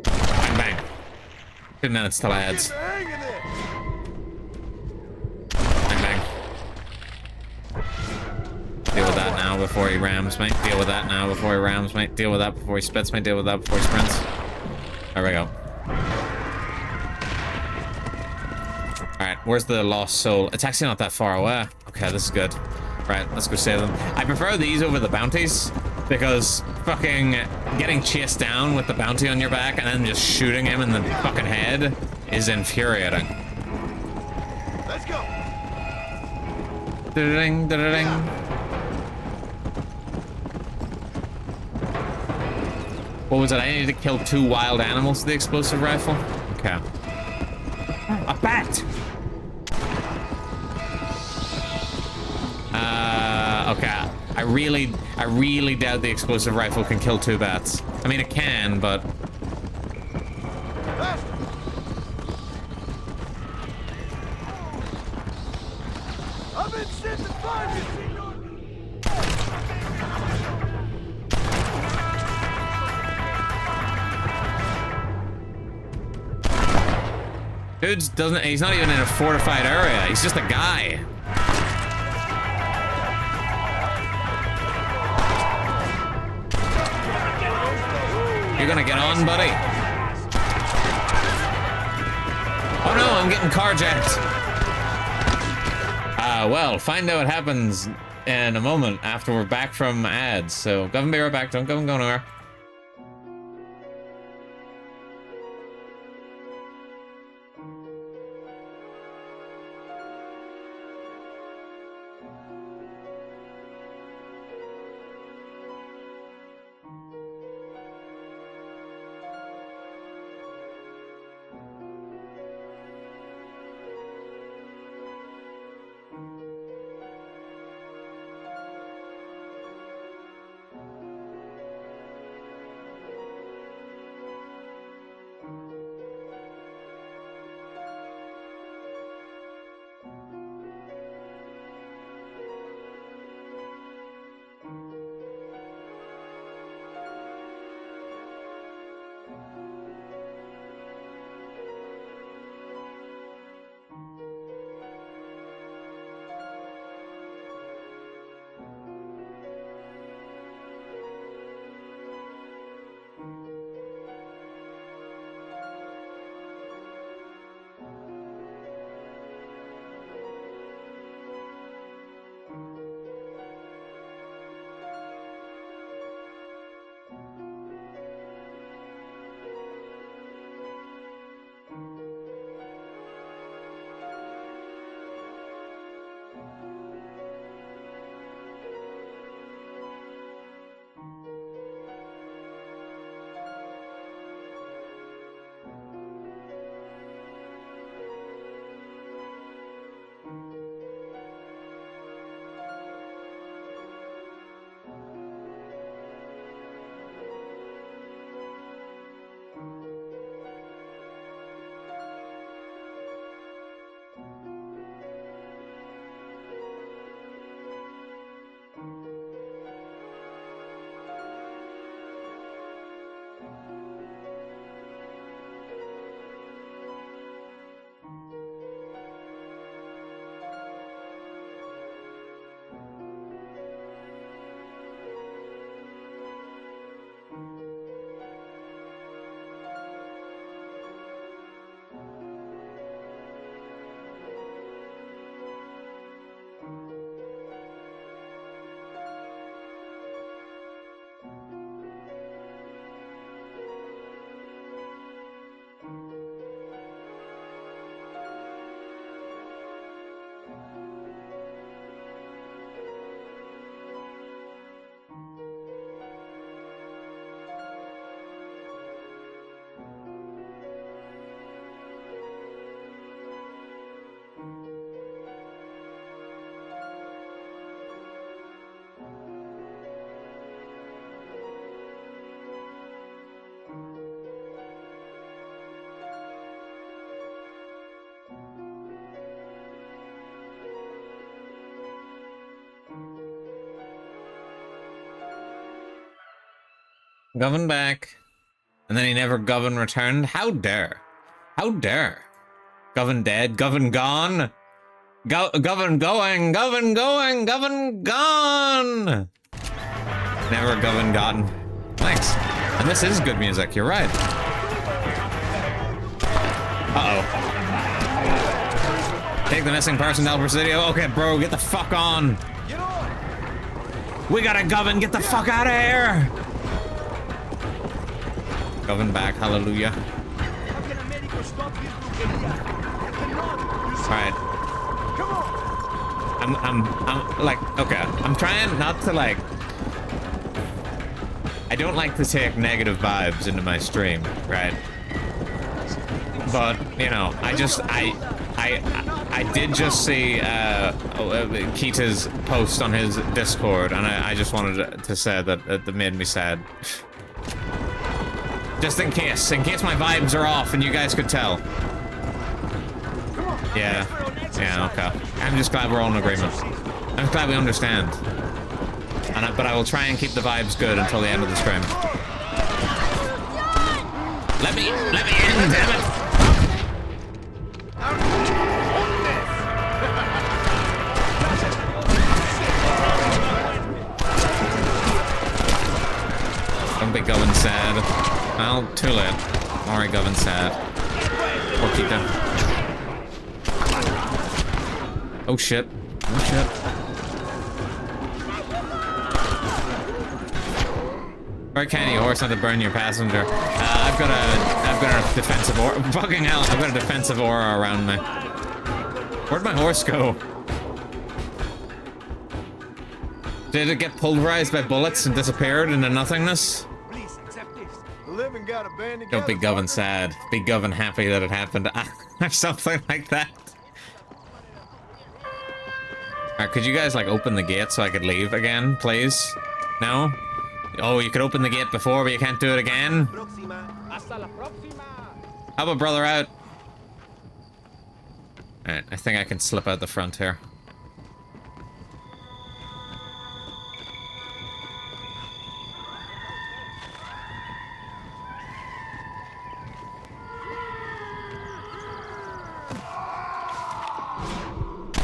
Bang, bang. 2 minutes till ads. Bang, bang. Deal with that now before he rams me. Deal with that now before he rams me. Deal with that before he spits me. Deal with that before he sprints. There we go. Alright. Where's the lost soul? It's actually not that far away. Okay, this is good. Right, let's go save them. I prefer these over the bounties because fucking getting chased down with the bounty on your back and then just shooting him in the fucking head is infuriating. Let's go. Da-da-ding, da-da-ding. What was it? I needed to kill 2 wild animals with the explosive rifle? Okay. A bat! Okay. I really doubt the explosive rifle can kill 2 bats. I mean, it can, but... I'm in Sydney, find you, senor. He's not even in a fortified area. He's just a guy. You're gonna get on, buddy. Oh no, I'm getting carjacked. Well, find out what happens in a moment after we're back from ads. So, Gov'n, be right back. Don't go nowhere. Govern back. And then he never Govern returned. How dare? How dare? Govern dead, Govern gone. Govern going, Govern going, Govern gone. Never Govern gotten. Thanks. And this is good music, you're right. Uh-oh. Take the missing person to El Presidio. Okay, bro, get the fuck on. We got a Govan, get the fuck out of here. Govan back, hallelujah. Alright. I'm like, okay, I'm trying not to like, I don't like to take negative vibes into my stream, right? But, you know, I did just see Keita's post on his Discord, and I just wanted to say that it made me sad. Just in case my vibes are off and you guys could tell. Yeah, okay. I'm just glad we're all in agreement. I'm glad we understand. But I will try and keep the vibes good until the end of the stream. Let me in, damn it! Don't be going sad. Well, too late. Alright, going sad. Or keep them. Oh shit. Oh shit. Very canny horse not to burn your passenger. I've got a defensive aura. Fucking hell, I've got a defensive aura around me. Where'd my horse go? Did it get pulverized by bullets and disappeared into nothingness? Don't be Govan sad. Be Govan happy that it happened. Or something like that. Alright, could you guys like open the gate so I could leave again, please? No? Oh, you could open the gate before, but you can't do it again? How about brother out? Alright, I think I can slip out the front here.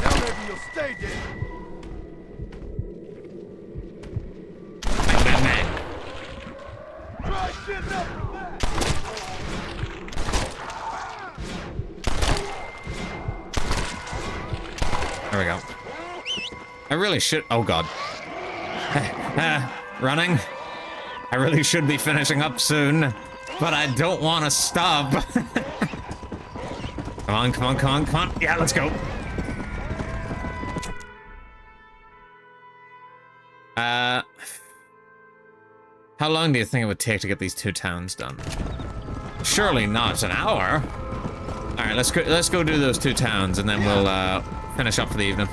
Now maybe you'll stay dead. Try shitting up from that. There we go. I really should. Oh god. Running. I really should be finishing up soon, but I don't want to stop. Come on, come on, come on, come on. Yeah, let's go. How long do you think it would take to get these 2 towns done? Surely not an hour. All right, let's go do those 2 towns, and then we'll finish up for the evening.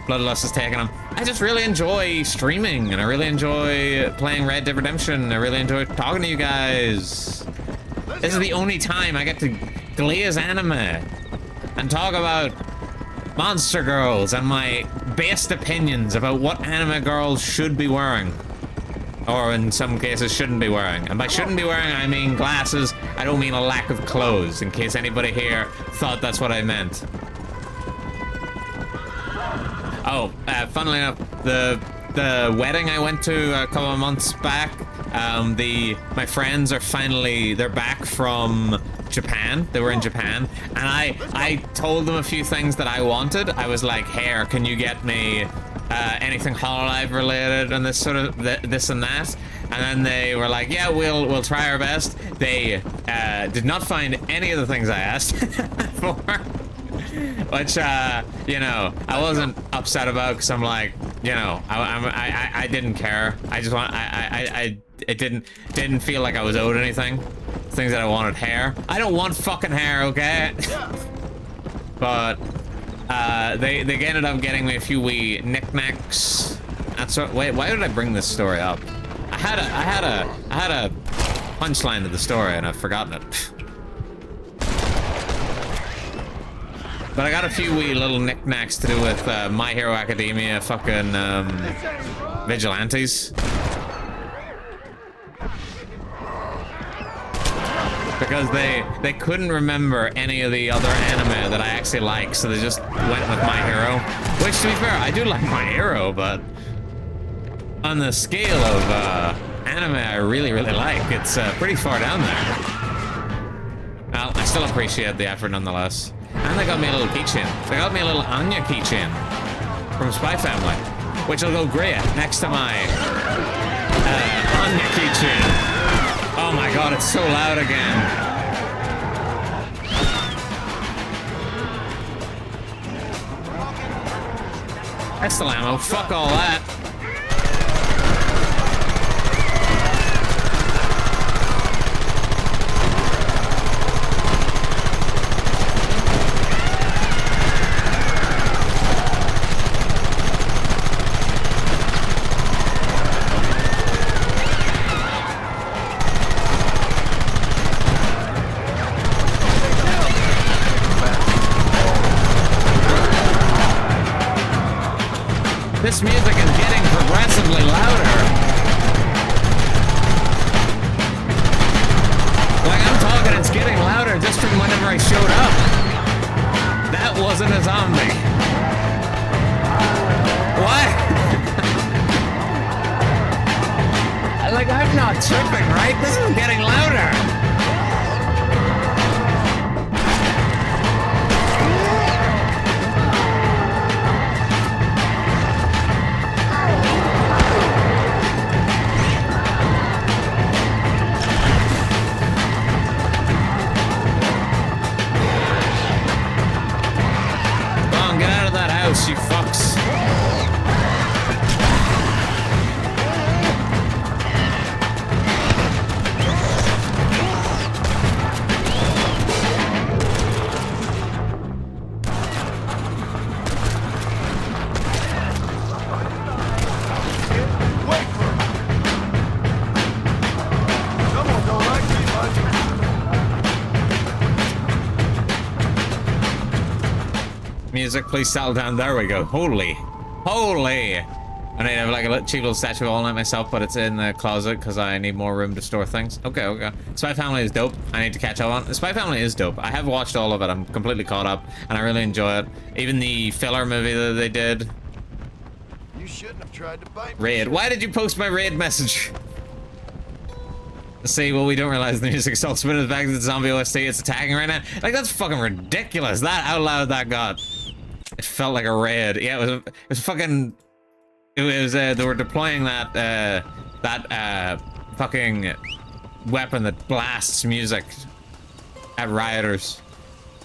Bloodlust is taking them. I just really enjoy streaming, and I really enjoy playing Red Dead Redemption. I really enjoy talking to you guys. This is the only time I get to glaze anime and talk about monster girls and my best opinions about what anime girls should be wearing. Or in some cases shouldn't be wearing. And by shouldn't be wearing, I mean glasses. I don't mean a lack of clothes, in case anybody here thought that's what I meant. Oh, funnily enough, the wedding I went to a couple of months back, my friends are finally, they're back from Japan. They were in Japan, and I told them a few things that I wanted. I was like, "Hair, can you get me anything Hololive related and this sort of this and that?" And then they were like, "Yeah, we'll try our best." They did not find any of the things I asked for, which you know, I wasn't upset about, because I'm like, you know, I didn't care. I just want it didn't feel like I was owed anything. Things that I wanted. Hair. I don't want fucking hair, okay? But they ended up getting me a few wee knickknacks. That's what. Wait, why did I bring this story up? I had a punchline to the story and I've forgotten it. But I got a few wee little knickknacks to do with My Hero Academia fucking vigilantes. Because they couldn't remember any of the other anime that I actually like, so they just went with My Hero. Which, to be fair, I do like My Hero, but on the scale of anime I really, really like, it's pretty far down there. Well, I still appreciate the effort nonetheless. And they got me a little keychain. They got me a little Anya keychain from Spy Family, which will go great next to my Anya keychain. Oh my god, it's so loud again. Pistol ammo, fuck all that. This music is getting progressively louder. Like, I'm talking, it's getting louder just from whenever I showed up. That wasn't a zombie. What? Like, I'm not tripping, right? This is getting louder. You fucks. Music, please settle down. There we go. Holy. Holy. I need to have like a cheap little statue of All Night myself, but it's in the closet because I need more room to store things. Okay, okay. Spy Family is dope. I need to catch up on. Spy Family is dope. I have watched all of it. I'm completely caught up, and I really enjoy it. Even the filler movie that they did. You shouldn't have tried to bite me. Raid. Why did you post my raid message? See, well, we don't realize the music still spinning back to the zombie OST. It's attacking right now. Like, that's fucking ridiculous. That how loud that got. It felt like a raid. Yeah, it was fucking. It was. They were deploying that fucking weapon that blasts music at rioters.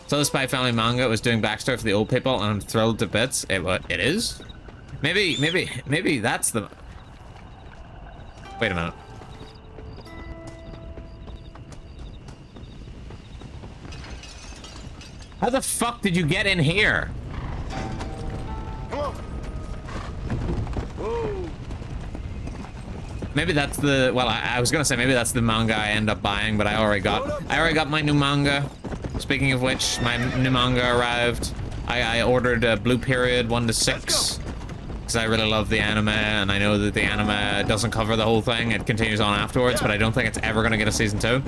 So the Spy Family manga was doing backstory for the old people, and I'm thrilled to bits. It is. Maybe that's the. Wait a minute. How the fuck did you get in here? Come on. Whoa. Maybe that's the, well, I was gonna say maybe that's the manga I end up buying, but I already got my new manga. Speaking of which, my new manga arrived. I ordered Blue Period 1 to 6 because I really love the anime, and I know that the anime doesn't cover the whole thing. It continues on afterwards, but I don't think it's ever gonna get a season 2.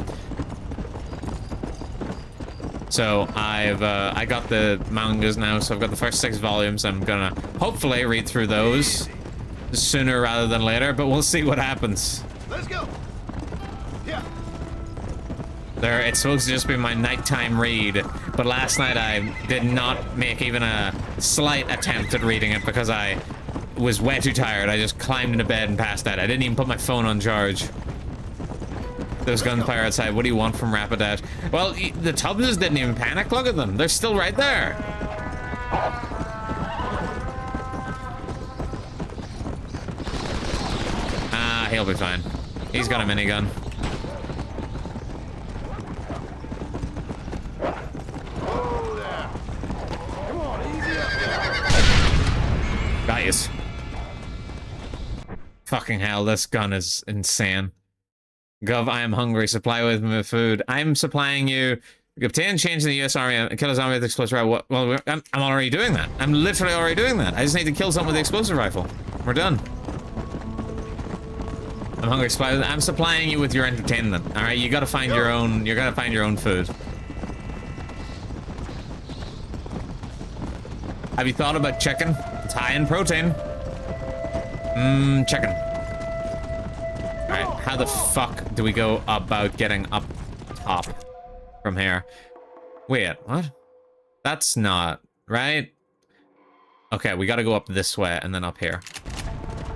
So I got the mangas now, so I've got the first 6 volumes. I'm gonna hopefully read through those sooner rather than later, but we'll see what happens. Let's go. Yeah. It's supposed to just be my nighttime read, but last night I did not make even a slight attempt at reading it because I was way too tired. I just climbed into bed and passed out. I didn't even put my phone on charge. Those gunfire outside. What do you want from Rapidash? Well, the Tubbses didn't even panic. Look at them. They're still right there. Ah, he'll be fine. He's got a minigun. Nice. Fucking hell, this gun is insane. Gov, I am hungry. Supply with me food. I'm supplying you. Obtain change in the U.S. Army and kill a zombie with the explosive rifle. Well, I'm already doing that. I'm literally already doing that. I just need to kill someone with the explosive rifle. We're done. I'm hungry. I'm supplying you with your entertainment. All right, you gotta find your own. You gotta find your own food. Have you thought about chicken? It's high in protein. Chicken. Alright, how the fuck do we go about getting up top from here? Wait, what? That's not, right? Okay, we gotta go up this way and then up here.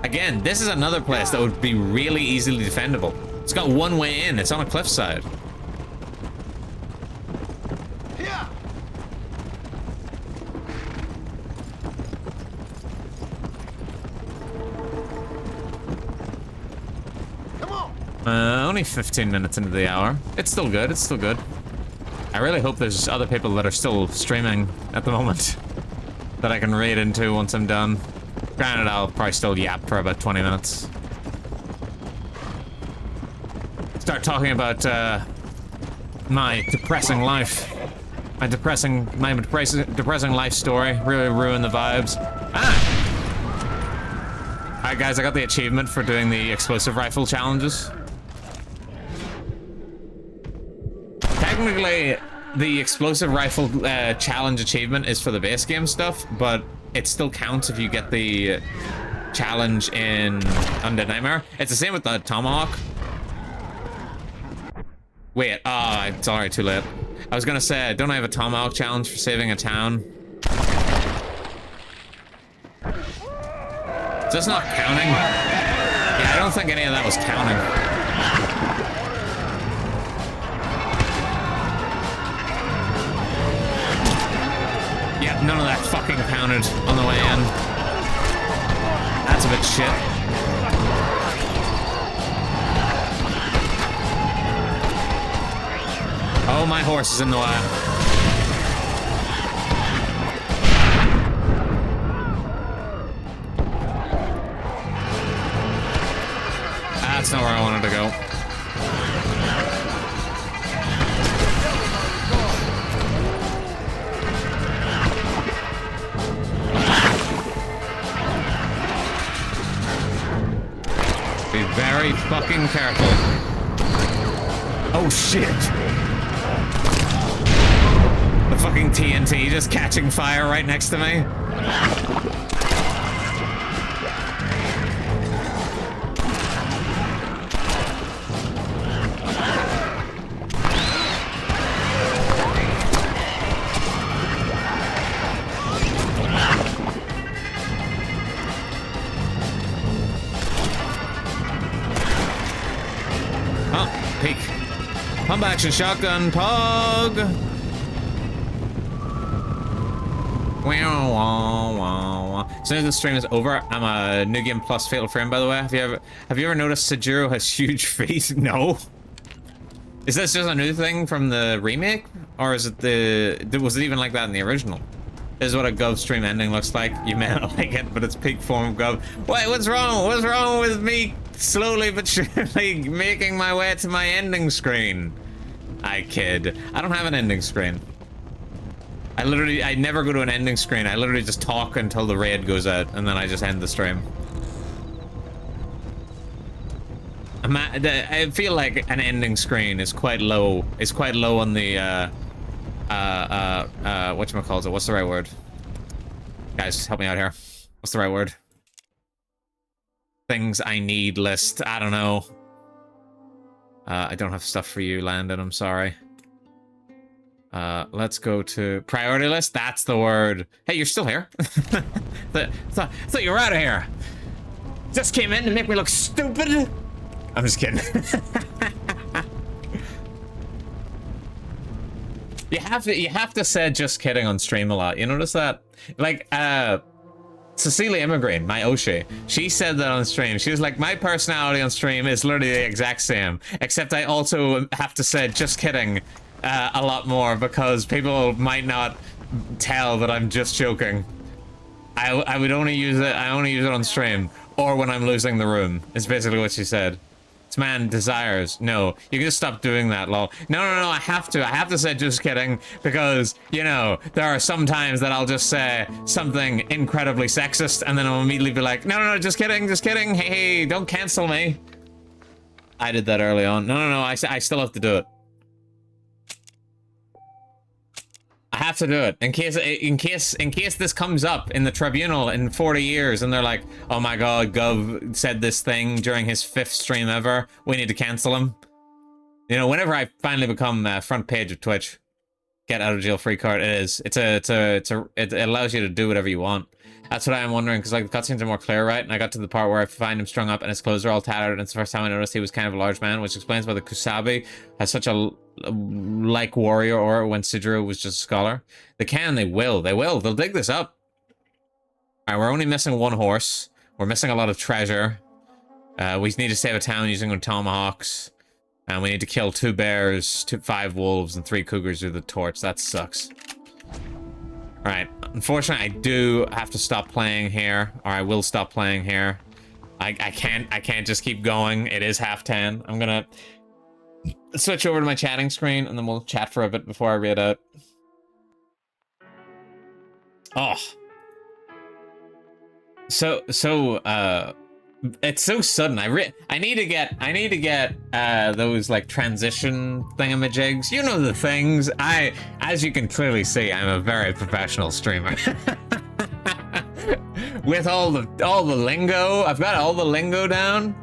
Again, this is another place that would be really easily defendable. It's got one way in, it's on a cliffside. Yeah. Come on. Only 15 minutes into the hour. It's still good, it's still good. I really hope there's other people that are still streaming at the moment that I can raid into once I'm done. Granted, I'll probably still yap for about 20 minutes. Start talking about my depressing life. My depressing life story. Really ruin the vibes. Alright guys, I got the achievement for doing the explosive rifle challenges. Technically, the explosive rifle challenge achievement is for the base game stuff, but it still counts if you get the challenge in Undead Nightmare. It's the same with the Tomahawk. Wait, it's already too late. I was gonna say, don't I have a Tomahawk challenge for saving a town? Is this not counting? Yeah, I don't think any of that was counting. Yeah, none of that fucking counted on the way in. That's a bit shit. Oh, my horse is in the way. That's not where I wanted to go. Be very fucking careful. Oh shit. The fucking TNT just catching fire right next to me. Pump action shotgun pog. As soon as the stream is over, I'm a New Game Plus Fatal Frame, by the way. Have you ever noticed Sajiro has huge feet? No. Is this just a new thing from the remake? Or is it was it even like that in the original? This is what a Gov stream ending looks like. You may not like it, but it's peak form of Gov. Wait, what's wrong? What's wrong with me slowly but surely making my way to my ending screen? I kid. I don't have an ending screen. I never go to an ending screen. I literally just talk until the raid goes out, and then I just end the stream. I feel like an ending screen is quite low. It's quite low on the, whatchamacallit? What's the right word? Guys, help me out here. What's the right word? Things I need list. I don't know. I don't have stuff for you, Landon. I'm sorry. Let's go to priority list. That's the word. Hey, you're still here. thought you were out of here. Just came in to make me look stupid. I'm just kidding. You have to say just kidding on stream a lot. You notice that? Like, Cecilia Immigrant, my Oshi, she said that on stream. She was like, my personality on stream is literally the exact same, except I also have to say just kidding a lot more because people might not tell that I'm just joking. I would only use it, I only use it on stream or when I'm losing the room, is basically what she said. This man desires. No, you can just stop doing that, lol. No, I have to say just kidding because, you know, there are some times that I'll just say something incredibly sexist and then I'll immediately be like, no, just kidding, hey, don't cancel me. I did that early on. No, I still have to do it. I have to do it in case this comes up in the tribunal in 40 years and they're like, oh my god, Gov said this thing during his 5th stream ever. We need to cancel him. You know, whenever I finally become front page of Twitch, get out of jail free card. It is. It allows you to do whatever you want. That's what I'm wondering, because like the cutscenes are more clear, right? And I got to the part where I find him strung up and his clothes are all tattered, and it's the first time I noticed he was kind of a large man, which explains why the Kusabi has such a like warrior aura when Sujiro was just a scholar. They will. They'll dig this up. Alright, we're only missing one horse. We're missing a lot of treasure. We need to save a town using tomahawks. And we need to kill 2 bears, 5 wolves, and 3 cougars with a torch. That sucks. Alright, unfortunately I do have to stop playing here. Or I will stop playing here. I can't just keep going. It is 10:30. I'm gonna switch over to my chatting screen and then we'll chat for a bit before I read out. Oh. So it's so sudden. I need to get those like transition thingamajigs. You know the things. As you can clearly see, I'm a very professional streamer. With all the lingo, I've got all the lingo down.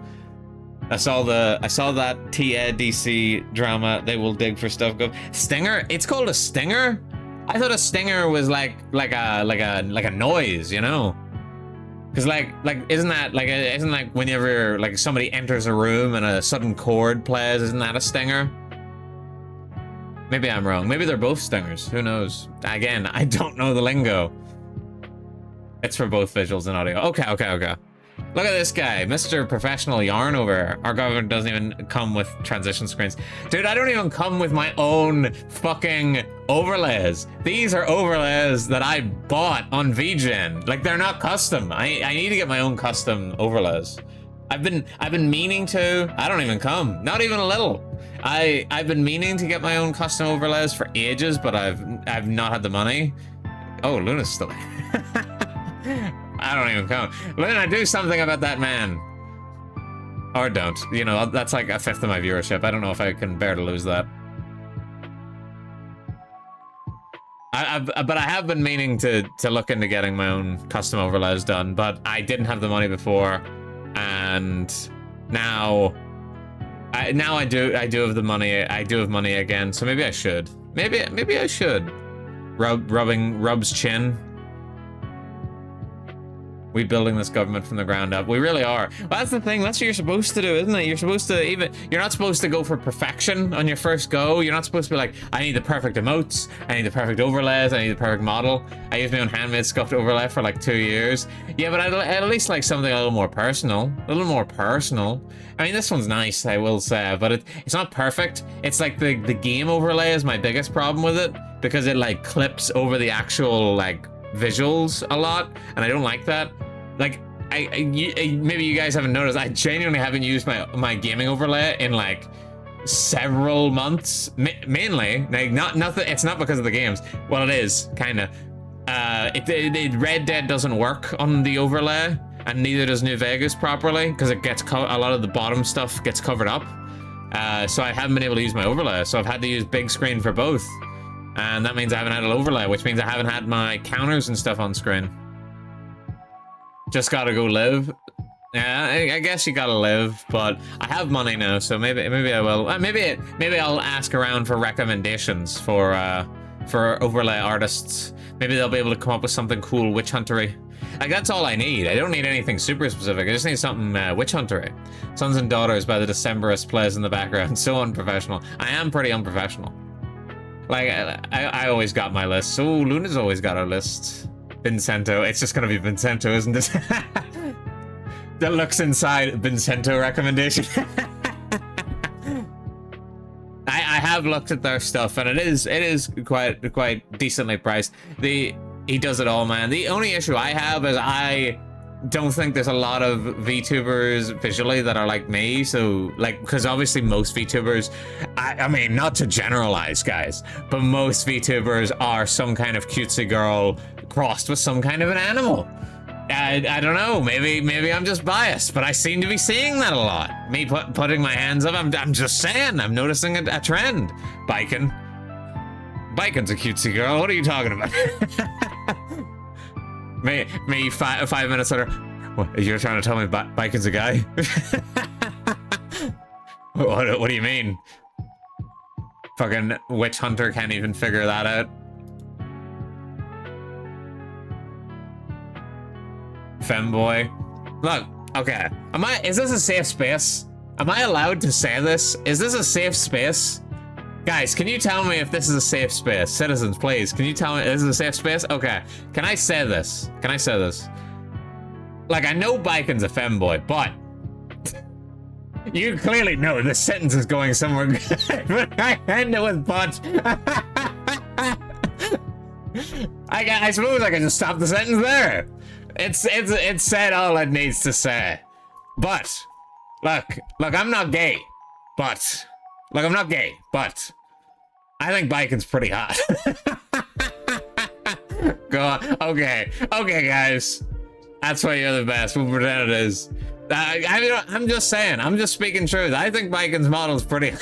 I saw that TDC drama. They will dig for stuff. Go stinger. It's called a stinger. I thought a stinger was like a noise, you know. Because isn't like whenever like somebody enters a room and a sudden chord plays, isn't that a stinger? Maybe I'm wrong. Maybe they're both stingers. Who knows? Again, I don't know the lingo. It's for both visuals and audio. Okay. Look at this guy, Mr. Professional Yarn over here. Our government doesn't even come with transition screens. Dude, I don't even come with my own fucking overlays. These are overlays that I bought on VGen. Like, they're not custom. I need to get my own custom overlays. I've been meaning to. I don't even come. Not even a little. I've been meaning to get my own custom overlays for ages, but I've not had the money. Oh, Luna's still I don't even come. Luna, do something about that man. Or don't. You know, that's like 1/5 of my viewership. I don't know if I can bear to lose that. But I have been meaning to look into getting my own custom overlays done, but I didn't have the money before, and now I do have the money. I do have money again, so maybe I should. Maybe I should. Rub's chin. We building this government from the ground up. We really are. Well, that's the thing. That's what you're supposed to do, isn't it? You're supposed to you're not supposed to go for perfection on your first go. You're not supposed to be like, I need the perfect emotes. I need the perfect overlays. I need the perfect model. I used my own handmade sculpt overlay for like 2 years. Yeah, but at least like something a little more personal. A little more personal. I mean, this one's nice, I will say, but it's not perfect. It's like the game overlay is my biggest problem with it, because it like clips over the actual like visuals a lot, and I don't like that. Like, maybe you guys haven't noticed, I genuinely haven't used my gaming overlay in like several months. Mainly, like nothing. It's not because of the games. Well, it is kind of. Red Dead doesn't work on the overlay, and neither does New Vegas properly, because it gets a lot of the bottom stuff gets covered up. So I haven't been able to use my overlay. So I've had to use big screen for both. And that means I haven't had an overlay, which means I haven't had my counters and stuff on screen. Just gotta go live. Yeah, I guess you gotta live, but I have money now, so maybe I will. Maybe I'll ask around for recommendations for overlay artists. Maybe they'll be able to come up with something cool witch huntery. Like, that's all I need. I don't need anything super specific. I just need something witch huntery. Sons and Daughters by the Decemberists plays in the background. So unprofessional. I am pretty unprofessional. Like, I always got my list. So Luna's always got her list. Vincento. It's just gonna be Vincento, isn't it? Deluxe inside Vincento recommendation. I have looked at their stuff, and it is quite decently priced. He does it all, man. The only issue I have is I don't think there's a lot of VTubers visually that are like me. So, like, because obviously most VTubers, I mean, not to generalize, guys, but most VTubers are some kind of cutesy girl crossed with some kind of an animal. I don't know, maybe I'm just biased, but I seem to be seeing that a lot. Me putting my hands up, I'm just saying, I'm noticing a trend. Biken's a cutesy girl, what are you talking about? me 5 minutes later, what, you're trying to tell me Biken's a guy? what do you mean? Fucking witch hunter can't even figure that out. Femboy. Look, okay. Is this a safe space? Am I allowed to say this? Is this a safe space? Guys, can you tell me if this is a safe space? Citizens, please, can you tell me this is a safe space? Okay, can I say this? Can I say this? Like, I know Biken's a femboy, but you clearly know this sentence is going somewhere good, but I end it with but. I suppose I can just stop the sentence there. It's said all it needs to say. But, look, I'm not gay, but, I'm not gay, but I think Biken's pretty hot. Go on. Okay, guys. That's why you're the best. We'll pretend it is. I'm just saying. I'm just speaking truth. I think Biken's model's pretty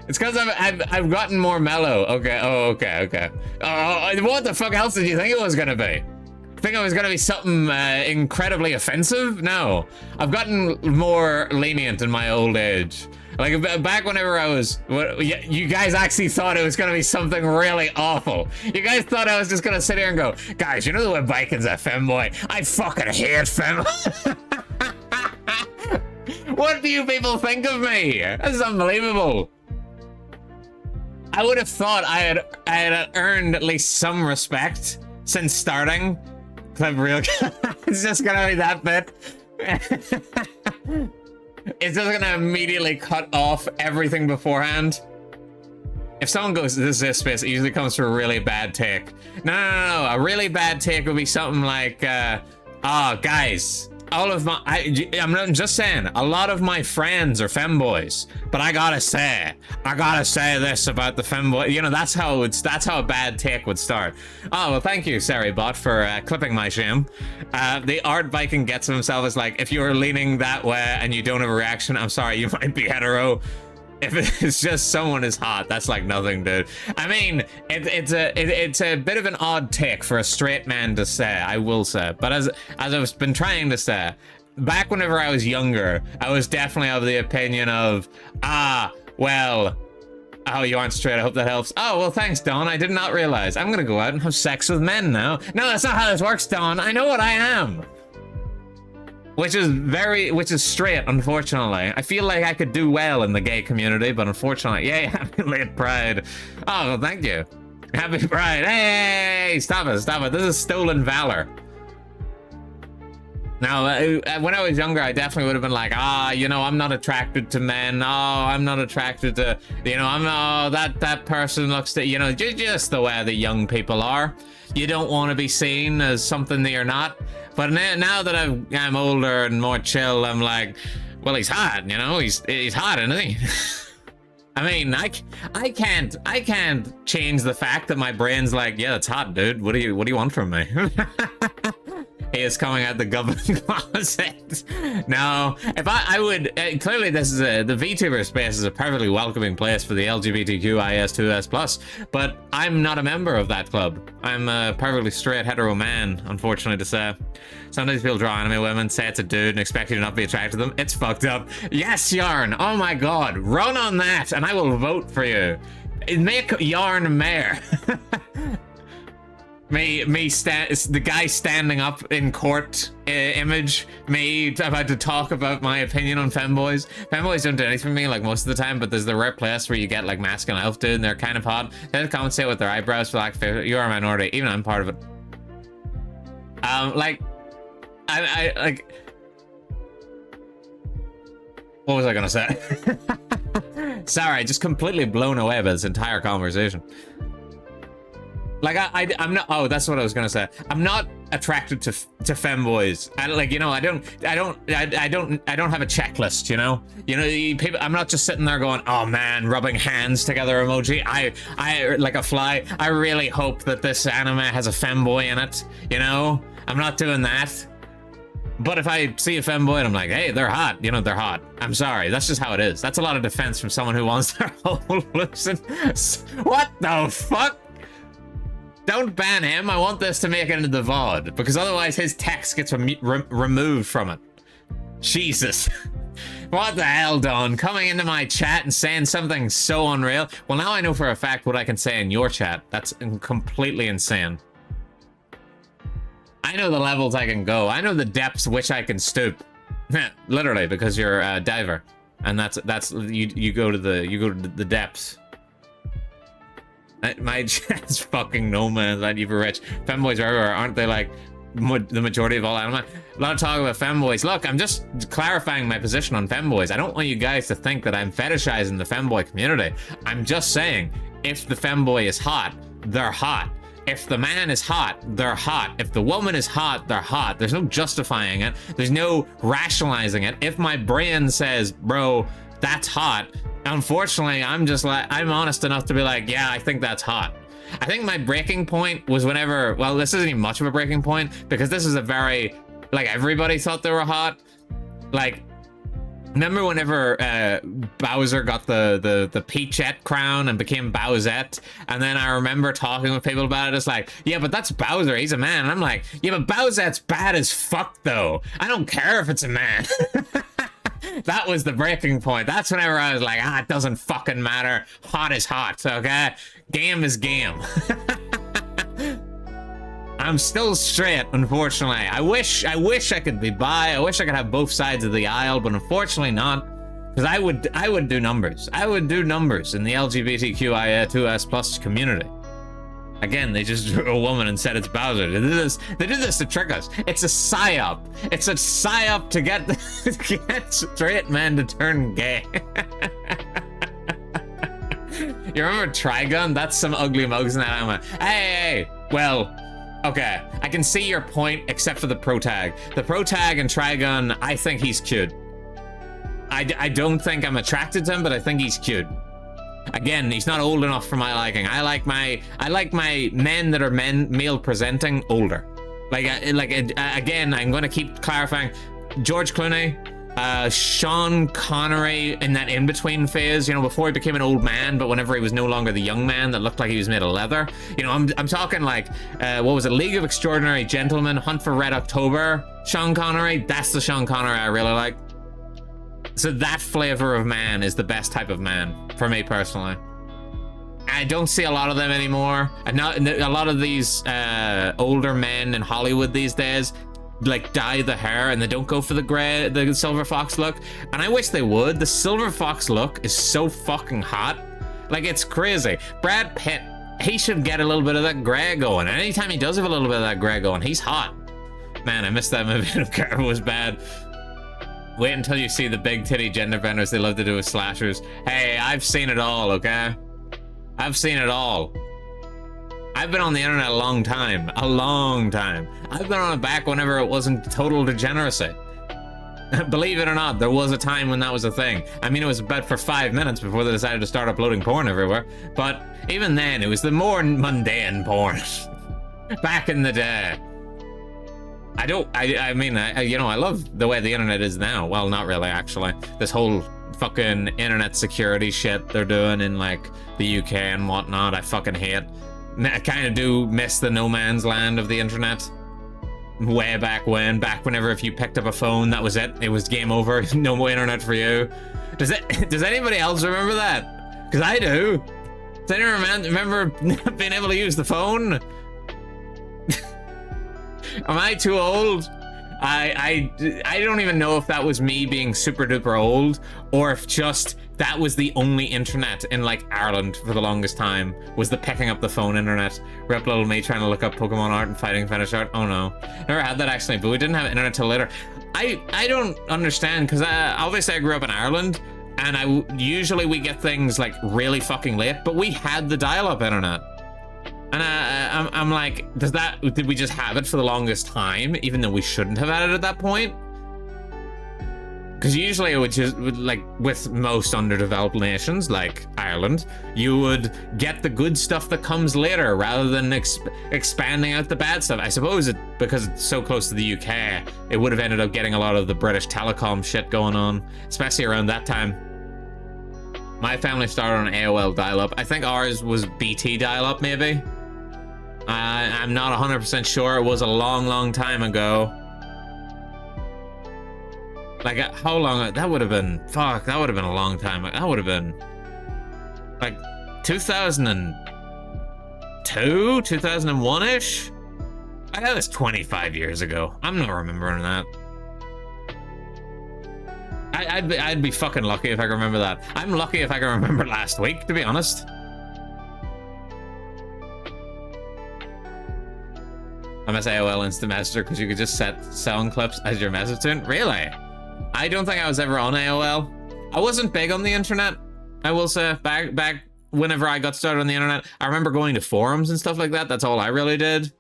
It's because I've gotten more mellow. Okay. Oh, okay. What the fuck else did you think it was gonna be? Think it was gonna be something incredibly offensive? No. I've gotten more lenient in my old age. Like, back whenever I was... you guys actually thought it was gonna be something really awful. You guys thought I was just gonna sit here and go, guys, you know the way Biken's a femboy? I fucking hate femboy. What do you people think of me? This is unbelievable. I would have thought I had earned at least some respect since starting. I'm real. It's just gonna be that bit. It's just gonna immediately cut off everything beforehand. If someone goes, this is space, it usually comes to a really bad take. No. A really bad take would be something like, guys, I'm not just saying, a lot of my friends are femboys, but I gotta say this about the femboy. You know, that's how a bad take would start. Oh, well, thank you, Saribot, for clipping my shame. The art Viking gets of himself is like, if you're leaning that way and you don't have a reaction, I'm sorry, you might be hetero. If it's just someone is hot, that's like nothing, dude. I mean, it's a bit of an odd take for a straight man to say, I will say. But as I've been trying to say, back whenever I was younger, I was definitely of the opinion of, well, oh, you aren't straight, I hope that helps. Oh, well, thanks, Dawn, I did not realize. I'm gonna go out and have sex with men now. No, that's not how this works, Dawn. I know what I am. Which is straight, unfortunately. I feel like I could do well in the gay community, but unfortunately, yeah, happy late Pride. Oh, well, thank you. Happy Pride. Hey, stop it. This is stolen valor. Now, when I was younger, I definitely would have been like, you know, I'm not attracted to men. Oh, I'm not attracted to, you know, that person looks to, you know, just the way that young people are. You don't want to be seen as something that you're not. But now that I'm older and more chill, I'm like, well, he's hot, you know, he's hot, isn't he? I mean, I can't change the fact that my brain's like, yeah, that's hot, dude. What do you want from me? He is coming out the government closet. No, if I would, clearly this is the VTuber space is a perfectly welcoming place for the LGBTQIS2S+, but I'm not a member of that club. I'm a perfectly straight hetero man, unfortunately to say. Sometimes people draw anime women, say it's a dude, and expect you to not be attracted to them. It's fucked up. Yes, Yarn. Oh my god. Run on that, and I will vote for you. Make Yarn mayor. The guy standing up in court image, me about to talk about my opinion on femboys. Femboys don't do anything for me, like, most of the time, but there's the rare place where you get, like, masculine elf dude, and they're kind of hot. They just compensate with their eyebrows for lack of favorite. You are a minority, even I'm part of it. Like, what was I gonna say? Sorry, just completely blown away by this entire conversation. Like, I'm not. Oh, that's what I was gonna say. I'm not attracted to femboys. I don't have a checklist. You know, people. I'm not just sitting there going, oh man, rubbing hands together emoji. I like a fly. I really hope that this anime has a femboy in it. You know, I'm not doing that. But if I see a femboy and I'm like, hey, they're hot, you know, they're hot. I'm sorry, that's just how it is. That's a lot of defense from someone who wants their whole loosen. What the fuck? Don't ban him. I want this to make it into the VOD, because otherwise his text gets removed from it. Jesus. What the hell, Don? Coming into my chat and saying something so unreal? Well, now I know for a fact what I can say in your chat. That's completely insane. I know the levels I can go. I know the depths which I can stoop. Literally, because you're a diver. And that's you go to the depths. My chat's fucking no man's land. You're rich. Femboys are everywhere, aren't they? Like the majority of all anime. A lot of talk about femboys. Look, I'm just clarifying my position on femboys. I don't want you guys to think that I'm fetishizing the femboy community. I'm just saying, if the femboy is hot, they're hot. If the man is hot, they're hot. If the woman is hot, they're hot. There's no justifying it. There's no rationalizing it. If my brain says, bro, that's hot, unfortunately, I'm just like, I'm honest enough to be like, yeah, I think that's hot. I think my breaking point was whenever, well, this isn't even much of a breaking point because this is a very, like, everybody thought they were hot. Like, remember whenever Bowser got the Peachette crown and became Bowsette? And then I remember talking with people about it. It's like, yeah, but that's Bowser. He's a man. And I'm like, yeah, but Bowsette's bad as fuck, though. I don't care if it's a man. That was the breaking point. That's whenever I was like, it doesn't fucking matter. Hot is hot, okay? Game is game. I'm still straight, unfortunately. I wish I could be bi. I wish I could have both sides of the aisle, but unfortunately not. Because I would do numbers. I would do numbers in the LGBTQIA2S+ community. Again, they just drew a woman and said it's Bowser. They did this to trick us. It's a psyop. It's a psyop to get straight men to turn gay. You remember Trigun? That's some ugly mugs in that anime. Hey, well, okay. I can see your point, except for the protag. The protag in Trigun, I think he's cute. I don't think I'm attracted to him, but I think he's cute. Again, he's not old enough for my liking. I like my men that are male presenting older. Again, I'm going to keep clarifying. George Clooney, Sean Connery in that in-between phase, you know, before he became an old man, but whenever he was no longer the young man that looked like he was made of leather. You know, I'm talking like, what was it? League of Extraordinary Gentlemen, Hunt for Red October. Sean Connery, that's the Sean Connery I really like. So that flavor of man is the best type of man for me personally. I don't see a lot of them anymore. A lot of these older men in Hollywood these days like dye the hair and they don't go for the silver fox look. And I wish they would. The silver fox look is so fucking hot. Like, it's crazy. Brad Pitt, he should get a little bit of that gray going. And anytime he does have a little bit of that gray going, he's hot. Man, I missed that movie. I don't care if it was bad. Wait until you see the big titty gender benders they love to do with slashers. Hey, I've seen it all, okay? I've seen it all. I've been on the internet a long time. A long time. I've been on it back whenever it wasn't total degeneracy. Believe it or not, there was a time when that was a thing. I mean, it was about for 5 minutes before they decided to start uploading porn everywhere. But even then, it was the more mundane porn. Back in the day. I mean, you know, I love the way the internet is now. Well, not really, actually. This whole fucking internet security shit they're doing in, like, the UK and whatnot, I fucking hate. I kind of do miss the no man's land of the internet. Way back whenever if you picked up a phone, that was it. It was game over. No more internet for you. Does anybody else remember that? Because I do. Does anyone remember being able to use the phone? Am I too old? I don't even know if that was me being super duper old or if just that was the only internet in like Ireland for the longest time, was the picking up the phone internet. Rip little me trying to look up Pokemon art and fighting fetish art. Oh no. Never had that actually, but we didn't have internet till later. I don't understand because obviously I grew up in Ireland and usually we get things like really fucking late, but we had the dial-up internet. And I'm like, did we just have it for the longest time, even though we shouldn't have had it at that point? Because usually it would just, like, with most underdeveloped nations, like Ireland, you would get the good stuff that comes later, rather than expanding out the bad stuff. I suppose because it's so close to the UK, it would have ended up getting a lot of the British telecom shit going on, especially around that time. My family started on AOL dial-up. I think ours was BT dial-up, maybe? I'm not 100% sure. It was a long, long time ago. Like, how long? That would have been, fuck, that would have been a long time. That would have been, like, 2002, 2001-ish? That was 25 years ago. I'm not remembering that. I'd be fucking lucky if I can remember that. I'm lucky if I can remember last week, to be honest. I miss AOL Instant Messenger because you could just set sound clips as your message tune. Really? I don't think I was ever on AOL. I wasn't big on the internet, I will say. Back whenever I got started on the internet, I remember going to forums and stuff like that. That's all I really did.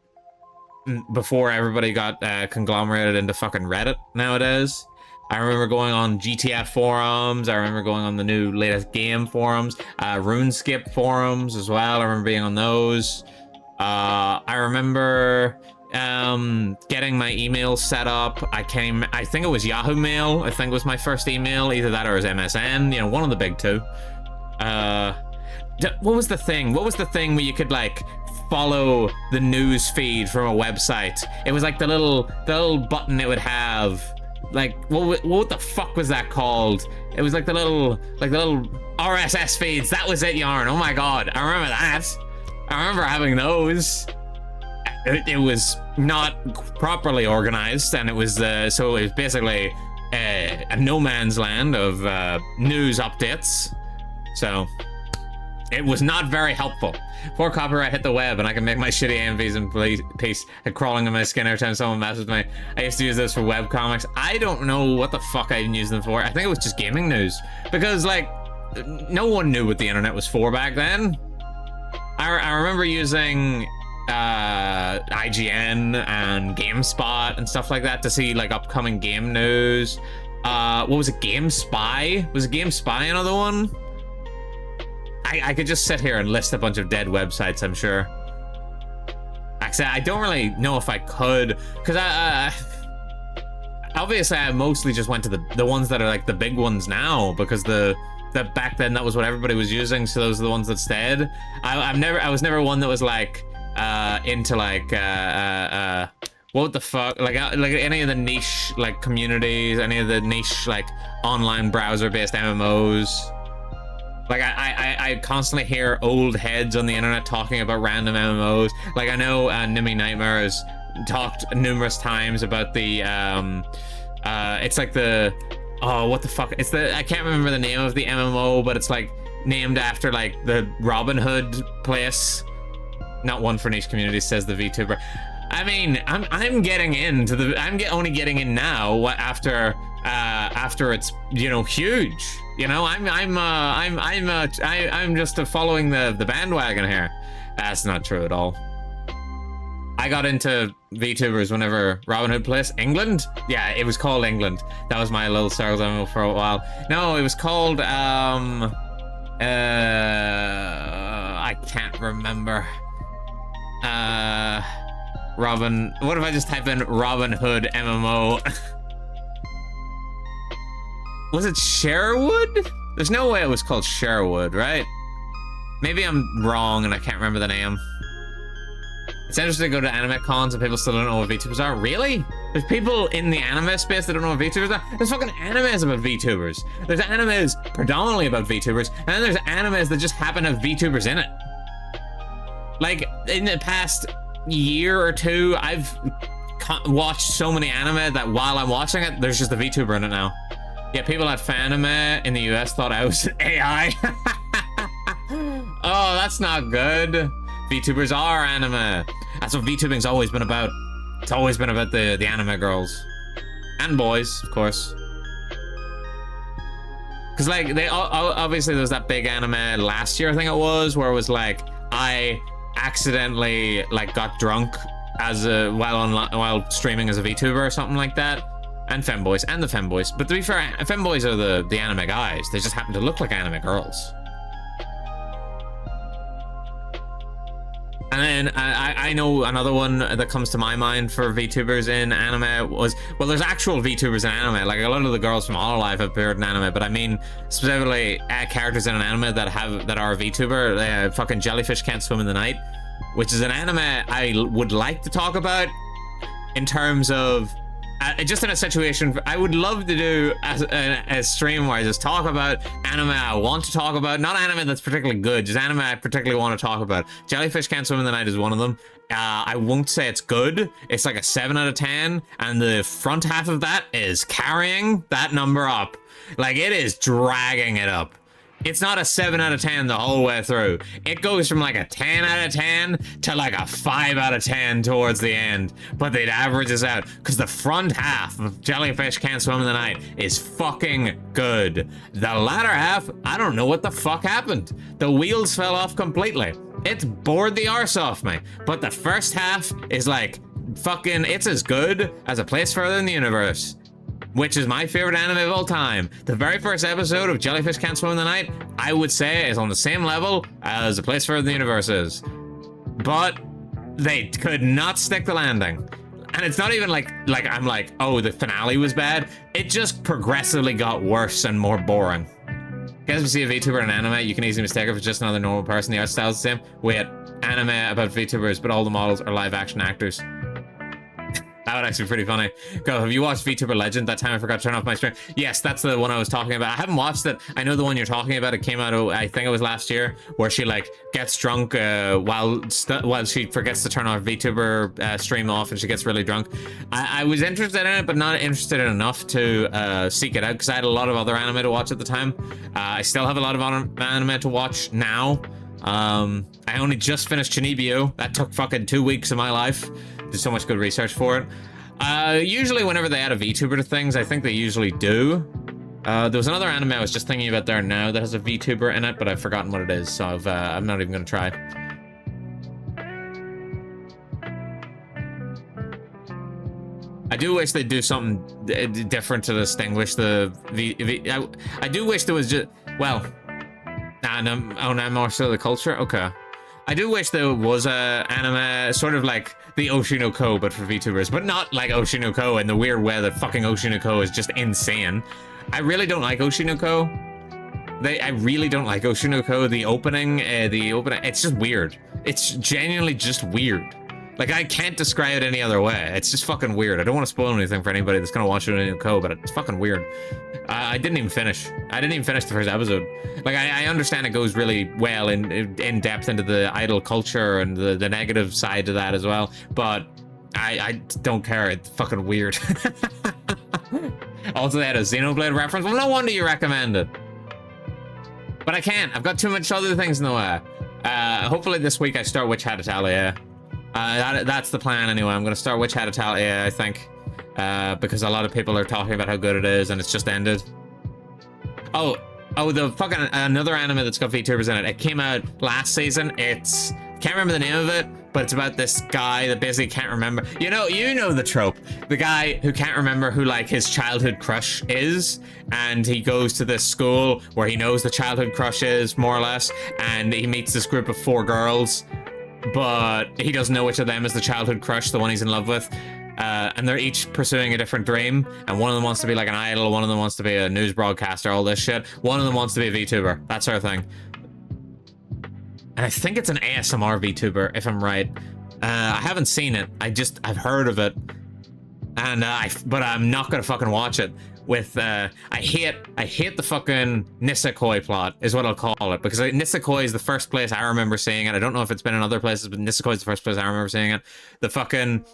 Before everybody got conglomerated into fucking Reddit nowadays. I remember going on GTF forums. I remember going on the new latest game forums. RuneScape forums as well. I remember being on those. I remember getting my email set up. I think it was Yahoo Mail. I think it was my first email. Either that or it was MSN. You know, one of the big two. What was the thing? What was the thing where you could, like, follow the news feed from a website? It was like the little button it would have. Like, what the fuck was that called? It was like the little RSS feeds. That was it, Yarn. Oh my god, I remember that. I remember having those. It was not properly organized, and it was so it was basically a no man's land of news updates. So it was not very helpful. Before copyright hit the web and I can make my shitty AMVs in peace, crawling in my skin every time someone messes with me. I used to use this for webcomics. I don't know what the fuck I even used them for. I think it was just gaming news. Because, like, no one knew what the internet was for back then. I remember using IGN and GameSpot and stuff like that to see, like, upcoming game news. What was it, GameSpy? Was it GameSpy another one? I could just sit here and list a bunch of dead websites, I'm sure. Actually, I don't really know if I could, because obviously I mostly just went to the ones that are like the big ones now, because the back then that was what everybody was using, so those are the ones that stayed. I was never one that was like into like what the fuck, like any of the niche like communities, any of the niche like online browser based MMOs. Like, I constantly hear old heads on the internet talking about random MMOs. Like, I know Nimmy Nightmare has talked numerous times about the, it's like the, oh, what the fuck? It's I can't remember the name of the MMO, but it's like named after like the Robin Hood place. Not one for niche communities, says the VTuber. I mean, I'm getting into the, only getting in now after it's, you know, huge. You know, I'm just following the bandwagon here. That's not true at all. I got into VTubers whenever Robin Hood Place, England? Yeah, it was called England. That was my little circle demo for a while. No, it was called, I can't remember. What if I just type in Robin Hood MMO? Was it Sherwood? There's no way it was called Sherwood, right? Maybe I'm wrong and I can't remember the name. It's interesting to go to anime cons and people still don't know what VTubers are. Really? There's people in the anime space that don't know what VTubers are? There's fucking animes about VTubers. There's animes predominantly about VTubers, and then there's animes that just happen to have VTubers in it. Like, in the past year or two, I've watched so many anime that while I'm watching it, there's just a VTuber in it now. Yeah, people at Fanime in the US thought I was AI. Oh, that's not good. VTubers are anime. That's what VTubing's always been about. It's always been about the anime girls. And boys, of course. Because, like, obviously there was that big anime last year, I think it was, where it was like, I accidentally, like, got drunk as while streaming as a VTuber or something like that. And femboys, and the femboys. But to be fair, femboys are the anime guys. They just happen to look like anime girls. And then I know another one that comes to my mind for VTubers in anime was, well, there's actual VTubers in anime. Like, a lot of the girls from Hololive have appeared in anime, but I mean specifically characters in an anime that are a VTuber. Fucking Jellyfish Can't Swim in the Night, which is an anime I would like to talk about in terms of just in a situation, I would love to do a stream where I just talk about anime I want to talk about. Not anime that's particularly good, just anime I particularly want to talk about. Jellyfish Can't Swim in the Night is one of them. I won't say it's good. It's like a 7 out of 10, and the front half of that is carrying that number up. Like, it is dragging it up. It's not a 7 out of 10 the whole way through. It goes from like a 10 out of 10 to like a 5 out of 10 towards the end. But it averages out because the front half of Jellyfish Can't Swim in the Night is fucking good. The latter half, I don't know what the fuck happened. The wheels fell off completely. It's bored the arse off me. But the first half is like fucking, it's as good as A Place Further in the Universe, which is my favorite anime of all time. The very first episode of Jellyfish Can't Swim in the Night, I would say, is on the same level as A Place Further in the Universe is. But they could not stick the landing. And it's not even like I'm like, oh, the finale was bad. It just progressively got worse and more boring. Guys, if you see a VTuber in anime, you can easily mistake it for just another normal person. The art style is the same. Wait, anime about VTubers, but all the models are live action actors. That would actually be pretty funny. Go, have you watched VTuber Legend? That time I forgot to turn off my stream. Yes, that's the one I was talking about. I haven't watched it. I know the one you're talking about. It came out, I think it was last year, where she like gets drunk while she forgets to turn our VTuber stream off, and she gets really drunk. I was interested in it, but not interested in enough to seek it out because I had a lot of other anime to watch at the time. I still have a lot of anime to watch now. I only just finished Chunibyo. That took fucking 2 weeks of my life. Did so much good research for it. Usually whenever they add a VTuber to things, I think they usually do. There was another anime I was just thinking about there now that has a VTuber in it, but I've forgotten what it is, so I'm not even going to try. I do wish they'd do something different to distinguish the I do wish there was just, well, no more so the culture? Okay. I do wish there was a anime sort of like the Oshinoko, but for VTubers, but not like Oshinoko in the weird way that fucking Oshinoko is just insane. I really don't like Oshinoko. I really don't like Oshinoko. The opening, it's just weird. It's genuinely just weird. Like, I can't describe it any other way. It's just fucking weird. I don't want to spoil anything for anybody that's gonna watch Oshinoko, but it's fucking weird. I didn't even finish. I didn't even finish the first episode. Like, I understand it goes really well in depth into the idol culture and the negative side to that as well, but I don't care. It's fucking weird. Also, they had a Xenoblade reference. Well, no wonder you recommend it. But I can't. I've got too much other things in the way. Hopefully this week I start Witch Hat Italia. That's the plan anyway. I'm gonna start Witch Hat Italia, I think. Because a lot of people are talking about how good it is and it's just ended. Oh, the fucking another anime that's got VTubers in it. It came out last season. Can't remember the name of it, but it's about this guy that basically can't remember. You know the trope. The guy who can't remember who like his childhood crush is, and he goes to this school where he knows the childhood crush is, more or less, and he meets this group of 4 girls, but he doesn't know which of them is the childhood crush, the one he's in love with. And they're each pursuing a different dream, and one of them wants to be like an idol, one of them wants to be a news broadcaster, all this shit. One of them wants to be a VTuber, that sort of thing. And I think it's an ASMR VTuber, if I'm right. I haven't seen it. I've heard of it, and but I'm not gonna fucking watch it. I hate the fucking Nisekoi plot, is what I'll call it, because Nisekoi is the first place I remember seeing it. I don't know if it's been in other places, but Nisekoi is the first place I remember seeing it. The fucking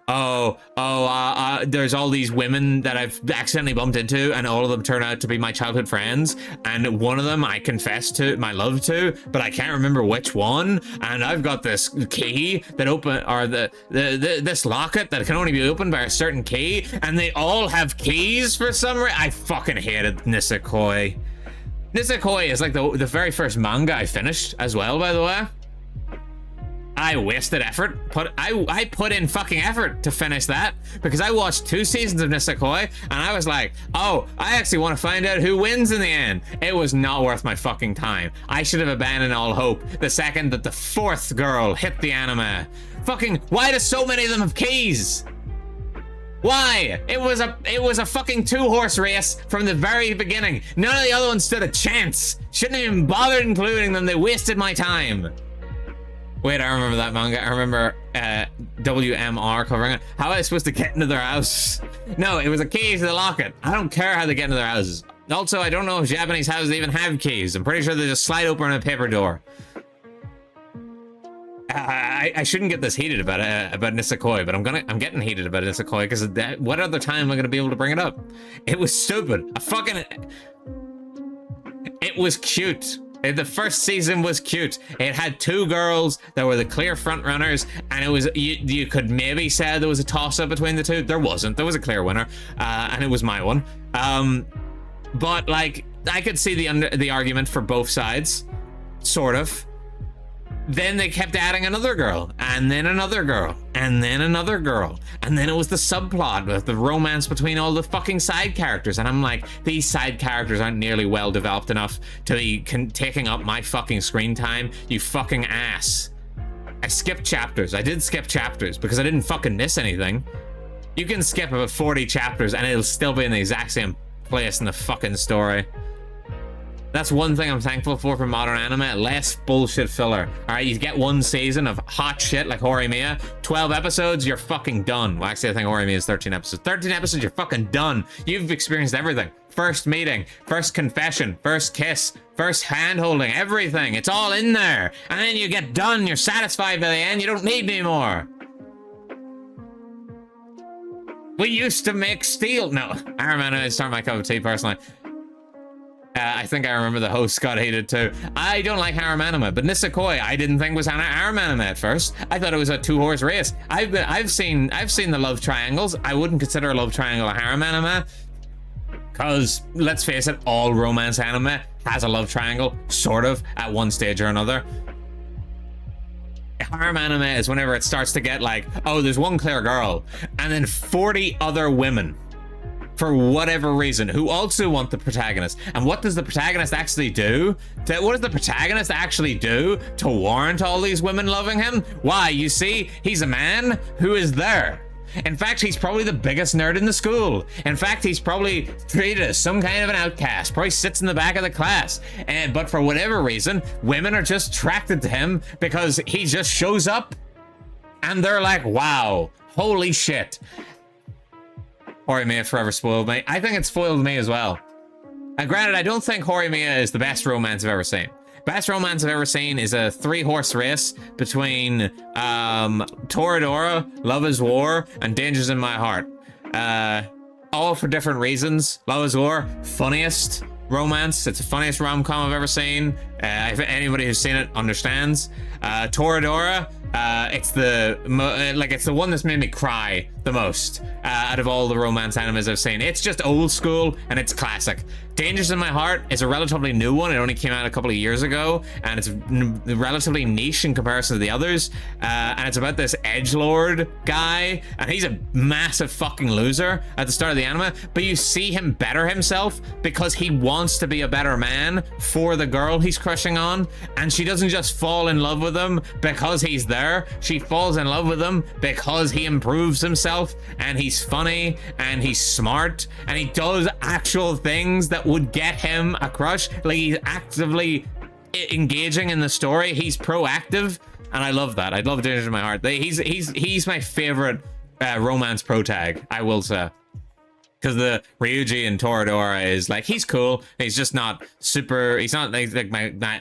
there's all these women that I've accidentally bumped into, and all of them turn out to be my childhood friends, and one of them I confess to my love to, but I can't remember which one, and I've got this key that this locket that can only be opened by a certain key, and they all have keys for some reason. I fucking hated Nisekoi. Nisekoi is like the very first manga I finished as well, by the way. I wasted effort. I put in fucking effort to finish that because I watched 2 seasons of Nisekoi and I was like, oh, I actually want to find out who wins in the end. It was not worth my fucking time. I should have abandoned all hope the second that the 4th girl hit the anime. Fucking, why do so many of them have keys? Why? It was a fucking 2-horse race from the very beginning. None of the other ones stood a chance. Shouldn't have even bothered including them. They wasted my time. Wait, I remember that manga. I remember WMR covering it. How was I supposed to get into their house? No, it was a key to the locket. I don't care how they get into their houses. Also, I don't know if Japanese houses even have keys. I'm pretty sure they just slide open a paper door. I shouldn't get this heated about Nisekoi, but I'm getting heated about Nisekoi because what other time am I going to be able to bring it up? It was stupid. It was cute. The first season was cute. It had two girls that were the clear front runners, and it was you could maybe say there was a toss up between the two. There wasn't. There was a clear winner, and it was my one. But like I could see the argument for both sides, sort of. Then they kept adding another girl, and then another girl, and then another girl. And then it was the subplot with the romance between all the fucking side characters. And I'm like, these side characters aren't nearly well developed enough to be taking up my fucking screen time, you fucking ass. I skipped chapters. I did skip chapters because I didn't fucking miss anything. You can skip about 40 chapters and it'll still be in the exact same place in the fucking story. That's one thing I'm thankful for modern anime. Less bullshit filler. Alright, you get one season of hot shit like Horimiya. 12 episodes, you're fucking done. Well, actually, I think Horimiya is 13 episodes. 13 episodes, you're fucking done. You've experienced everything. First meeting, first confession, first kiss, first hand-holding, everything. It's all in there. And then you get done, you're satisfied by the end, you don't need any more. We used to make steel. No, Harem anime is not my cup of tea, personally. I think I remember the host got hated too. I don't like harem anime, but Nisekoi I didn't think was harem anime at first. I thought it was a two-horse race. I've seen the love triangles. I wouldn't consider a love triangle a harem anime, because let's face it, all romance anime has a love triangle, sort of, at one stage or another. Harem anime is whenever it starts to get like, oh, there's one clear girl, and then 40 other women, for whatever reason, who also want the protagonist. And what does the protagonist actually do? What does the protagonist actually do to warrant all these women loving him? Why, you see, he's a man who is there. In fact, he's probably the biggest nerd in the school. In fact, he's probably treated as some kind of an outcast, probably sits in the back of the class. But for whatever reason, women are just attracted to him because he just shows up and they're like, wow, holy shit. Horimiya forever spoiled me. I think it spoiled me as well. And granted, I don't think Horimiya is the best romance I've ever seen. Best romance I've ever seen is a three-horse race between Toradora, Love is War, and Dangers in My Heart. All for different reasons. Love is War, funniest romance. It's the funniest rom-com I've ever seen. If anybody who's seen it understands. Toradora, it's the one that's made me cry the most out of all the romance animes I've seen. It's just old school and it's classic. Dangers in My Heart is a relatively new one. It only came out a couple of years ago, and it's relatively niche in comparison to the others. And it's about this edgelord guy, and he's a massive fucking loser at the start of the anime, but you see him better himself because he wants to be a better man for the girl he's crushing on, and she doesn't just fall in love with him because he's there. She falls in love with him because he improves himself, and he's funny, and he's smart, and he does actual things that would get him a crush. Like, he's actively engaging in the story. He's proactive, and I love that. I love Dangers in My Heart. He's my favorite romance protag, I will say. Because the Ryuji and Toradora is like, he's cool. He's just not super. He's not like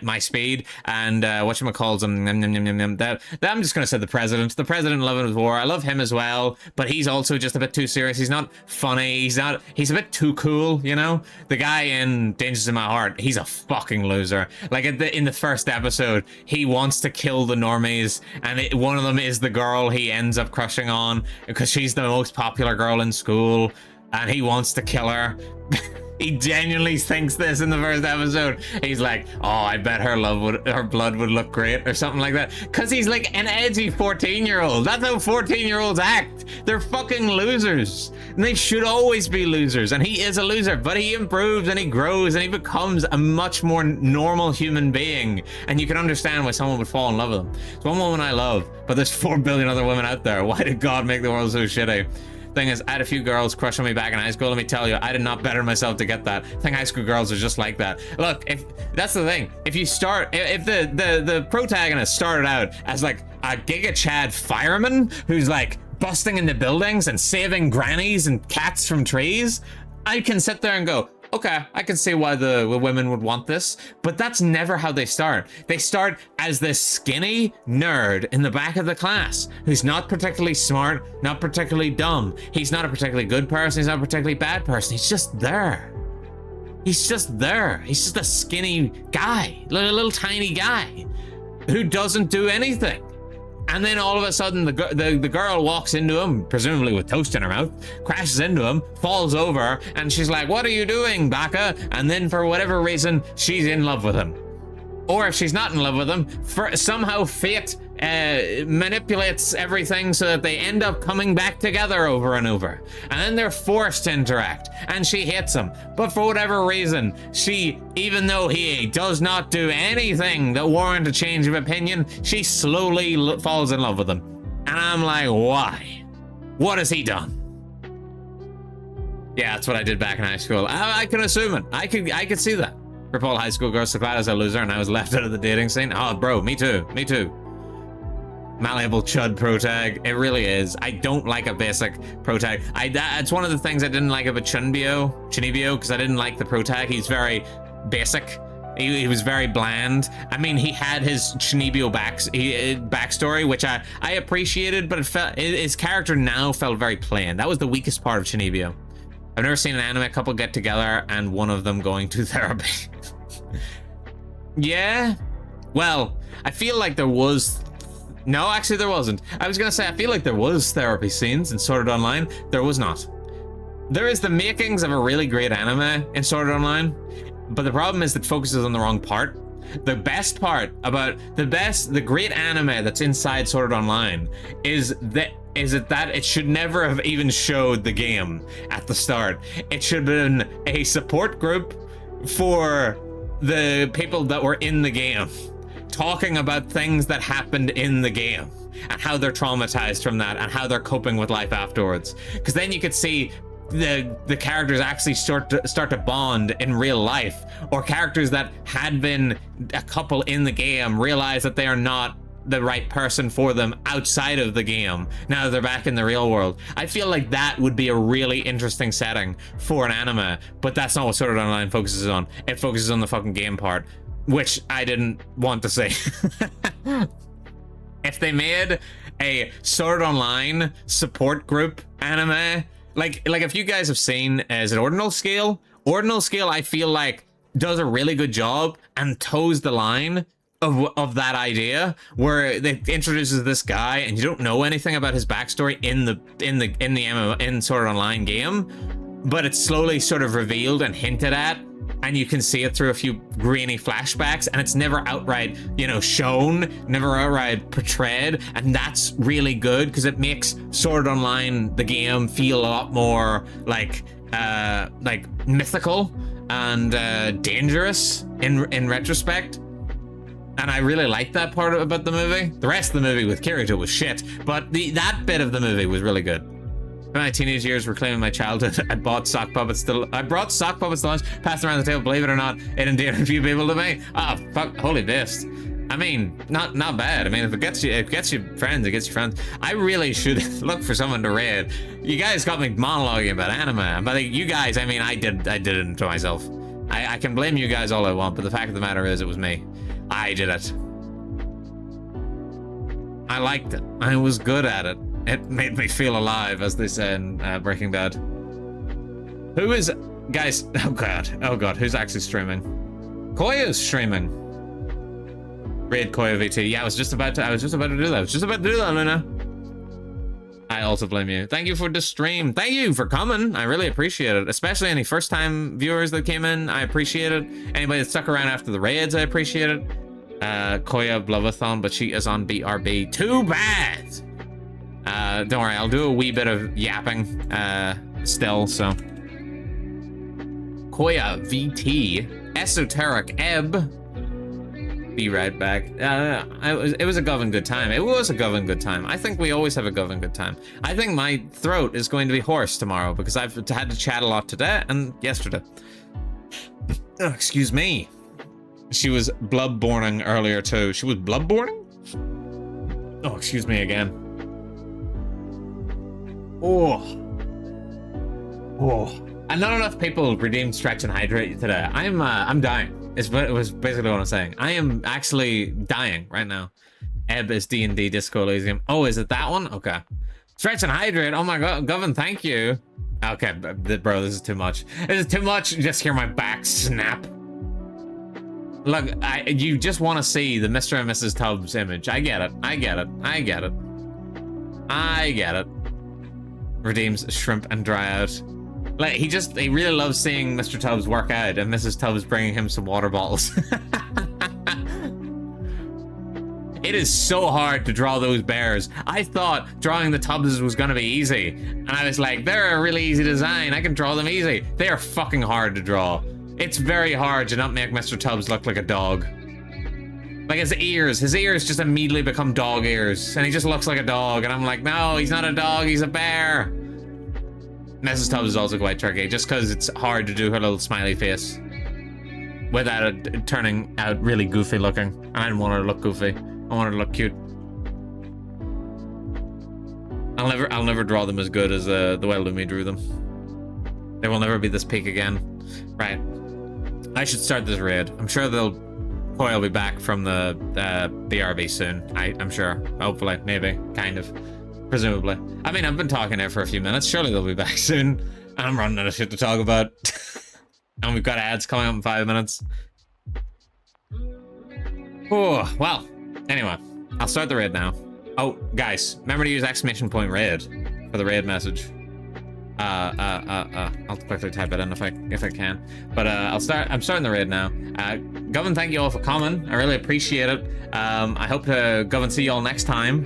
my speed. And whatchamacall's him. I'm just gonna say the president. The president in Love and War. I love him as well, but he's also just a bit too serious. He's not funny. He's a bit too cool. You know, the guy in Dangers in My Heart. He's a fucking loser. Like in the first episode, he wants to kill the normies, and one of them is the girl he ends up crushing on because she's the most popular girl in school. And he wants to kill her. He genuinely thinks this in the first episode. He's like, oh, I bet her blood would look great or something like that. Because he's like an edgy 14-year-old. That's how 14-year-olds act. They're fucking losers. And they should always be losers. And he is a loser, but he improves and he grows and he becomes a much more normal human being. And you can understand why someone would fall in love with him. It's one woman I love, but there's 4 billion other women out there. Why did God make the world so shitty? Thing is, I had a few girls crush on me back in high school. Let me tell you, I did not better myself to get that. I think high school girls are just like that. Look, if that's the thing, if you start, if the protagonist started out as like a Giga Chad fireman who's like busting into buildings and saving grannies and cats from trees, I can sit there and go, okay, I can see why the women would want this, but that's never how they start. They start as this skinny nerd in the back of the class who's not particularly smart, not particularly dumb. He's not a particularly good person, he's not a particularly bad person. He's just there. He's just there. He's just a skinny guy, little tiny guy who doesn't do anything. And then all of a sudden, the girl walks into him, presumably with toast in her mouth, crashes into him, falls over, and she's like, "What are you doing, Baka?" And then for whatever reason, she's in love with him. Or if she's not in love with him, somehow fate manipulates everything so that they end up coming back together over and over. And then they're forced to interact, and she hates him. But for whatever reason, she, even though he does not do anything that warrants a change of opinion, she slowly falls in love with him. And I'm like, why? What has he done? Yeah, that's what I did back in high school. I can assume it. I could see that. For all high school girls so glad as a loser and I was left out of the dating scene. Oh, bro, me too. Me too. Malleable chud protag. It really is. I don't like a basic protag. It's one of the things I didn't like about Chunibyo, because I didn't like the protag. He's very basic. He was very bland. I mean, he had his Chunibyo backstory, which I appreciated, but his character now felt very plain. That was the weakest part of Chunibyo. I've never seen an anime couple get together and one of them going to therapy. Yeah? Well, I feel like there was... No, actually there wasn't. I was gonna say, I feel like there was therapy scenes in Sword Art Online. There was not. There is the makings of a really great anime in Sword Art Online, but the problem is it focuses on the wrong part. The best part about the great anime that's inside Sword Art Online is that it should never have even showed the game at the start. It should have been a support group for the people that were in the game, talking about things that happened in the game and how they're traumatized from that and how they're coping with life afterwards. Because then you could see the characters actually start to bond in real life, or characters that had been a couple in the game realize that they are not the right person for them outside of the game now that they're back in the real world. I feel like that would be a really interesting setting for an anime, but that's not what Sword Art Online focuses on. It focuses on the fucking game part, which I didn't want to say. If they made a Sword Art Online support group anime, like if you guys have seen, is it Ordinal Scale? Ordinal Scale, I feel like, does a really good job and toes the line of that idea, where it introduces this guy and you don't know anything about his backstory in the MMO, in Sword Art Online game, but it's slowly sort of revealed and hinted at, and you can see it through a few grainy flashbacks, and it's never outright, shown, never outright portrayed, and that's really good because it makes Sword Art Online, the game, feel a lot more like mythical and dangerous in retrospect. And I really liked that part about the movie. The rest of the movie with Kirito was shit, but that bit of the movie was really good. In my teenage years reclaiming my childhood, I brought sock puppets to lunch, passed around the table. Believe it or not, it endeared a few people to me. Ah, fuck, holy best. I mean, not bad. I mean, if it gets you friends, it gets you friends. I really should look for someone to raid. You guys got me monologuing about anime, but you guys, I mean, I did it to myself. I can blame you guys all I want, but the fact of the matter is, it was me. I did it. I liked it. I was good at it. It made me feel alive, as they say in Breaking Bad. Who is... Guys, oh god, who's actually streaming? Koya's streaming. Raid Koya VT. Yeah, I was just about to do that, Luna. I also blame you. Thank you for the stream. Thank you for coming. I really appreciate it. Especially any first-time viewers that came in. I appreciate it. Anybody that stuck around after the raids, I appreciate it. Koya Blovathon, but she is on BRB. Too bad! Don't worry, I'll do a wee bit of yapping still, so. Koya VT. Esoteric Ebb. Be right back. It was a Govan good time. It was a Govan good time. I think we always have a Govan good time. I think my throat is going to be hoarse tomorrow because I've had to chat a lot today and yesterday. Oh, excuse me. She was bloodborning earlier too. She was bloodborning? Oh, excuse me again. Oh. And not enough people redeemed Stretch and Hydrate today. I'm dying. It was basically what I'm saying. I am actually dying right now. Ebb is D&D Disco Elysium. Oh, is it that one? Okay. Stretch and Hydrate. Oh my god, Govan, thank you. Okay, bro, this is too much. This is too much. Just hear my back snap. Look, you just want to see the Mr. and Mrs. Tubbs image. I get it. I get it. I get it. I get it. Redeems shrimp and dry out. Like, he really loves seeing Mr. Tubbs work out and Mrs. Tubbs bringing him some water bottles. It is so hard to draw those bears. I thought drawing the Tubbses was gonna be easy. And I was like, they're a really easy design. I can draw them easy. They are fucking hard to draw. It's very hard to not make Mr. Tubbs look like a dog. Like his ears just immediately become dog ears. And he just looks like a dog. And I'm like, no, he's not a dog, he's a bear. Mrs. Tubbs is also quite tricky, just because it's hard to do her little smiley face without it turning out really goofy looking. I didn't want her to look goofy. I want her to look cute. I'll never draw them as good as the way Lumi drew them. They will never be this peak again. Right. I should start this raid. I'm sure Koi will be back from the BRB soon. I'm sure. Hopefully. Maybe. Kind of. Presumably. I mean, I've been talking there for a few minutes. Surely they'll be back soon. I'm running out of shit to talk about. And we've got ads coming up in 5 minutes. Oh, well. Anyway, I'll start the raid now. Oh, guys, remember to use !raid for the raid message. I'll quickly type it in if I can. But I'm starting the raid now. Govan, thank you all for coming. I really appreciate it. I hope to Govan see you all next time.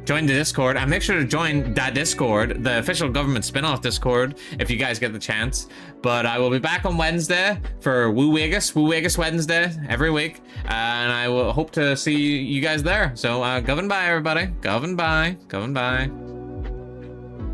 Join the Discord, and make sure to join that Discord, the official government spin-off Discord, if you guys get the chance. But I will be back on Wednesday for Woo Vegas Wednesday every week, and I will hope to see you guys there. So, Govan bye, everybody. Govan bye. Govan bye.